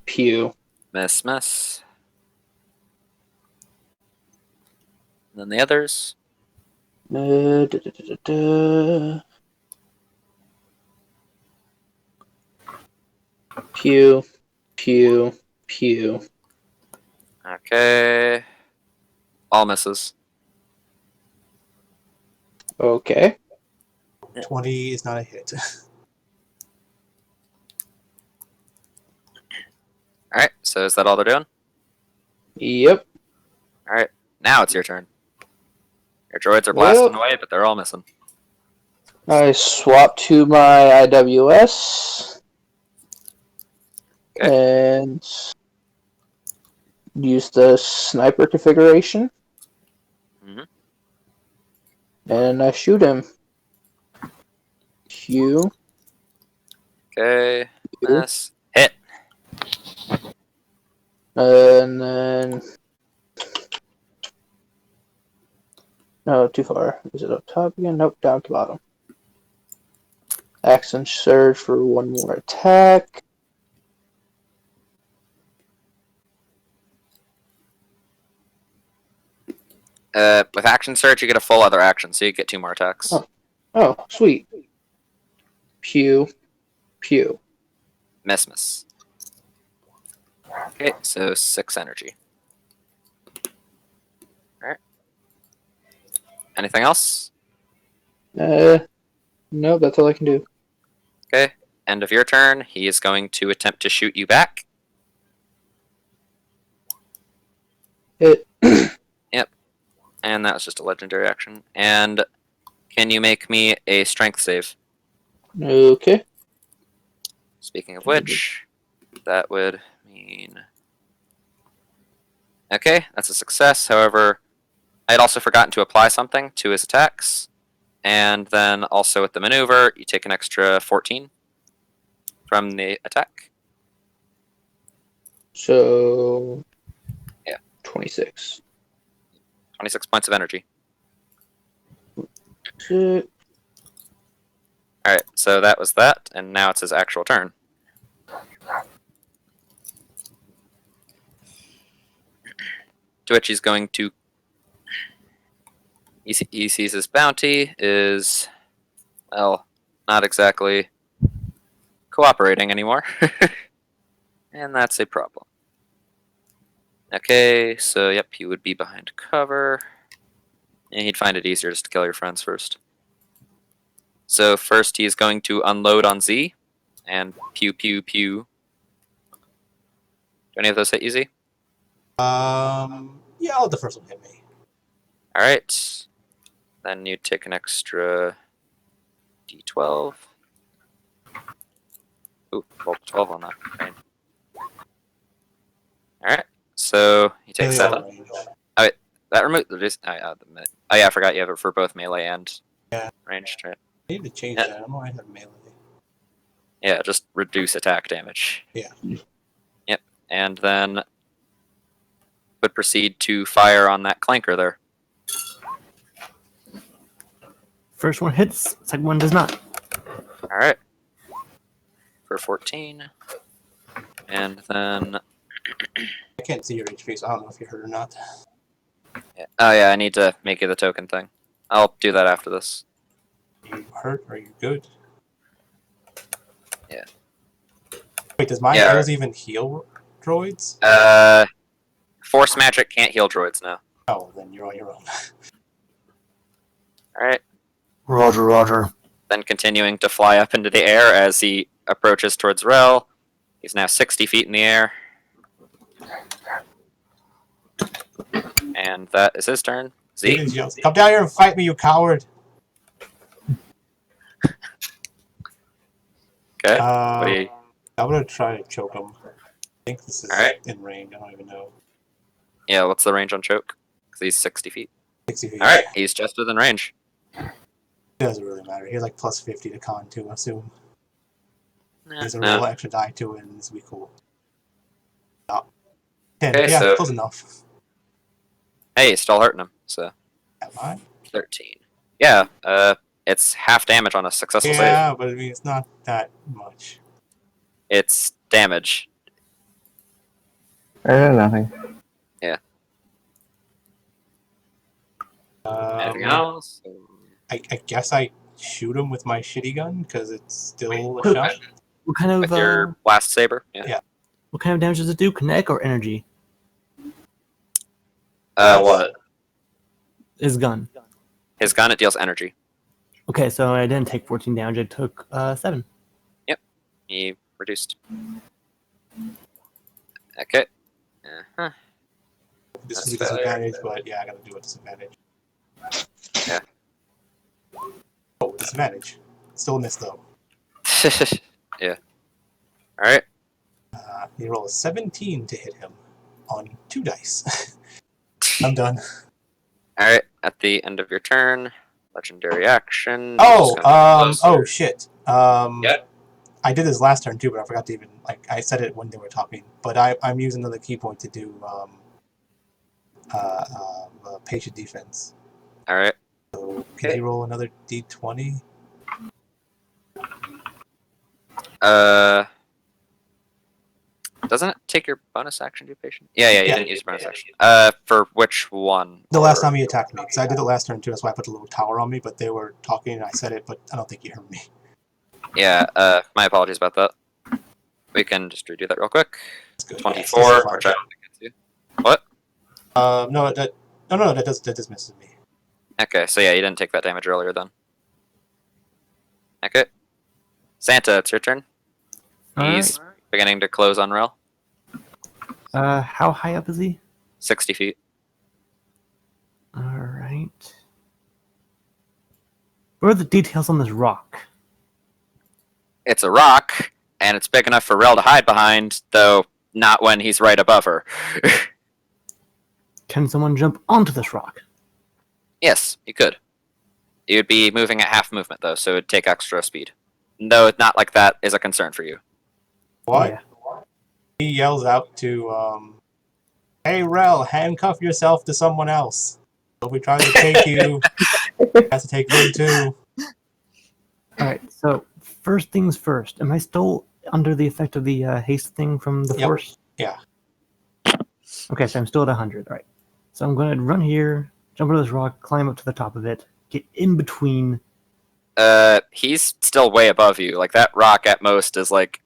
pew. Miss. And then the others. Da, da, da, da, da. Pew, pew, pew. Okay. All misses. Okay. 20 is not a hit. Alright, so is that all they're doing? Yep. Alright, now it's your turn. Your droids are blasting Well- away, but they're all missing. I swap to my IWS. And use the sniper configuration. Mhm. And I shoot him. Q. Okay. Miss. Hit. And then. No, too far. Is it up top again? Nope, down to bottom. Action surge for 1 more attack. With action surge, you get a full other action, so you get 2 more attacks. Oh, sweet. Pew. Pew. Miss. Okay, so 6 energy. Alright. Anything else? No, that's all I can do. Okay. End of your turn. He is going to attempt to shoot you back. Hit. And that was just a legendary action. And can you make me a strength save? Okay. Speaking of which, that would mean... Okay, that's a success. However, I had also forgotten to apply something to his attacks. And then also with the maneuver, you take an extra 14 from the attack. So. Yeah. 26. 26 points of energy. Shit. Alright, so that was that, and now it's his actual turn. To which he's going to... He sees his bounty is, well, not exactly cooperating anymore. And that's a problem. Okay, so yep, he would be behind cover. And he'd find it easier just to kill your friends first. So first he's going to unload on Z. And pew pew pew. Do any of those hit you, Z? Yeah, I'll let the first one hit me. Alright. Then you take an extra D12. Ooh, roll 12 on that. Okay. Alright, so you take Melee 7. range. That removes oh yeah, I forgot you have it for both melee and ranged, right? I need to change Yeah. that. I might have melee. Yeah, just reduce attack damage. Yeah. Yep, and then would proceed to fire on that clanker there. First one hits, second one does not. Alright. For 14. And then... I can't see your HP, so I don't know if you heard or not. Oh yeah, I need to make you the token thing. I'll do that after this. Are you hurt? Are you good? Wait, does my Yeah. arrows even heal droids? Force magic can't heal droids now. Oh, then you're on your own. All right. Roger, Roger. Then continuing to fly up into the air as he approaches towards Rel. He's now 60 feet in the air. And that is his turn. Z. Steven yells, "Come down here and fight me, you coward!" Okay. What do you... I'm gonna try to choke him. I think this is Alright. in range. I don't even know. Yeah, what's the range on choke? 'Cause he's 60 feet. 60 feet. Alright, he's just within range. It doesn't really matter. He has like plus 50 to con too, I assume. There's a No. real extra die to it, and this will be cool. Oh. 10. Okay, Yeah, so- close enough. Hey, still hurting him. So Am I? 13. Yeah, it's half damage on a successful save. Yeah, but I mean, it's not that much. It's damage. Nothing. Anything else? I guess I shoot him with my shitty gun because it's still a shot. What kind of With your blast saber? Yeah. what kind of damage does it do? Kinetic or energy? What? His gun. His gun, it deals energy. Okay, so I didn't take 14 damage. I took 7. He reduced. Okay. Uh-huh. This That's is a fair. disadvantage, but yeah, I gotta do a disadvantage. Yeah. Oh, disadvantage. Still missed though. Yeah. Alright. You roll a 17 to hit him on 2 dice. I'm done. Alright, at the end of your turn, legendary action. Oh, Just gonna move oh closer. shit. Yeah. I did this last turn too, but I forgot to even I said it when they were talking. But I'm using another key point to do patient defense. Alright. So can you roll another d20? Doesn't it take your bonus action to do patient? Yeah, you Yeah. didn't use your bonus action. For which one? The last Or- time he attacked me, because I did it last turn too. That's why I put the little tower on me. But they were talking, and I said it, but I don't think you heard me. Yeah, my apologies about that. We can just redo that real quick. It's good. 24, Yeah, it's which I don't think it's you. What? no, that does misses me. Okay, so yeah, you didn't take that damage earlier then. Okay. Santa, it's your turn. He's beginning to close on Rel. How high up is he? 60 feet. Alright. What are the details on this rock? It's a rock, and it's big enough for Rel to hide behind, though not when he's right above her. Can someone jump onto this rock? Yes, you could. You'd be moving at half movement, though, so it'd take extra speed. No, it's not like that is a concern for you. What? Yeah. He yells out to, "Hey, Rel, handcuff yourself to someone else. If we try to take you, he has to take them too." Alright, so first things first. Am I still under the effect of the haste thing from the Yep. Force? Yeah. Okay, so I'm still at 100. Alright. So I'm going to run here, jump over this rock, climb up to the top of it, get in between. He's still way above you. Like, that rock at most is like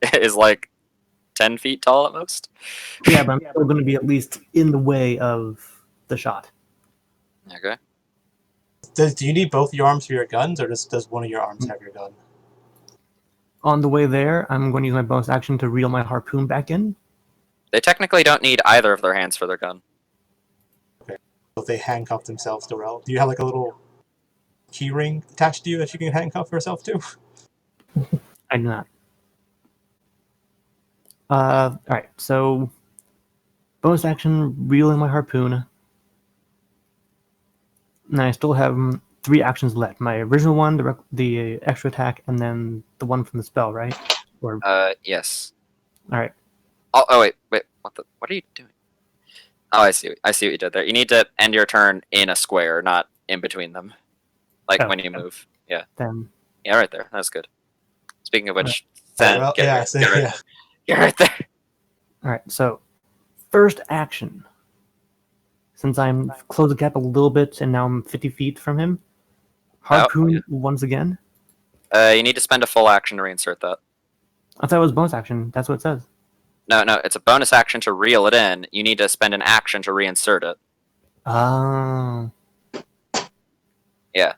10 feet tall at most. Yeah, but I'm still going to be at least in the way of the shot. Okay. Do you need both your arms for your guns, or does one of your arms have your gun? On the way there, I'm going to use my bonus action to reel my harpoon back in. They technically don't need either of their hands for their gun. So if they handcuff themselves to Rel, do you have like a little key ring attached to you that you can handcuff yourself to? I do not. Alright, so bonus action, reeling my harpoon. And I still have 3 actions left. My original one, the extra attack, and then the one from the spell, right? Or Yes. alright. Oh, wait. What are you doing? Oh, I see what you did there. You need to end your turn in a square, not in between them. Like Oh, when you okay. move. Yeah. Then Yeah, right there. That's good. Speaking of which, Well, get yeah, right, so, get right, yeah. get right there. alright, so first action. Since I'm closed the gap a little bit and now I'm 50 feet from him, harpoon yeah. once again. You need to spend a full action to reinsert that. I thought it was bonus action. That's what it says. No, it's a bonus action to reel it in. You need to spend an action to reinsert it. Oh. Yeah.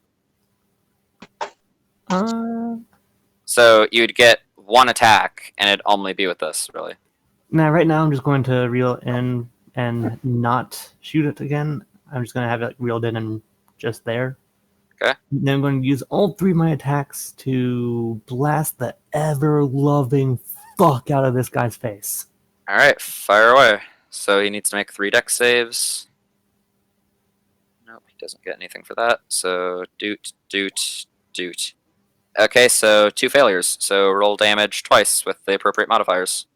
Uh, So you'd get one attack, and it'd only be with this, really. Now, right now, I'm just going to reel in and not shoot it again. I'm just going to have it reeled in and just there. Okay. Then I'm going to use all 3 of my attacks to blast the ever-loving fuck out of this guy's face. Alright, fire away. So he needs to make 3 dex saves. Nope, he doesn't get anything for that. So, doot. Okay, so 2 failures. So roll damage twice with the appropriate modifiers.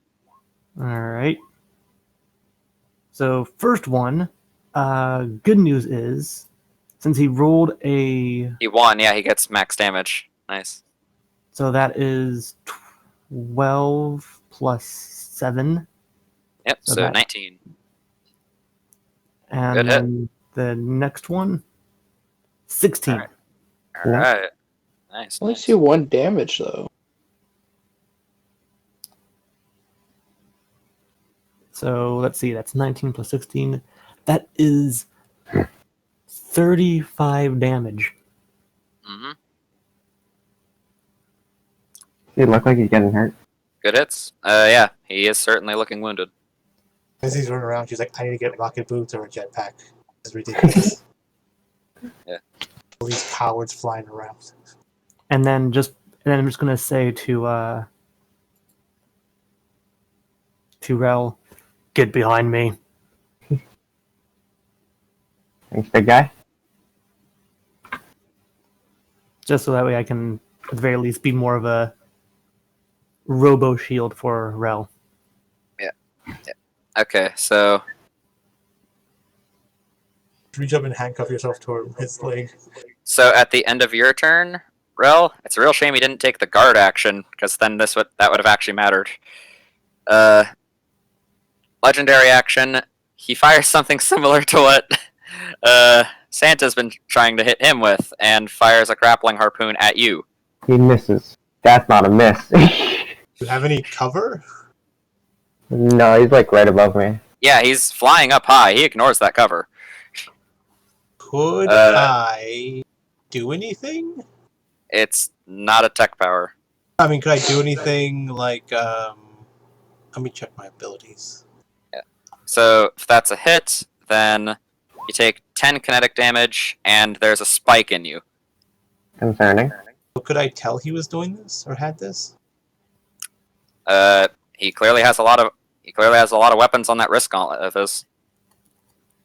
Alright. So, first one, good news is, since he rolled a... He won, yeah, he gets max damage. Nice. So that is 12 plus 7. Yep, So so that- 19. And Good hit. then the next one, 16. Alright. Alright. Nice. I only nice. see 1 damage though. So let's see, that's 19 plus 16. That is 35 damage. Mm-hmm. You look like he's getting hurt. Good hits. Yeah, he is certainly looking wounded. As he's running around, she's like, I need to get rocket boots or a jetpack. This is ridiculous. Yeah. All these cowards flying around. And then I'm just gonna say to Rel, get behind me. Thanks, big guy. Just so that way I can at the very least be more of a robo shield for Rel. Okay, so Reach up and handcuff yourself toward his leg. at the end of your turn, Rel, it's a real shame he didn't take the guard action, because then that would have actually mattered. Legendary action, he fires something similar to what Santa's been trying to hit him with, and fires a grappling harpoon at you. He misses. That's not a miss. Do you have any cover? No, he's like right above me. Yeah, he's flying up high. He ignores that cover. Could I do anything? It's not a tech power. I mean, could I do anything like, let me check my abilities. So if that's a hit, then you take 10 kinetic damage, and there's a spike in you. Concerning. So could I tell he was doing this or had this? He clearly has a lot of weapons on that wrist gauntlet of his.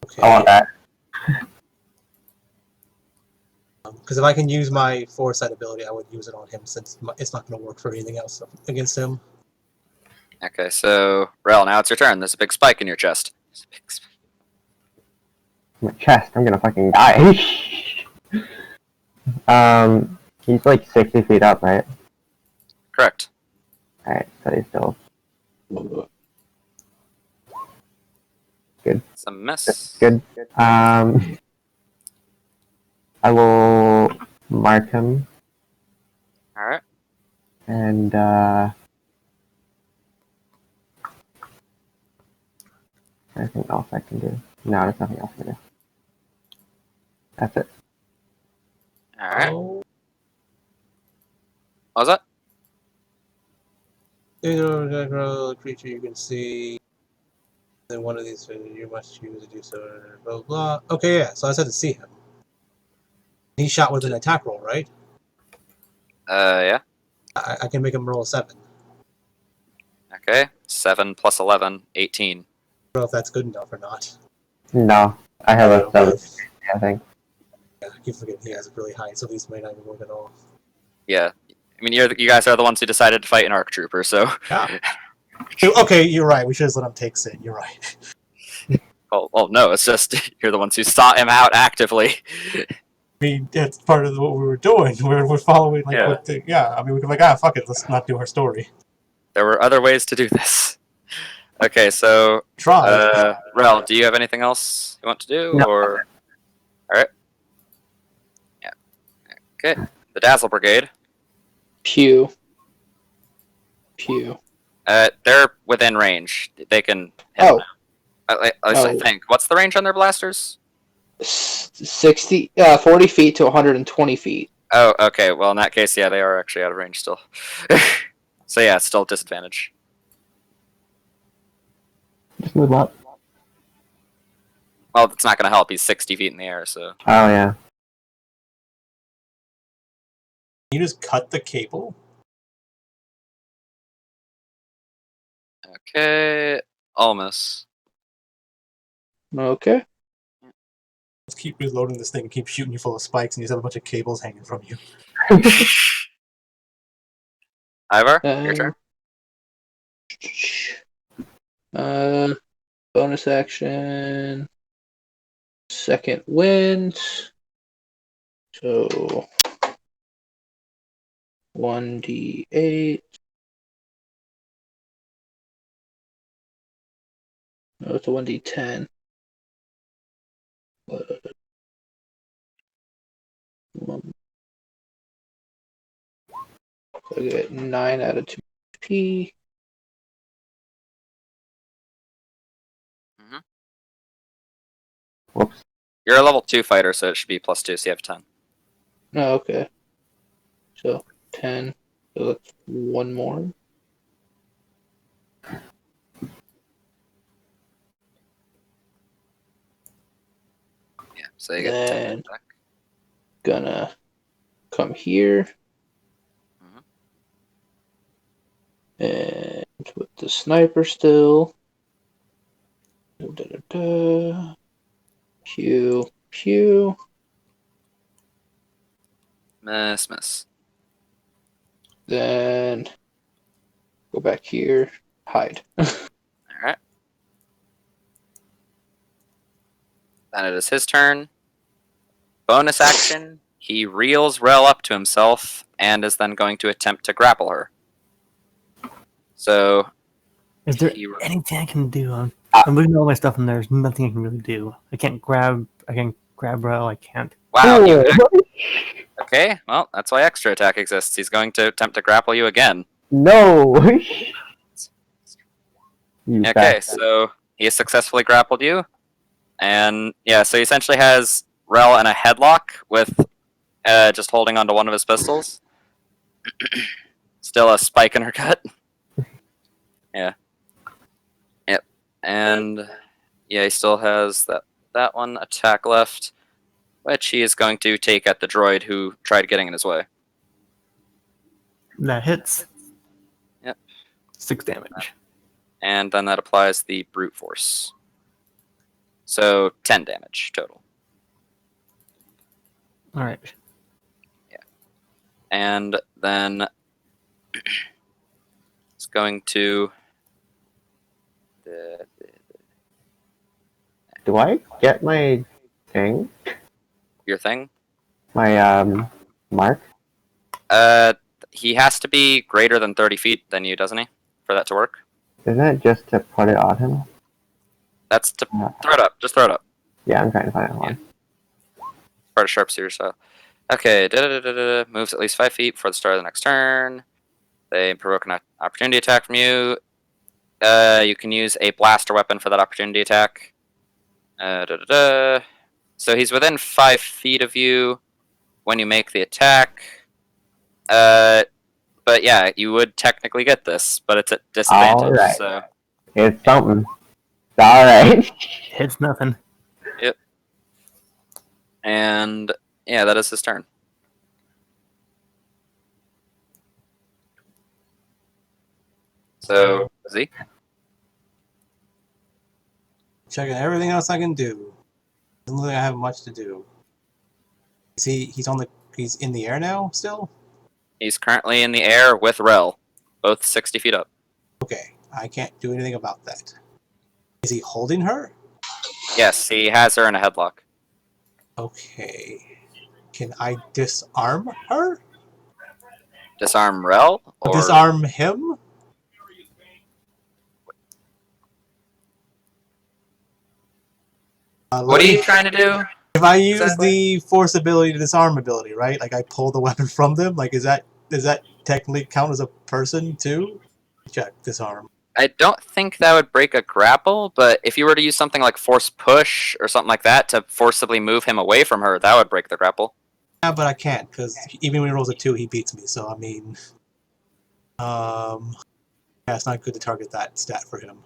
Okay. I want that. Because if I can use my foresight ability, I would use it on him since it's not going to work for anything else against him. Okay, so Rel, now it's your turn. There's a big spike in your chest. My chest. I'm gonna fucking die. He's like 60 feet up, right? Correct. Alright, so he's still It's a miss. good. I will mark him All right. and anything else I can do? No, there's nothing else I can do. That's it. All right. Oh. What was that? Creature you can see. Then one of these you must use to do so. Blah blah. Okay, yeah. So I said to see him. He shot with an attack roll, right? Yeah. I can make him roll a 7. Okay. 7 plus 11, 18. I don't know if that's good enough or not. No, I have a 7, I think. Yeah, I keep forgetting he has a really high, so these may not even work at all. Yeah. I mean, you guys are the ones who decided to fight an ARC trooper, so. Yeah. Okay, you're right. We should have let him take Sin. You're right. Oh no, it's just you're the ones who sought him out actively. I mean, that's part of what we were doing. We're following, like, Yeah. what the, yeah. I mean, we could be like, fuck it, let's not do our story. There were other ways to do this. Okay, so Try. Rel, do you have anything else you want to do, No. or? All right. Yeah. Okay. The Dazzle Brigade. Pew. They're within range. They can hit Oh. them. At least I Oh. think. What's the range on their blasters? 40 feet to 120 feet. Oh, okay. Well, in that case, yeah, they are actually out of range still. So yeah, it's still disadvantage. Just move up. Well, it's not going to help. He's 60 feet in the air, so. Oh yeah. You just cut the cable. Okay, almost. Okay. Just keep reloading this thing and keep shooting you full of spikes, and you just have a bunch of cables hanging from you. Ivaar, your turn. Bonus action. Second wind. So 1d8. No, it's a 1d10. So I get 9 out of 2 HP. Whoops. You're a level 2 fighter, so it should be +2, so you have 10. Oh, okay. So 10. So that's one more. Yeah, so you get 10 Then back. gonna come here. And with the sniper still. Pew, pew. Miss. Then go back here. Hide. Alright. Then it is his turn. Bonus action. He reels Rel up to himself and is then going to attempt to grapple her. So, Is there he- anything I can do? I'm looking at all my stuff, and there's nothing I can really do. I can't grab Rel. I can't. wow. Ooh. Okay, well, that's why extra attack exists. He's going to attempt to grapple you again. No. You Okay, bastard. so he has successfully grappled you. And yeah, so he essentially has Rel in a headlock with just holding onto one of his pistols. Still a spike in her gut. Yeah. Yep. And yeah, he still has that one attack left, which he is going to take at the droid who tried getting in his way. That hits. Yep. 6 damage. And then that applies the brute force. So 10 damage total. All right. And then it's going to Do I get my thing? your thing. My mark? He has to be greater than 30 feet than you, doesn't he, for that to work? Isn't it just to put it on him? That's to throw it up. Just throw it up. Yeah, I'm trying to find one. Part of sharpshooter style. Okay, moves at least 5 feet before the start of the next turn. They provoke an opportunity attack from you. You can use a blaster weapon for that opportunity attack. So he's within 5 feet of you when you make the attack. But yeah, you would technically get this, but it's at disadvantage. Alright. So It's something. It's alright. Hits nothing. and yeah, that is his turn. So Z. Checking everything else I can do. Doesn't look like I have much to do. He's in the air now still? He's currently in the air with Rel, both 60 feet up. Okay, I can't do anything about that. Is he holding her? Yes, he has her in a headlock. Okay. Can I disarm her? Disarm Rel? Or Disarm him? what are you trying to do? If I use exactly? the force ability to disarm ability, right? Like I pull the weapon from them, like does that technically count as a person too? Check disarm. I don't think that would break a grapple, but if you were to use something like force push or something like that to forcibly move him away from her, that would break the grapple. Yeah, but I can't because even when he rolls a 2, he beats me. So I mean, yeah, it's not good to target that stat for him.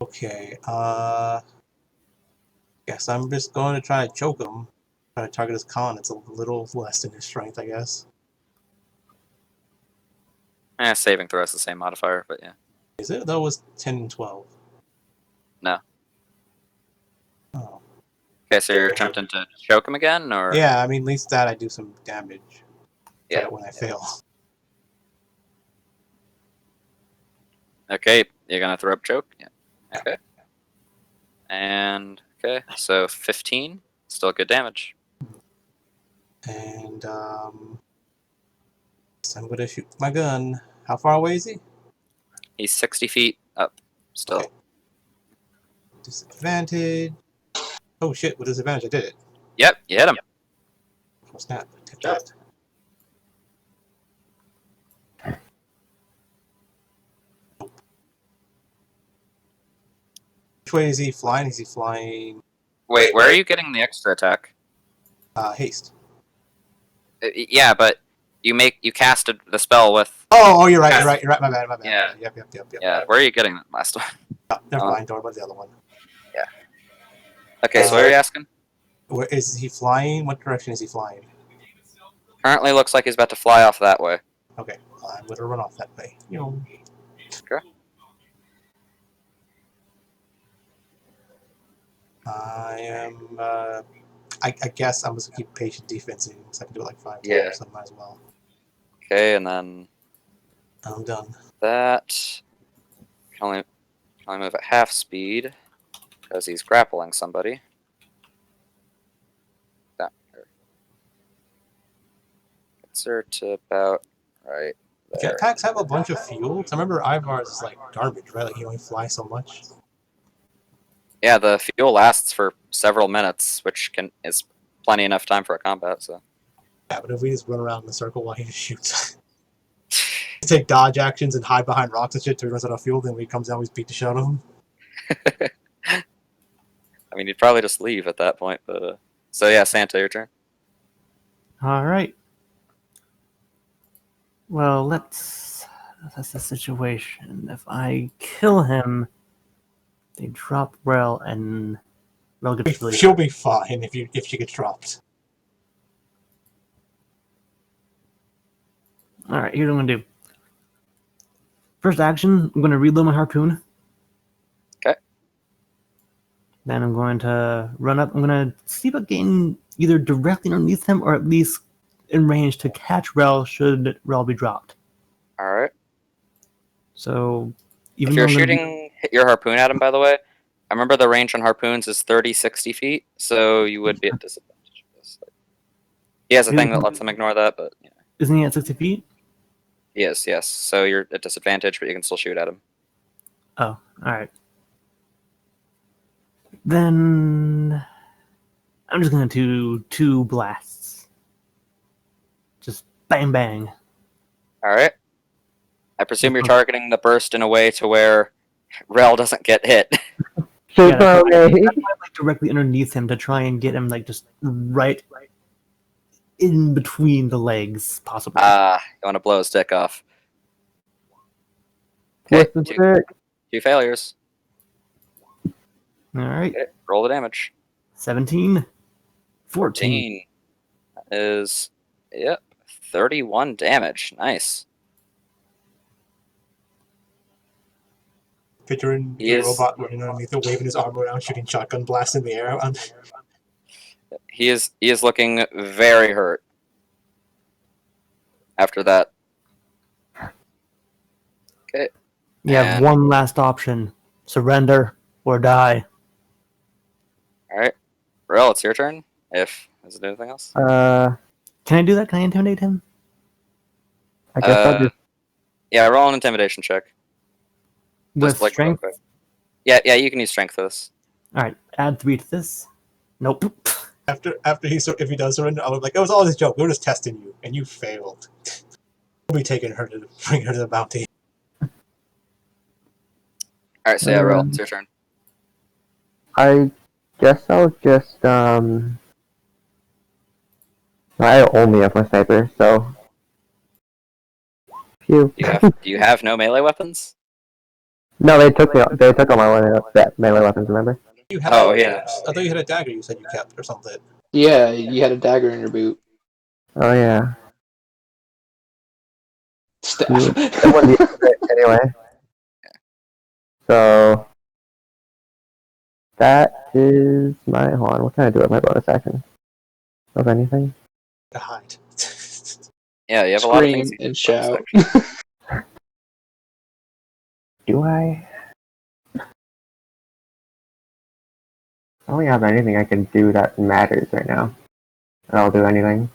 Okay, guess I'm just going to try to choke him. Try to target his con. It's a little less than his strength, I guess. Saving throw is the same modifier, but yeah. Is it? That was 10 and 12. No. Oh. Okay, so you're attempting to choke him again, or? Yeah, I mean, at least that I do some damage. Yeah. When I fail. Okay, you're gonna throw up choke? Yeah. Okay. And, okay, so 15. Still good damage. And, so I'm going to shoot my gun. How far away is he? He's 60 feet up, still. Okay. Disadvantage. Oh shit, with disadvantage I did it. Yep, you hit him. Oh snap. Tip that. Which way is he flying? Is he flying Wait, where are you getting the extra attack? haste? Yeah, but you casted the spell with. Oh, you're right, my bad. Yeah. Yep. Yeah, where are you getting that last one? Oh, never mind, don't worry about the other one. Okay, so what are you asking? Where is he flying? What direction is he flying? Currently looks like he's about to fly off that way. Okay, I'm gonna run off that way. Okay. I am I guess I'm just gonna keep patient defensing so I can do it like 5 times, Yeah. so I might as well. Okay, and then I'm done. that can only move at half speed because he's grappling somebody. That gets her to about right there. Jetpacks have a bunch of fuel. I remember Ivaar's is like garbage, right? Like he only flies so much. Yeah, the fuel lasts for several minutes, which is plenty enough time for a combat. So. Yeah, but if we just run around in a circle while he just shoots, take dodge actions and hide behind rocks and shit till he runs out of fuel, then when he comes down, we beat the shit out of him. I mean, you'd probably just leave at that point, but so yeah, Santa, your turn. All right. Well, that's the situation. If I kill him, they drop Rel, and Rel gets really. She'll be fine if she gets dropped. All right, here's what I'm gonna do. First action, I'm gonna reload my harpoon. Okay. Then I'm going to run up. I'm gonna see if I can either directly underneath him or at least in range to catch Rel should Rel be dropped. All right. So, even If you're though I'm gonna shooting your harpoon at him, by the way, I remember the range on harpoons is 30, 60 feet, so you would be at disadvantage. He has a thing that lets him ignore that, but yeah. Isn't he at 60 feet? Yes. So you're at disadvantage, but you can still shoot at him. Oh, all right. Then I'm just gonna do 2 blasts. Just bang bang. All right. I presume you're targeting the burst in a way to where Rel doesn't get hit. Super that's why okay. I'm like directly underneath him to try and get him like just right in between the legs, possibly. You want to blow his dick off. Okay, What's the stick? 2 failures. All right. Okay, roll the damage. 17, 14. 14 is, yep, 31 damage. Nice. Picturing He the is- robot running underneath it, waving his arm around, shooting shotgun blasts in the air. He is looking very hurt after that. Okay. You have And- one last option: surrender or die. All right. Rel, it's your turn. Is there anything else? Can I do that? Can I intimidate him? I guess I'll just Yeah, roll an intimidation check. With Just, like, real strength? quick. Yeah, you can use strength for this. All right, add 3 to this. Nope. After if he does surrender, I'm like, it was all this joke. We were just testing you, and you failed. We'll be taking her to bring her to the bounty. Alright, so yeah, Rel, it's your turn. I guess I'll just I only have my sniper, so phew. Do you have no melee weapons? No, they took all my melee weapons, remember? You had Oh, yeah. I thought you had a dagger. You said you kept or something. Yeah, you had a dagger in your boot. Oh yeah. Staff. That wouldn't be it anyway. So that is my hold on, what can I do with my bonus action? Of anything? To hide. Yeah, you have a lot of things. Scream and shout. Do I? I don't have anything I can do that matters right now. I'll do anything.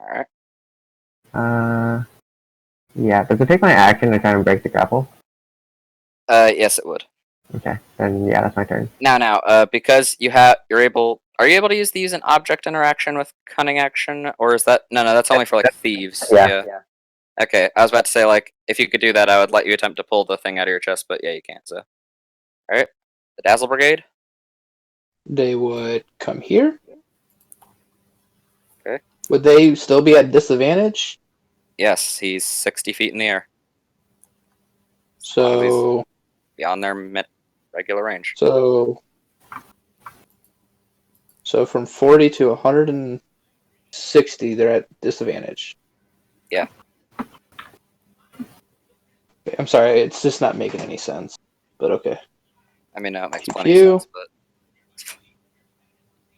Alright. Yeah, does it take my action to try and break the grapple? Yes, it would. Okay, then yeah, that's my turn. Now, because are you able to use an object interaction with cunning action, or is that no? That's only for like thieves. Yeah. Okay, I was about to say like if you could do that, I would let you attempt to pull the thing out of your chest, but yeah, you can't. So, all right, the Dazzle Brigade. They would come here. Okay. Would they still be at disadvantage? Yes, he's 60 feet in the air, So beyond their regular range. So from 40 to 160, they're at disadvantage. Yeah. Okay, I'm sorry, it's just not making any sense. But okay. I mean, no, it makes plenty of sense,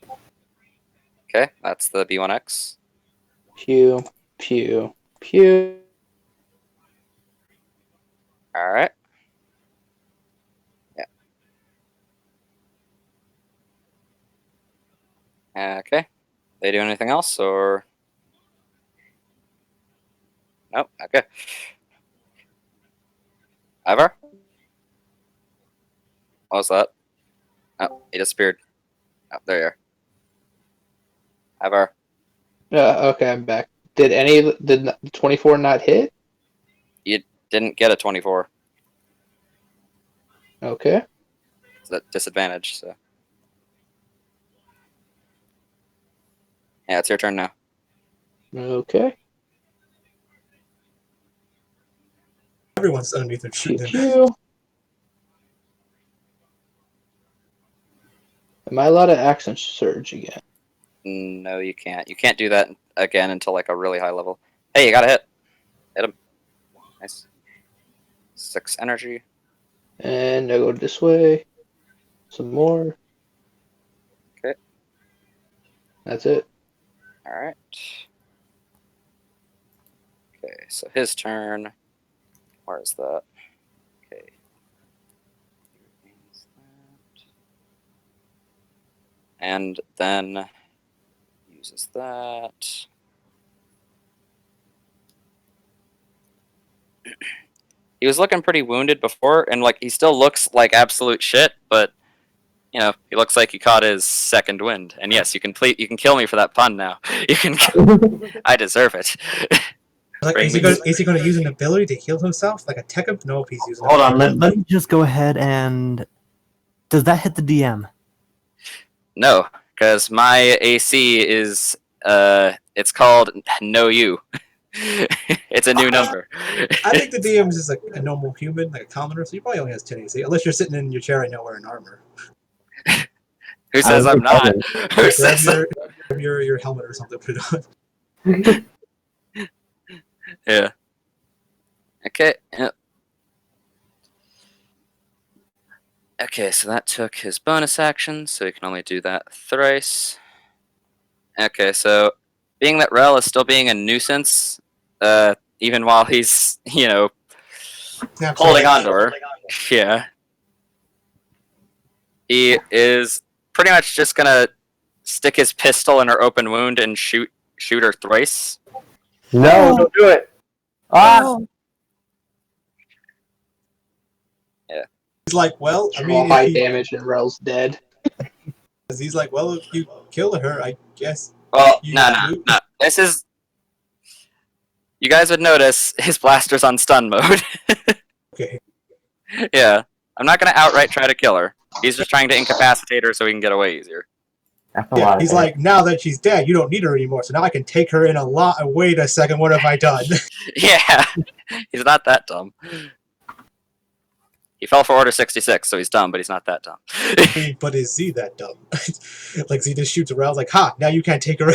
but okay, that's the B1X. Pew, pew, pew. All right. Yeah. Okay. They do anything else or? Nope. Okay. Ivaar? What was that? Oh, he disappeared. Oh, there you are. Ivaar. Okay, I'm back. Did 24 not hit? You didn't get a 24. Okay. It's at disadvantage, so. Yeah, it's your turn now. Okay. Everyone's underneath their Pew, shooting. pew. Am I allowed to action surge again? No, you can't. You can't do that again until like a really high level. Hey, you got a hit. Hit him. Nice. 6 energy. And I go this way. Some more. Okay. That's it. All right. Okay, so his turn. Where is that? Okay. And then uses that. He was looking pretty wounded before, and like he still looks like absolute shit, but you know, he looks like he caught his second wind. And yes, you can kill me for that pun now. You can. I deserve it. Like, is he going to use an ability to heal himself, like a tech? No, if he's using. Hold on, let me just go ahead and. Does that hit the DM? No, because my AC is it's called No You. It's a new number. I think the DM is just like a normal human, like a commoner, so he probably only has 10 AC, unless you're sitting in your chair right now wearing armor. Who says I'm not? Who says grab your helmet or something, put it on. Yeah. Okay. Yep. Okay, so that took his bonus action, so he can only do that thrice. Okay, so being that Rel is still being a nuisance, even while he's, you know, holding on to her, yeah, he is pretty much just gonna stick his pistol in her open wound and shoot her thrice. No, don't do it. Ah! Yeah. He's like, well, I All mean, high damage and Rel's dead. Because he's like, well, if you kill her, I guess. Well, You no. do- This is. You guys would notice his blaster's on stun mode. Okay. Yeah. I'm not gonna outright try to kill her. He's just trying to incapacitate her so he can get away easier. That's a Yeah, lot he's of like, now that she's dead, you don't need her anymore, so now I can take her in a lot. Wait a second, what have I done? Yeah. He's not that dumb. He fell for Order 66, so he's dumb, but he's not that dumb. I mean, but is Z that dumb? Like, Z just shoots around, like, ha, now you can't take her.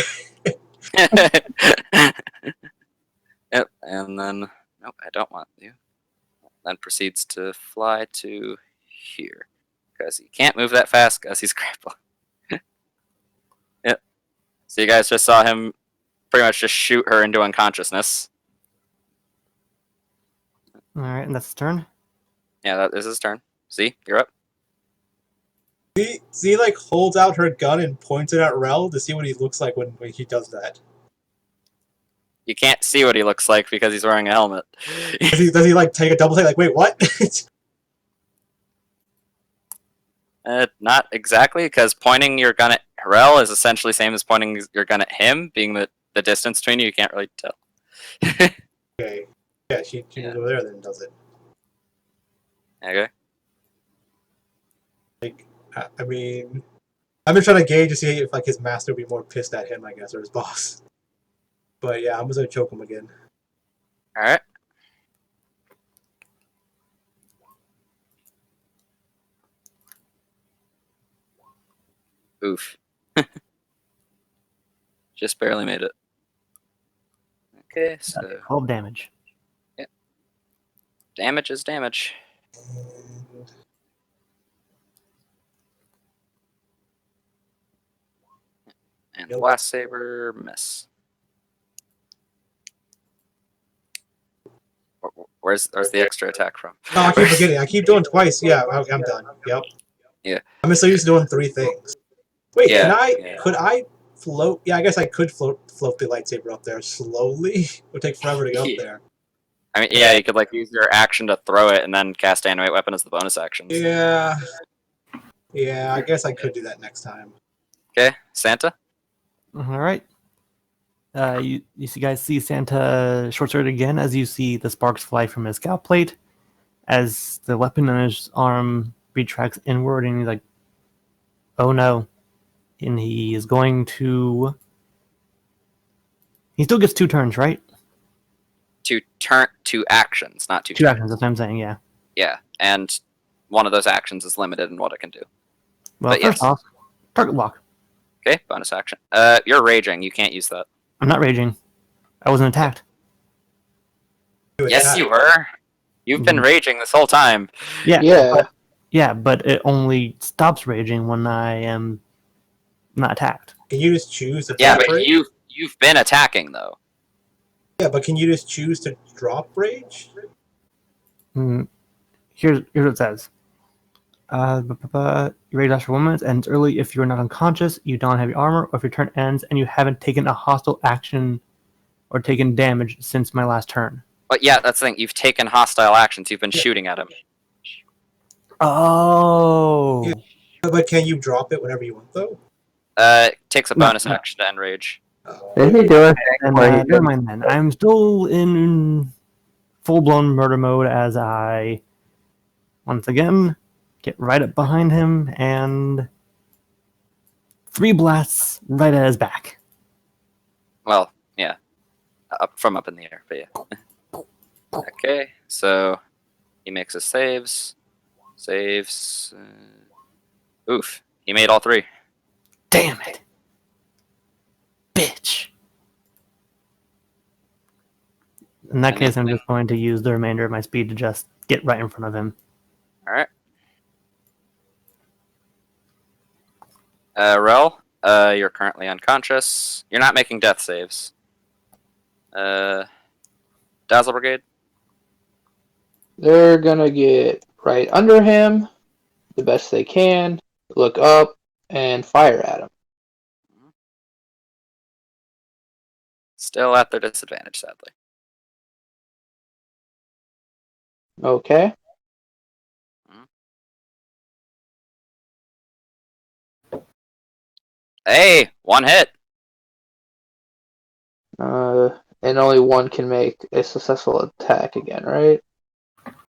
Yep, and then nope, I don't want you. Then proceeds to fly to here because he can't move that fast because he's grappled. Yep. So you guys just saw him pretty much just shoot her into unconsciousness. All right, and that's his turn. Yeah, that is his turn. See, you're up. Z, like, holds out her gun and points it at Rel to see what he looks like when he does that. You can't see what he looks like because he's wearing a helmet. Does he like, take a double take, like, wait, what? Not exactly, because pointing your gun at Harel is essentially the same as pointing your gun at him, being the distance between you can't really tell. Okay. Yeah, she moves over there then does it. Okay. Like, I mean, I've been trying to gauge to see if, like, his master would be more pissed at him, I guess, or his boss. But yeah, I'm just gonna choke him again. Alright. Oof. Just barely made it. Okay, so 12 damage. damage is damage. And Nope. Blast Saber, miss. Where's the extra attack from? No, I keep forgetting. I keep doing twice. Yeah, I'm done. Yep. Yeah. I'm so used to doing 3 things. Wait, Yeah. could I float? Yeah, I guess I could float the lightsaber up there slowly. It would take forever to get up Yeah. there. I mean, yeah, you could like use your action to throw it and then cast Animate Weapon as the bonus action. Yeah. Yeah, I guess I could do that next time. Okay, Santa? All right. You guys see Santa short sword again as you see the sparks fly from his scalp plate as the weapon on his arm retracts inward, and he's like, oh no. And he is going to... He still gets 2 turns, right? Two actions, not two 2 turns. actions, that's what I'm saying, yeah. Yeah, and one of those actions is limited in what it can do. Well, But first yes. off, target lock. Okay, bonus action. You're raging. You can't use that. I'm not raging. I wasn't attacked. Yes, you were. You've been raging this whole time. Yeah. But it only stops raging when I am not attacked. Can you just choose to Yeah, drop but rage? you've been attacking though. Yeah, but can you just choose to drop rage? Here's what it says. Your rage lasts for 1 minute, ends early if you're not unconscious, you don't have your armor, or if your turn ends and you haven't taken a hostile action or taken damage since my last turn. But yeah, that's the thing. You've taken hostile actions. You've been shooting at him. Oh. Yeah. But can you drop it whenever you want, though? It takes a No, bonus no. action to end rage. Did he do a thing And where he never mind then. I'm still in full-blown murder mode as I, once again, get right up behind him and 3 blasts right at his back. Well, yeah, up in the air, but yeah. Okay, so he makes his saves. Oof, he made all 3. Damn it. Bitch. In that case, I'm just going to use the remainder of my speed to just get right in front of him. All right. Rel, you're currently unconscious. You're not making death saves. Dazzle Brigade. They're gonna get right under him, the best they can, look up, and fire at him. Still at their disadvantage, sadly. Okay. Hey, one hit. And only one can make a successful attack again, right?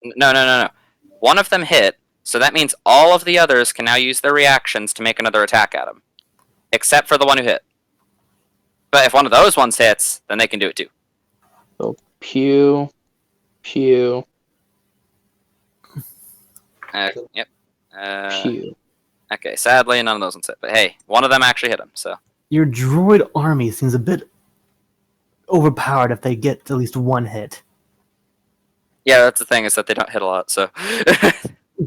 No. One of them hit, so that means all of the others can now use their reactions to make another attack at him. Except for the one who hit. But if one of those ones hits, then they can do it too. So pew. Yep. Pew. Okay, sadly, none of those ones hit. But hey, one of them actually hit him, so. Your droid army seems a bit overpowered if they get at least one hit. Yeah, that's the thing, is that they don't hit a lot, so.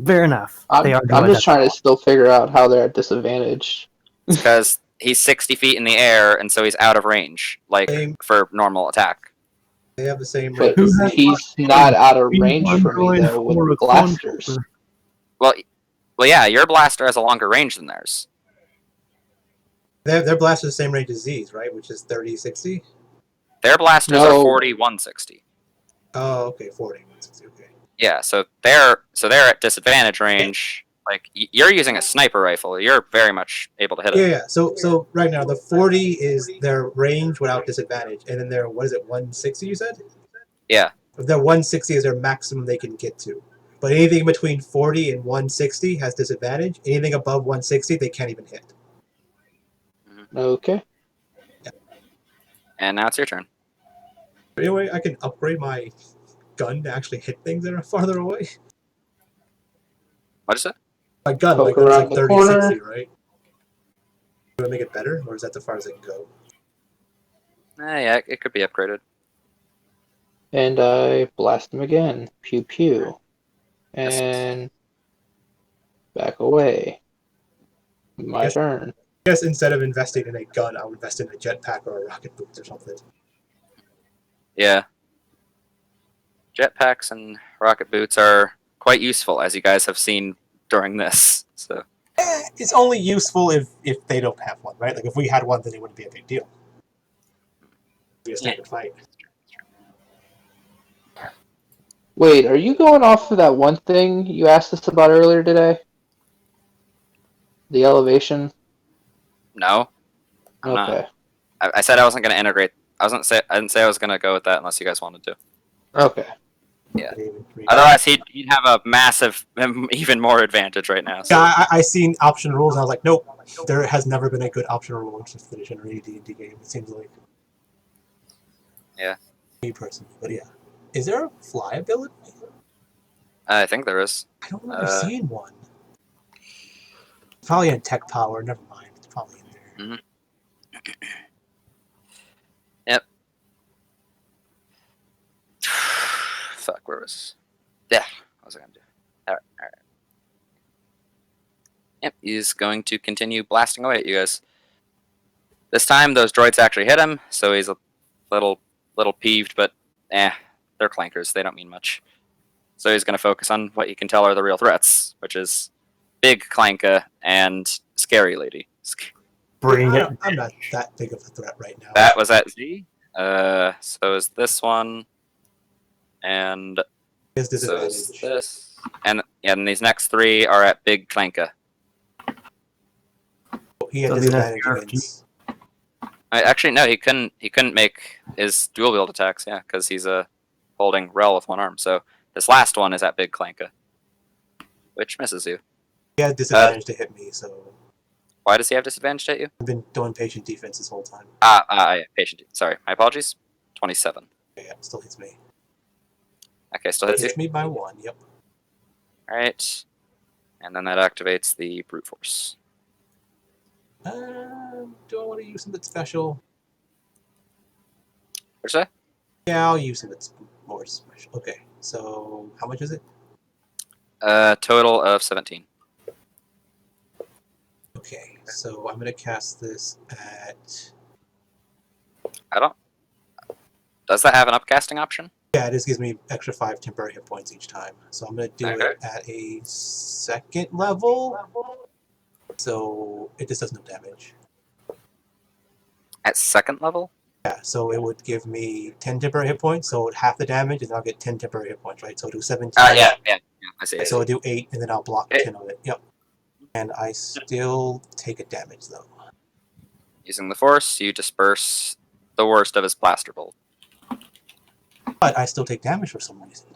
Fair enough. I'm just trying to still figure out how they're at disadvantage. Because he's 60 feet in the air, and so he's out of range, like, for normal attack. They have the same But range. he's not out of range for me, though, with blasters. Well, yeah, your blaster has a longer range than theirs. Their blasters the same range as Z's, right? Which is 30, 60? Their blasters are 40, 160. Oh, okay, 40, 160, okay. Yeah, so they're at disadvantage range. Like, you're using a sniper rifle. You're very much able to hit it. Yeah. So right now, the 40 is their range without disadvantage. And then their, what is it, 160 you said? Yeah. Their 160 is their maximum they can get to. But anything between 40 and 160 has disadvantage. Anything above 160, they can't even hit. Okay. And now it's your turn. But anyway, I can upgrade my gun to actually hit things that are farther away. What is it? My gun, Poke like, that's around like the 30, corner. 60, right? Do I make it better, or is that the far as it can go? Yeah, it could be upgraded. And I blast him again. Pew pew. And back away. My turn. I guess instead of investing in a gun, I would invest in a jetpack or a rocket boots or something. Yeah. Jetpacks and rocket boots are quite useful, as you guys have seen during this. So It's only useful if they don't have one, right? Like, if we had one, then it wouldn't be a big deal. It'd be a standard fight. Wait, are you going off of that one thing you asked us about earlier today? The elevation? no, I'm Okay. not. I said I wasn't going to integrate. I didn't say I was going to go with that unless you guys wanted to. Okay. Yeah. Otherwise, he'd have a massive, even more advantage right now. So. Yeah, I seen option rules, and I was like, nope, there has never been a good option rule in fifth edition or any D&D game. It seems like. Yeah. Me personally, but yeah. Is there a fly ability? I think there is. I don't remember seeing one. Probably in tech power. Never mind. It's probably in there. Mm-hmm. Yep. Fuck, where was? Yeah, what was I gonna do? All right. Yep, he's going to continue blasting away at you guys. This time, those droids actually hit him, so he's a little peeved, but they're clankers. They don't mean much. So he's going to focus on what you can tell are the real threats, which is Big Clanka and Scary Lady. Bring it. I'm not that big of a threat right now. That was at Z. So is this one, and His so is disadvantage. this, and these next three are at Big Clanka. He had So disadvantage the against. Actually, no, he couldn't make his dual wield attacks, yeah, because he's holding Rel with one arm. So this last one is at Big Clanka, which misses you. He had disadvantage to hit me, so Why does he have disadvantage at you? I've been doing patient defense this whole time. Yeah, patient. Sorry, my apologies. 27. Yeah, still hits me. Okay, still hits you. Hits me by 1. Yep. All right, and then that activates the brute force. Do I want to use something special? What's that? Yeah, I'll use something more special. Okay, so how much is it? Total of 17. Okay, so I'm gonna cast this at. Does that have an upcasting option? Yeah, this gives me extra 5 temporary hit points each time. So I'm gonna do it at a 2nd level. So it just does no damage. At 2nd level? Yeah, so it would give me 10 temporary hit points, so half the damage, and I'll get 10 temporary hit points, right? So I'll do 17. Yeah, I see. So I'll do 8, and then I'll block 10 of it. Yep. And I still take a damage, though. Using the force, you disperse the worst of his blaster bolt. But I still take damage for some reason.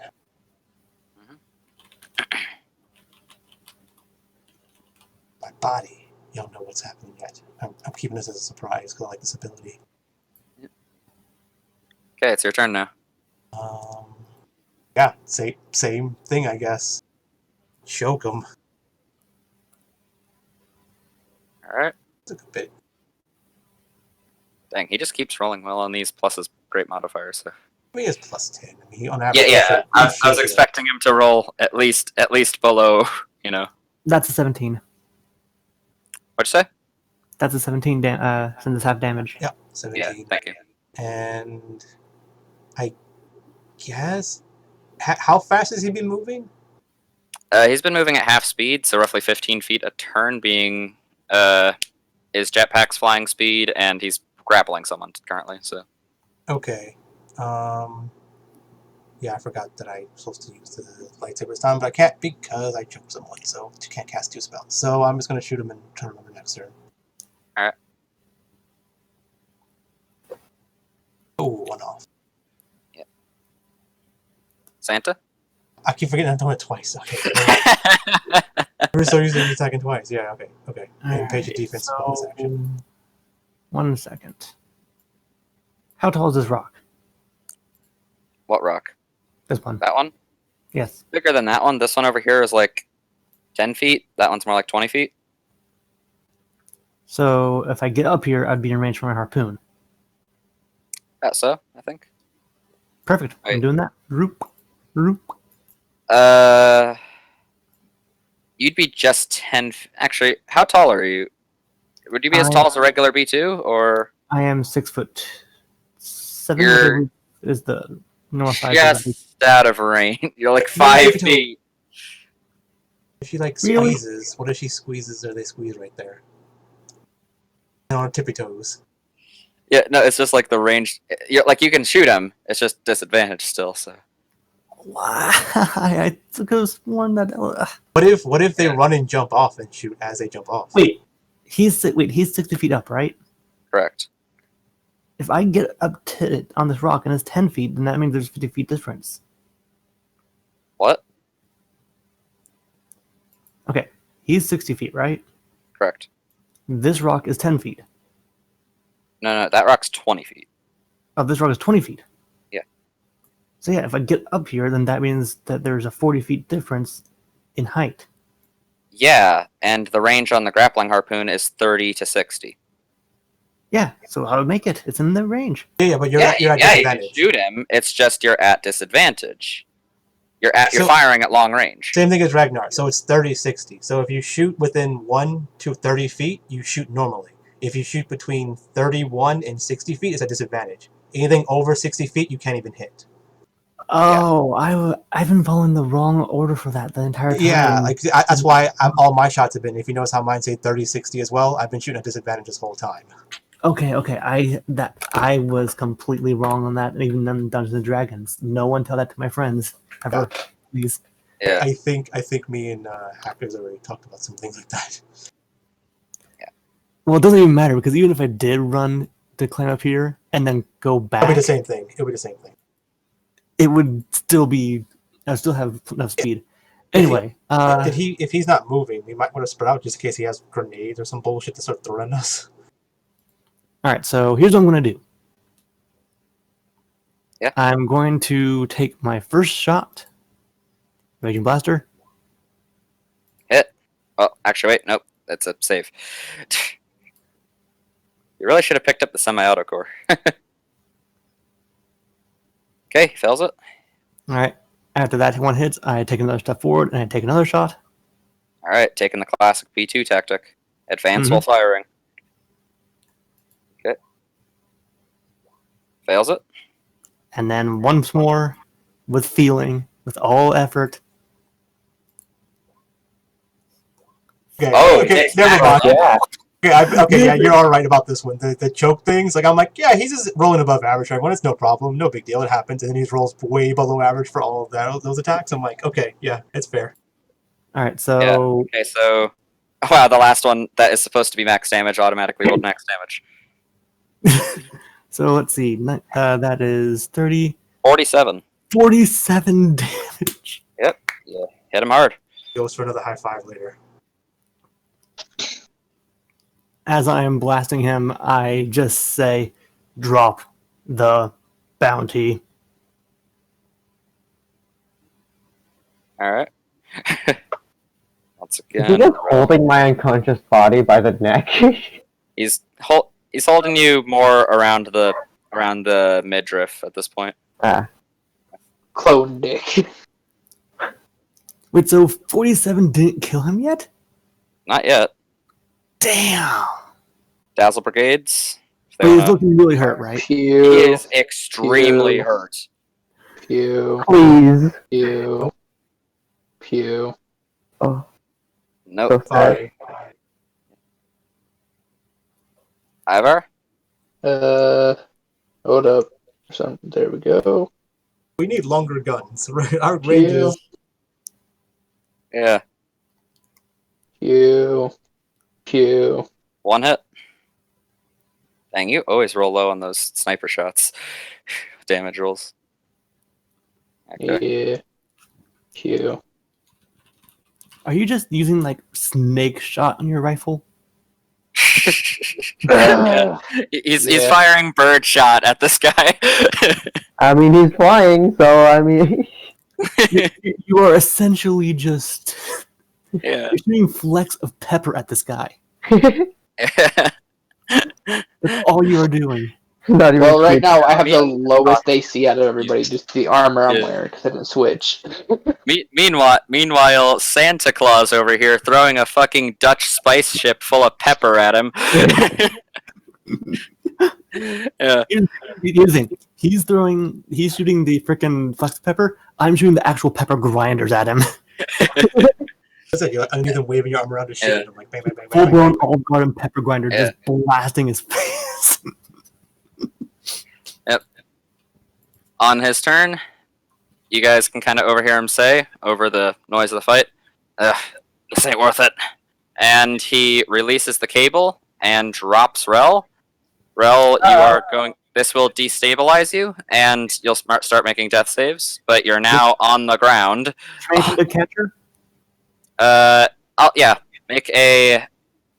My body. You don't know what's happening yet. I'm keeping this as a surprise because I like this ability. Okay, it's your turn now. Yeah, same thing, I guess. Choke him. Alright. Took a bit. Dang, he just keeps rolling well on these plus his great modifier, so. I mean, it's plus 10. I mean, on average, Yeah. I was should expecting him to roll at least below, you know. That's a 17. What'd you say? That's a 17 since it's half damage. Yeah, 17. Yeah, thank you. And I guess how fast has he been moving? He's been moving at half speed, so roughly 15 feet a turn, being his jetpack's flying speed, and he's grappling someone currently. So. Okay. Yeah, I forgot that I'm supposed to use the lightsaber this time, but I can't because I choked someone, so you can't cast 2 spells. So I'm just going to shoot him and try to remember next turn. Alright. Oh, 1 off. Yeah. Santa? I keep forgetting I'm doing it twice. Okay. We're so used to attacking twice. Yeah, okay. And page of defense bonus action. 1 second. How tall is this rock? What rock? This one. That one? Yes. Bigger than that one. This one over here is like 10 feet. That one's more like 20 feet. So if I get up here, I'd be in range for my harpoon. That's so, I think. Perfect. I'm Right. doing that. Roop. Roop. You'd be just 10. Actually, how tall are you? Would you be as tall as a regular B2, or? I am 6'7". You're Is the north side. just out of range. You're like 5 feet. If she like Really? squeezes, what if she squeezes or they squeeze right there? And on tippy toes. Yeah, no, it's just like the range. Like you can shoot him. It's just disadvantage still. So. Why? I could have sworn that. What if they run and jump off and shoot as they jump off? Wait, he's 60 feet up, right? Correct. If I get up to it on this rock and it's 10 feet, then that means there's 50 feet difference. What? Okay, he's 60 feet, right? Correct. This rock is 10 feet. No, that rock's 20 feet. Oh, this rock is 20 feet. Yeah. So yeah, if I get up here, then that means that there's a 40 feet difference in height. Yeah, and the range on the grappling harpoon is 30 to 60. Yeah, so I would make it. It's in the range. Yeah, but you're at you can disadvantage. shoot him. It's just you're at disadvantage. You're So- firing at long range. Same thing as Ragnar. So it's 30-60. So if you shoot within 1 to 30 feet, you shoot normally. If you shoot between 31 and 60 feet, it's a disadvantage. Anything over 60 feet, you can't even hit. Oh, I've been following the wrong order for that the entire time. Yeah, like that's why all my shots have been. If you notice how mine say 30-60 as well, I've been shooting at disadvantage this whole time. Okay. I was completely wrong on that, and even in Dungeons and Dragons. No one tell that to my friends ever, please. Yeah. I think me and Hackers already talked about some things like that. Well, it doesn't even matter because even if I did run to climb up here and then go back, It'll be the same thing. it would still be. I still have enough speed. Anyway, If he's not moving, we might want to spread out just in case he has grenades or some bullshit to start throwing at us. all right. So here's what I'm going to do. Yeah. I'm going to take my first shot. Raging Blaster. Hit. Oh, actually, wait. Nope. That's a save. You really should have picked up the semi-auto core. Okay, he fails it. All right. After that one hits, I take another step forward and I take another shot. All right, taking the classic B2 tactic. Advance while firing. Okay. Fails it. And then once more, with feeling, with all effort. Okay, Oh, okay, it's never mind. Yeah. Okay, yeah, you're all right about this one. The choke things, like I'm like, yeah, he's just rolling above average for everyone. It's no problem, no big deal. It happens, and then he rolls way below average for all of those attacks. I'm like, okay, yeah, it's fair. All right, so Okay, so wow, the last one that is supposed to be max damage automatically rolled max damage. So let's see. That is 30, 47. 47 damage. Yep. Yeah. Hit him hard. Goes for another high five later. As I am blasting him, I just say, drop the bounty. All right. Once Is he again, just holding my unconscious body by the neck? he's holding you more around the midriff at this point. Ah. Clone dick. Wait, so 47 didn't kill him yet? Not yet. Damn. Dazzle brigades. if they But he's wanna- looking really hurt, right? Pew. He is extremely Pew. hurt. Pew. Please. Pew. Pew. Oh, Nope. so sorry. Ivaar? Hold up. There we go. We need longer guns, right? Our range Pew. is Yeah. Pew. Pew. One hit. Dang, you always roll low on those sniper shots. Damage rolls. Okay. Yeah. Pew. Are you just using like snake shot on your rifle? Yeah. He's Yeah. firing bird shot at this guy. I mean, he's flying, so I mean. You are essentially just Yeah. you're shooting flecks of pepper at this guy. That's all you are doing. Not even Well, right creepy. now I have the lowest AC out of everybody. Just the armor I'm Yeah. wearing because I didn't switch. Meanwhile, Santa Claus over here throwing a fucking Dutch spice ship full of pepper at him. Yeah. Here's the thing. He's shooting the frickin' flecks of pepper. I'm shooting the actual pepper grinders at him. It's like you're underneath him waving your arm around to shoot. Yeah. I'm like, bang, bang, bang, Full bang, blown bang. Olive Garden pepper grinder Yeah. just blasting his face. On his turn, you guys can kind of overhear him say, over the noise of the fight, this ain't worth it. And he releases the cable and drops Rel. Rel, you are going. This will destabilize you, and you'll start making death saves. But you're now on the ground. Trying to catch her. Yeah, make a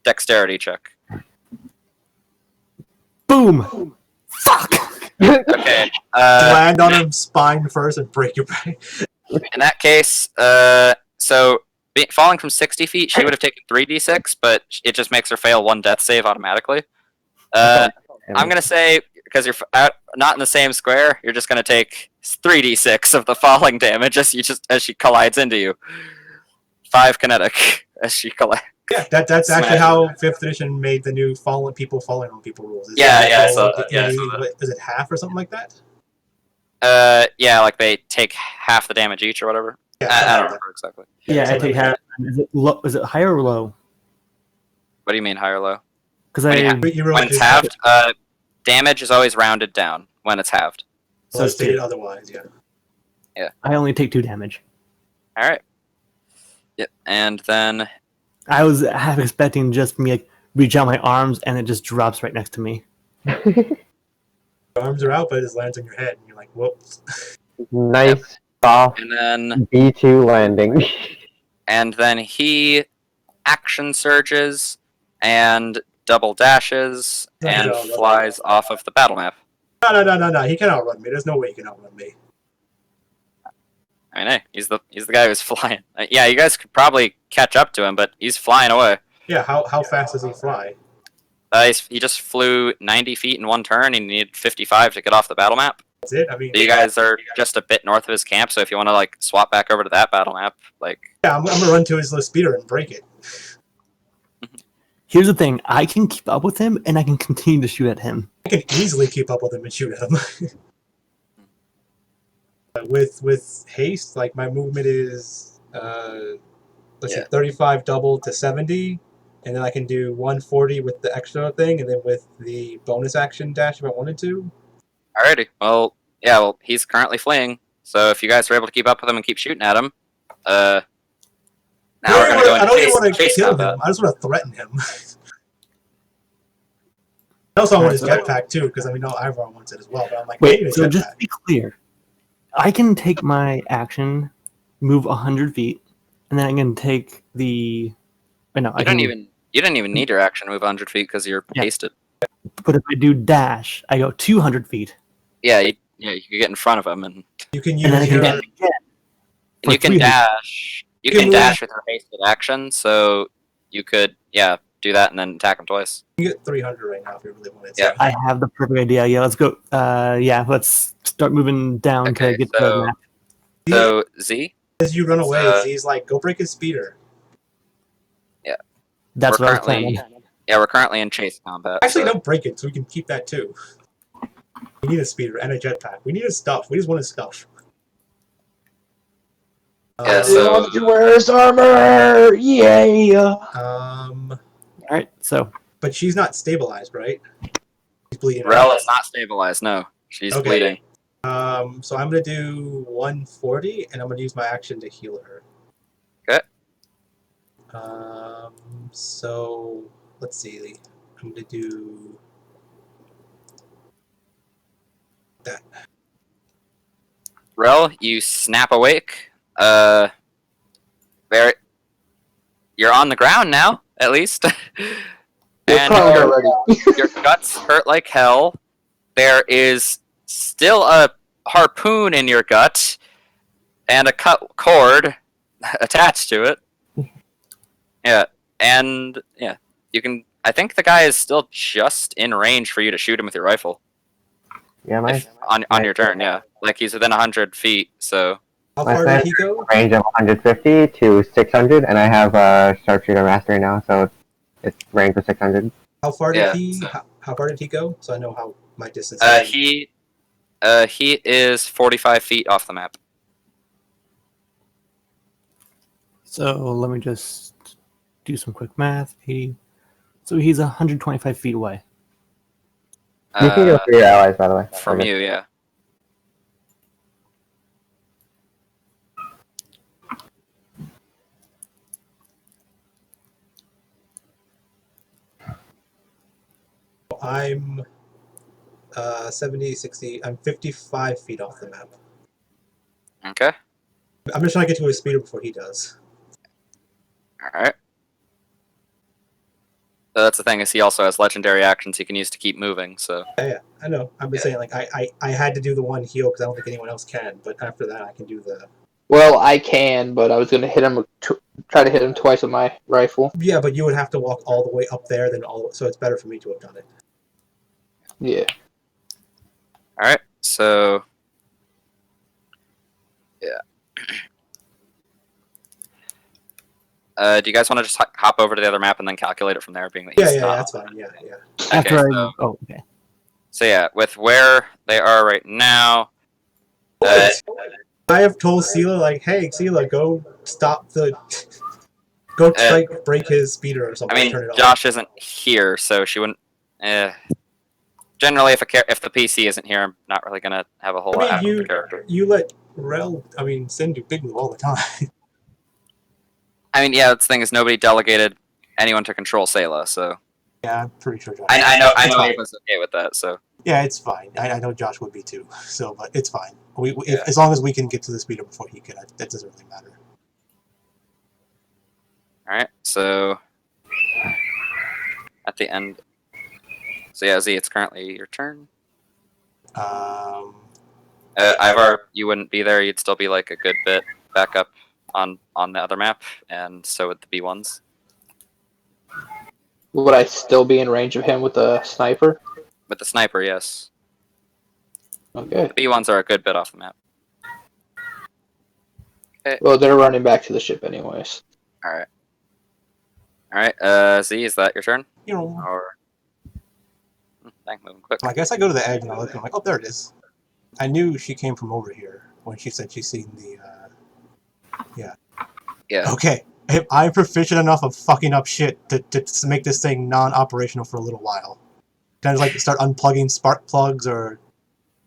dexterity check. Boom! Fuck! Okay. Land on him spine first and break your back. In that case, so falling from 60 feet, she would have taken 3d6, but it just makes her fail one death save automatically. I'm gonna say because you're not in the same square, you're just gonna take 3d6 of the falling damage as she collides into you. 5 kinetic as she collides. Yeah, that's actually how 5th edition made the new people falling on people rules. Is Yeah, that yeah, I all saw the that, yeah, I enemy- saw that. what, is it half or something like that? Yeah, like they take half the damage each or whatever. Yeah, I something don't like remember exactly. Yeah, I something take like half. Is it higher or low? What do you mean high or low? Because When you I have- that. You roll When it's halved, damage is always rounded down when it's halved. so so it's stated 2. otherwise, yeah. I only take 2 damage. All right. Yep, and then I was half expecting just me like reach out my arms and it just drops right next to me. Your arms are out, but it just lands on your head, and you're like, whoops. Nice soft and then B2 landing. and then he action surges and double dashes and No. flies off of the battle map. No. He can outrun me. There's no way he can outrun me. I mean, hey, he's the guy who's flying. Yeah, you guys could probably catch up to him, but he's flying away. Yeah, how fast does he fly? He just flew 90 feet in one turn, and he needed 55 to get off the battle map. That's it? I mean, So you guys are just a bit north of his camp, so if you want to like swap back over to that battle map, like yeah, I'm gonna run to his little speeder and break it. Here's the thing: I can keep up with him and I can continue to shoot at him. I can easily keep up with him and shoot at him. with haste, like my movement is let's see, 35 double to 70, and then I can do 140 with the extra thing, and then with the bonus action dash if I wanted to. alrighty. Well, yeah. Well, he's currently fleeing, so if you guys are able to keep up with him and keep shooting at him, now we're gonna go I into don't even want to chase kill combat. him. I just want to threaten him. I also want his Alright, jetpack too, because I know Ivaar wants it as well. But I'm like, I need Wait, a so just jetpack. to be clear, I can take my action, move 100 feet, and then I can take the. I know I You can. didn't even need your action to move 100 feet because you're Yeah. hasted. But if I do dash, I go 200 feet, Yeah, you can get in front of him and You can and then I use can your. dash again. And you can 300. dash. You You can can dash with your hasted action, so you could do that and then attack him twice. You get 300 right now if you really wanted. Yeah. So. I have the perfect idea. Yeah, let's go. Let's start moving down Okay, to get to the map. So Z, As you run away, So- he's like, "Go break his speeder." That's we're what I was currently planning. we're currently in chase combat. Actually, so- don't break it, so we can keep that too. We need a speeder and a jetpack. We need his stuff. We just want his stuff. Yeah, so- He wears armor! Yeah! All right, so But she's not stabilized, right? She's bleeding. Rel out. is not stabilized. No, she's Okay. bleeding. So I'm gonna do 140, and I'm gonna use my action to heal her. Okay. So let's see. I'm gonna do that. Rel, you snap awake. You're on the ground now, at least. You're And prone already. your guts hurt like hell. There is still a harpoon in your gut and a cut cord attached to it. Yeah, and you can. I think the guy is still just in range for you to shoot him with your rifle Yeah, my on your turn. Yeah, like he's within 100 feet. So How My far friend- did he go? range of 150 to 600, and I have a sharpshooter mastery now, so it's range for 600. How far did Yeah, he? so- How far did he go? So I know how my distance. is. he is 45 feet off the map. So let me just do some quick math. So he's 125 feet away. You can go Uh, for your allies, by the way. from you, yeah. I'm 70, 60. I'm 55 feet off the map. Okay. I'm just trying to get to his speeder before he does. All right. So that's the thing is he also has legendary actions he can use to keep moving. So Yeah, I know. I'm just saying, like, I had to do the one heal because I don't think anyone else can. But after that, I can do the. Well, I can, but I was gonna hit him. Try to hit him twice with my rifle. Yeah, but you would have to walk all the way up there, then all. So it's better for me to have done it. Yeah. all right. So yeah. Do you guys want to just hop over to the other map and then calculate it from there? Being that Yeah, he's yeah, not- that's fine. Yeah, yeah. After Okay, I. so, Oh, okay. so yeah, with where they are right now, I have told Selah, like, hey, Selah, go stop the. Go like break his speeder or I something. mean, turn it off. Josh isn't here, so she wouldn't. Generally, if the PC isn't here, I'm not really gonna have a whole lot I happen mean, with the character. you let Sin do big move all the time. I mean, yeah, the thing is, nobody delegated anyone to control Selah, so Yeah, I'm pretty sure Josh. I know It's fine. Ava's okay with that. So Yeah, it's fine. I know Josh would be too. So, but it's fine. Yeah. As long as we can get to the speeder before he can, that doesn't really matter. all right, so at the end. So yeah, Z, it's currently your turn. Ivaar, you wouldn't be there. You'd still be like a good bit back up on the other map, and so would the B1s. Would I still be in range of him with a sniper? With the sniper, yes. Okay. The B1s are a good bit off the map. Well, they're running back to the ship anyways. All right. All right, Z, is that your turn? You know, Or dang, moving quick. I guess I go to the edge and I look and I'm like, oh, there it is. I knew she came from over here when she said she's seen the. Yeah. Okay, if I'm proficient enough of fucking up shit to make this thing non-operational for a little while. Kind of like start unplugging spark plugs or.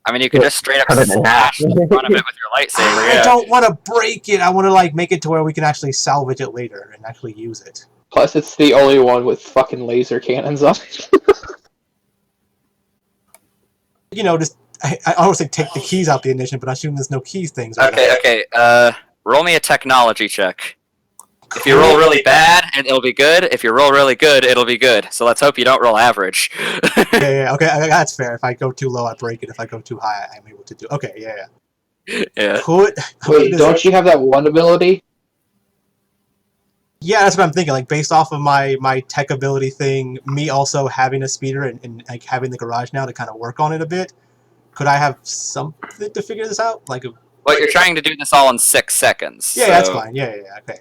I mean, you can just straight up Cut it in half. slash the front of it with your lightsaber. I Yeah. don't want to break it. I want to like make it to where we can actually salvage it later and actually use it. Plus, it's the only one with fucking laser cannons on it. just I always say take the keys out the ignition, but I assume there's no keys things. Right Okay. Roll me a technology check. If you roll really bad, it'll be good. If you roll really good, it'll be good. So let's hope you don't roll average. Yeah. Okay, that's fair. If I go too low, I break it. If I go too high, I'm able to do. Okay, yeah. Yeah. Wait, don't you have that one ability? Yeah, that's what I'm thinking. Like based off of my tech ability thing, me also having a speeder and like having the garage now to kind of work on it a bit. Could I have something to figure this out? Like, Well, you're trying to do this all in 6 seconds. yeah, so... that's fine. Yeah. Okay.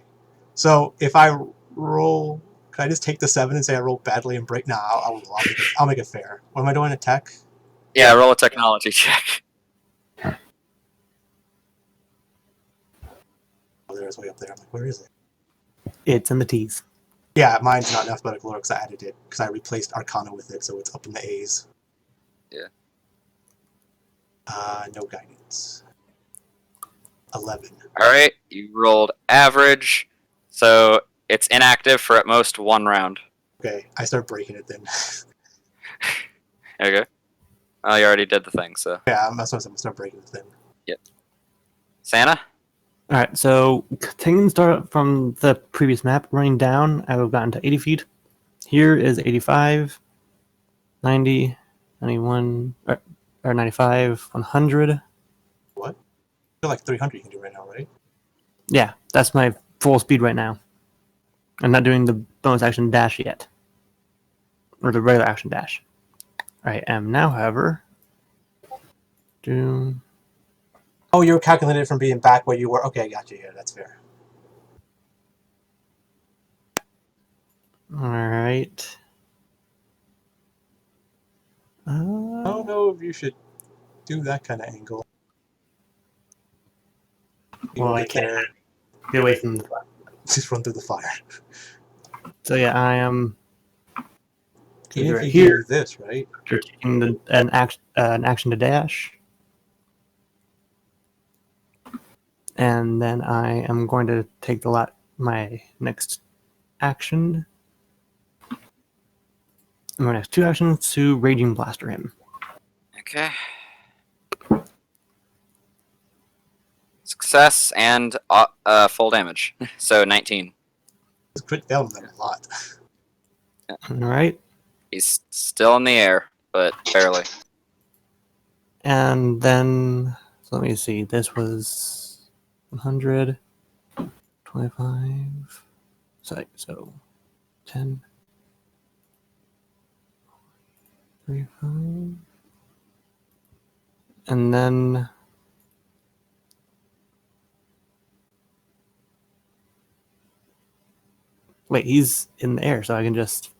So if I roll, can I just take the 7 and say I roll badly and break? Nah, I'll make it fair. What am I doing? A tech? Yeah, roll a technology check. Oh, there's way up there. I'm like, where is it? It's in the T's. Yeah, mine's not in alphabetical order because I added it because I replaced Arcana with it, so it's up in the A's. Yeah. No guidance. 11. All right, you rolled average, so it's inactive for at most 1 round. Okay, I start breaking it then. Okay. Oh, you already did the thing, so. Yeah, that's what I'm gonna start breaking it then. Yep. Santa? All right, so taking the start from the previous map, running down, I would have gotten to 80 feet. Here is 85, 90, 91, or 95, 100. What? I feel like 300 you can do right now, right? Yeah, that's my full speed right now. I'm not doing the bonus action dash yet. Or the regular action dash. I am now, however, doing... Oh, you're calculating it from being back where you were. Okay, I got you. Yeah, that's fair. Alright. I don't know if you should do that kind of angle. You Well, wanna I get can't there, get away from... just run through the fire. So yeah, I am... Even right if you here, do this, right? you're taking an action to dash. And then I am going to take my next action. My next 2 actions to Raging Blaster him. Okay. Success and full damage. So 19. It's crit failed them a lot. Alright. He's still in the air, but barely. And then, so let me see, this was 100, 25, so 10, 35, and then wait, he's in the air, so I can just,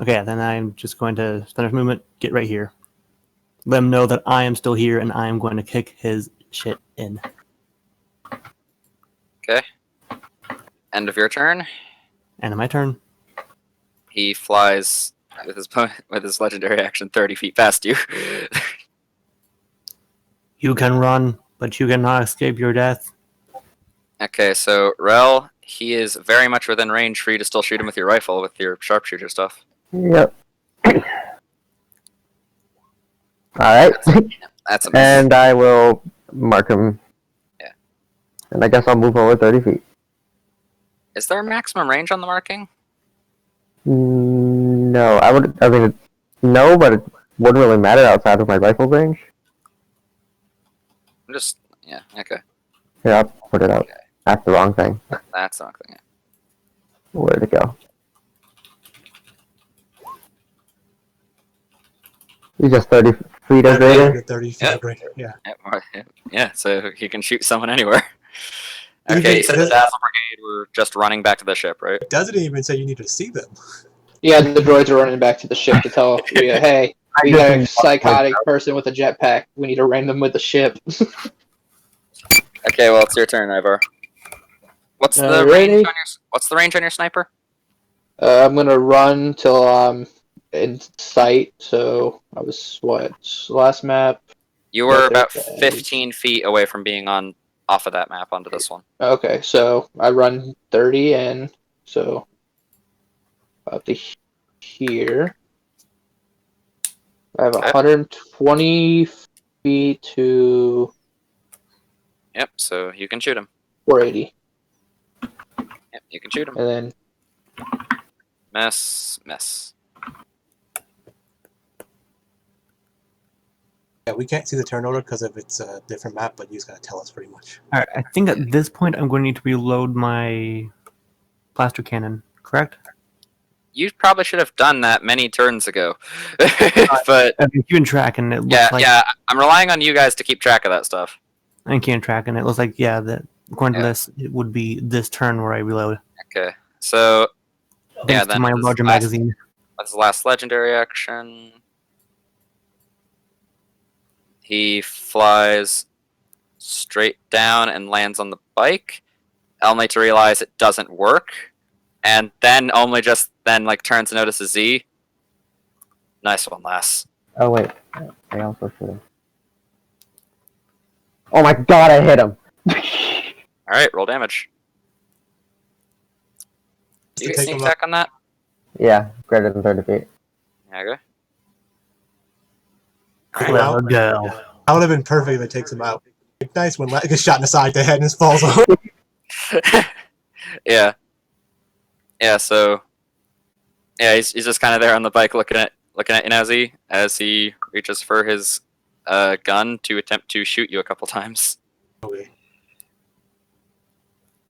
okay, then I'm just going to spend a movement, get right here. Let him know that I am still here and I am going to kick his shit in. Okay. End of your turn. And my turn. He flies with his legendary action 30 feet past you. You can run, but you cannot escape your death. Okay, so Rel, he is very much within range for you to still shoot him with your rifle with your sharpshooter stuff. Yep. Alright. That's a miss. And I will mark him. Yeah. And I guess I'll move over 30 feet. Is there a maximum range on the marking? No, no, but it wouldn't really matter outside of my rifle range. I'm just, yeah, okay. Here, I'll put it out. Okay. That's the wrong thing. That's not thing. Where'd it go? He's just 30 feet or greater. 30 feet Yeah. or greater. Yeah. Yeah, so he can shoot someone anywhere. Even- Okay, you said the does- Dazzle Brigade were just running back to the ship, right? It doesn't even say you need to see them. Yeah, the droids are running back to the ship to tell Rhea, hey, we got a psychotic person with a jetpack. We need to ram them with the ship. Okay, well, it's your turn, Ivaar. What's the ready? range on your sniper? I'm gonna run till I'm in sight. So I was last map? You were about 35. 15 feet away from being off of that map onto this one. Okay, so I run 30 and so up to here. I have Okay. 120 feet to Yep. So you can shoot him. 480, Yep. You can shoot him. and then Miss. Yeah, we can't see the turn order because of it's a different map, but you just gotta tell us pretty much. All right, I think at this point I'm going to need to reload my blaster cannon. Correct? You probably should have done that many turns ago. But I've been keeping track, and it looks yeah, like I'm relying on you guys to keep track of that stuff. I'm keeping track, and it looks like that according to Yeah. this, it would be this turn where I reload. Okay. So Thanks to then my this larger last- magazine. That's the last legendary action. He flies straight down and lands on the bike, only to realize it doesn't work, and then like turns and notices Z. Nice one, lass. Oh wait, I also should have. Oh my god, I hit him! All right, roll damage. Do you To get take sneak him attack on that? Yeah, greater than 30 feet. Yeah, okay. Clever girl. That would have been perfect if it takes him out. Nice when gets shot in the side of the head and just falls off. Yeah. Yeah. So. Yeah, he's just kind of there on the bike, looking at Inazi as he reaches for his gun to attempt to shoot you a couple times. Okay.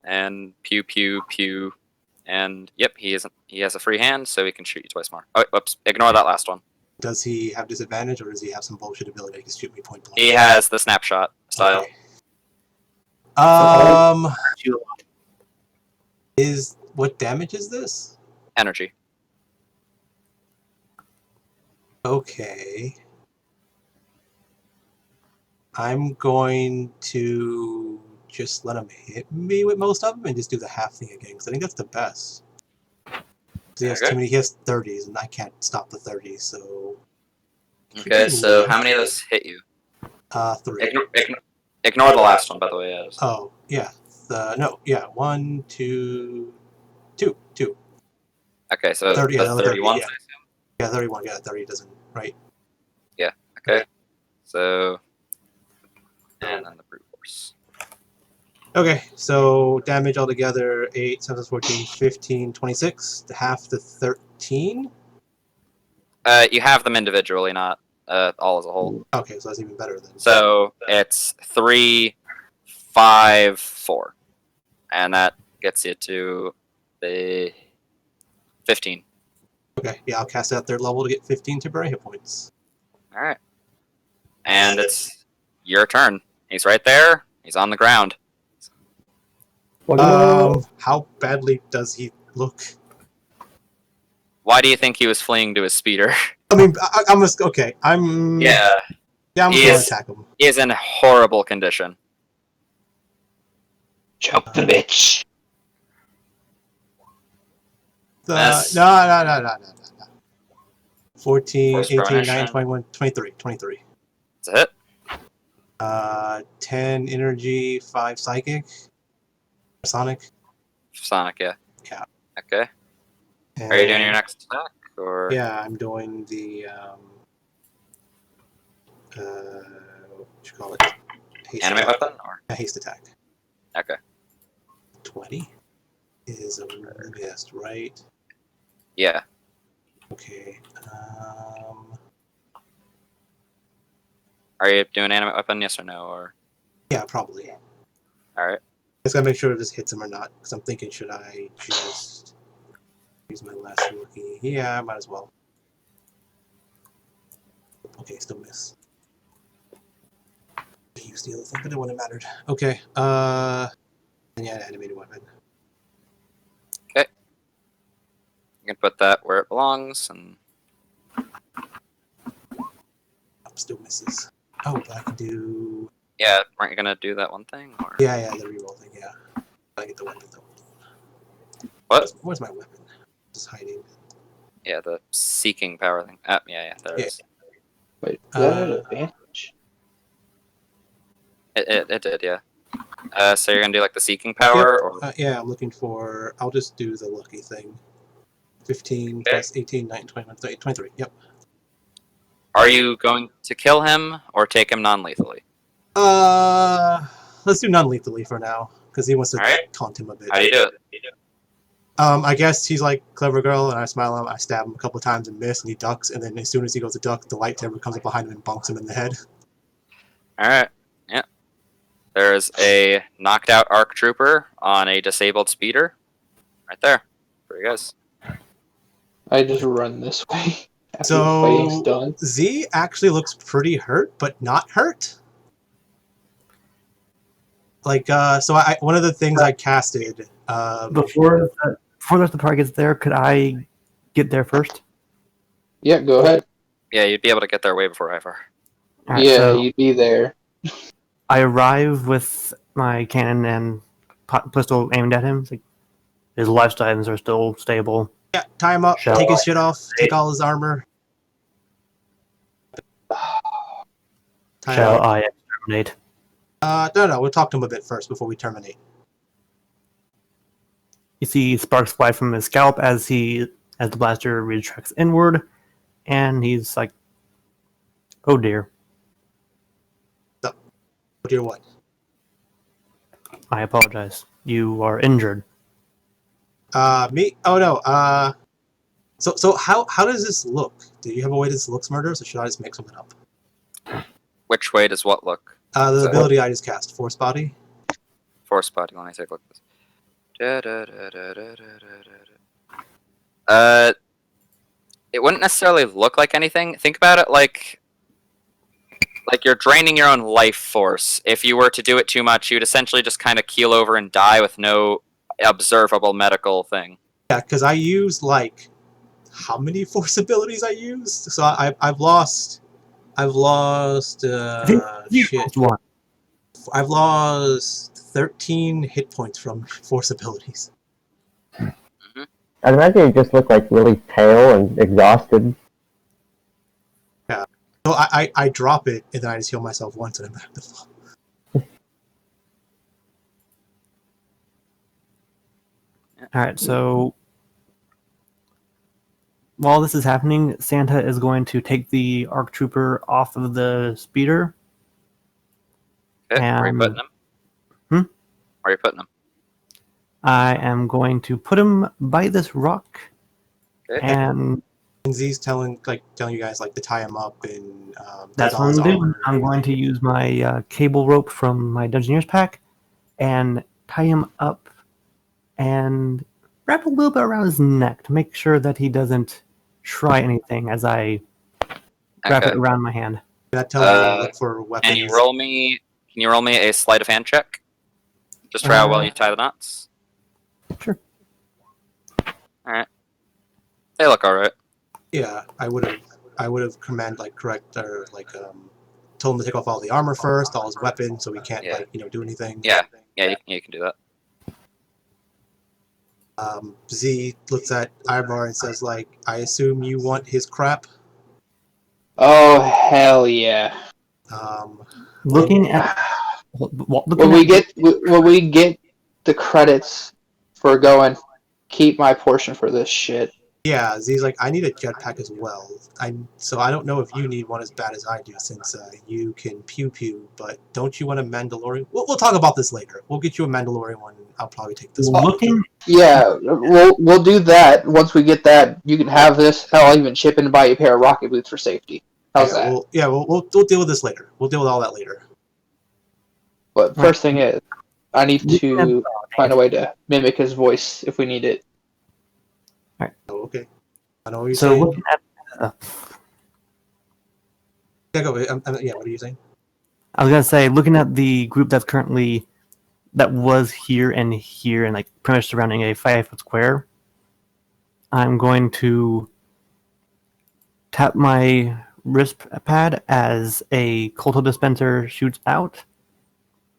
And pew pew pew, and yep, he has a free hand, so he can shoot you twice more. Oh, whoops! Ignore that last one. Does he have disadvantage, or does he have some bullshit ability that he can shoot me point blank? He has the snapshot style. Okay. What damage is this? Energy. Okay. I'm going to just let him hit me with most of them and just do the half thing again, because I think that's the best. He has Okay. too many. He has 30s, and I can't stop the 30s. So. Okay, so how many of those hit you? 3. Ignore the last one, by the way. Yeah, Oh yeah. Yeah. 1, 2, 2. Okay, so 30, the yeah, 30, 31. yeah. Yeah, 31. Yeah, 30 doesn't right. Okay, so and then the brute force. Okay, so damage altogether 8, 7, 14, 15, 26. Half the 13. You have them individually, not all as a whole. Okay, so that's even better then. So it's 3, 5, 4, and that gets you to the 15. Okay, yeah, I'll cast that third level to get 15 temporary hit points. All right, and it's your turn. He's right there. He's on the ground. How badly does he look? Why do you think he was fleeing to his speeder? I mean, I'm just okay. I'm Yeah, I'm he gonna is- attack him. he is in horrible condition. choke the bitch. Miss. No. 14, Force 18, pronation. 9, 21, 23. It's a hit. 10 energy, 5 psychic, sonic. Sonic, yeah. Yeah. Okay. And, Are you doing your next attack, or? Yeah, I'm doing the what you call it? Haste Animate attack. weapon, or? A haste attack. Okay. 20 is a missed, right? Yeah. Okay. Are you doing animate weapon? Yes or no, or? Yeah, probably. All right. Just gotta make sure this hits him or not, because I'm thinking, should I just use my last rookie? Yeah, I might as well. Okay, still miss. Use the other thing, but it wouldn't have mattered. Okay, and yeah, animated weapon. You can put that where it belongs, and Still misses. Oh, but I can do. yeah, aren't you gonna do that one thing, or? Yeah, the reroll thing. Yeah, I get the weapon though. What? Where's my weapon? Just hiding. Yeah, the seeking power thing. Yeah, there it Yeah. is. Wait, is that an advantage? It did, yeah. So you're gonna do like the seeking power, or? Yeah, I'm looking for. I'll just do the lucky thing. 15 Okay. plus 18, 19, 21, 23. Yep. Are you going to kill him or take him non-lethally? Let's do non-lethally for now, because he wants to Alright. taunt him a bit. How do you do it? I guess he's like, clever girl, and I smile at him, I stab him a couple times and miss, and he ducks, and then as soon as he goes to duck, the lightsaber comes up behind him and bonks him in the head. Alright. Yeah. There's a knocked out ARC trooper on a disabled speeder. Right there. For you guys. I just run this way. After the fighting's So, done. Z actually looks pretty hurt, but not hurt. Like, so one of the things I casted, Before the rest of the party gets there, could I get there first? Yeah, go ahead. Yeah, you'd be able to get there way before Ivaar. Alright, Yeah, so you'd be there. I arrive with my cannon and pistol aimed at him. It's like, his life items are still stable. yeah, tie him up, Shall take his I- shit off, take all his armor. Tie him Shall up. I exterminate? No, we'll talk to him a bit first before we terminate. You see sparks fly from his scalp as the blaster retracts inward, and he's like, "Oh dear, Dear what? I apologize. You are injured." Me? Oh no. So how does this look? Do you have a way this looks murderous, or should I just make something up? Which way does what look? The So- ability I just cast, Force Body. Force body. Let me take a look at this. It wouldn't necessarily look like anything. Think about it like you're draining your own life force. If you were to do it too much, you'd essentially just kind of keel over and die with no observable medical thing. Yeah, because I used like how many Force abilities I used? So I've lost. I think you Shit. lost one. I've lost 13 hit points from Force abilities. I'd imagine you just look like really pale and exhausted. So I drop it and then I just heal myself once and I'm back to full. All right, so while this is happening, Santa is going to take the ARC Trooper off of the speeder. Okay, where are you And- putting him? Hmm? Where are you putting him? I am going to put him by this rock, Okay. and And Z's telling you guys like to tie him up and that's take all what his I'm doing. armor. I'm going to use my cable rope from my Dungeoneer's pack and tie him up and wrap a little bit around his neck to make sure that he doesn't try anything as I wrap Okay. it around my hand. Can I tell him to look for weapons? Can you roll me a sleight of hand check? Just try how well you tie the knots. Sure. Alright. They look alright. Yeah, I would have told him to take off all the armor first, all his weapons, so he can't Yeah. do anything. Yeah, you can do that. Z looks at Ivaar and says I assume you want his crap. Oh hell yeah! Looking at When we get the credits for going, keep my portion for this shit. Yeah, Z's I need a jetpack as well. So I don't know if you need one as bad as I do, since you can pew pew. But don't you want a Mandalorian? We'll talk about this later. We'll get you a Mandalorian one. I'll probably take this one. looking Yeah, we'll do that. Once we get that, you can have this. Hell, I'll even chip in and buy you a pair of rocket boots for safety. How's that? We'll deal with this later. We'll deal with all that later. But first thing is, I need to find a way to mimic his voice if we need it. Oh, okay. I know what you're so saying. looking at Yeah, go. Yeah, what are you saying? I was gonna say, looking at the group that was here and like pretty much surrounding a 5-foot square, I'm going to tap my wrist pad as a Colto dispenser shoots out,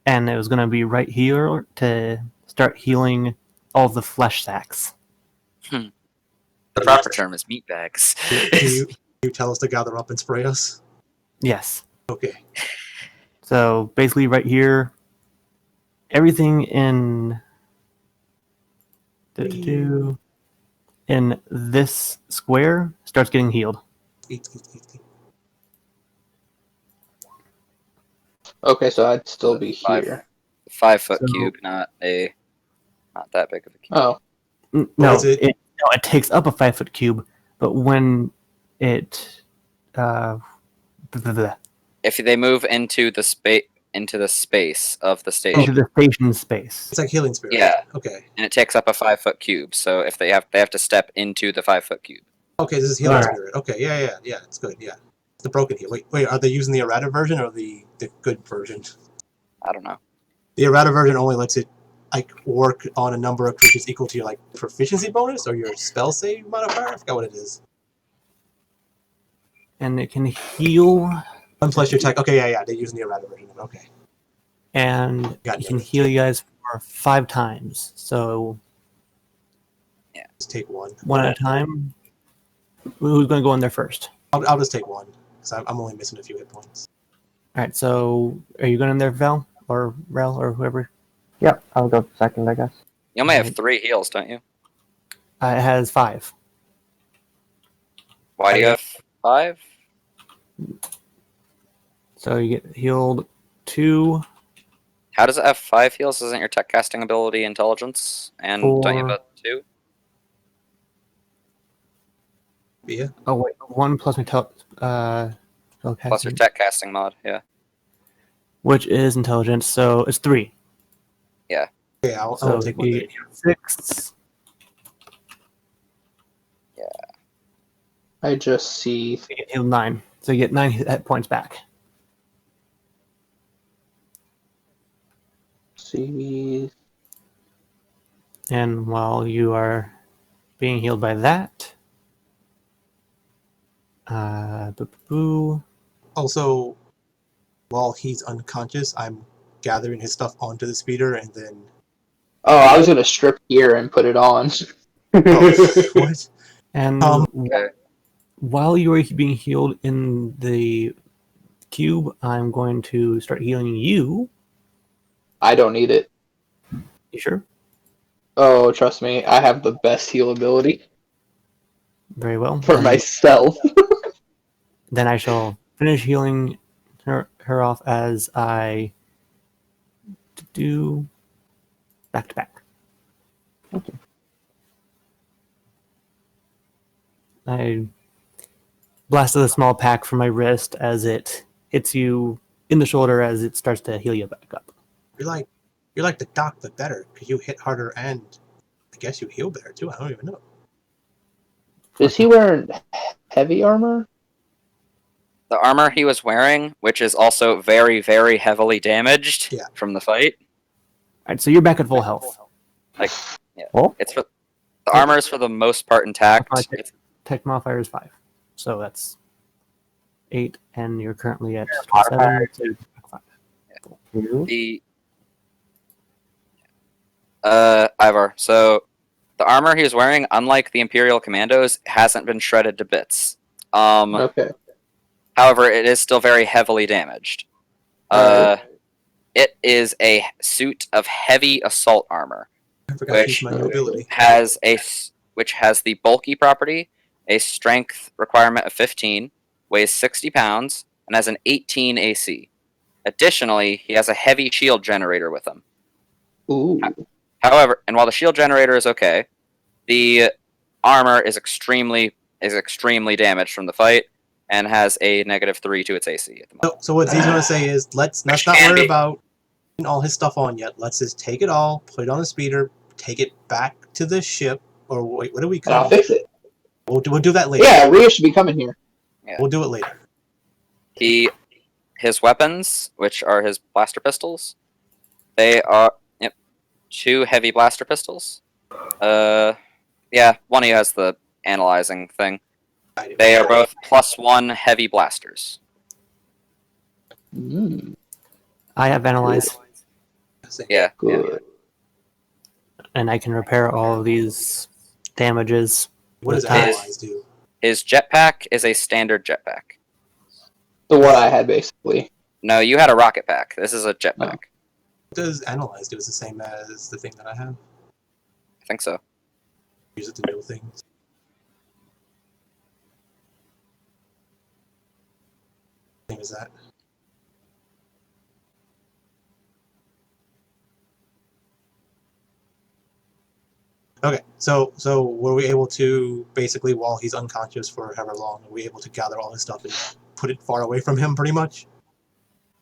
and it was gonna be right here to start healing all the flesh sacks. The proper term is meat bags. Can you tell us to gather up and spray us? Yes. Okay. So basically, right here, everything in this square starts getting healed. Okay, so I'd still be Five. here. 5 foot So- cube, not that big of a cube. Oh, No, is it? it takes up a 5-foot cube, but when it blah, blah, blah, If they move into the space of the station, into the station space. It's like healing spirit. Yeah. Okay. and it takes up a 5 foot cube. So if they have to step into the 5 foot cube. Okay, this is healing Alright. spirit. Okay, yeah, it's good. Yeah, it's the broken heal. Wait, are they using the errata version or the good version? I don't know. The errata version only lets it like work on a number of creatures equal to your like proficiency bonus or your spell save modifier. I forgot what it is. And it can heal, 1 plus your tech. Okay, yeah. They're using the errata version. Okay. and Got it can it. heal you guys for 5 times. So Just take one. one at a time. Who's going to go in there first? I'll just take one because I'm only missing a few hit points. All right. So are you going in there, Val or Rel or whoever? Yep, I'll go second, I guess. You only have 3 heals, don't you? It has 5. Why do you have 5? So you get healed 2. How does it have 5 heals? Isn't your tech casting ability intelligence? And don't you have a 2? Yeah. Oh wait, 1 plus my Plus your spellcasting, tech casting mod, yeah. which is intelligence. So it's 3. Yeah, I'll So take one. you Then. get 6. I just see. You get healed 9. So you get 9 hit points back. See. And while you are being healed by that, boo. Also, while he's unconscious, I'm gathering his stuff onto the speeder and then. Oh, I was gonna strip gear and put it on. Oh, what? And Okay. while you are being healed in the cube, I'm going to start healing you. I don't need it. You sure? Oh, trust me, I have the best heal ability Very well. for myself. Then I shall finish healing her off as I do back to back. Okay. I blasted a small pack from my wrist as it hits you in the shoulder as it starts to heal you back up. You're like the doc, but better because you hit harder and I guess you heal better too. I don't even know. Is he wearing heavy armor? The armor he was wearing, which is also very, very heavily damaged Yeah. from the fight. All right, so you're back at full health. It's for the armor is for the most part intact. Okay. Tech modifier is 5, so that's 8, and you're currently at 7. So you're back 5. You? Ivaar. So the armor he was wearing, unlike the Imperial Commandos, hasn't been shredded to bits. Okay. However, it is still very heavily damaged. Alright. It is a suit of heavy assault armor, I forgot to use my new ability. which has the bulky property, a strength requirement of 15, weighs 60 pounds, and has an 18 AC. Additionally, he has a heavy shield generator with him. Ooh. However, and while the shield generator is okay, the armor is extremely damaged from the fight and has a -3 to its AC at the moment. So what Z's gonna say is let's not can worry be. about putting all his stuff on yet. Let's just take it all, put it on the speeder, take it back to the ship, or wait, what do we And I'll call it? fix it. We'll do that later. Yeah, Rhea should be coming here. We'll do it later. His weapons, which are his blaster pistols, they are 2 heavy blaster pistols. Yeah, one of you has the analyzing thing. They are both +1 heavy blasters. Mm, I have analyze, Yeah. good. and I can repair all of these damages. What does with time. analyze do? His jetpack is a standard jetpack. The one I had, basically. No, you had a rocket pack. This is a jetpack. What does analyze do? Is the same as the thing that I have? I think so. Use it to know things. Same as that. Okay, so were we able to basically, while he's unconscious for however long, were we able to gather all his stuff and put it far away from him, pretty much?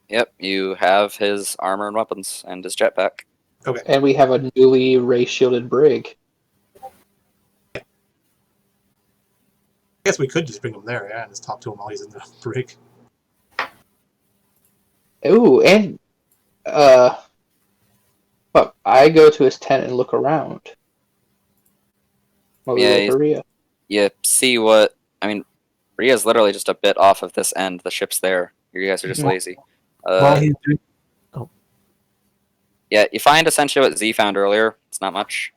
Yep, you have his armor and weapons and his jetpack. Okay. And we have a newly ray shielded brig. I guess we could just bring him there, yeah, and just talk to him while he's in the brig. Ooh, and but I go to his tent and look around. While we Yeah, wait for Rhea. You see what I mean. Rhea's literally just a bit off of this end. The ship's there. You guys are just Mhm. lazy. While he's doing, Yeah, you find essentially what Z found earlier. It's not much.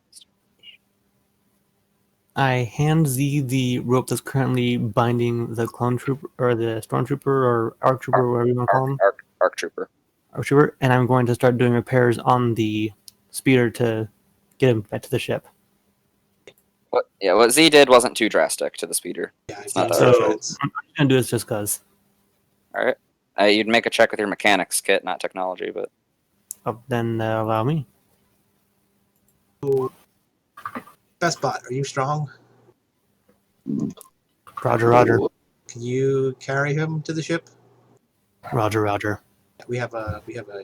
I hand Z the rope that's currently binding the clone trooper or the stormtrooper or arc trooper, whatever you want to call him, Arc Trooper. arc trooper, and I'm going to start doing repairs on the speeder to get him back to the ship. What Z did wasn't too drastic to the speeder. Yeah, It's not not So that. threads. I'm gonna do this just cause. All right. You'd make a check with your mechanics kit, not technology, but Then allow me. Best bot, are you strong? Roger, Roger, Ooh. Can you carry him to the ship? Roger, Roger. We have a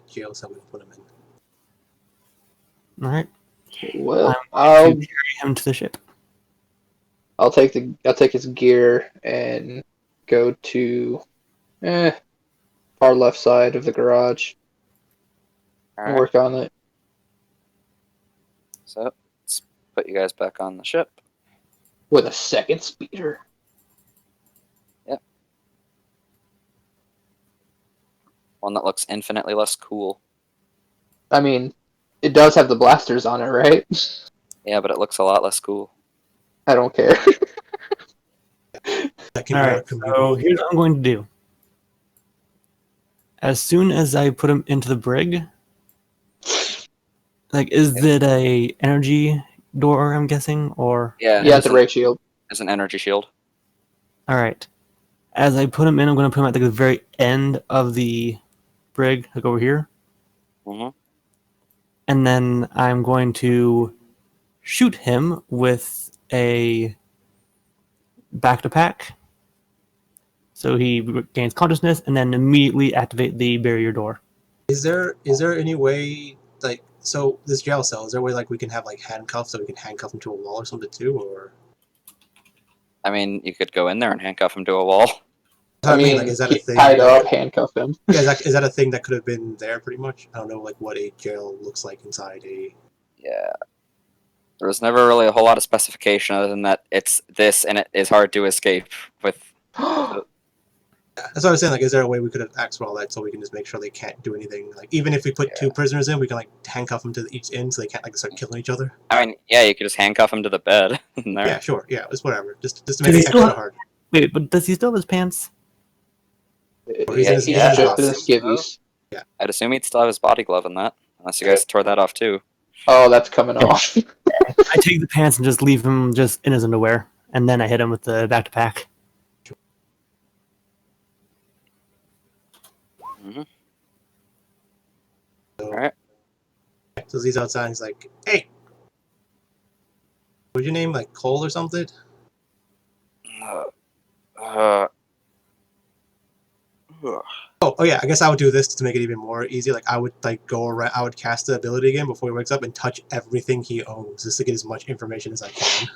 jail cell we can put him in. All right, Well, to carry him to the ship. I'll take his gear and go to far left side of the garage all and right. work on it. So let's put you guys back on the ship. With a second speeder. One that looks infinitely less cool. I mean, it does have the blasters on it, right? Yeah, but it looks a lot less cool. I don't care. That can All be our right, community. so here's what I'm going to do. As soon as I put him into the brig, like, is it a energy door? I'm guessing, or Yeah, Yeah, it's the an, ray shield. it's an energy shield. all right. As I put him in, I'm going to put him at the very end of the brig, like over here, Mm-hmm. and then I'm going to shoot him with a back to pack. So he gains consciousness, and then immediately activate the barrier door. Is there any way, like, so this jail cell, is there a way like we can have like handcuffs so we can handcuff him to a wall or something too, or? I mean, you could go in there and handcuff him to a wall. I mean, like, mean, is that a keep thing? tied Like, up, handcuff him. yeah, is that a thing that could have been there pretty much? I don't know, like what a jail looks like inside a. Yeah. There was never really a whole lot of specification other than that it's this and it is hard to escape with. That's what I was saying. Like, is there a way we could have asked for all that so we can just make sure they can't do anything? Like, even if we put two prisoners in, we can like handcuff them to each end so they can't like start killing each other. I mean, yeah, you could just handcuff him to the bed. In there. Yeah, sure. Yeah, it's whatever. Just to Does make he it still extra have- hard. Wait, but does he still have his pants? He's in his- He's he's in his just in box. his skivvies. I'd assume he'd still have his body glove in that, unless you guys tore that off too. Oh, that's coming off. I take the pants and just leave him just in his underwear, and then I hit him with the back to pack. Mm-hmm. So, All right. So he's outside. And he's like, "Hey, what's your name? Like Cole or something?" Oh yeah. I guess I would do this to make it even more easy. Like I would like go around. I would cast the ability again before he wakes up and touch everything he owns, just to get as much information as I can.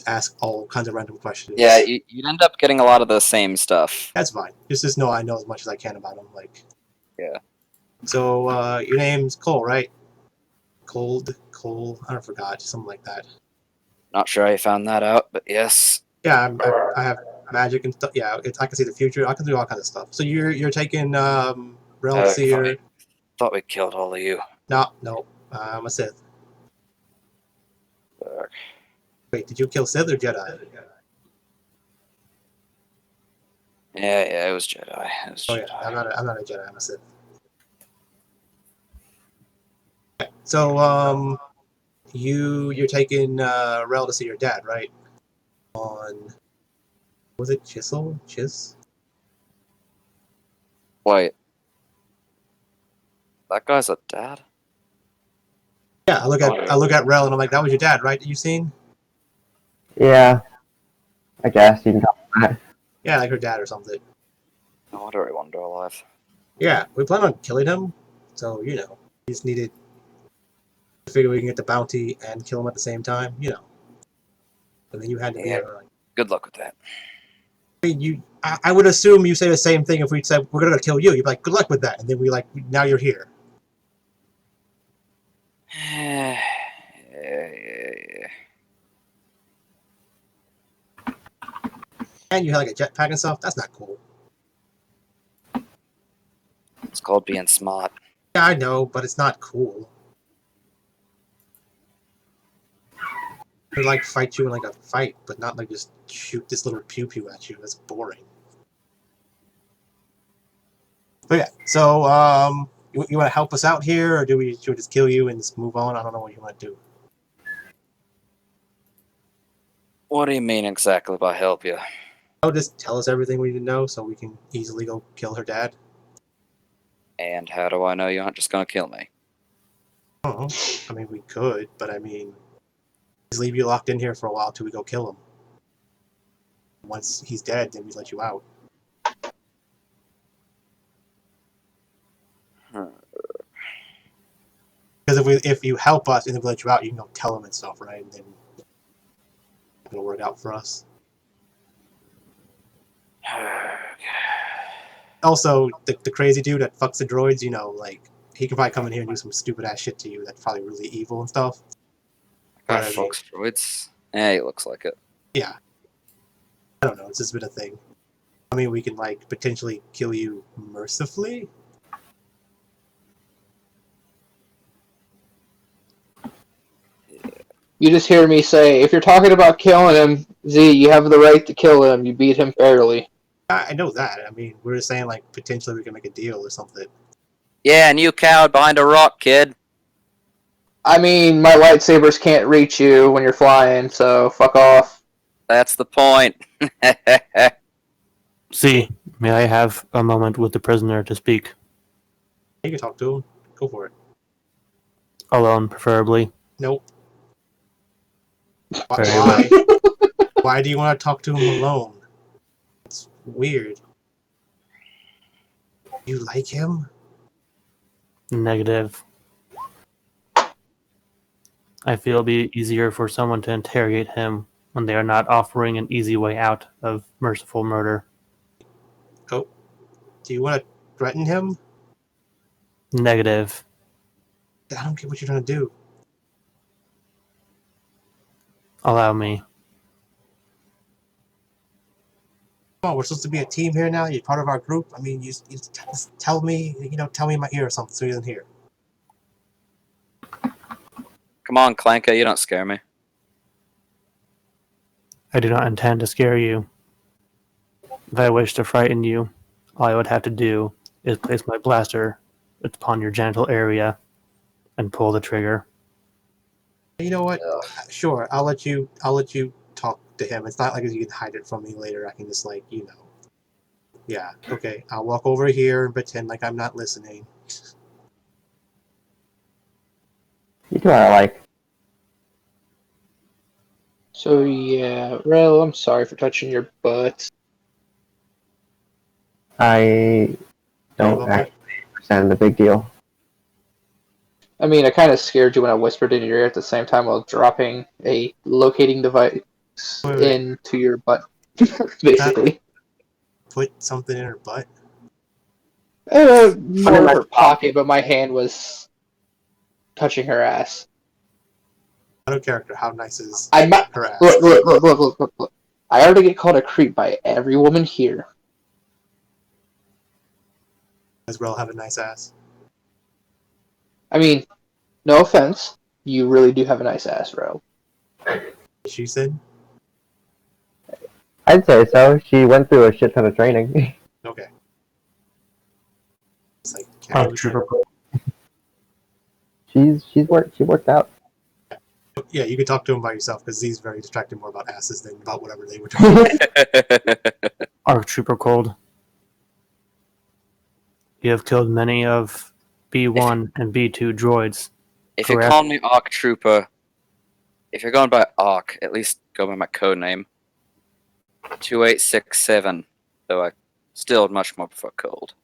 Ask all kinds of random questions. Yeah, you'd end up getting a lot of the same stuff. That's fine. Just know I know as much as I can about him. Like. Yeah. So your name's Cole, right? Cole. I forgot, something like that. Not sure how you found that out, but yes. Yeah, I have magic and stuff. Yeah, I can see the future. I can do all kinds of stuff. So you're taking Relseer. Thought we killed all of you. No, I'm a Sith. Wait, did you kill Sith or Jedi? Yeah, it was Jedi. Oh yeah, I'm not a Jedi. I'm a Sith. Okay, so you're taking Rel to see your dad, right? On was it Chiss? Wait. That guy's a dad? Yeah, I look at Rel and I'm like, that was your dad, right? That you seen? Yeah, I guess you can call it that. Yeah, like her dad or something. No wonder I wander alive. Yeah, we plan on killing him, so we just needed to figure we can get the bounty and kill him at the same time, And then you had to be Yeah. like, Good luck with that. I would assume you say the same thing if we said we're gonna kill you. You'd be like, good luck with that, and then we now you're here. And you had like a jetpack and stuff. That's not cool. It's called being smart. Yeah, I know, but it's not cool. They like fight you in like a fight, but not like just shoot this little pew pew at you. That's boring. But yeah, so you want to help us out here, or should we just kill you and just move on? I don't know what you want to do. What do you mean exactly by help you? Oh, just tell us everything we need to know so we can easily go kill her dad. And how do I know you aren't just gonna kill me? Oh, I mean, we could, but I mean, just leave you locked in here for a while till we go kill him. Once he's dead, then we let you out. Because if you help us and then we let you out, you can go tell him and stuff, right? And then it'll work out for us. Also, the crazy dude that fucks the droids, like he can probably come in here and do some stupid ass shit to you that's probably really evil and stuff. Guy But I mean, fucks droids. Eh, he looks like it. yeah. I don't know, it's just been a thing. I mean, we can potentially kill you mercifully. You just hear me say, if you're talking about killing him, Z, you have the right to kill him. You beat him fairly. I know that. I mean, we're just saying potentially we can make a deal or something. Yeah, and you cowered behind a rock, kid. I mean, my lightsabers can't reach you when you're flying, so fuck off. That's the point. See, may I have a moment with the prisoner to speak? You can talk to him. Go for it. Alone, preferably. Nope. Very Why? Why do you want to talk to him alone? It's weird. You like him? Negative. I feel it'll be easier for someone to interrogate him when they are not offering an easy way out of merciful murder. Oh. Do you want to threaten him? Negative. I don't get what you're trying to do. Allow me. Come on, we're supposed to be a team here now. You're part of our group. I mean, you tell me, tell me in my ear or something so he doesn't hear. Come on, Clanka, you don't scare me. I do not intend to scare you. If I wish to frighten you, all I would have to do is place my blaster upon your genital area and pull the trigger. You know what? Ugh. Sure, I'll let you talk to him. It's not like you can hide it from me later. I can just Yeah, okay. I'll walk over here and pretend like I'm not listening. You two are alike. So yeah, Rel, I'm sorry for touching your butt. I don't actually understand the big deal. I mean, I kind of scared you when I whispered in your ear at the same time while dropping a locating device Wait. into your butt, basically. Put something in her butt? More of her pocket, but my hand was touching her ass. Out of character, how nice is her ass? Look. I already get called a creep by every woman here. Does Rel have a nice ass? I mean, no offense, you really do have a nice ass, Ro. She said? I'd say so. She went through a shit ton of training. Okay. It's like, Oh, trooper. She worked out. yeah, you can talk to him by yourself because he's very distracted more about asses than about whatever they were talking about. Our trooper cold. You have killed many of B1 and B2 droids If you Correct. call me Arc Trooper, if you're going by Arc, at least go by my code name. 2867, though I still much more prefer Cold.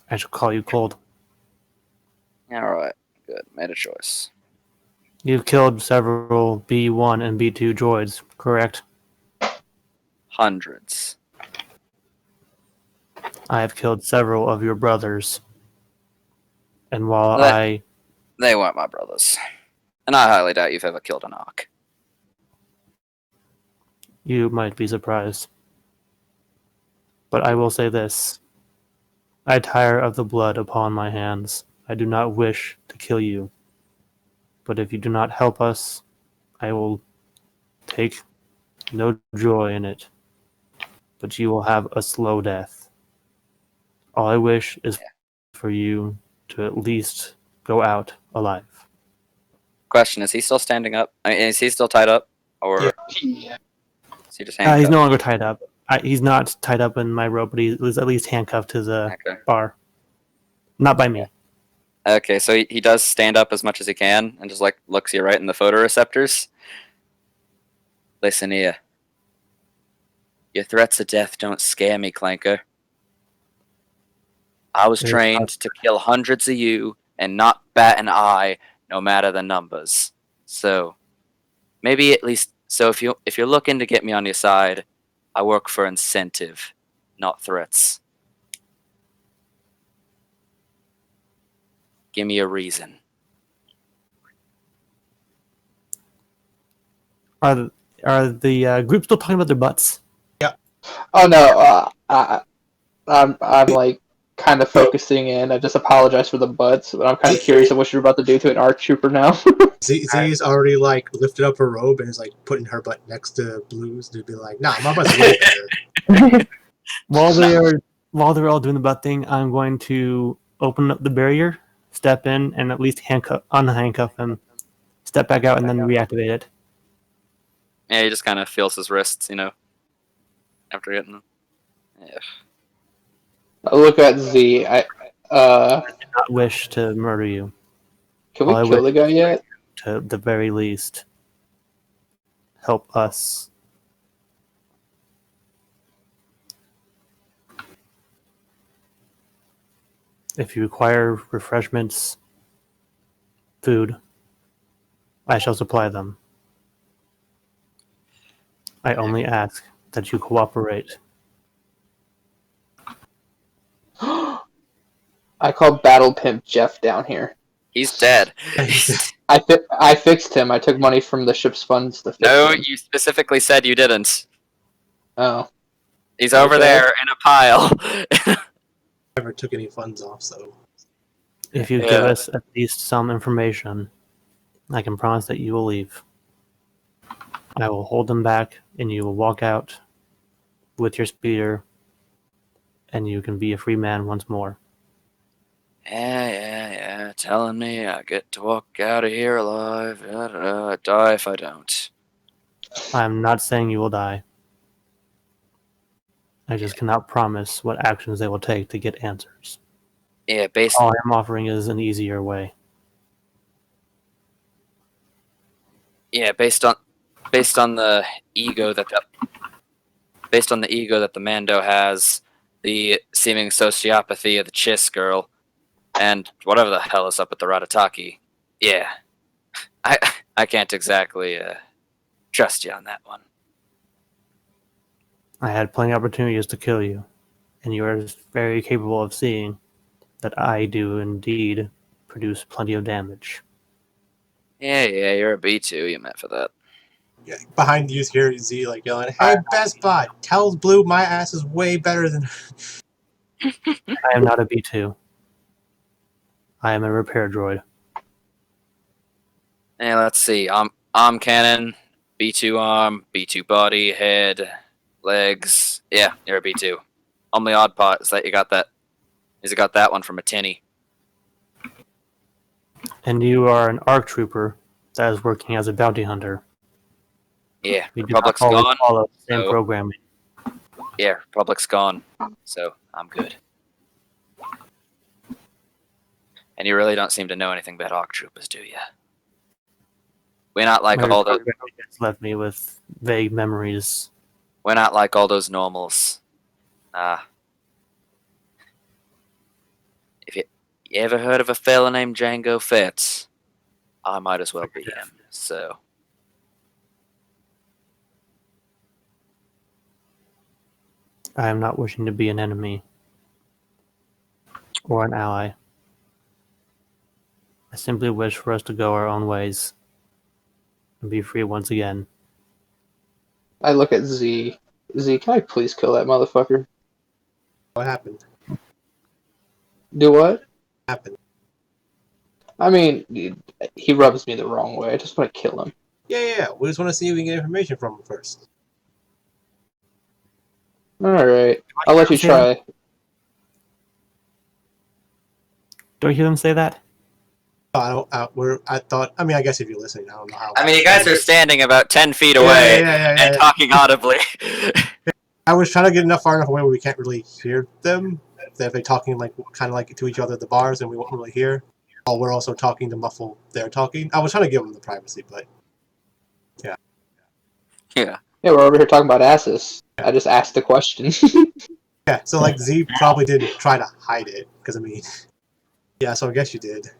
I shall call you Cold. Alright, good. Made a choice. You've killed several B1 and B2 droids, correct? Hundreds. I have killed several of your brothers. And while They weren't my brothers. And I highly doubt you've ever killed an Arc. You might be surprised. But I will say this. I tire of the blood upon my hands. I do not wish to kill you. But if you do not help us, I will take no joy in it. But you will have a slow death. All I wish is for you to at least go out alive. Question, is he still standing up? I mean, is he still tied up? Or Yeah. is he just handcuffed? He's no longer tied up. He's not tied up in my rope, but he was at least handcuffed to the Okay. bar. Not by me. Okay, so he does stand up as much as he can and just like looks you right in the photoreceptors. Listen here. Your threats of death don't scare me, Clanker. I was There's trained to kill hundreds of you and not bat an eye, no matter the numbers. So maybe at least if you're looking to get me on your side, I work for incentive, not threats. Give me a reason. Are the group still talking about their butts? Oh no, I'm like kind of focusing in. I just apologize for the butts, but I'm kind of curious of what you're about to do to an ARC trooper now. Z's already like lifted up her robe and is like putting her butt next to Blue's to be like, nah, my butt's way better. While they're all doing the butt thing, I'm going to open up the barrier, step in, and at least unhandcuff him, step back out, and then reactivate it. Yeah, he just kind of feels his wrists, after getting them. Yeah. I look at Z. I do not wish to murder you. Can we Well, I kill the wish- guy yet? To the very least, help us. If you require refreshments, food, I shall supply them. I only ask that you cooperate. I call Battle Pimp Jeff down here. He's dead. I fixed him. I took money from the ship's funds to fix No, him. you specifically said you didn't. Oh. He's over Okay. there in a pile. Never took any funds off, so If you give us at least some information, I can promise that you will leave. I will hold them back, and you will walk out with your speeder, and you can be a free man once more. Yeah. Telling me I get to walk out of here alive. I die if I don't. I'm not saying you will die. I just cannot promise what actions they will take to get answers. Yeah, All I am offering is an easier way. based on the ego that the Mando has, the seeming sociopathy of the Chiss girl, and whatever the hell is up with the Ratataki. Yeah, I can't exactly trust you on that one. I had plenty of opportunities to kill you, and you are very capable of seeing that I do indeed produce plenty of damage. Yeah, you're a B2. You meant for that. yeah. Behind you hear Z like yelling, "Hey, Best Bot, tell Blue my ass is way better than." I am not a B2. I am a repair droid. Hey, let's see. Arm cannon, B2 arm, B2 body, head, legs. Yeah, you're a B2. Only odd part is that you got that one from a tinny. And you are an ARC trooper that is working as a bounty hunter. Yeah, We do Republic's not always gone. follow the same so- programming. Yeah, Republic's gone. So I'm good. And you really don't seem to know anything about ARC troopers, do you? We're not like My all the. recovery has left me with vague memories. We're not like all those normals. If you ever heard of a fella named Django Fett, I might as well be him. So. I am not wishing to be an enemy or an ally. I simply wish for us to go our own ways and be free once again. I look at Z. Z, can I please kill that motherfucker? What happened? Do what? Happened. I mean, he rubs me the wrong way. I just want to kill him. Yeah. We just want to see if we can get information from him first. Alright. I'll let you try. Do I hear them say that? I mean, I guess if you're listening, I don't know how. I mean, you guys are standing about 10 feet away and talking audibly. I was trying to get far enough away where we can't really hear them. If they're talking kind of like to each other at the bars, and we won't really hear. Oh, we're also talking to muffle their talking. I was trying to give them the privacy, but yeah. Yeah. Yeah, we're over here talking about asses. I just asked the question. Yeah, so Z probably didn't try to hide it, because I mean, yeah. So I guess you did.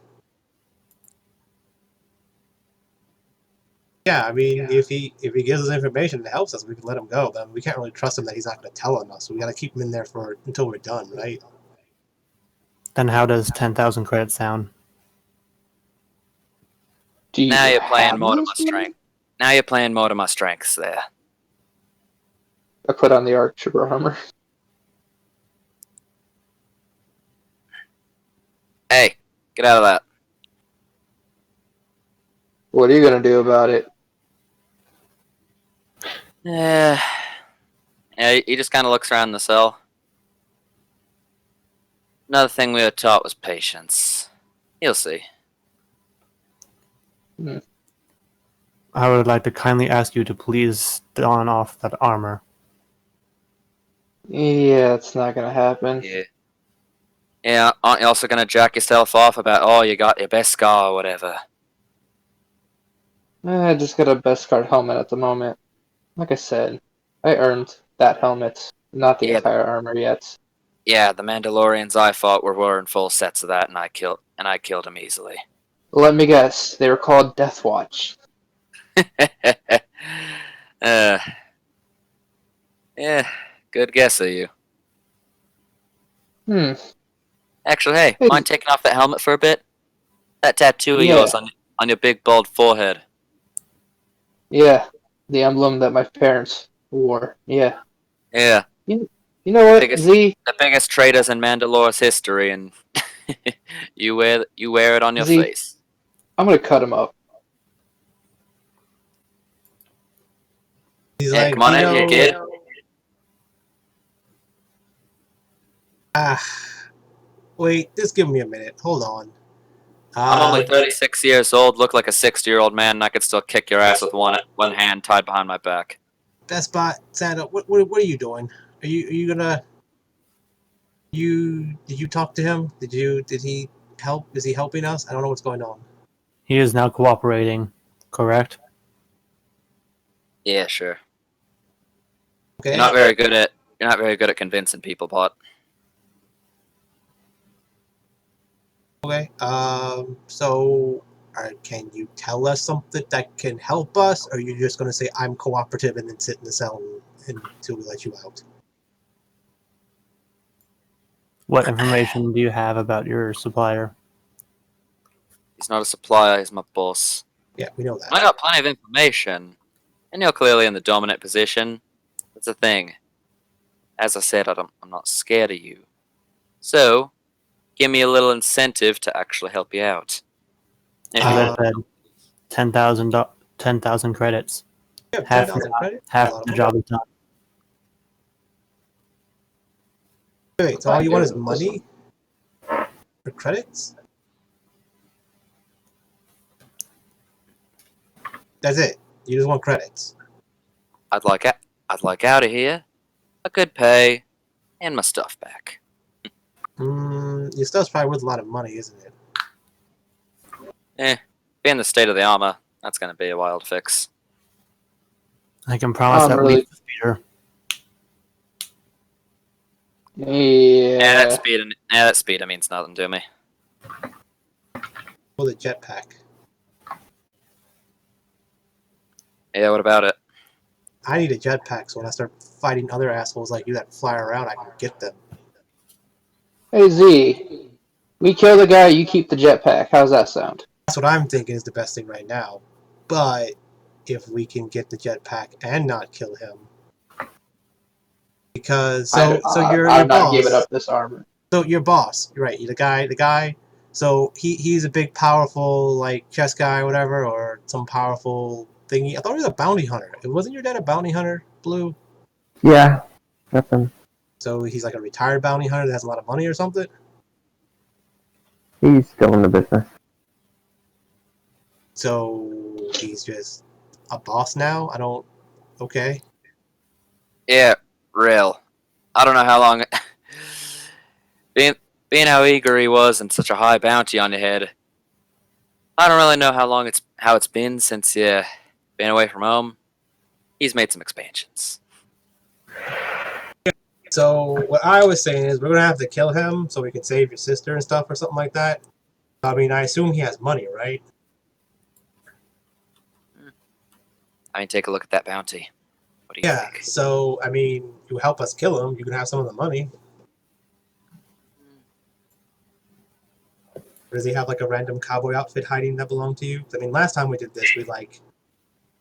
Yeah, I mean, if he gives us information that helps us, we can let him go. But we can't really trust him that he's not going to tell on us. So we got to keep him in there until we're done, right? Then how does 10,000 credits sound? Now you're playing more to my strength. Now you're playing more to my strengths there. I put on the ARC trooper armor. Hey, get out of that. What are you gonna do about it? Yeah, he just kind of looks around the cell. Another thing we were taught was patience. You'll see. I would like to kindly ask you to please don off that armor. Yeah, it's not gonna happen. Yeah. Yeah, aren't you also going to jack yourself off about, oh, you got your best scar or whatever? I just got a best card helmet at the moment. Like I said, I earned that helmet, not the entire armor yet. Yeah, the Mandalorians I fought were wearing full sets of that, and I killed him easily. Let me guess, they were called Death Watch. Yeah, good guess of you. Actually, hey, mind taking off that helmet for a bit? That tattoo of yours on your big bald forehead. Yeah, the emblem that my parents wore. Yeah. Yeah. You know what, Z? The biggest traitors in Mandalore's history, and you wear it on your Z, face. I'm gonna cut him up. He's Come on in, kid. Wait, just give me a minute. Hold on. I'm only 36 years old, look like a 60-year-old man, and I could still kick your ass with one hand tied behind my back. Best Bot, Santa, what are you doing? Are you gonna? Did you talk to him? Did he help? Is he helping us? I don't know what's going on. He is now cooperating, correct? Yeah, sure. Okay. You're not very good at convincing people, Bot. Okay. So, can you tell us something that can help us, or are you just gonna say I'm cooperative and then sit in the cell until we let you out? What information do you have about your supplier? He's not a supplier, he's my boss. Yeah, we know that. I got plenty of information, and you're clearly in the dominant position. That's the thing. As I said, I'm not scared of you. So, give me a little incentive to actually help you out. As I said, 10,000 credits. Yeah, Half 10,000 credits. half the job is done. Wait, so all you want is money for credits? That's it. You just want credits. I'd like out of here, a good pay, and my stuff back. Your stuff's probably worth a lot of money, isn't it? Being the state of the armor, that's going to be a wild fix. I can promise I'm at really- least the speeder. Yeah, Yeah. that speeder means nothing to me. Well, the jetpack. Yeah, what about it? I need a jetpack, so when I start fighting other assholes like you that fly around, I can get them. Hey Z, we kill the guy, you keep the jetpack. How's that sound? That's what I'm thinking is the best thing right now. But if we can get the jetpack and not kill him, because so you're I'm not boss. giving up this armor. So your boss, right? The guy. So he's a big, powerful like chess guy, or whatever, or some powerful thingy. I thought he was a bounty hunter. Wasn't your dad a bounty hunter, Blue? Yeah, that's him. So he's like a retired bounty hunter that has a lot of money or something. He's still in the business. So he's just a boss now. I don't. Okay. Yeah, real. I don't know how long. being how eager he was and such a high bounty on your head, I don't really know how it's been since been away from home. He's made some expansions. So what I was saying is we're gonna have to kill him so we can save your sister and stuff or something like that. I mean, I assume he has money, right? I mean, take a look at that bounty. What do you Yeah. think? So I mean, you help us kill him, you can have some of the money. Or does he have like a random cowboy outfit hiding that belonged to you? I mean, last time we did this,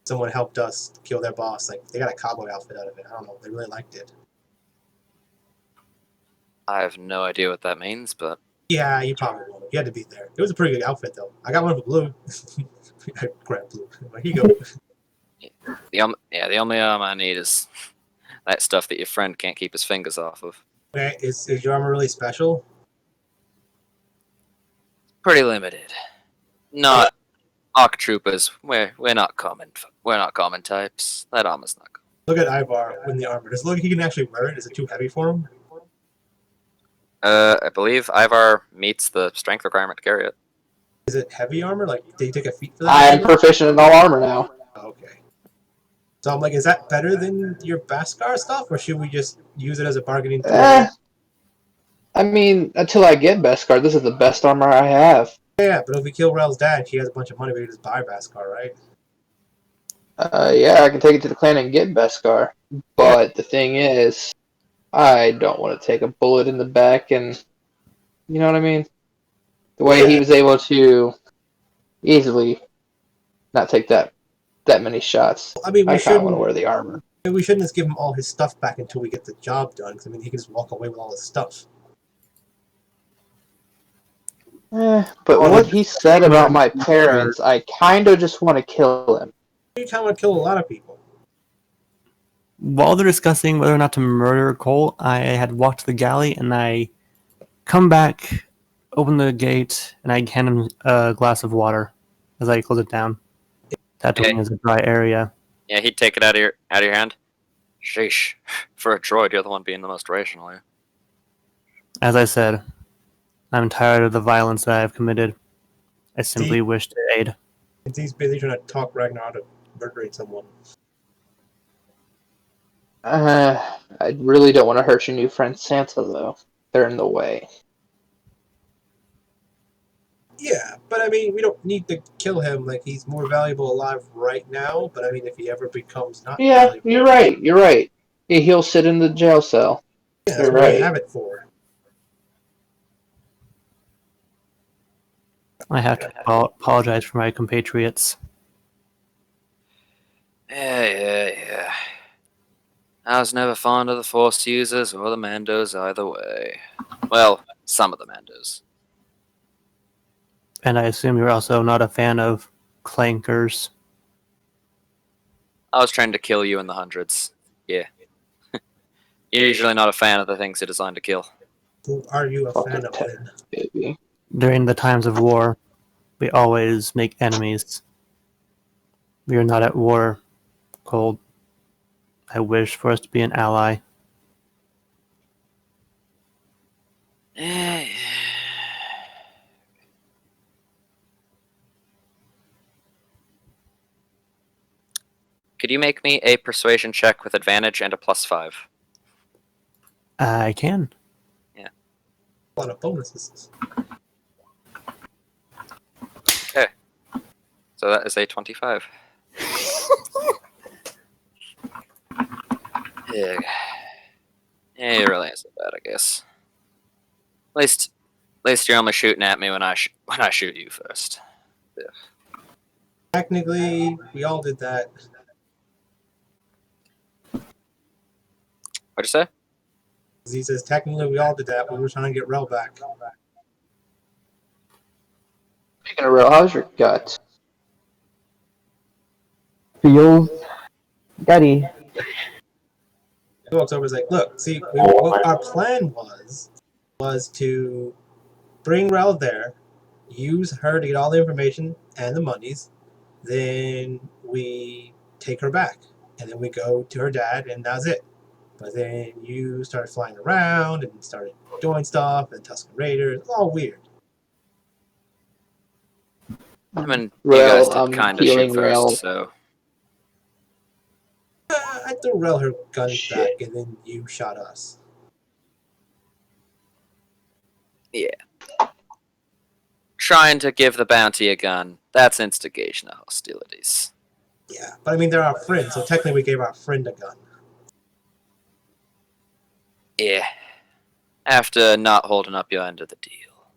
someone helped us kill their boss. Like they got a cowboy outfit out of it. I don't know. They really liked it. I have no idea what that means, but Yeah, you probably won't. You had to be there. It was a pretty good outfit though. I got one for Blue. I grabbed Blue. Here you go. the only armor I need is that stuff that your friend can't keep his fingers off of. Okay, is your armor really special? Pretty limited. Not Arc Troopers. We're not common. We're not common types. That armor's not common. Look at Ivaar in the armor. Does it look like he can actually wear it? Is it too heavy for him? I believe Ivaar meets the strength requirement to carry it. Is it heavy armor? Like, did you take a feat for I that? am proficient in all armor now. Oh, okay. So I'm like, is that better than your Bhaskar stuff, or should we just use it as a bargaining tool? I mean, until I get Beskar, this is the best armor I have. Yeah, but if we kill Rel's dad, she has a bunch of money. We can just buy Bhaskar, right? Yeah, I can take it to the clan and get Beskar. But the thing is, I don't want to take a bullet in the back and, you know what I mean? The way he was able to easily not take that many shots. I mean, I kind of want to wear the armor. we shouldn't just give him all his stuff back until we get the job done. Because I mean, he can just walk away with all his stuff. But what he said about my parents, I kind of just want to kill him. You kind of want to kill a lot of people. While they're discussing whether or not to murder Cole, I had walked to the galley and I come back, open the gate, and I hand him a glass of water as I close it down. Tattooing is a dry area. Yeah, he'd take it out of your hand. Sheesh. For a droid, you're the one being the most rational here. As I said, I'm tired of the violence that I have committed. I simply wish to aid. He's busy trying to talk Ragnar out of murdering someone. I really don't want to hurt your new friend Santa, though. They're in the way. Yeah, but I mean, we don't need to kill him. Like, he's more valuable alive right now. But I mean, if he ever becomes not valuable... You're right. Yeah, he'll sit in the jail cell. Yeah, that's You're what we right. have it for. I have to apologize for my compatriots. Yeah. I was never fond of the Force users or the Mandos either way. Well, some of the Mandos. And I assume you're also not a fan of clankers. I was trying to kill you in the hundreds. Yeah. You're usually not a fan of the things they're designed to kill. Who are you a fan of Fucking then? Baby. During the times of war, we always make enemies. We are not at war, Cold. I wish for us to be an ally. could you make me a persuasion check with advantage and a +5? I can. A lot of bonuses. Okay. So that is a 25. Yeah. Yeah, it really isn't bad, I guess. At least you're only shooting at me when I shoot you first. Technically, we all did that. What'd you say? Z says, technically, we all did that. We were trying to get Rel back. Speaking of real, how's your gut? Feels gutty. He walks over and is like, look, see, what our plan was to bring Rel there, use her to get all the information and the monies, then we take her back. And then we go to her dad, and that's it. But then you started flying around and started doing stuff, and Tusken Raiders. It's all weird. I mean, you Rel, guys did kind of healing shoot Rel. first, so I threw Rel her gun Shit. back, and then you shot us. yeah. Trying to give the bounty a gun, that's instigation of hostilities. Yeah, but I mean, they're our friends, so technically we gave our friend a gun. Yeah. After not holding up your end of the deal.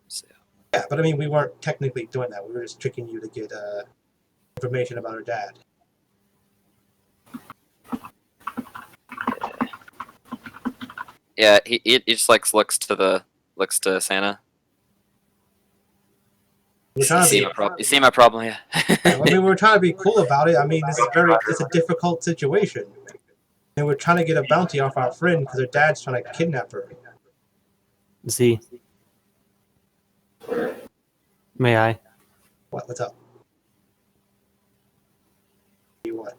So. Yeah, but I mean, we weren't technically doing that. We were just tricking you to get information about her dad. Yeah, he just like looks to Santa. We're trying to be, You see my problem here? I mean, we're trying to be cool about it. I mean, it's a difficult situation. And we're trying to get a bounty off our friend because her dad's trying to kidnap her. Z. May I? What's up? You what?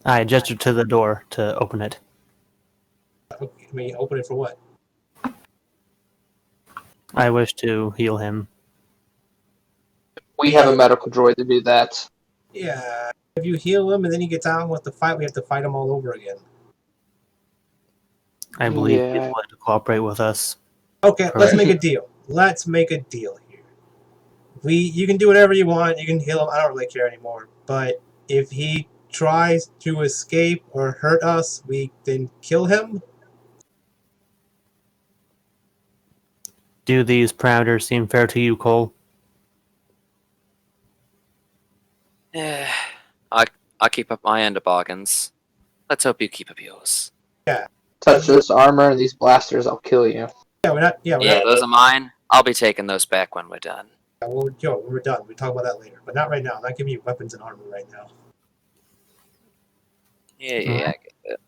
I gestured to the door to open it. I mean, open it for what? I wish to heal him. We have a medical droid to do that. Yeah, if you heal him and then he gets out and wants to fight, we have to fight him all over again. I believe Yeah. he's willing to cooperate with us. Okay, let's Correct. make a deal. Let's make a deal here. You can do whatever you want. You can heal him. I don't really care anymore. But if he tries to escape or hurt us, we then kill him. Do these parameters seem fair to you, Cole? Yeah. I keep up my end of bargains. Let's hope you keep up yours. Touch this armor and these blasters, I'll kill you. Yeah, we're not. Yeah, we're Yeah, not. those are mine. I'll be taking those back when we're done. Yeah, well, when we're done. We talk about that later, but not right now. I'm not giving you weapons and armor right now. Yeah, I get it.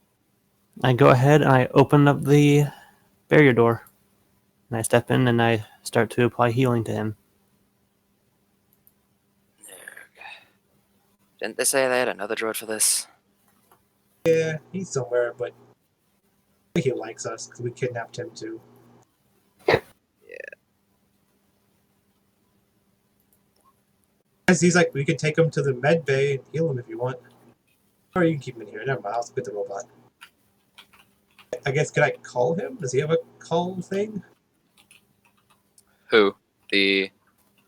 I go ahead and I open up the barrier door. And I step in and I start to apply healing to him. Didn't they say they had another droid for this? Yeah, he's somewhere, but I think he likes us because we kidnapped him too. He's like, we could take him to the med bay and heal him if you want. Or you can keep him in here. Never mind, I'll spit the robot. I guess, could I call him? Does he have a call thing? Who? The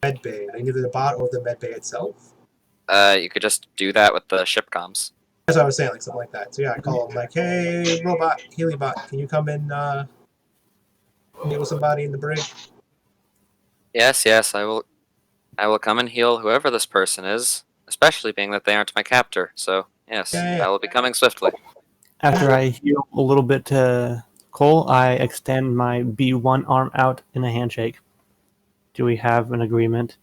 Med bay. Like either the bot or the med bay itself? you could just do that with the ship comms. That's what I was saying, like something like that. So yeah, I call him like, hey, robot, Healybot, can you come in, heal somebody in the brig? Yes, I will come and heal whoever this person is, especially being that they aren't my captor. So, yes, Yeah. I will be coming swiftly. After I heal a little bit to Cole, I extend my B1 arm out in a handshake. Do we have an agreement?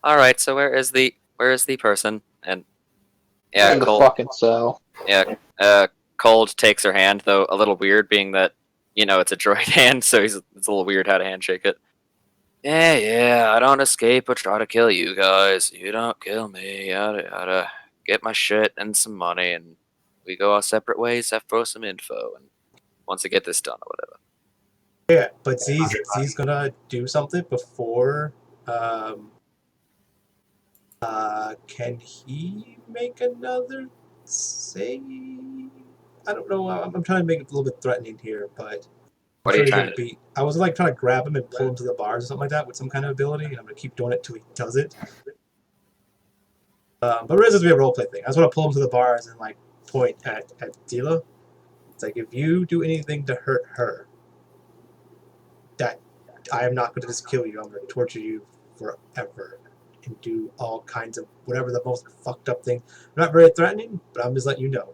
All right, so where is the person? And yeah, In the Cold. fucking cell. Yeah, Cold takes her hand, though a little weird, being that it's a droid hand, so it's a little weird how to handshake it. Yeah, I don't escape or try to kill you guys. You don't kill me. Yada yada. Get my shit and some money, and we go our separate ways after some info. And once I get this done or whatever. Yeah, but Z's gonna do something before Can he make another save? I don't know. I'm trying to make it a little bit threatening here, but What are you he's trying gonna to do? beat. I was like trying to grab him and pull him to the bars or something like that with some kind of ability, and I'm gonna keep doing it till he does it. But Riz is gonna be a roleplay thing. I just want to pull him to the bars and like point at Selah. It's like if you do anything to hurt her, that I am not going to just kill you. I'm going to torture you forever and do all kinds of whatever the most fucked up thing. I'm not very threatening, but I'm just letting you know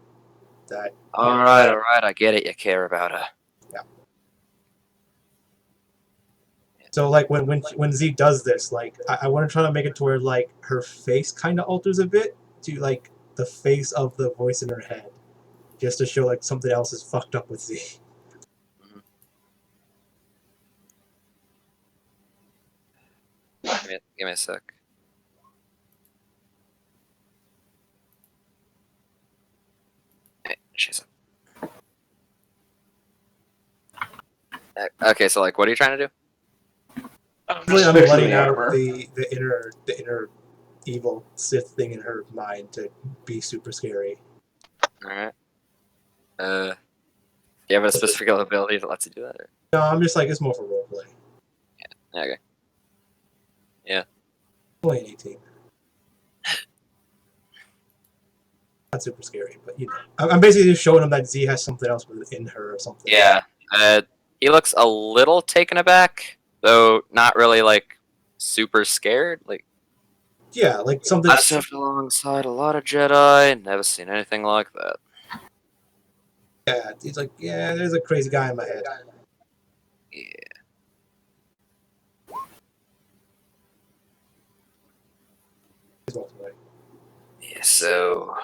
that. All right. I get it. You care about her. So like when Z does this, like I want to try to make it to where like her face kind of alters a bit to like the face of the voice in her head, just to show like something else is fucked up with Z. Give me a sec. Hey, she's up. Okay, so like, what are you trying to do? Really, I'm fixing letting the out armor. the inner evil Sith thing in her mind to be super scary. All right. Do you have a specific ability that lets you do that? Or? No, I'm just like it's more for roleplay. Okay. Only an 18. Not super scary, but you know, I'm basically just showing him that Z has something else within her or something. Yeah. He looks a little taken aback, though not really like super scared. Like Yeah, like something. I served alongside a lot of Jedi. Never seen anything like that. Yeah, he's like, yeah, there's a crazy guy in my head. Yeah. He's walking away. Yeah. So.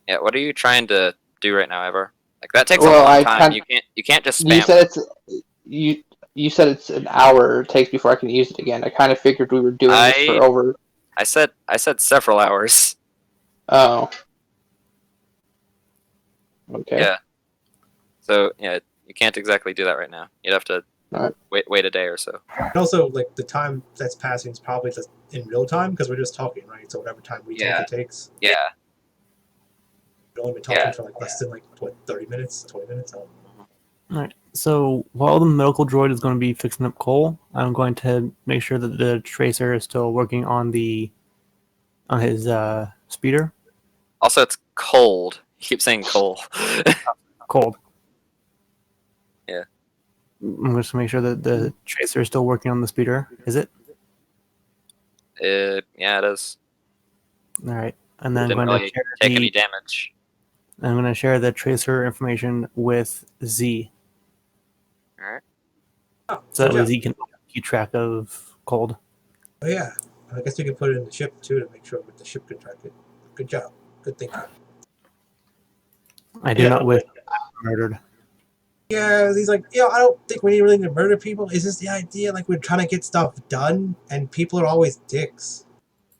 Yeah. What are you trying to do right now, Ivaar? Like that takes a long time. You can't just spam. You said it's you said it's an hour it takes before I can use it again. I kind of figured we were doing this for over. I said several hours. Oh. Okay. Yeah. So yeah, you can't exactly do that right now. You'd have to Alright. wait a day or so. And also, like the time that's passing is probably just in real time because we're just talking, right? So whatever time we take, it takes. Yeah. We've only been talking for like less than like what 30 minutes, 20 minutes. All right. So while the medical droid is going to be fixing up Cole, I'm going to make sure that the tracer is still working on his speeder. Also, it's cold. You keep saying coal. Cold. Yeah. I'm just to make sure that the tracer is still working on the speeder. Is it? Yeah, it is. All right. And then I'm Didn't going really to share take any damage. I'm going to share the tracer information with Z, All right. Oh, so that good way job. Z can keep track of Cold. Oh yeah, I guess you can put it in the ship too to make sure that the ship can track it. Good job. Good thinking. I do not wish murdered. Yeah, he's like, I don't think we really need to murder people. It's just the idea, like, we're trying to get stuff done, and people are always dicks.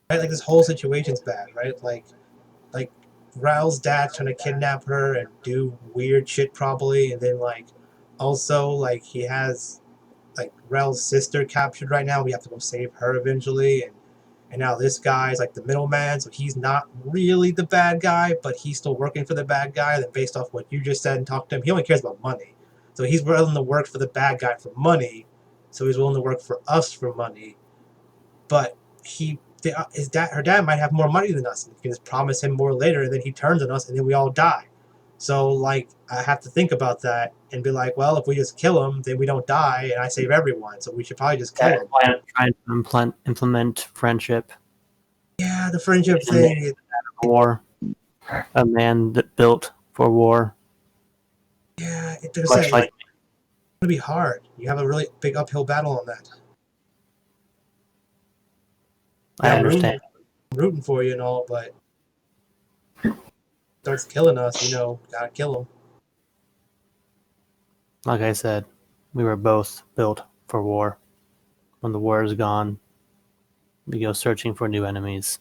Right? Like, this whole situation's bad, right? Like Raul's dad's trying to kidnap her and do weird shit, probably, and then, like, also, like, he has, like, Raul's sister captured right now. We have to go save her eventually, and now this guy's, like, the middleman, so he's not really the bad guy, but he's still working for the bad guy. Then based off what you just said and talked to him, he only cares about money. So he's willing to work for the bad guy for money. So he's willing to work for us for money. But her dad might have more money than us. And we can just promise him more later, and then he turns on us, and then we all die. So like I have to think about that and be like, well, if we just kill him, then we don't die, and I save everyone. So we should probably just kill him. Trying to implement friendship. Yeah, the friendship thing. War. A man that built for war. Yeah, it's Much like gonna be hard. You have a really big uphill battle on that. I understand. I'm rooting for you and all, but starts killing us, gotta kill him. Like I said, we were both built for war. When the war is gone, we go searching for new enemies.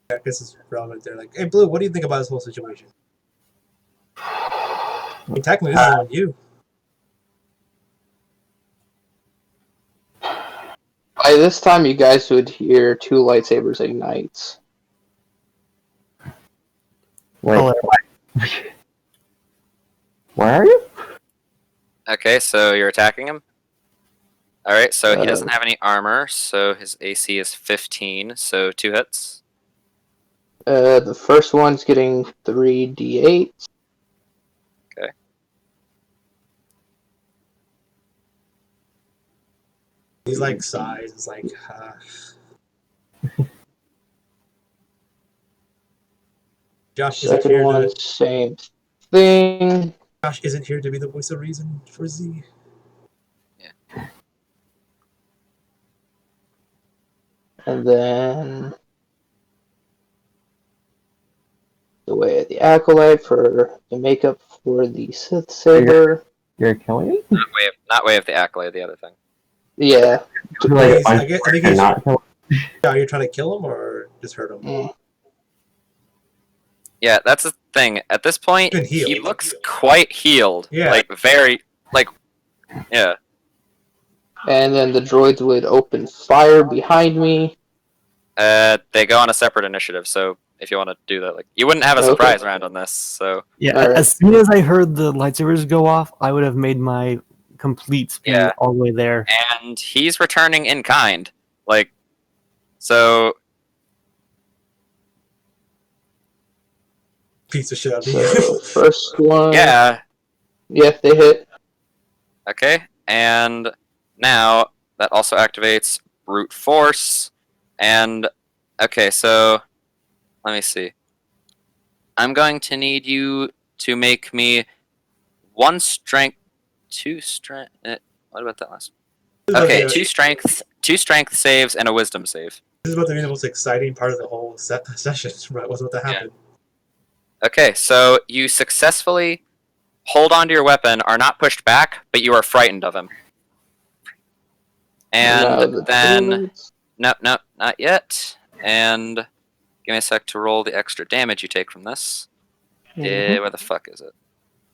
I guess it's relevant. They're like, hey, Blue, what do you think about this whole situation? I mean, technically, this is on you. By this time, you guys would hear 2 lightsabers ignite. Wait, Oh, where are you? Okay, so you're attacking him. All right, so he doesn't Um, have any armor, so his AC is 15, so 2 hits. The first one's getting 3d8. Okay. He's like sighs. It's like, Josh isn't Second here one, to. same thing. Josh isn't here to be the voice of reason for Z. And then away at the Acolyte for the makeup for the Sith Saber. You're killing me? Not Way of the Accolade, the other thing. Yeah. Like, He's- I think and he's. not kill Are you trying to kill him or just hurt him? Mm. Yeah, that's the thing. At this point, Been healed. he looks quite healed. Yeah. Like, very, like, yeah. And then the droids would open fire behind me. They go on a separate initiative, so if you want to do that, like, you wouldn't have a Okay. surprise round on this, so. yeah. Alright. As soon as I heard the lightsabers go off, I would have made my complete speed Yeah. all the way there. And he's returning in kind. Like, so, Piece of shit out of So you. first one. yeah, Yep, they hit. okay. And now that also activates brute force. And, okay, so, let me see. I'm going to need you to make me 1 strength, 2 strength. What about that last one? Okay, 2 strength saves and a wisdom save. This is about to be the most exciting part of the whole session. Right? What's about to happen? Okay, so you successfully hold onto your weapon, are not pushed back, but you are frightened of him. Now And the then, droids. no, not yet. And give me a sec to roll the extra damage you take from this. Where the fuck is it?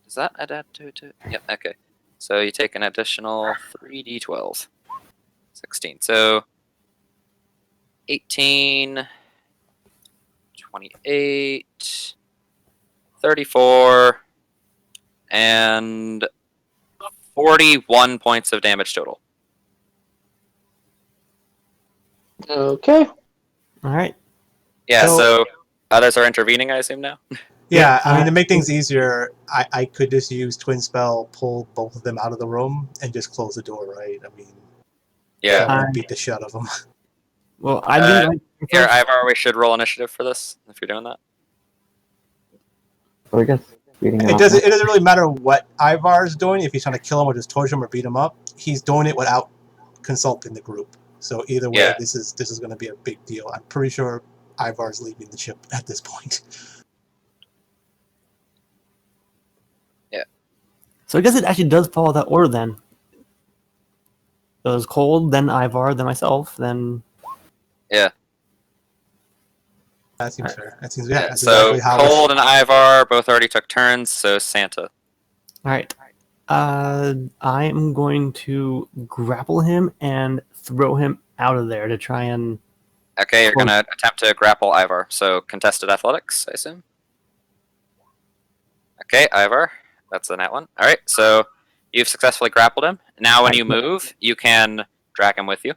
Does that add to it? Yep, okay. So you take an additional 3d12. 16. So 18, 28, 34, and 41 points of damage total. Okay. All right. Yeah, So- so others are intervening, I assume, now? Yeah, I mean, to make things easier, I could just use Twin Spell, pull both of them out of the room, and just close the door, right? I mean, Yeah. that would beat the shit out of them. Well, I didn't like Here, Ivaar, we should roll initiative for this, if you're doing that. We're just beating him It up. doesn't really matter what Ivar's doing, if he's trying to kill him or just torture him or beat him up. He's doing it without consulting the group. So either way, Yeah. this is going to be a big deal. I'm pretty sure Ivar's leaving the ship at this point. So I guess it actually does follow that order then. So it was Cold, then Ivaar, then myself, then That seems fair. That seems Yeah, that's so exactly how Cold and Ivaar both already took turns, so Santa. all right. I am going to grapple him and throw him out of there to try and. Okay, you're Cool. gonna attempt to grapple Ivaar, so contested athletics, I assume? Okay, Ivaar. That's the net one. Alright, so you've successfully grappled him. Now when you move, you can drag him with you.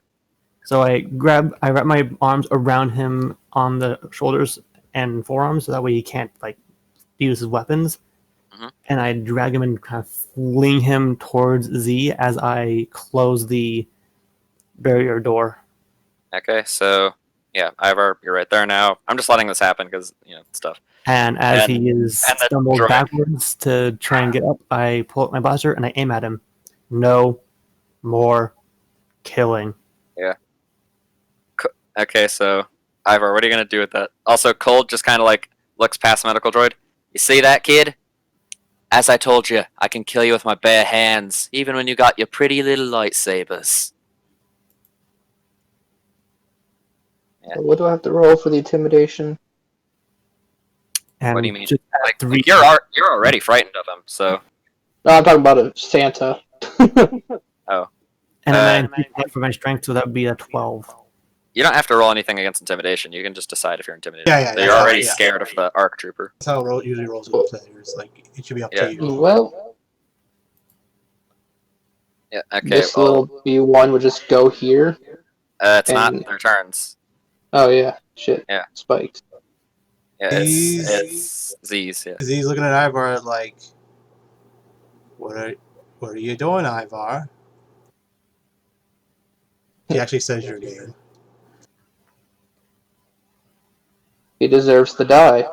So I wrap my arms around him on the shoulders and forearms, so that way he can't like use his weapons. Mhm. And I drag him and kind of fling him towards Z as I close the barrier door. Okay, so yeah, Ivaar, you're right there now. I'm just letting this happen because, stuff. And as And- he is and the stumbled droid. backwards to try and get up, I pull out my blaster and I aim at him. No more killing. Okay, so Ivaar, what are you gonna do with that? Also, Cold just kind of like looks past the medical droid. You see that, kid? As I told you, I can kill you with my bare hands, even when you got your pretty little lightsabers. Yeah. So what do I have to roll for the intimidation? And What do you mean? just Like, three- you're already frightened of him, so No, I'm talking about a Santa. And then I increase for my strength, so that would be a 12. You don't have to roll anything against intimidation. You can just decide if you're intimidated. Yeah. So you're already scared of the ARC trooper. That's how it usually rolls with players. Like, it should be up to you. Well, Yeah. Okay. this Well, little B1 would just go here. it's not and- their turns. Oh yeah, shit. Yeah. Spiked. Yeah, These- it's Z's. Yeah. He's looking at Ivaar like, what are you doing, Ivaar? He actually says your name. He deserves to die.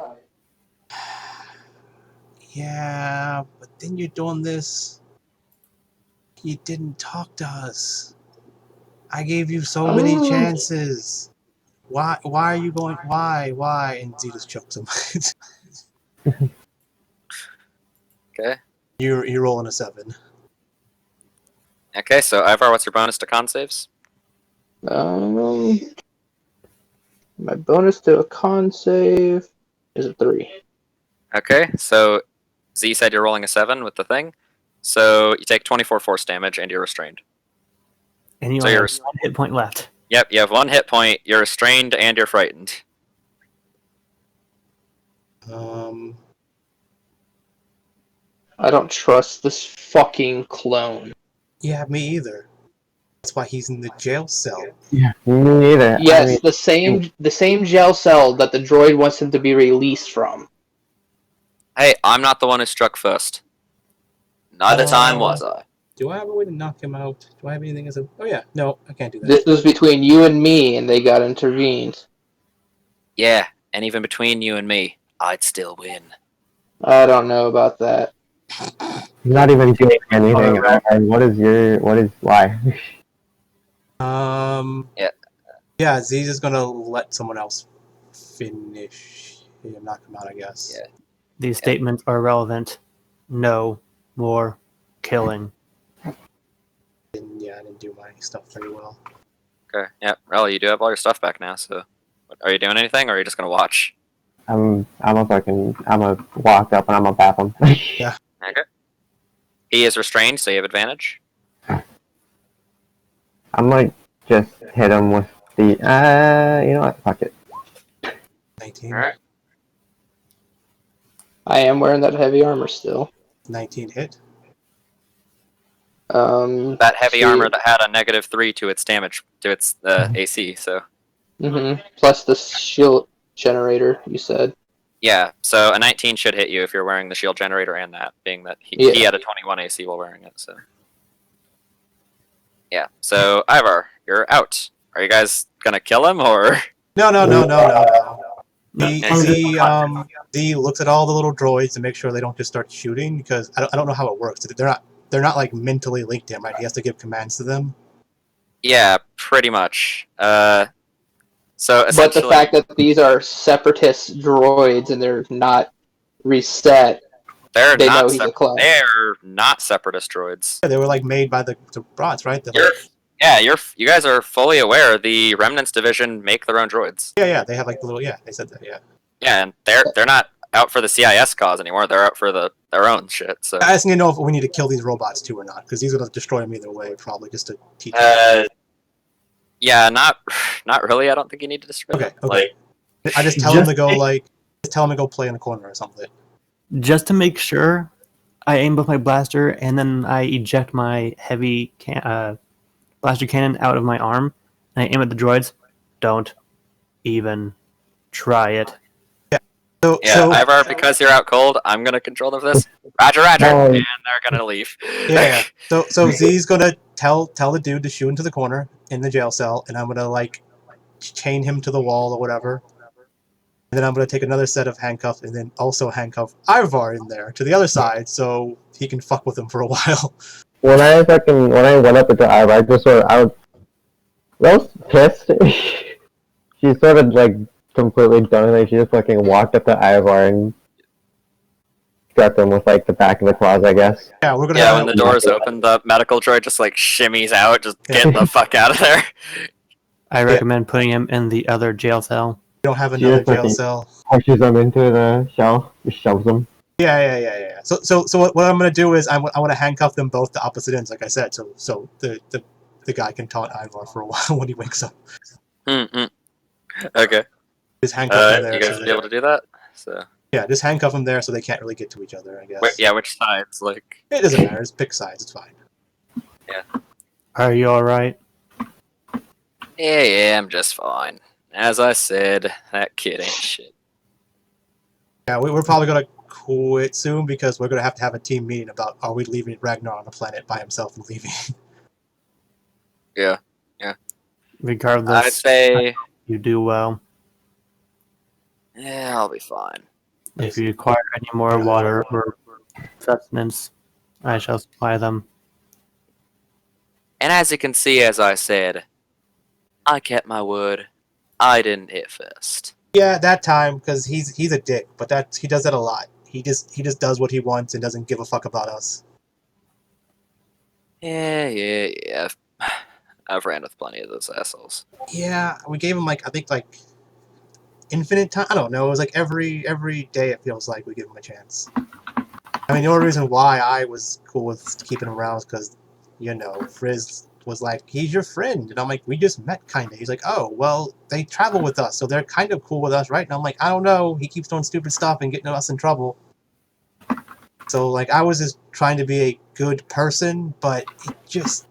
Yeah, but then you're doing this. You didn't talk to us. I gave you so many chances. Why are you going? Why? And Z just chokes him. Okay. You're rolling a 7. Okay. So Ivar, what's your bonus to con saves? My bonus to a con save is a 3. Okay. So Z said you're rolling a 7 with the thing. So you take 24 force damage and you're restrained. And you So only you're- have 1 hit point left. Yep. You have 1 hit point. You're restrained and you're frightened. I don't trust this fucking clone. Yeah, me either. That's why he's in the jail cell. Yeah, me neither. Yes, I mean, the same jail cell that the droid wants him to be released from. Hey, I'm not the one who struck first. Neither time was I. Do I have a way to knock him out? Do I have anything as a? Oh yeah, no, I can't do that. This was between you and me, and they got intervened. Yeah, and even between you and me, I'd still win. I don't know about that. he's not even doing anything. And what is why? Yeah. Yeah, Z's is gonna let someone else finish him, knock him out, I guess. Yeah. These statements are relevant. No more killing. I didn't do my stuff very well. Okay. Yeah. Rally, you do have all your stuff back now. So, are you doing anything, or are you just gonna watch? I'm a walk up and I'm a bap him. Okay. He is restrained, so you have advantage. I'm like just hit him with the you know what? Fuck it. 19. All right. I am wearing that heavy armor still. 19 hit. That heavy see- armor that had a -3 to its damage to its AC. So Plus the shield generator, you said. yeah. So a 19 should hit you if you're wearing the shield generator and that, being that he Yeah. had a 21 AC while wearing it. So yeah. So Ivar, you're out. Are you guys gonna kill him or? No. He No. he looks at all the little droids to make sure they don't just start shooting, because I don't know how it works. They're not like mentally linked to him, right? He has to give commands to them. Yeah, pretty much. So But essentially, the fact that these are separatist droids and they're not reset, they're they not know he's a clone. they're not separatist droids. Yeah, they were like made by the rods, right? They're You guys are fully aware the Remnants division make their own droids. yeah, they have like the little they said that, yeah. Yeah, and they're not out for the CIS cause anymore. They're out for their own shit. So I just need to know if we need to kill these robots too or not, because these are gonna destroy them either way, probably just to teach them. yeah, not really. I don't think you need to destroy. Okay, them. okay. Like, I just tell him to go play in a corner or something. Just to make sure, I aim with my blaster and then I eject my heavy blaster cannon out of my arm and I aim at the droids. Don't even try it. So, yeah, so Ivar, because you're out cold, I'm gonna control them for this. Roger, Oh. and they're gonna leave. yeah. So Z's gonna tell the dude to shoot into the corner in the jail cell, and I'm gonna like chain him to the wall or whatever. And then I'm gonna take another set of handcuffs and then also handcuff Ivar in there to the other side, so he can fuck with him for a while. When I went up into Ivaar, I just sort of I was pissed. She sort of like completely done it. She just fucking walked up to Ivaar and struck him with like the back of the claws, I guess. Yeah, we're gonna. Yeah, when the doors open, the medical droid just like shimmies out, just get the fuck out of there. I recommend putting him in the other jail cell. We don't have another Yeah, jail fucking- cell. Pushes him into the shell, just shoves him. Yeah. So what I'm gonna do is I want to handcuff them both to opposite ends, like I said. So the the guy can taunt Ivaar for a while when he wakes up. Okay. Just handcuff him there. You guys So be able to do that? So. yeah, just handcuff him there so they can't really get to each other, I guess. Which sides? Like. It doesn't matter. Just pick sides. It's fine. Are you alright? Yeah, I'm just fine. As I said, that kid ain't shit. Yeah, we're probably going to quit soon because we're going to have a team meeting about are we leaving Ragnar on the planet by himself and leaving. Yeah. Regardless, I'd say, you do well. yeah, I'll be fine. If you require any more water or sustenance, I shall supply them. And as you can see, as I said, I kept my word. I didn't hit first. Yeah, that time because he's a dick, but he does that a lot. He just does what he wants and doesn't give a fuck about us. Yeah. I've ran with plenty of those assholes. Yeah, we gave him I think infinite time. I don't know. It was like every day. It feels like we give him a chance. I mean, the only reason why I was cool with keeping him around is because, Frizz was like, he's your friend. And I'm like, we just met, kind of. He's like, oh, well, they travel with us, so they're kind of cool with us, right? And I'm like, I don't know. He keeps doing stupid stuff and getting us in trouble. So, I was just trying to be a good person, but it just...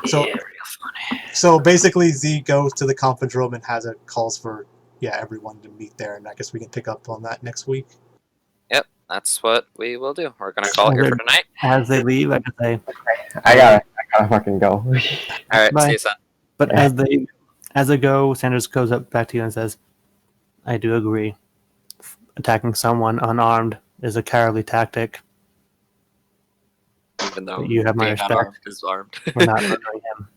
So, yeah, real funny. So basically, Z goes to the conference room and has calls for everyone to meet there, and I guess we can pick up on that next week. Yep, that's what we will do. We're gonna call it here for tonight. As they leave, I can say, I gotta fucking go. All right, Bye. see you, son. but as they go, Sanders goes up back to you and says, I do agree. Attacking someone unarmed is a cowardly tactic. Even though You have my being respect. unarmed is armed. We're not murdering him.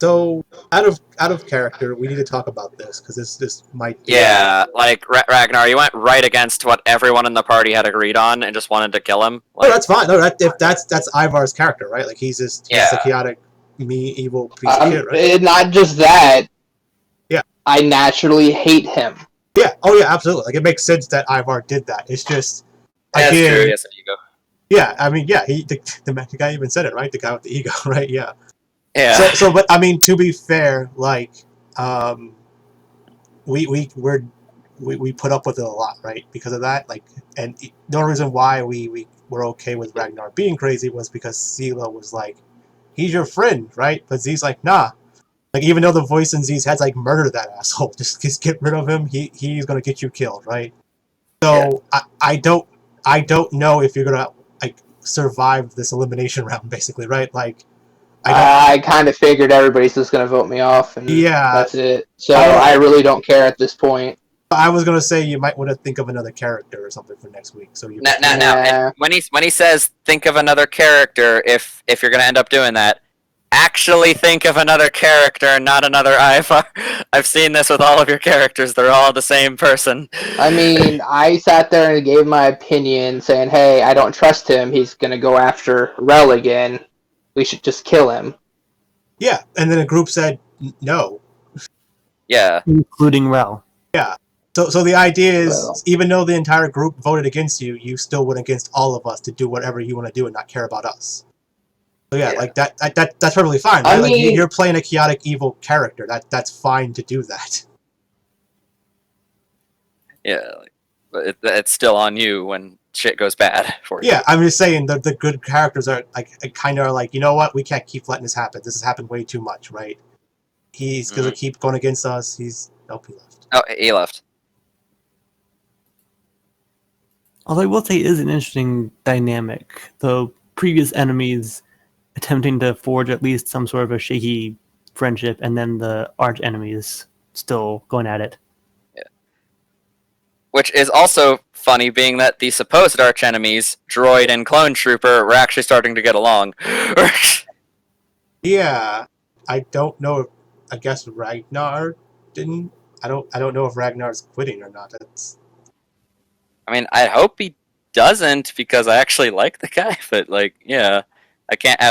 So out of character, we need to talk about this because this might. Yeah, like Ragnar, you went right against what everyone in the party had agreed on and just wanted to kill him. Oh, that's fine. No, that's Ivar's character, right? Like he's a chaotic, evil piece of shit, right? Not just that. Yeah. I naturally hate him. Yeah. Oh, yeah. Absolutely. Like it makes sense that Ivar did that. It's just That's again. true. Yes, an ego. Yeah. I mean, yeah. The guy even said it, right? The guy with the ego, right? Yeah. Yeah. But I mean, to be fair, we put up with it a lot, right? Because of that, and the only reason why we were okay with Ragnar being crazy was because Selah was like, he's your friend, right? But Z's like, nah. Like, even though the voice in Z's head's like, murder that asshole, just get rid of him. He's gonna get you killed, right? So yeah. I don't know if you're gonna survive this elimination round, basically, right? I kind of figured everybody's just going to vote me off, and that's it. So I really don't care at this point. I was going to say you might want to think of another character or something for next week. So No. And when he says think of another character, if you're going to end up doing that, actually think of another character, not another Ivaar. I've seen this with all of your characters. They're all the same person. I mean, I sat there and gave my opinion, saying, hey, I don't trust him. He's going to go after Rel again. We should just kill him. Yeah, and then a group said no. Yeah. Including Rel. Yeah. So the idea is, even though the entire group voted against you, you still went against all of us to do whatever you want to do and not care about us. So yeah. That's perfectly fine, right? I mean, you're playing a chaotic evil character. That's fine to do that. Yeah, but it's still on you when shit goes bad for you. Yeah, I'm just saying the good characters are kind of like, you know what, we can't keep letting this happen. This has happened way too much, right? He's gonna keep going against us. He left. Oh, he left. Although I will say it is an interesting dynamic. The previous enemies attempting to forge at least some sort of a shaky friendship, and then the arch enemies still going at it. Yeah. Which is also funny, being that the supposed arch enemies, Droid and Clone Trooper, were actually starting to get along. Yeah, I don't know. I guess Ragnar didn't. I don't know if Ragnar's quitting or not. I mean, I hope he doesn't, because I actually like the guy, but yeah, I can't have